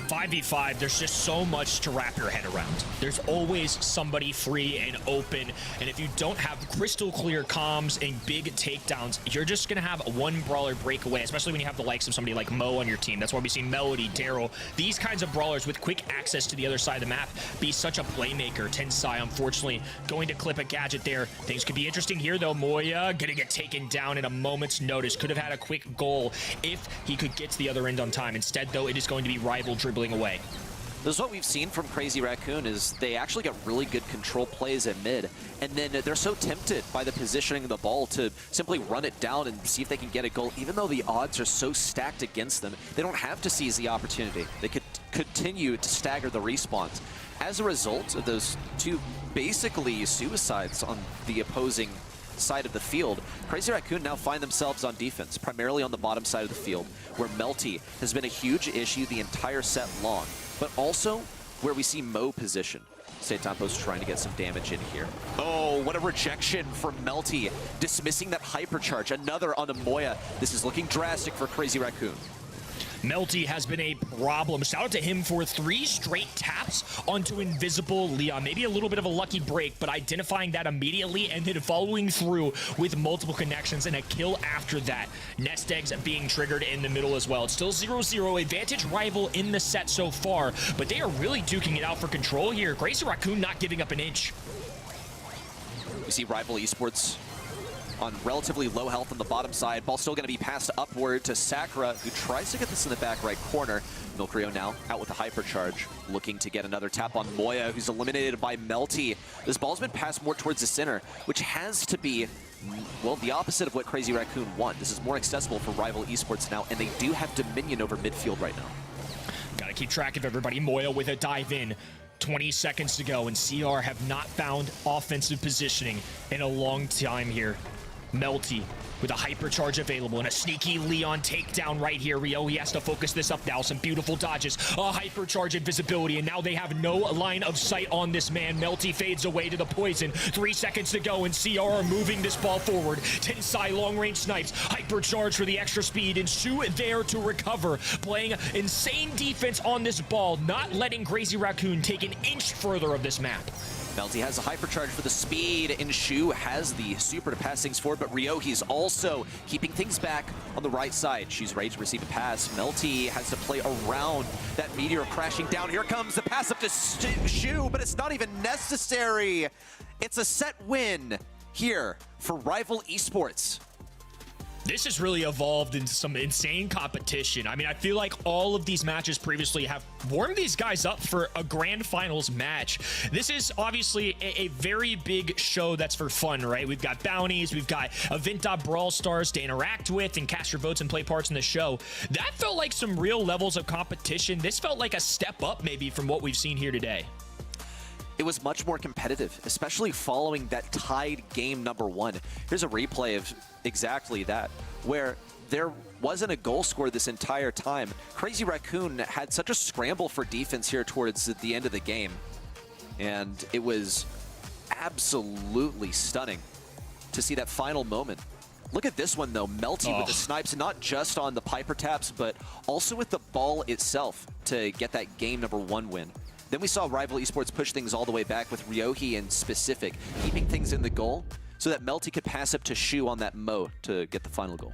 5v5, there's just so much to wrap your head around. There's always somebody free and open, and if you don't have crystal clear comms and big takedowns, you're just gonna have one brawler break away, especially when you have the likes of somebody like Mo on your team. That's why we see Melody, Daryl, these kinds of brawlers with quick access to the other side of the map be such a playmaker. Tensai, unfortunately, going to clip a gadget there. Things could be interesting here, though. Moya gonna get taken down in a moment's notice. Could have had a quick goal if he could get to the other end on time. Instead, though, it is going to be Rival dribbling away. This is what we've seen from Crazy Raccoon is they actually get really good control plays at mid, and then they're so tempted by the positioning of the ball to simply run it down and see if they can get a goal. Even though the odds are so stacked against them, they don't have to seize the opportunity. They could continue to stagger the respawns. As a result of those 2 basically suicides on the opposing side of the field, Crazy Raccoon now find themselves on defense, primarily on the bottom side of the field, where Melty has been a huge issue the entire set long, but also where we see Mo position. Satampo's trying to get some damage in here. Oh, what a rejection from Melty, dismissing that hypercharge. Another on Moya. This is looking drastic for Crazy Raccoon. Melty has been a problem. Shout out to him for 3 straight taps onto invisible Leon. Maybe a little bit of a lucky break, but identifying that immediately and then following through with multiple connections and a kill after that. Nest eggs being triggered in the middle as well. It's still 0-0. Advantage Rival in the set so far, but they are really duking it out for control here. Crazy Raccoon not giving up an inch. We see Rival Esports on relatively low health on the bottom side. Ball still going to be passed upward to Sakura, who tries to get this in the back right corner. Milkrio now out with the hypercharge, looking to get another tap on Moya, who's eliminated by Melty. This ball's been passed more towards the center, which has to be well, the opposite of what Crazy Raccoon want. This is more accessible for rival esports now, and they do have dominion over midfield right now. Gotta keep track of everybody. Moya with a dive in. 20 seconds to go, and CR have not found offensive positioning in a long time here. Melty with a hypercharge available and a sneaky Leon takedown right here. Rio, he has to focus this up now. Some beautiful dodges, a hypercharge invisibility, and now they have no line of sight on this man. Melty fades away to the poison. 3 seconds to go, and CR are moving this ball forward. Tensai long-range snipes, hypercharge for the extra speed, and Shu there to recover. Playing insane defense on this ball, not letting Crazy Raccoon take an inch further of this map. Melty has a hypercharge for the speed, and Shu has the super to pass things forward, but Ryohi's also keeping things back on the right side. She's ready to receive a pass. Melty has to play around that meteor crashing down. Here comes the pass up to Shu, but it's not even necessary. It's a set win here for rival esports. This has really evolved into some insane competition. I mean, I feel like all of these matches previously have warmed these guys up for a grand finals match. This is obviously a very big show that's for fun, right? We've got bounties, we've got event Brawl Stars to interact with and cast your votes and play parts in the show. That felt like some real levels of competition. This felt like a step up maybe from what we've seen here today. It was much more competitive, especially following that tied game number 1. Here's a replay of exactly that, where there wasn't a goal scored this entire time. Crazy Raccoon had such a scramble for defense here towards the end of the game, and it was absolutely stunning to see that final moment. Look at this one, though. Melty with the snipes, not just on the Piper taps, but also with the ball itself to get that game number 1 win. Then we saw rival esports push things all the way back with Ryohi in specific, keeping things in the goal so that Melty could pass up to Shu on that Mo to get the final goal.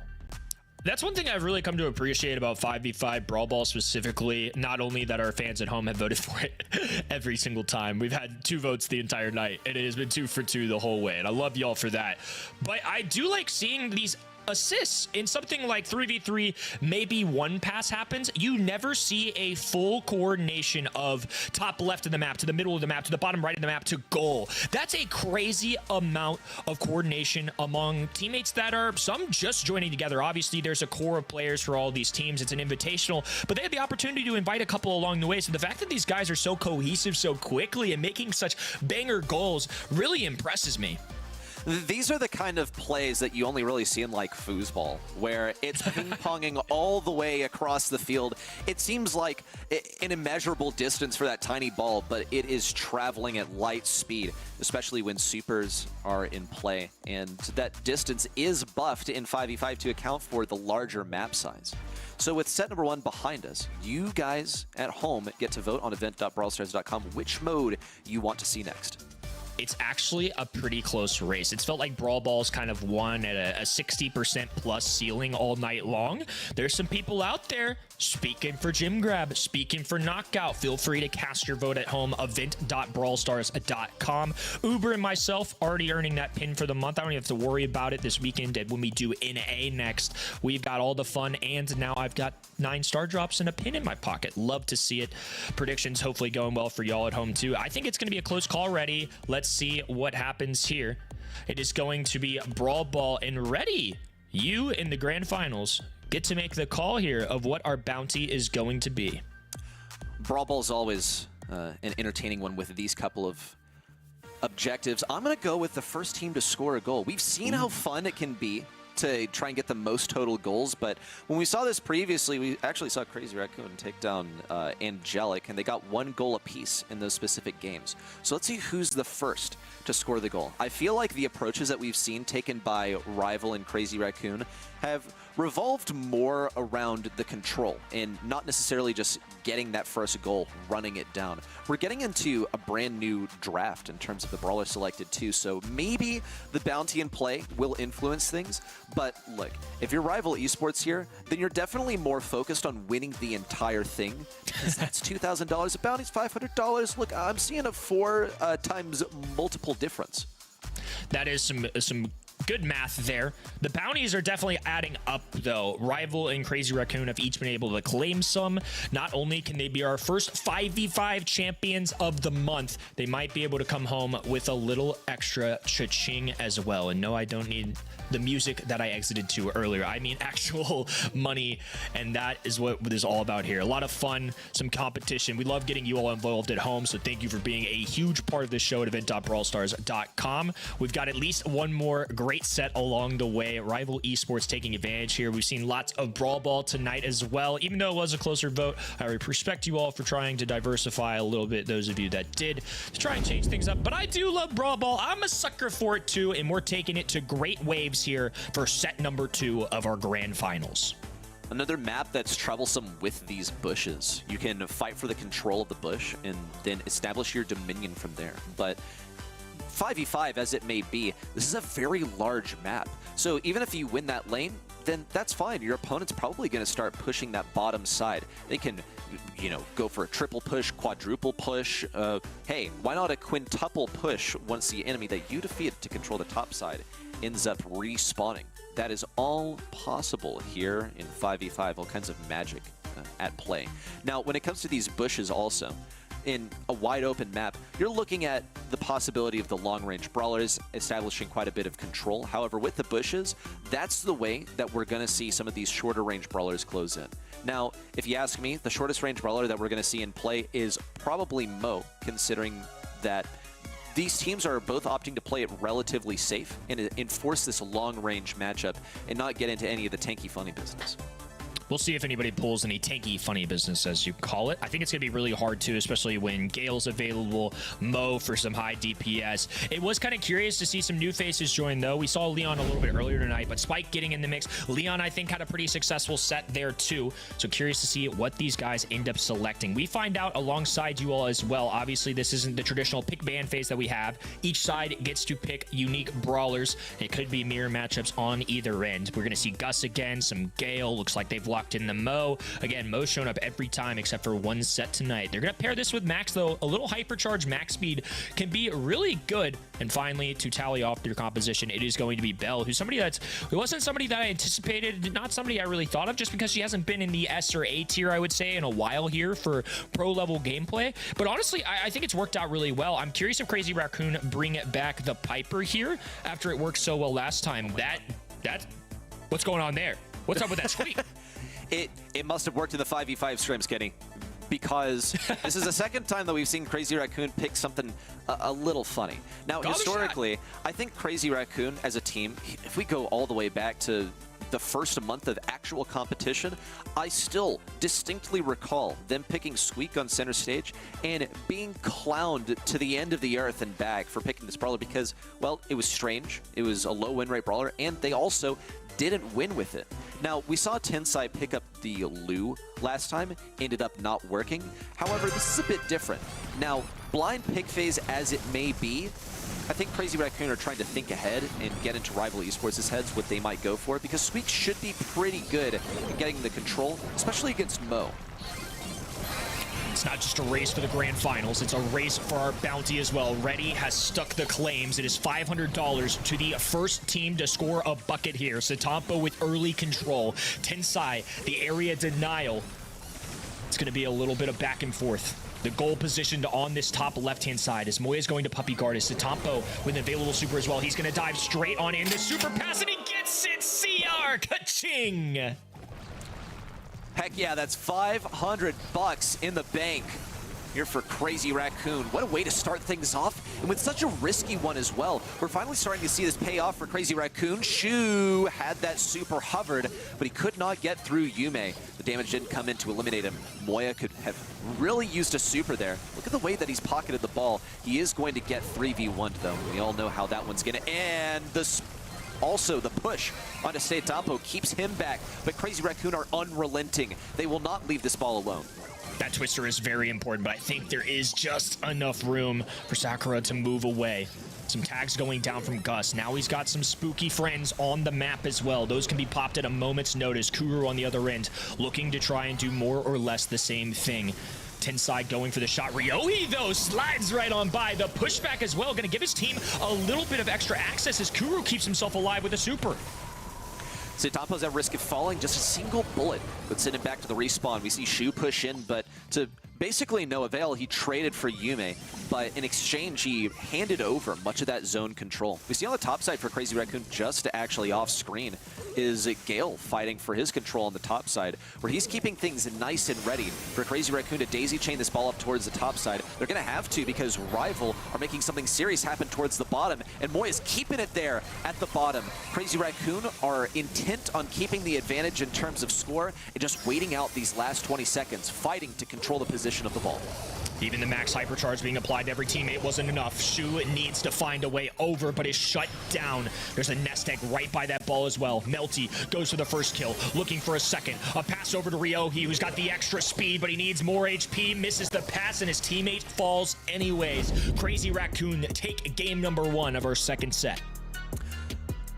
That's one thing I've really come to appreciate about 5v5 Brawl Ball specifically. Not only that our fans at home have voted for it every single time. We've had 2 votes the entire night, and it has been 2 for 2 the whole way, and I love y'all for that. But I do like seeing these assists in something like 3v3. Maybe 1 pass happens. You never see a full coordination of top left of the map to the middle of the map to the bottom right of the map to goal. That's a crazy amount of coordination among teammates that are some just joining together. Obviously there's a core of players for all these teams. It's an invitational, but they had the opportunity to invite a couple along the way. So the fact that these guys are so cohesive so quickly and making such banger goals really impresses me. These are the kind of plays that you only really see in like foosball, where it's ping-ponging all the way across the field. It seems like an immeasurable distance for that tiny ball, but it is traveling at light speed, especially when supers are in play. And that distance is buffed in 5v5 to account for the larger map size. So with set number 1 behind us, you guys at home get to vote on event.brawlstars.com which mode you want to see next. It's actually a pretty close race. It's felt like Brawl Balls kind of won at a 60% plus ceiling all night long. There's some people out there speaking for Gym Grab, speaking for Knockout. Feel free to cast your vote at home, event.brawlstars.com. Uber and myself already earning that pin for the month. I don't even have to worry about it this weekend. And when we do NA next, we've got all the fun, and now I've got 9 star drops and a pin in my pocket. Love to see it. Predictions hopefully going well for y'all at home too. I think it's going to be a close call already. Let's see what happens here. It is going to be Brawl Ball, and ready. You in the grand finals get to make the call here of what our bounty is going to be. Brawl Ball is always an entertaining one with these couple of objectives. I'm going to go with the first team to score a goal. We've seen how fun it can be to try and get the most total goals, but when we saw this previously, we actually saw Crazy Raccoon take down Angelic, and they got 1 goal apiece in those specific games. So let's see who's the first to score the goal. I feel like the approaches that we've seen taken by Rival and Crazy Raccoon have revolved more around the control and not necessarily just getting that first goal, running it down. We're getting into a brand new draft in terms of the brawler selected too, so maybe the bounty in play will influence things. But look, if you're Rival Esports here, then you're definitely more focused on winning the entire thing, because that's $2,000. The bounty's $500. Look, I'm seeing a 4 times multiple difference. That is some good math there. The bounties are definitely adding up, though. Rival and Crazy Raccoon have each been able to claim some. Not only can they be our first 5v5 champions of the month, they might be able to come home with a little extra cha-ching as well. And no, I don't need the music that I exited to earlier. I mean actual money, and that is what it is all about here. A lot of fun, some competition. We love getting you all involved at home, so thank you for being a huge part of this show at event.brawlstars.com. We've got at least one more great set along the way. Rival Esports taking advantage here. We've seen lots of Brawl Ball tonight as well. Even though it was a closer vote, I respect you all for trying to diversify a little bit, those of you that did, to try and change things up. But I do love Brawl Ball. I'm a sucker for it too, and we're taking it to great waves here for set number 2 of our grand finals. Another map that's troublesome with these bushes. You can fight for the control of the bush and then establish your dominion from there. But 5v5 as it may be, this is a very large map. So even if you win that lane, then that's fine. Your opponent's probably going to start pushing that bottom side. They can, you know, go for a triple push, quadruple push. Hey, why not a quintuple push once the enemy that you defeated to control the top side ends up respawning? That is all possible here in 5v5, all kinds of magic at play. Now, when it comes to these bushes also, in a wide open map, you're looking at the possibility of the long-range brawlers establishing quite a bit of control. However, with the bushes, that's the way that we're going to see some of these shorter range brawlers close in. Now, if you ask me, the shortest range brawler that we're going to see in play is probably Mo, considering that these teams are both opting to play it relatively safe and enforce this long-range matchup and not get into any of the tanky funny business. We'll see if anybody pulls any tanky funny business, as you call it. I think it's going to be really hard, too, especially when Gale's available, Mo for some high DPS. It was kind of curious to see some new faces join, though. We saw Leon a little bit earlier tonight, but Spike getting in the mix. Leon, I think, had a pretty successful set there, too. So curious to see what these guys end up selecting. We find out alongside you all as well. Obviously, this isn't the traditional pick ban phase that we have. Each side gets to pick unique brawlers. It could be mirror matchups on either end. We're going to see Gus again, some Gale. Looks like they've locked in the Mo. Again, Mo's shown up every time except for one set tonight. They're going to pair this with Max, though. A little hypercharged Max speed can be really good. And finally, to tally off their composition, it is going to be Belle, who's somebody it wasn't somebody that I anticipated, not somebody I really thought of, just because she hasn't been in the S or A tier, I would say, in a while here for pro-level gameplay. But honestly, I think it's worked out really well. I'm curious if Crazy Raccoon bring back the Piper here after it worked so well last time. What's going on there? What's up with that squeak? It must have worked in the 5v5 scrims, Kenny, because this is the second time that we've seen Crazy Raccoon pick something a little funny. Now, historically, I think Crazy Raccoon as a team, if we go all the way back to the first month of actual competition, I still distinctly recall them picking Squeak on center stage and being clowned to the end of the earth and back for picking this brawler because, well, it was strange, it was a low win rate brawler, and they also didn't win with it. Now, we saw Tensai pick up the Lu last time, ended up not working. However, this is a bit different. Now, blind pick phase as it may be, I think Crazy Raccoon are trying to think ahead and get into Rival Esports' heads what they might go for, because Squeak should be pretty good in getting the control, especially against Mo. It's not just a race for the grand finals, it's a race for our bounty as well. Reddy has stuck the claims. It is $500 to the first team to score a bucket here. Satampo with early control. Tensai, the area denial. It's going to be a little bit of back and forth. The goal positioned on this top left-hand side as Moya's going to puppy guard as Satampo with an available super as well. He's going to dive straight on in the super pass and he gets it. CR, ka-ching. Heck yeah, that's $500 in the bank here for Crazy Raccoon. What a way to start things off, and with such a risky one as well. We're finally starting to see this pay off for Crazy Raccoon. Shu had that super hovered, but he could not get through Yume. The damage didn't come in to eliminate him. Moya could have really used a super there. Look at the way that he's pocketed the ball. He is going to get 3v1'd though. We all know how that one's gonna end. Also, the push onto Satampo keeps him back, but Crazy Raccoon are unrelenting. They will not leave this ball alone. That twister is very important, but I think there is just enough room for Sakura to move away. Some tags going down from Gus. Now he's got some spooky friends on the map as well. Those can be popped at a moment's notice. Kuru on the other end, looking to try and do more or less the same thing. Tenside going for the shot. Ryohi, though, slides right on by. The pushback as well, going to give his team a little bit of extra access as Kuro keeps himself alive with a super. Setapo's at risk of falling. Just a single bullet would send him back to the respawn. We see Shu push in, but to basically no avail. He traded for Yume, but in exchange, he handed over much of that zone control. We see on the top side for Crazy Raccoon, just actually off screen, is Gale fighting for his control on the top side, where he's keeping things nice and ready for Crazy Raccoon to daisy chain this ball up towards the top side. They're going to have to because Rival are making something serious happen towards the bottom, and Moya's keeping it there at the bottom. Crazy Raccoon are intent on keeping the advantage in terms of score and just waiting out these last 20 seconds, fighting to control the position of the ball. Even the max hypercharge being applied to every teammate wasn't enough. Shu needs to find a way over, but is shut down. There's a nest egg right by that ball as well. Melty goes for the first kill, looking for a second. A pass over to Ryohi, who's got the extra speed, but he needs more HP. Misses the pass, and his teammate falls anyways. Crazy Raccoon take game number 1 of our second set.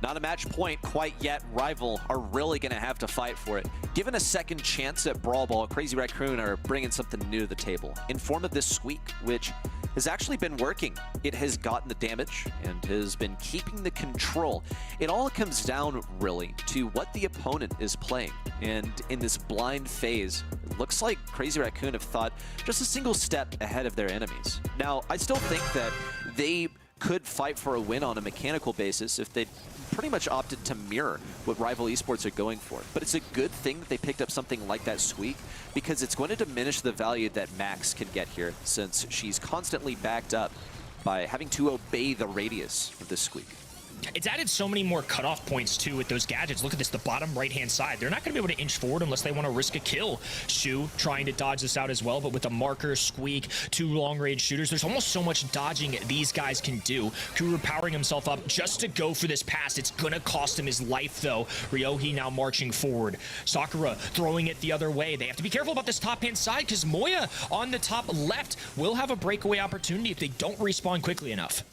Not a match point quite yet. Rival are really going to have to fight for it. Given a second chance at Brawl Ball, Crazy Raccoon are bringing something new to the table in form of this Squeak, which has actually been working. It has gotten the damage and has been keeping the control. It all comes down, really, to what the opponent is playing. And in this blind phase, it looks like Crazy Raccoon have thought just a single step ahead of their enemies. Now, I still think that they could fight for a win on a mechanical basis if they pretty much opted to mirror what Rival Esports are going for. But it's a good thing that they picked up something like that Squeak, because it's going to diminish the value that Max can get here, since she's constantly backed up by having to obey the radius of this Squeak. It's added so many more cutoff points, too, with those gadgets. Look at this, the bottom right-hand side. They're not going to be able to inch forward unless they want to risk a kill. Shu trying to dodge this out as well, but with a marker, Squeak, 2 long-range shooters, there's almost so much dodging these guys can do. Kuru powering himself up just to go for this pass. It's going to cost him his life, though. Ryohi now marching forward. Sakura throwing it the other way. They have to be careful about this top-hand side, because Moya on the top left will have a breakaway opportunity if they don't respawn quickly enough.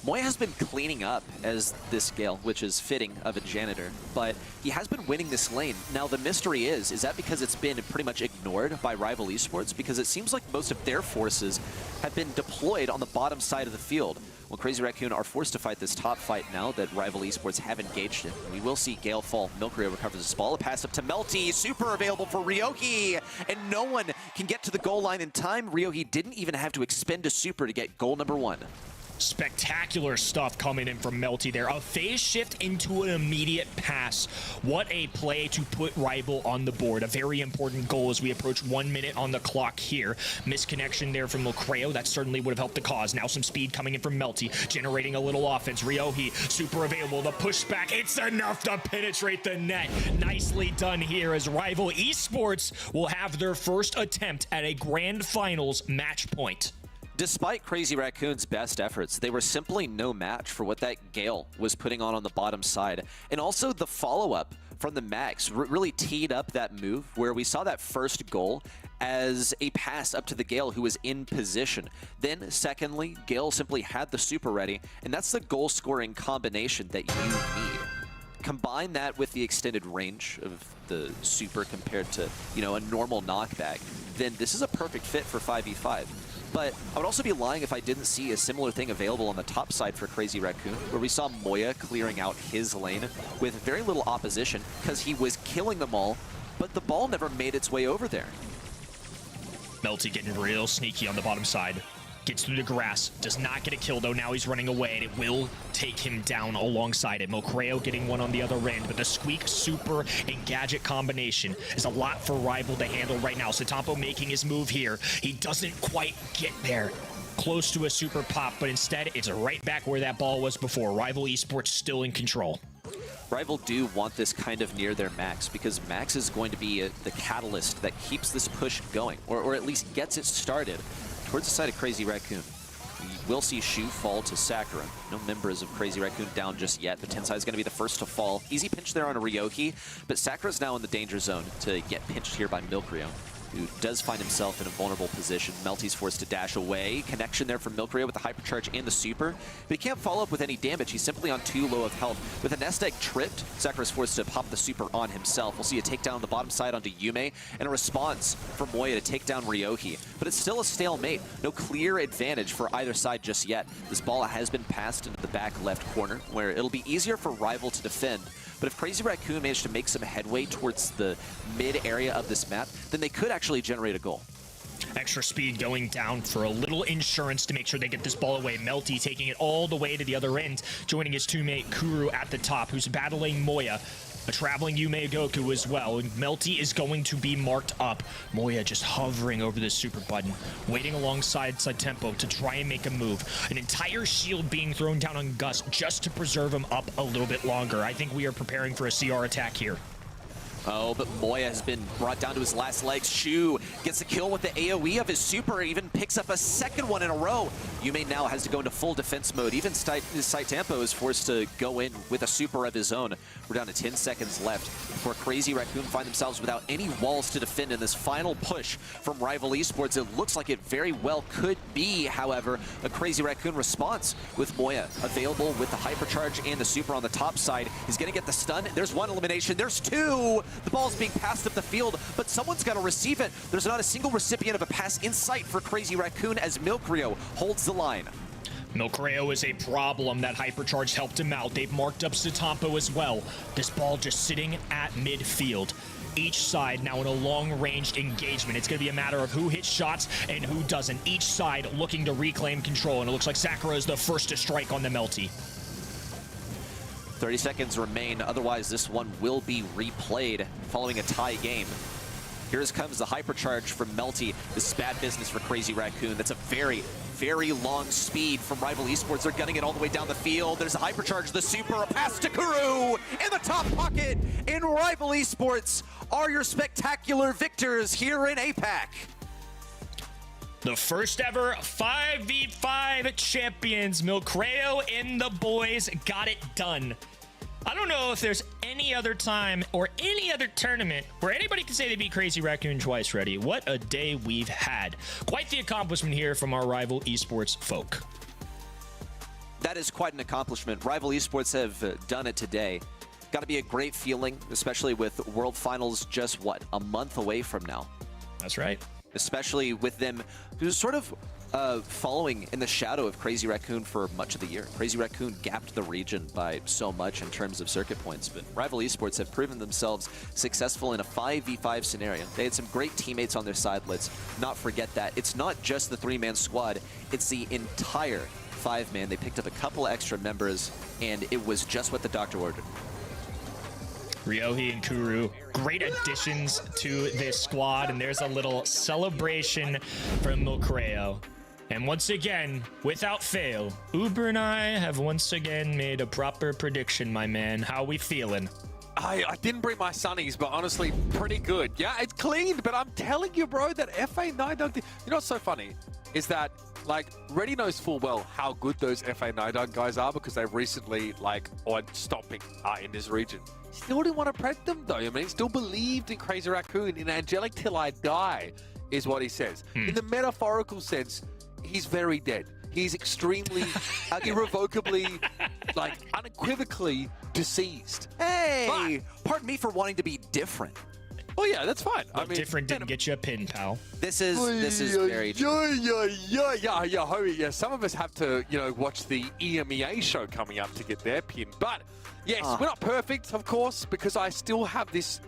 Moya has been cleaning up as this Gale, which is fitting of a janitor, but he has been winning this lane. Now, the mystery is that because it's been pretty much ignored by Rival Esports? Because it seems like most of their forces have been deployed on the bottom side of the field. Well, Crazy Raccoon are forced to fight this top fight now that Rival Esports have engaged in. We will see Gale fall. Milkrio recovers this ball. A pass up to Melty. Super available for Ryohi. And no one can get to the goal line in time. Ryohi didn't even have to expend a super to get goal number 1. Spectacular stuff coming in from Melty there. A phase shift into an immediate pass. What a play to put Rival on the board. A very important goal as we approach 1 minute on the clock here. Misconnection there from Milcreo. That certainly would have helped the cause. Now some speed coming in from Melty, generating a little offense. Ryohi, super available. The pushback, it's enough to penetrate the net. Nicely done here as Rival Esports will have their first attempt at a grand finals match point. Despite Crazy Raccoon's best efforts, they were simply no match for what that Gale was putting on the bottom side. And also the follow-up from the Max really teed up that move where we saw that first goal as a pass up to the Gale who was in position. Then secondly, Gale simply had the super ready, and that's the goal-scoring combination that you need. Combine that with the extended range of the super compared to, a normal knockback, then this is a perfect fit for 5v5. But I would also be lying if I didn't see a similar thing available on the top side for Crazy Raccoon, where we saw Moya clearing out his lane with very little opposition because he was killing them all, but the ball never made its way over there. Melty getting real sneaky on the bottom side. Gets through the grass, does not get a kill though. Now he's running away, and it will take him down alongside it. Milcreo getting one on the other end, but the Squeak, super, and gadget combination is a lot for Rival to handle right now. Setapo making his move here. He doesn't quite get there. Close to a super pop, but instead it's right back where that ball was before. Rival Esports still in control. Rival do want this kind of near their Max, because Max is going to be the catalyst that keeps this push going, or at least gets it started towards the side of Crazy Raccoon. We will see Shu fall to Sakura. No members of Crazy Raccoon down just yet, but Tensai is going to be the first to fall. Easy pinch there on a Ryohi, but Sakura's now in the danger zone to get pinched here by Milcreo. who does find himself in a vulnerable position. Melty's forced to dash away. Connection there from Milkrio with the hypercharge and the super, but he can't follow up with any damage. He's simply on too low of health. With a nest egg tripped, Sakura is forced to pop the super on himself. We'll see a takedown on the bottom side onto Yume, and a response from Moya to take down Ryohi. But it's still a stalemate. No clear advantage for either side just yet. This ball has been passed into the back left corner, where it'll be easier for Rival to defend. But if Crazy Raccoon managed to make some headway towards the mid area of this map, then they could actually generate a goal. Extra speed going down for a little insurance to make sure they get this ball away. Melty taking it all the way to the other end, joining his teammate Kuru at the top, who's battling Moya. A traveling Yume Goku as well, and Melty is going to be marked up. Moya just hovering over this super button, waiting alongside 5ptember to try and make a move. An entire shield being thrown down on Gus just to preserve him up a little bit longer. I think we are preparing for a CR attack here. Oh, but Moya has been brought down to his last legs. Shu gets a kill with the AoE of his super, even picks up a second one in a row. Yume now has to go into full defense mode. Even 5ptember is forced to go in with a super of his own. We're down to 10 seconds left before Crazy Raccoon find themselves without any walls to defend in this final push from Rival Esports. It looks like it very well could be, however, a Crazy Raccoon response with Moya available with the hypercharge and the super on the top side. He's going to get the stun. There's one elimination. There's two. The ball's being passed up the field, but someone's got to receive it. There's not a single recipient of a pass in sight for Crazy Raccoon as Milkrio holds the line. Milkrio is a problem. That hypercharge helped him out. They've marked up 5ptember as well. This ball just sitting at midfield. Each side now in a long-ranged engagement. It's going to be a matter of who hits shots and who doesn't. Each side looking to reclaim control, and it looks like Sakura is the first to strike on the Melty. 30 seconds remain, otherwise this one will be replayed following a tie game. Here comes the hypercharge from Melty. This is bad business for Crazy Raccoon. That's a very, very long speed from Rival Esports. They're gunning it all the way down the field. There's a hypercharge, the super, a pass to Kuru in the top pocket. And Rival Esports are your spectacular victors here in APAC. The first ever 5v5 champions, Milkrio and the boys got it done. I don't know if there's any other time or any other tournament where anybody can say they beat Crazy Raccoon twice, Reddy. What a day we've had. Quite the accomplishment here from our Rival Esports folk. That is quite an accomplishment. Rival Esports have done it today. Got to be a great feeling, especially with World Finals just, what, a month away from now. That's right. Especially with them who's sort of following in the shadow of Crazy Raccoon for much of the year. Crazy Raccoon gapped the region by so much in terms of circuit points, but Rival Esports have proven themselves successful in a 5v5 scenario. They had some great teammates on their side. Let's not forget that. It's not just the three-man squad, it's the entire five-man. They picked up a couple extra members, and it was just what the doctor ordered. Ryohi and Kuru, great additions to this squad, and there's a little celebration from Milkrio. And once again, without fail, Uber and I have once again made a proper prediction, my man. How we feeling? I didn't bring my sunnies, but honestly, pretty good. Yeah, it's cleaned, but I'm telling you, bro, that FA9 Dunk... You know what's so funny? Is that, like, Reddy knows full well how good those FA9 Dunk guys are because they've recently, like, on stomping in this region. Still didn't want to prep them, though. I mean, he still believed in Crazy Raccoon, in Angelic till I die, is what he says. In the metaphorical sense, he's very dead. He's extremely, irrevocably, like, unequivocally deceased. Hey! Pardon me for wanting to be different. Oh yeah, that's fine. Well, I mean, different didn't get you a pin, pal. This is very true. Yeah. Some of us have to, you know, watch the EMEA show coming up to get their pin. But yes, we're not perfect, of course, because I still have this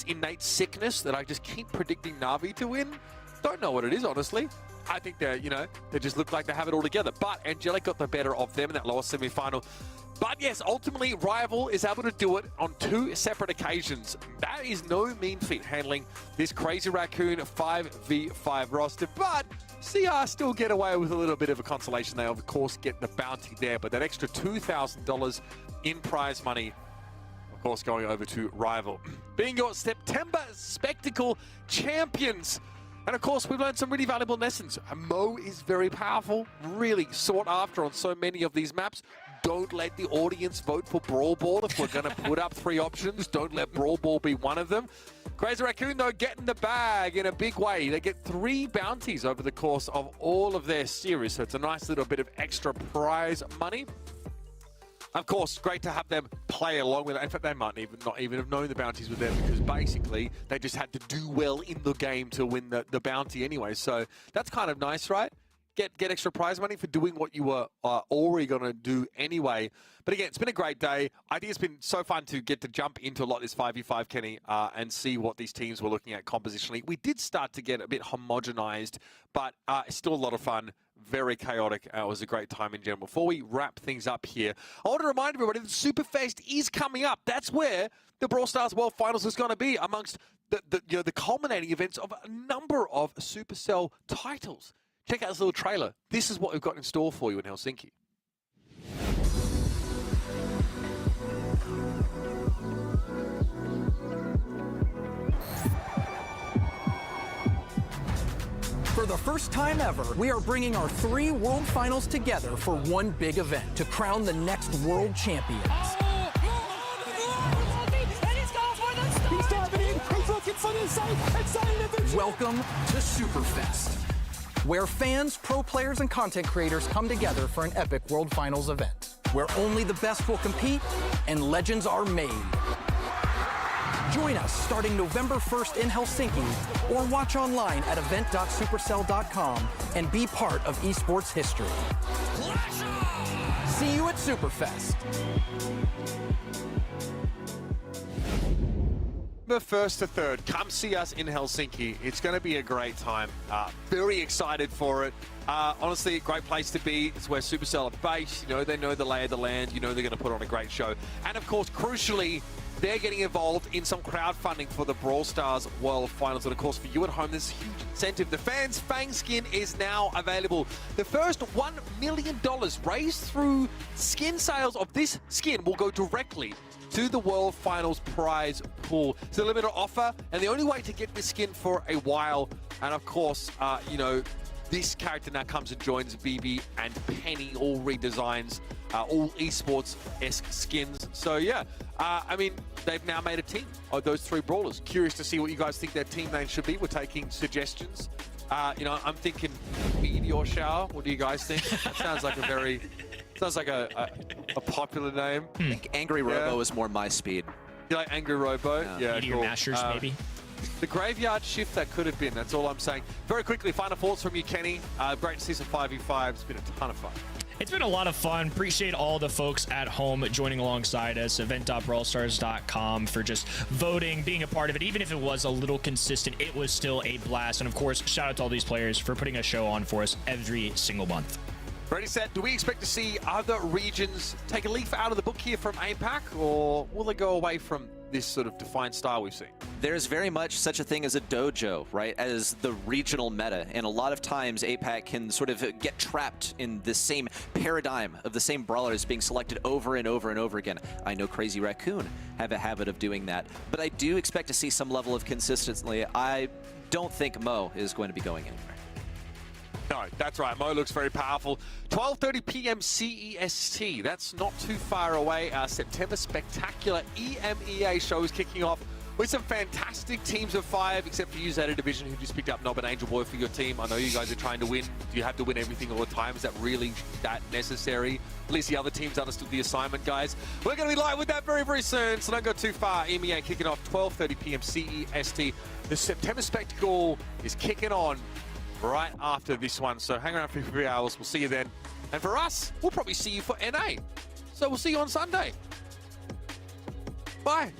innate sickness that I just keep predicting Na'Vi to win. Don't know what it is, honestly. I think they're, you know, they just look like they have it all together. But Angelic got the better of them in that lower semi-final. But yes, ultimately, Rival is able to do it on 2 separate occasions. That is no mean feat, handling this Crazy Raccoon 5v5 roster. But CR still get away with a little bit of a consolation. They, of course, get the bounty there. But that extra $2,000 in prize money, of course, going over to Rival. Being your 5ptember Spectacle champions. And of course, we've learned some really valuable lessons. Mo is very powerful, really sought after on so many of these maps. don't let the audience vote for Brawl Ball if we're going to put up 3 options. Don't let Brawl Ball be one of them. Crazy Raccoon, though, getting the bag in a big way. They get 3 bounties over the course of all of their series, so it's a nice little bit of extra prize money. Of course, great to have them play along with it. In fact, they might not even have known the bounties were there because basically they just had to do well in the game to win the bounty anyway. So that's kind of nice, right? Get extra prize money for doing what you were already going to do anyway. But again, it's been a great day. I think it's been so fun to get to jump into a lot of this 5v5, Kenny, and see what these teams were looking at compositionally. We did start to get a bit homogenized, but it's still a lot of fun. Very chaotic. It was a great time in general. Before we wrap things up here, I want to remind everybody that Superfest is coming up. That's where the Brawl Stars World Finals is going to be, amongst the culminating events of a number of Supercell titles. Check out this little trailer. This is what we've got in store for you in Helsinki. For the first time ever, we are bringing our 3 World Finals together for one big event to crown the next World Champions. He's diving in, he's looking for the save, and saying it. Welcome to Superfest, where fans, pro players, and content creators come together for an epic World Finals event, where only the best will compete and legends are made. Join us starting November 1st in Helsinki, or watch online at event.supercell.com and be part of esports history. See you at Superfest. November 1st to 3rd, come see us in Helsinki. It's going to be a great time. Very excited for it. Honestly, a great place to be. It's where Supercell are based. You know, they know the lay of the land. You know they're going to put on a great show. And of course, crucially, they're getting involved in some crowdfunding for the Brawl Stars World Finals. And of course, for you at home, there's a huge incentive. The Fans Fang skin is now available. The first $1 million raised through skin sales of this skin will go directly to the World Finals prize pool. It's a limited offer, and the only way to get this skin for a while. And of course, you know, this character now comes and joins BB and Penny, all redesigns, all esports-esque skins. So yeah, I mean, they've now made a team of those 3 brawlers. Curious to see what you guys think their team name should be. We're taking suggestions. You know, I'm thinking Meteor Shower. What do you guys think? That sounds like a very... Sounds like a popular name. I think Angry Robo is more my speed. You like Angry Robo? Yeah, Meteor cool. Mashers, maybe? The graveyard shift that could have been. That's all I'm saying. Very quickly, final thoughts from you, Kenny. Great to see some 5v5. It's been a ton of fun. It's been a lot of fun. Appreciate all the folks at home joining alongside us. Event.brawlstars.com for just voting, being a part of it. Even if it was a little consistent, it was still a blast. And of course, shout out to all these players for putting a show on for us every single month. Ready, set. Do we expect to see other regions take a leaf out of the book here from APAC, or will they go away from this sort of defined style we've seen? There's very much such a thing as a dojo, right, as the regional meta. And a lot of times APAC can sort of get trapped in the same paradigm of the same brawlers being selected over and over and over again. I know Crazy Raccoon have a habit of doing that, but I do expect to see some level of consistency. I don't think Mo is going to be going anywhere. No, that's right. Mo looks very powerful. 12:30 p.m. CEST. That's not too far away. Our September Spectacular EMEA show is kicking off with some fantastic teams of 5, except for you, Zeta Division, who just picked up Nob and Angel Boy for your team. I know you guys are trying to win. Do you have to win everything all the time? Is that really that necessary? At least the other teams understood the assignment, guys. We're going to be live with that very, very soon, so don't go too far. EMEA kicking off 12:30 p.m. CEST. The September Spectacle is kicking on right after this one, so hang around for 3 hours. We'll see you then. And for us, we'll probably see you for NA. So we'll see you on Sunday. Bye.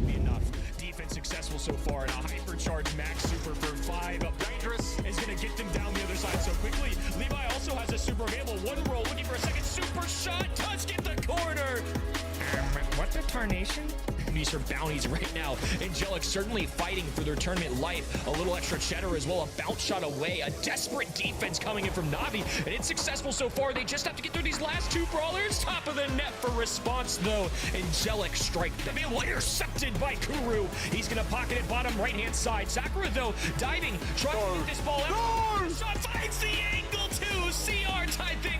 Enough. Defense successful so far, and a hypercharged max super for 5. Dangerous is going to get them down the other side so quickly. Levi also has a super available. One roll, looking for a second super shot. Does get the corner. What the tarnation? These are bounties right now. Angelic certainly fighting for their tournament life. A little extra cheddar as well. A bounce shot away. A desperate defense coming in from Navi. And it's successful so far. They just have to get through these last 2 brawlers. Top of the net for response, though. Angelic strike them. Intercepted by Kuru. He's going to pocket it bottom right-hand side. Sakura, though, diving. Trying to get this ball out. Shot finds the angle, too. CR tied things